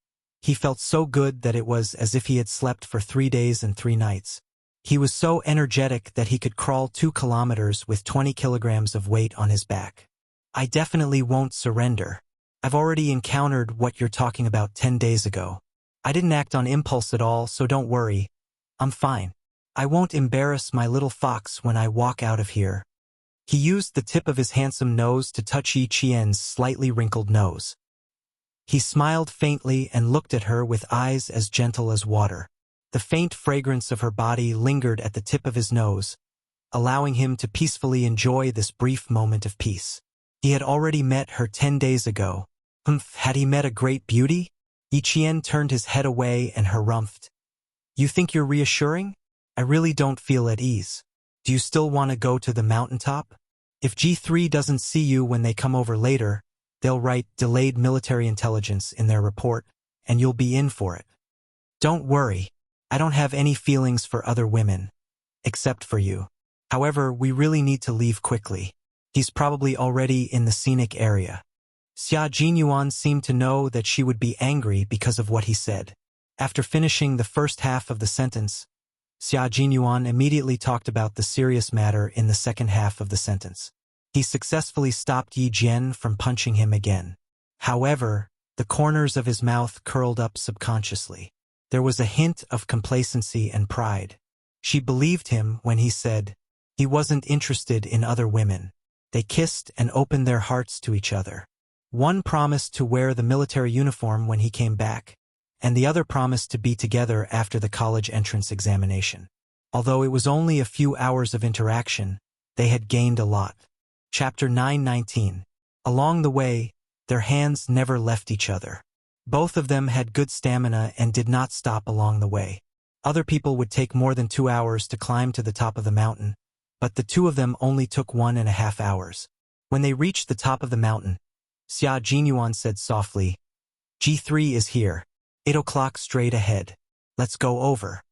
he felt so good that it was as if he had slept for 3 days and 3 nights. He was so energetic that he could crawl 2 kilometers with 20 kilograms of weight on his back. I definitely won't surrender. I've already encountered what you're talking about 10 days ago. I didn't act on impulse at all, so don't worry. I'm fine. I won't embarrass my little fox when I walk out of here. He used the tip of his handsome nose to touch Yi Qian's slightly wrinkled nose. He smiled faintly and looked at her with eyes as gentle as water. The faint fragrance of her body lingered at the tip of his nose, allowing him to peacefully enjoy this brief moment of peace. He had already met her 10 days ago. Had he met a great beauty? Yi Qian turned his head away and harumphed. You think you're reassuring? I really don't feel at ease. Do you still want to go to the mountaintop? If G3 doesn't see you when they come over later, they'll write delayed military intelligence in their report, and you'll be in for it. Don't worry. I don't have any feelings for other women, except for you. However, we really need to leave quickly. He's probably already in the scenic area. Xia Jinyuan seemed to know that she would be angry because of what he said. After finishing the first half of the sentence, Xia Jinyuan immediately talked about the serious matter in the second half of the sentence. He successfully stopped Yi Jian from punching him again. However, the corners of his mouth curled up subconsciously. There was a hint of complacency and pride. She believed him when he said he wasn't interested in other women. They kissed and opened their hearts to each other. One promised to wear the military uniform when he came back, and the other promised to be together after the college entrance examination. Although it was only a few hours of interaction, they had gained a lot. Chapter 9:19. Along the way, their hands never left each other. Both of them had good stamina and did not stop along the way. Other people would take more than 2 hours to climb to the top of the mountain, but the two of them only took 1.5 hours. When they reached the top of the mountain, Xia Jinyuan said softly, G3 is here. 8 o'clock straight ahead. Let's go over.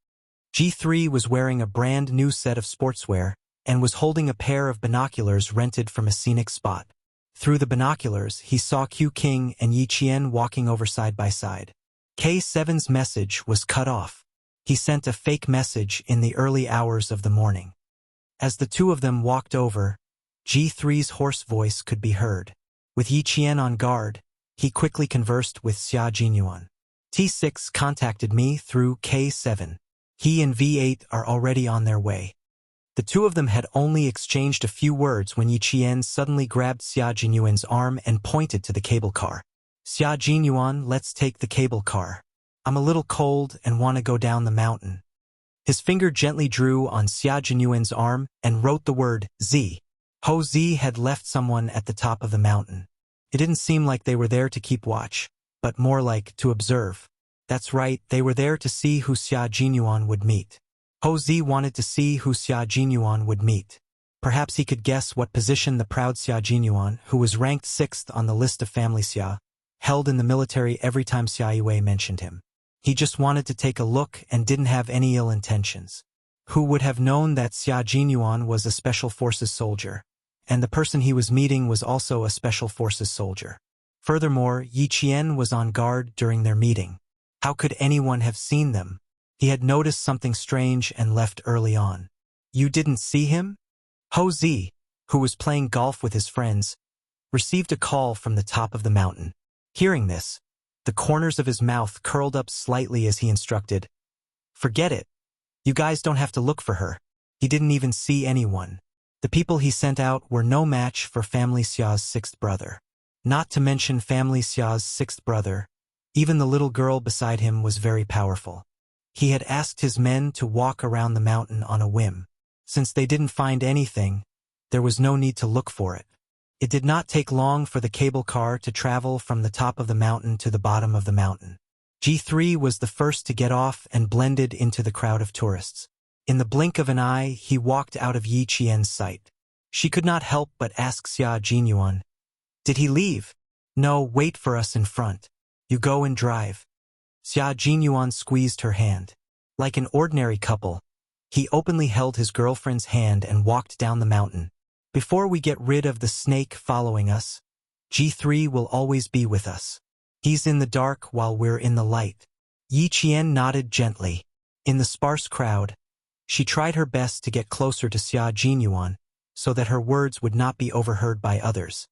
G3 was wearing a brand new set of sportswear and was holding a pair of binoculars rented from a scenic spot. Through the binoculars, he saw Q King and Yi Qian walking over side by side. K7's message was cut off. He sent a fake message in the early hours of the morning. As the two of them walked over, G3's hoarse voice could be heard. With Yi Qian on guard, he quickly conversed with Xia Jinyuan. T6 contacted me through K7. He and V8 are already on their way. The two of them had only exchanged a few words when Yi Qian suddenly grabbed Xia Jinyuan's arm and pointed to the cable car. Xia Jinyuan, let's take the cable car. I'm a little cold and want to go down the mountain. His finger gently drew on Xia Jinyuan's arm and wrote the word Z. Ho Z had left someone at the top of the mountain. It didn't seem like they were there to keep watch, but more like to observe. That's right, they were there to see who Xia Jinyuan would meet. Ho Zi wanted to see who Xia Jinyuan would meet. Perhaps he could guess what position the proud Xia Jinyuan, who was ranked 6th on the list of family Xia, held in the military every time Xia Yue mentioned him. He just wanted to take a look and didn't have any ill intentions. Who would have known that Xia Jinyuan was a Special Forces soldier, and the person he was meeting was also a Special Forces soldier. Furthermore, Yi Qian was on guard during their meeting. How could anyone have seen them? He had noticed something strange and left early on. You didn't see him? Ho Zi, who was playing golf with his friends, received a call from the top of the mountain. Hearing this, the corners of his mouth curled up slightly as he instructed, "Forget it. You guys don't have to look for her." He didn't even see anyone. The people he sent out were no match for Family Xia's sixth brother. Not to mention Family Xia's sixth brother, even the little girl beside him was very powerful. He had asked his men to walk around the mountain on a whim. Since they didn't find anything, there was no need to look for it. It did not take long for the cable car to travel from the top of the mountain to the bottom of the mountain. G3 was the first to get off and blended into the crowd of tourists. In the blink of an eye, he walked out of Yi Qian's sight. She could not help but ask Xia Jinyuan, "Did he leave?" "No, wait for us in front. You go and drive." Xia Jinyuan squeezed her hand. Like an ordinary couple, he openly held his girlfriend's hand and walked down the mountain. "Before we get rid of the snake following us, G3 will always be with us. He's in the dark while we're in the light." Yi Qian nodded gently. In the sparse crowd, she tried her best to get closer to Xia Jinyuan so that her words would not be overheard by others.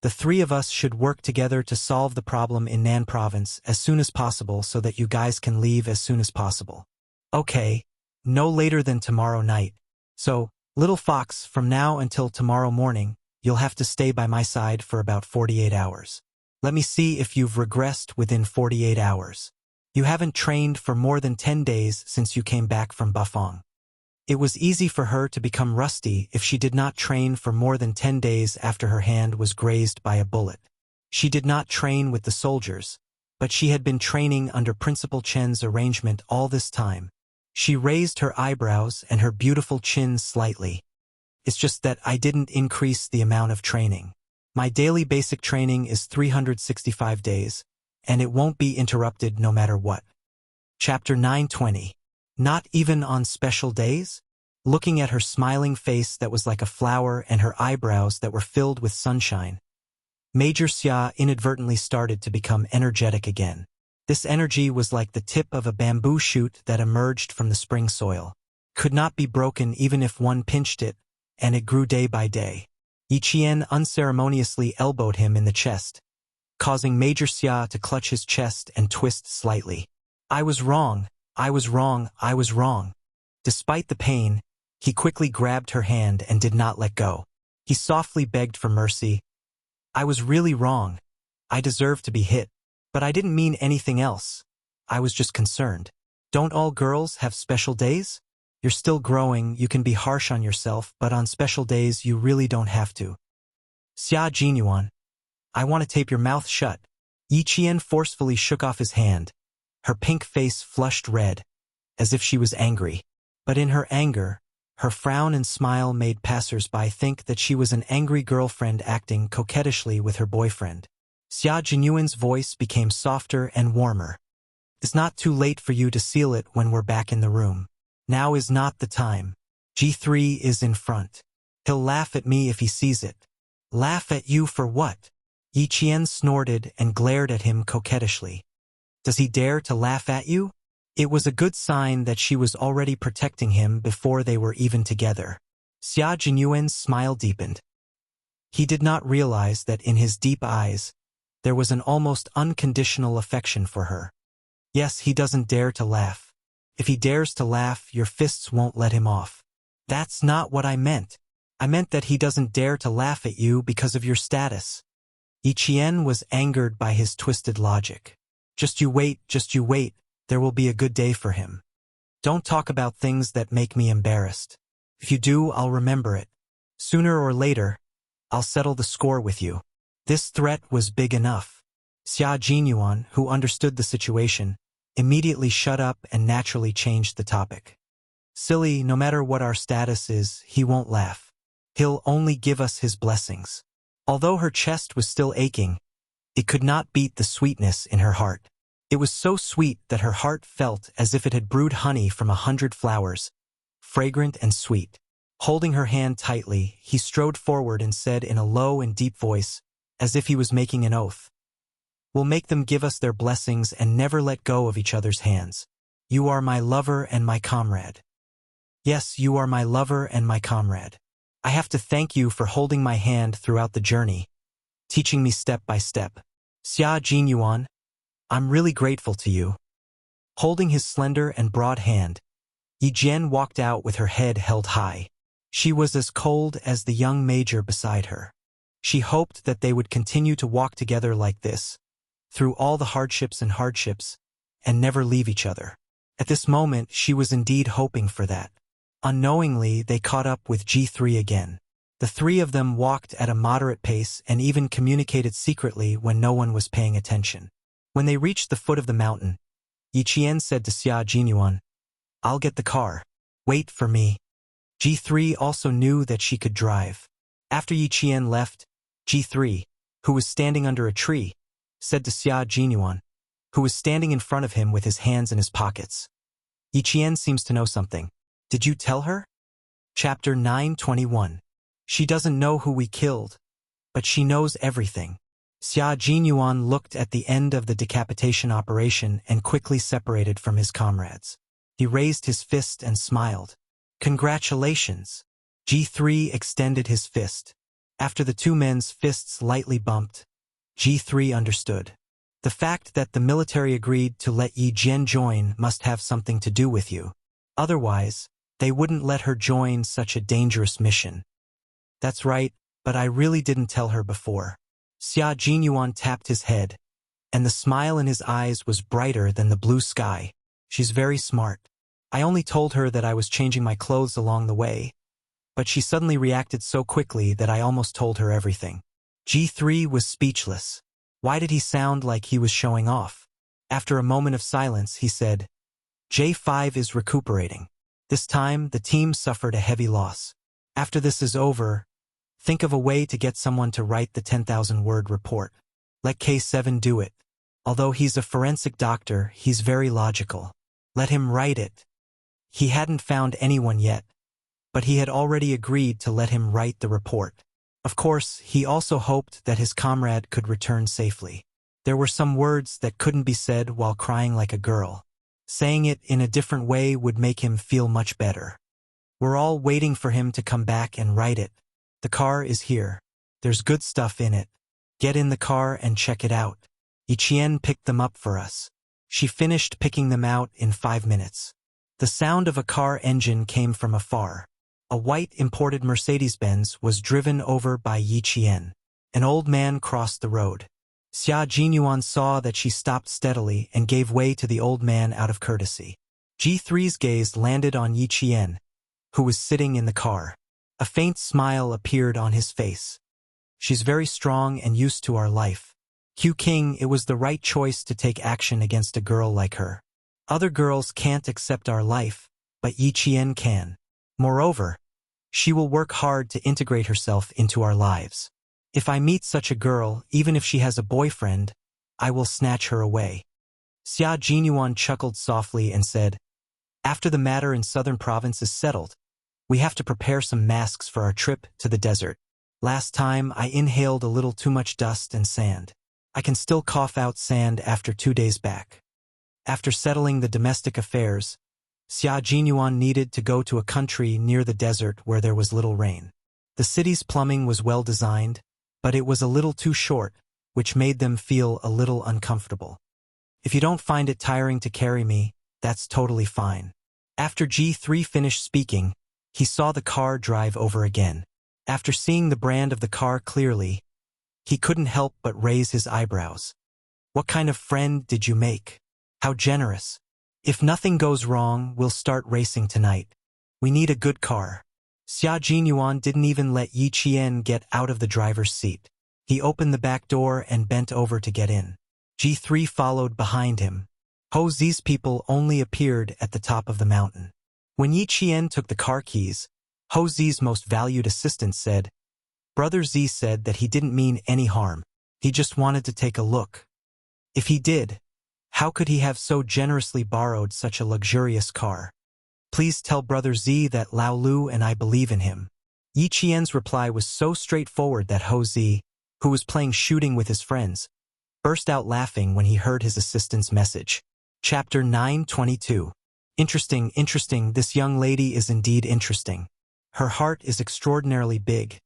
"The three of us should work together to solve the problem in Nan province as soon as possible so that you guys can leave as soon as possible." "Okay, no later than tomorrow night. So, Little Fox, from now until tomorrow morning, you'll have to stay by my side for about 48 hours. Let me see if you've regressed within 48 hours. You haven't trained for more than 10 days since you came back from Bafong." It was easy for her to become rusty if she did not train for more than 10 days after her hand was grazed by a bullet. She did not train with the soldiers, but she had been training under Principal Chen's arrangement all this time. She raised her eyebrows and her beautiful chin slightly. "It's just that I didn't increase the amount of training. My daily basic training is 365 days, and it won't be interrupted no matter what." Chapter 920. Not even on special days? Looking at her smiling face that was like a flower and her eyebrows that were filled with sunshine, Major Xia inadvertently started to become energetic again. This energy was like the tip of a bamboo shoot that emerged from the spring soil. Could not be broken even if one pinched it, and it grew day by day. Yi Qian unceremoniously elbowed him in the chest, causing Major Xia to clutch his chest and twist slightly. "I was wrong. I was wrong. I was wrong." Despite the pain, he quickly grabbed her hand and did not let go. He softly begged for mercy. "I was really wrong. I deserve to be hit. But I didn't mean anything else. I was just concerned. Don't all girls have special days? You're still growing, you can be harsh on yourself, but on special days you really don't have to." "Xia Jinyuan, I want to tape your mouth shut." Yi Qian forcefully shook off his hand. Her pink face flushed red, as if she was angry. But in her anger, her frown and smile made passers-by think that she was an angry girlfriend acting coquettishly with her boyfriend. Xia Jinyuan's voice became softer and warmer. "It's not too late for you to seal it when we're back in the room. Now is not the time. G3 is in front. He'll laugh at me if he sees it." "Laugh at you for what?" Yi Qian snorted and glared at him coquettishly. "Does he dare to laugh at you?" It was a good sign that she was already protecting him before they were even together. Xia Jinyuan's smile deepened. He did not realize that in his deep eyes, there was an almost unconditional affection for her. "Yes, he doesn't dare to laugh. If he dares to laugh, your fists won't let him off." "That's not what I meant. I meant that he doesn't dare to laugh at you because of your status." Yi Qian was angered by his twisted logic. Just you wait, there will be a good day for him. Don't talk about things that make me embarrassed. If you do, I'll remember it. Sooner or later, I'll settle the score with you." This threat was big enough. Xia Jinyuan, who understood the situation, immediately shut up and naturally changed the topic. "Silly, no matter what our status is, he won't laugh. He'll only give us his blessings." Although her chest was still aching, it could not beat the sweetness in her heart. It was so sweet that her heart felt as if it had brewed honey from 100 flowers, fragrant and sweet. Holding her hand tightly, he strode forward and said in a low and deep voice, as if he was making an oath, We'll make them give us their blessings and never let go of each other's hands. You are my lover and my comrade. Yes, you are my lover and my comrade. I have to thank you for holding my hand throughout the journey, teaching me step by step. Xia Jinyuan, I'm really grateful to you. Holding his slender and broad hand, Yi Jian walked out with her head held high. She was as cold as the young major beside her. She hoped that they would continue to walk together like this, through all the hardships, and never leave each other. At this moment, she was indeed hoping for that. Unknowingly, they caught up with G3 again. The three of them walked at a moderate pace and even communicated secretly when no one was paying attention. When they reached the foot of the mountain, Yi Qian said to Xia Jinyuan, I'll get the car. Wait for me. G3 also knew that she could drive. After Yi Qian left, G3, who was standing under a tree, said to Xia Jinyuan, who was standing in front of him with his hands in his pockets. Yi Qian seems to know something. Did you tell her? Chapter 921. She doesn't know who we killed, but she knows everything. Xia Jinyuan looked at the end of the decapitation operation and quickly separated from his comrades. He raised his fist and smiled. Congratulations. G3 extended his fist. After the two men's fists lightly bumped, G3 understood. The fact that the military agreed to let Yi Jian join must have something to do with you. Otherwise, they wouldn't let her join such a dangerous mission. That's right, but I really didn't tell her before. Xia Jinyuan tapped his head, and the smile in his eyes was brighter than the blue sky. She's very smart. I only told her that I was changing my clothes along the way, but she suddenly reacted so quickly that I almost told her everything. G3 was speechless. Why did he sound like he was showing off? After a moment of silence, he said, J5 is recuperating. This time, the team suffered a heavy loss. After this is over, think of a way to get someone to write the 10,000-word report. Let K7 do it. Although he's a forensic doctor, he's very logical. Let him write it. He hadn't found anyone yet, but he had already agreed to let him write the report. Of course, he also hoped that his comrade could return safely. There were some words that couldn't be said while crying like a girl. Saying it in a different way would make him feel much better. We're all waiting for him to come back and write it. The car is here. There's good stuff in it. Get in the car and check it out. Yi Qian picked them up for us. She finished picking them out in 5 minutes. The sound of a car engine came from afar. A white imported Mercedes-Benz was driven over by Yi Qian. An old man crossed the road. Xia Jinyuan saw that she stopped steadily and gave way to the old man out of courtesy. G3's gaze landed on Yi Qian, who was sitting in the car. A faint smile appeared on his face. She's very strong and used to our life. Q King, it was the right choice to take action against a girl like her. Other girls can't accept our life, but Yi Qian can. Moreover, she will work hard to integrate herself into our lives. If I meet such a girl, even if she has a boyfriend, I will snatch her away. Xia Jinyuan chuckled softly and said, After the matter in southern province is settled, we have to prepare some masks for our trip to the desert. Last time, I inhaled a little too much dust and sand. I can still cough out sand after 2 days back. After settling the domestic affairs, Xia Jinyuan needed to go to a country near the desert where there was little rain. The city's plumbing was well designed, but it was a little too short, which made them feel a little uncomfortable. If you don't find it tiring to carry me, that's totally fine. After G3 finished speaking, he saw the car drive over again. After seeing the brand of the car clearly, he couldn't help but raise his eyebrows. What kind of friend did you make? How generous. If nothing goes wrong, we'll start racing tonight. We need a good car. Xia Jinyuan didn't even let Yi Qian get out of the driver's seat. He opened the back door and bent over to get in. G3 followed behind him. Ho Zi's people only appeared at the top of the mountain. When Yi Qian took the car keys, Ho Zi's most valued assistant said, Brother Z said that he didn't mean any harm. He just wanted to take a look. If he did, how could he have so generously borrowed such a luxurious car? Please tell Brother Z that Lao Lu and I believe in him. Yi Qian's reply was so straightforward that Ho Zi, who was playing shooting with his friends, burst out laughing when he heard his assistant's message. Chapter 922. Interesting, this young lady is indeed interesting. Her heart is extraordinarily big,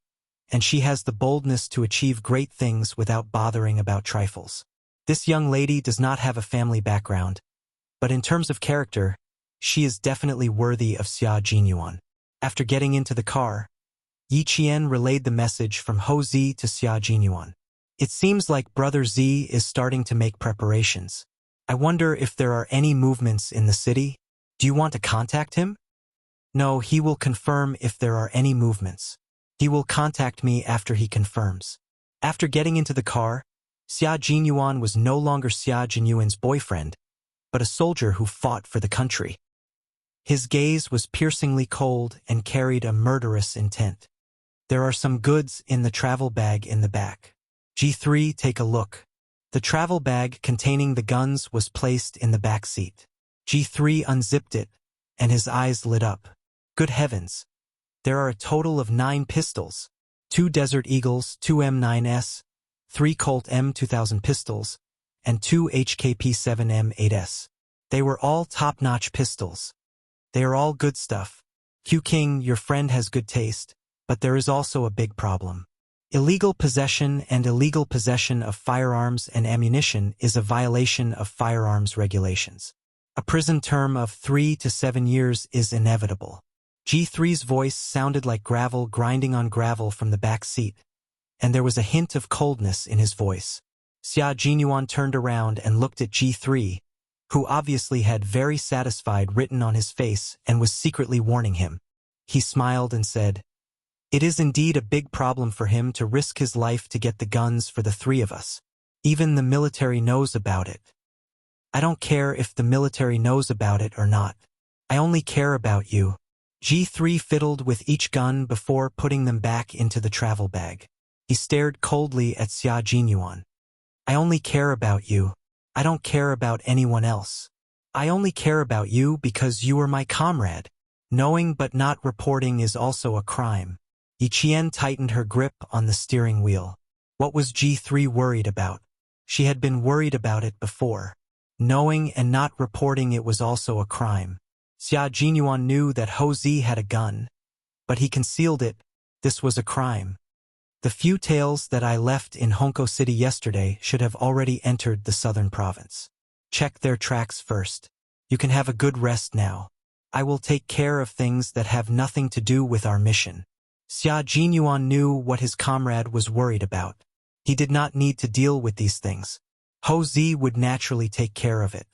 and she has the boldness to achieve great things without bothering about trifles. This young lady does not have a family background, but in terms of character, she is definitely worthy of Xia Jinyuan. After getting into the car, Yi Qian relayed the message from Ho Zi to Xia Jinyuan. It seems like Brother Z is starting to make preparations. I wonder if there are any movements in the city. Do you want to contact him? No, he will confirm if there are any movements. He will contact me after he confirms. After getting into the car, Xia Jinyuan was no longer Xia Jinyuan's boyfriend, but a soldier who fought for the country. His gaze was piercingly cold and carried a murderous intent. There are some goods in the travel bag in the back. G3, take a look. The travel bag containing the guns was placed in the back seat. G3 unzipped it, and his eyes lit up. Good heavens! There are a total of 9 pistols, 2 Desert Eagles, 2 M9s, 3 Colt M2000 pistols, and 2 HKP7 M8s. They were all top-notch pistols. They are all good stuff. Q King, your friend has good taste, but there is also a big problem. Illegal possession of firearms and ammunition is a violation of firearms regulations. A prison term of 3 to 7 years is inevitable. G3's voice sounded like gravel grinding on gravel from the back seat, and there was a hint of coldness in his voice. Xia Jinyuan turned around and looked at G3, who obviously had very satisfied written on his face and was secretly warning him. He smiled and said, "It is indeed a big problem for him to risk his life to get the guns for the 3 of us. Even the military knows about it. I don't care if the military knows about it or not. I only care about you." G3 fiddled with each gun before putting them back into the travel bag. He stared coldly at Xia Jinyuan. "I only care about you. I don't care about anyone else. I only care about you because you are my comrade. Knowing but not reporting is also a crime." Yi Qian tightened her grip on the steering wheel. What was G3 worried about? She had been worried about it before. Knowing and not reporting it was also a crime. Xia Jinyuan knew that Ho Zi had a gun, but he concealed it. This was a crime. The few tails that I left in Hongkou City yesterday should have already entered the southern province. Check their tracks first. You can have a good rest now. I will take care of things that have nothing to do with our mission. Xia Jinyuan knew what his comrade was worried about. He did not need to deal with these things. Ho Zi would naturally take care of it.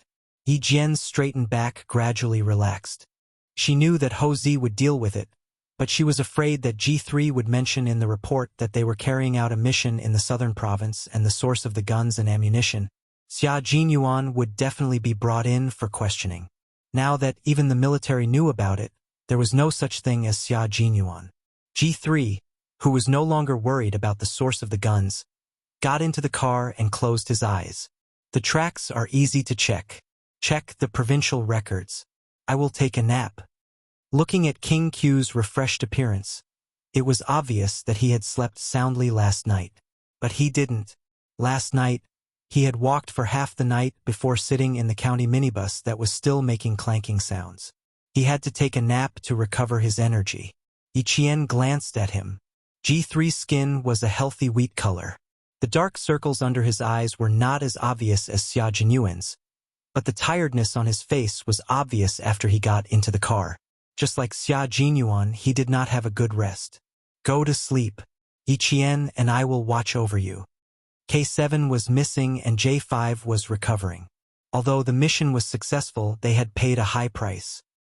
Yi Jian's straightened back gradually relaxed. She knew that Ho Zi would deal with it, but she was afraid that G3 would mention in the report that they were carrying out a mission in the southern province and the source of the guns and ammunition. Xia Jinyuan would definitely be brought in for questioning. Now that even the military knew about it, there was no such thing as Xia Jinyuan. G3, who was no longer worried about the source of the guns, got into the car and closed his eyes. The tracks are easy to check. Check the provincial records. I will take a nap. Looking at King Q's refreshed appearance, it was obvious that he had slept soundly last night. But he didn't. Last night, he had walked for half the night before sitting in the county minibus that was still making clanking sounds. He had to take a nap to recover his energy. Yi Qian glanced at him. G3's skin was a healthy wheat color. The dark circles under his eyes were not as obvious as Xia Jinyuan's, but the tiredness on his face was obvious after he got into the car. Just like Xia Jinyuan, he did not have a good rest. Go to sleep. Yi Qian and I will watch over you. K7 was missing and J5 was recovering. Although the mission was successful, they had paid a high price.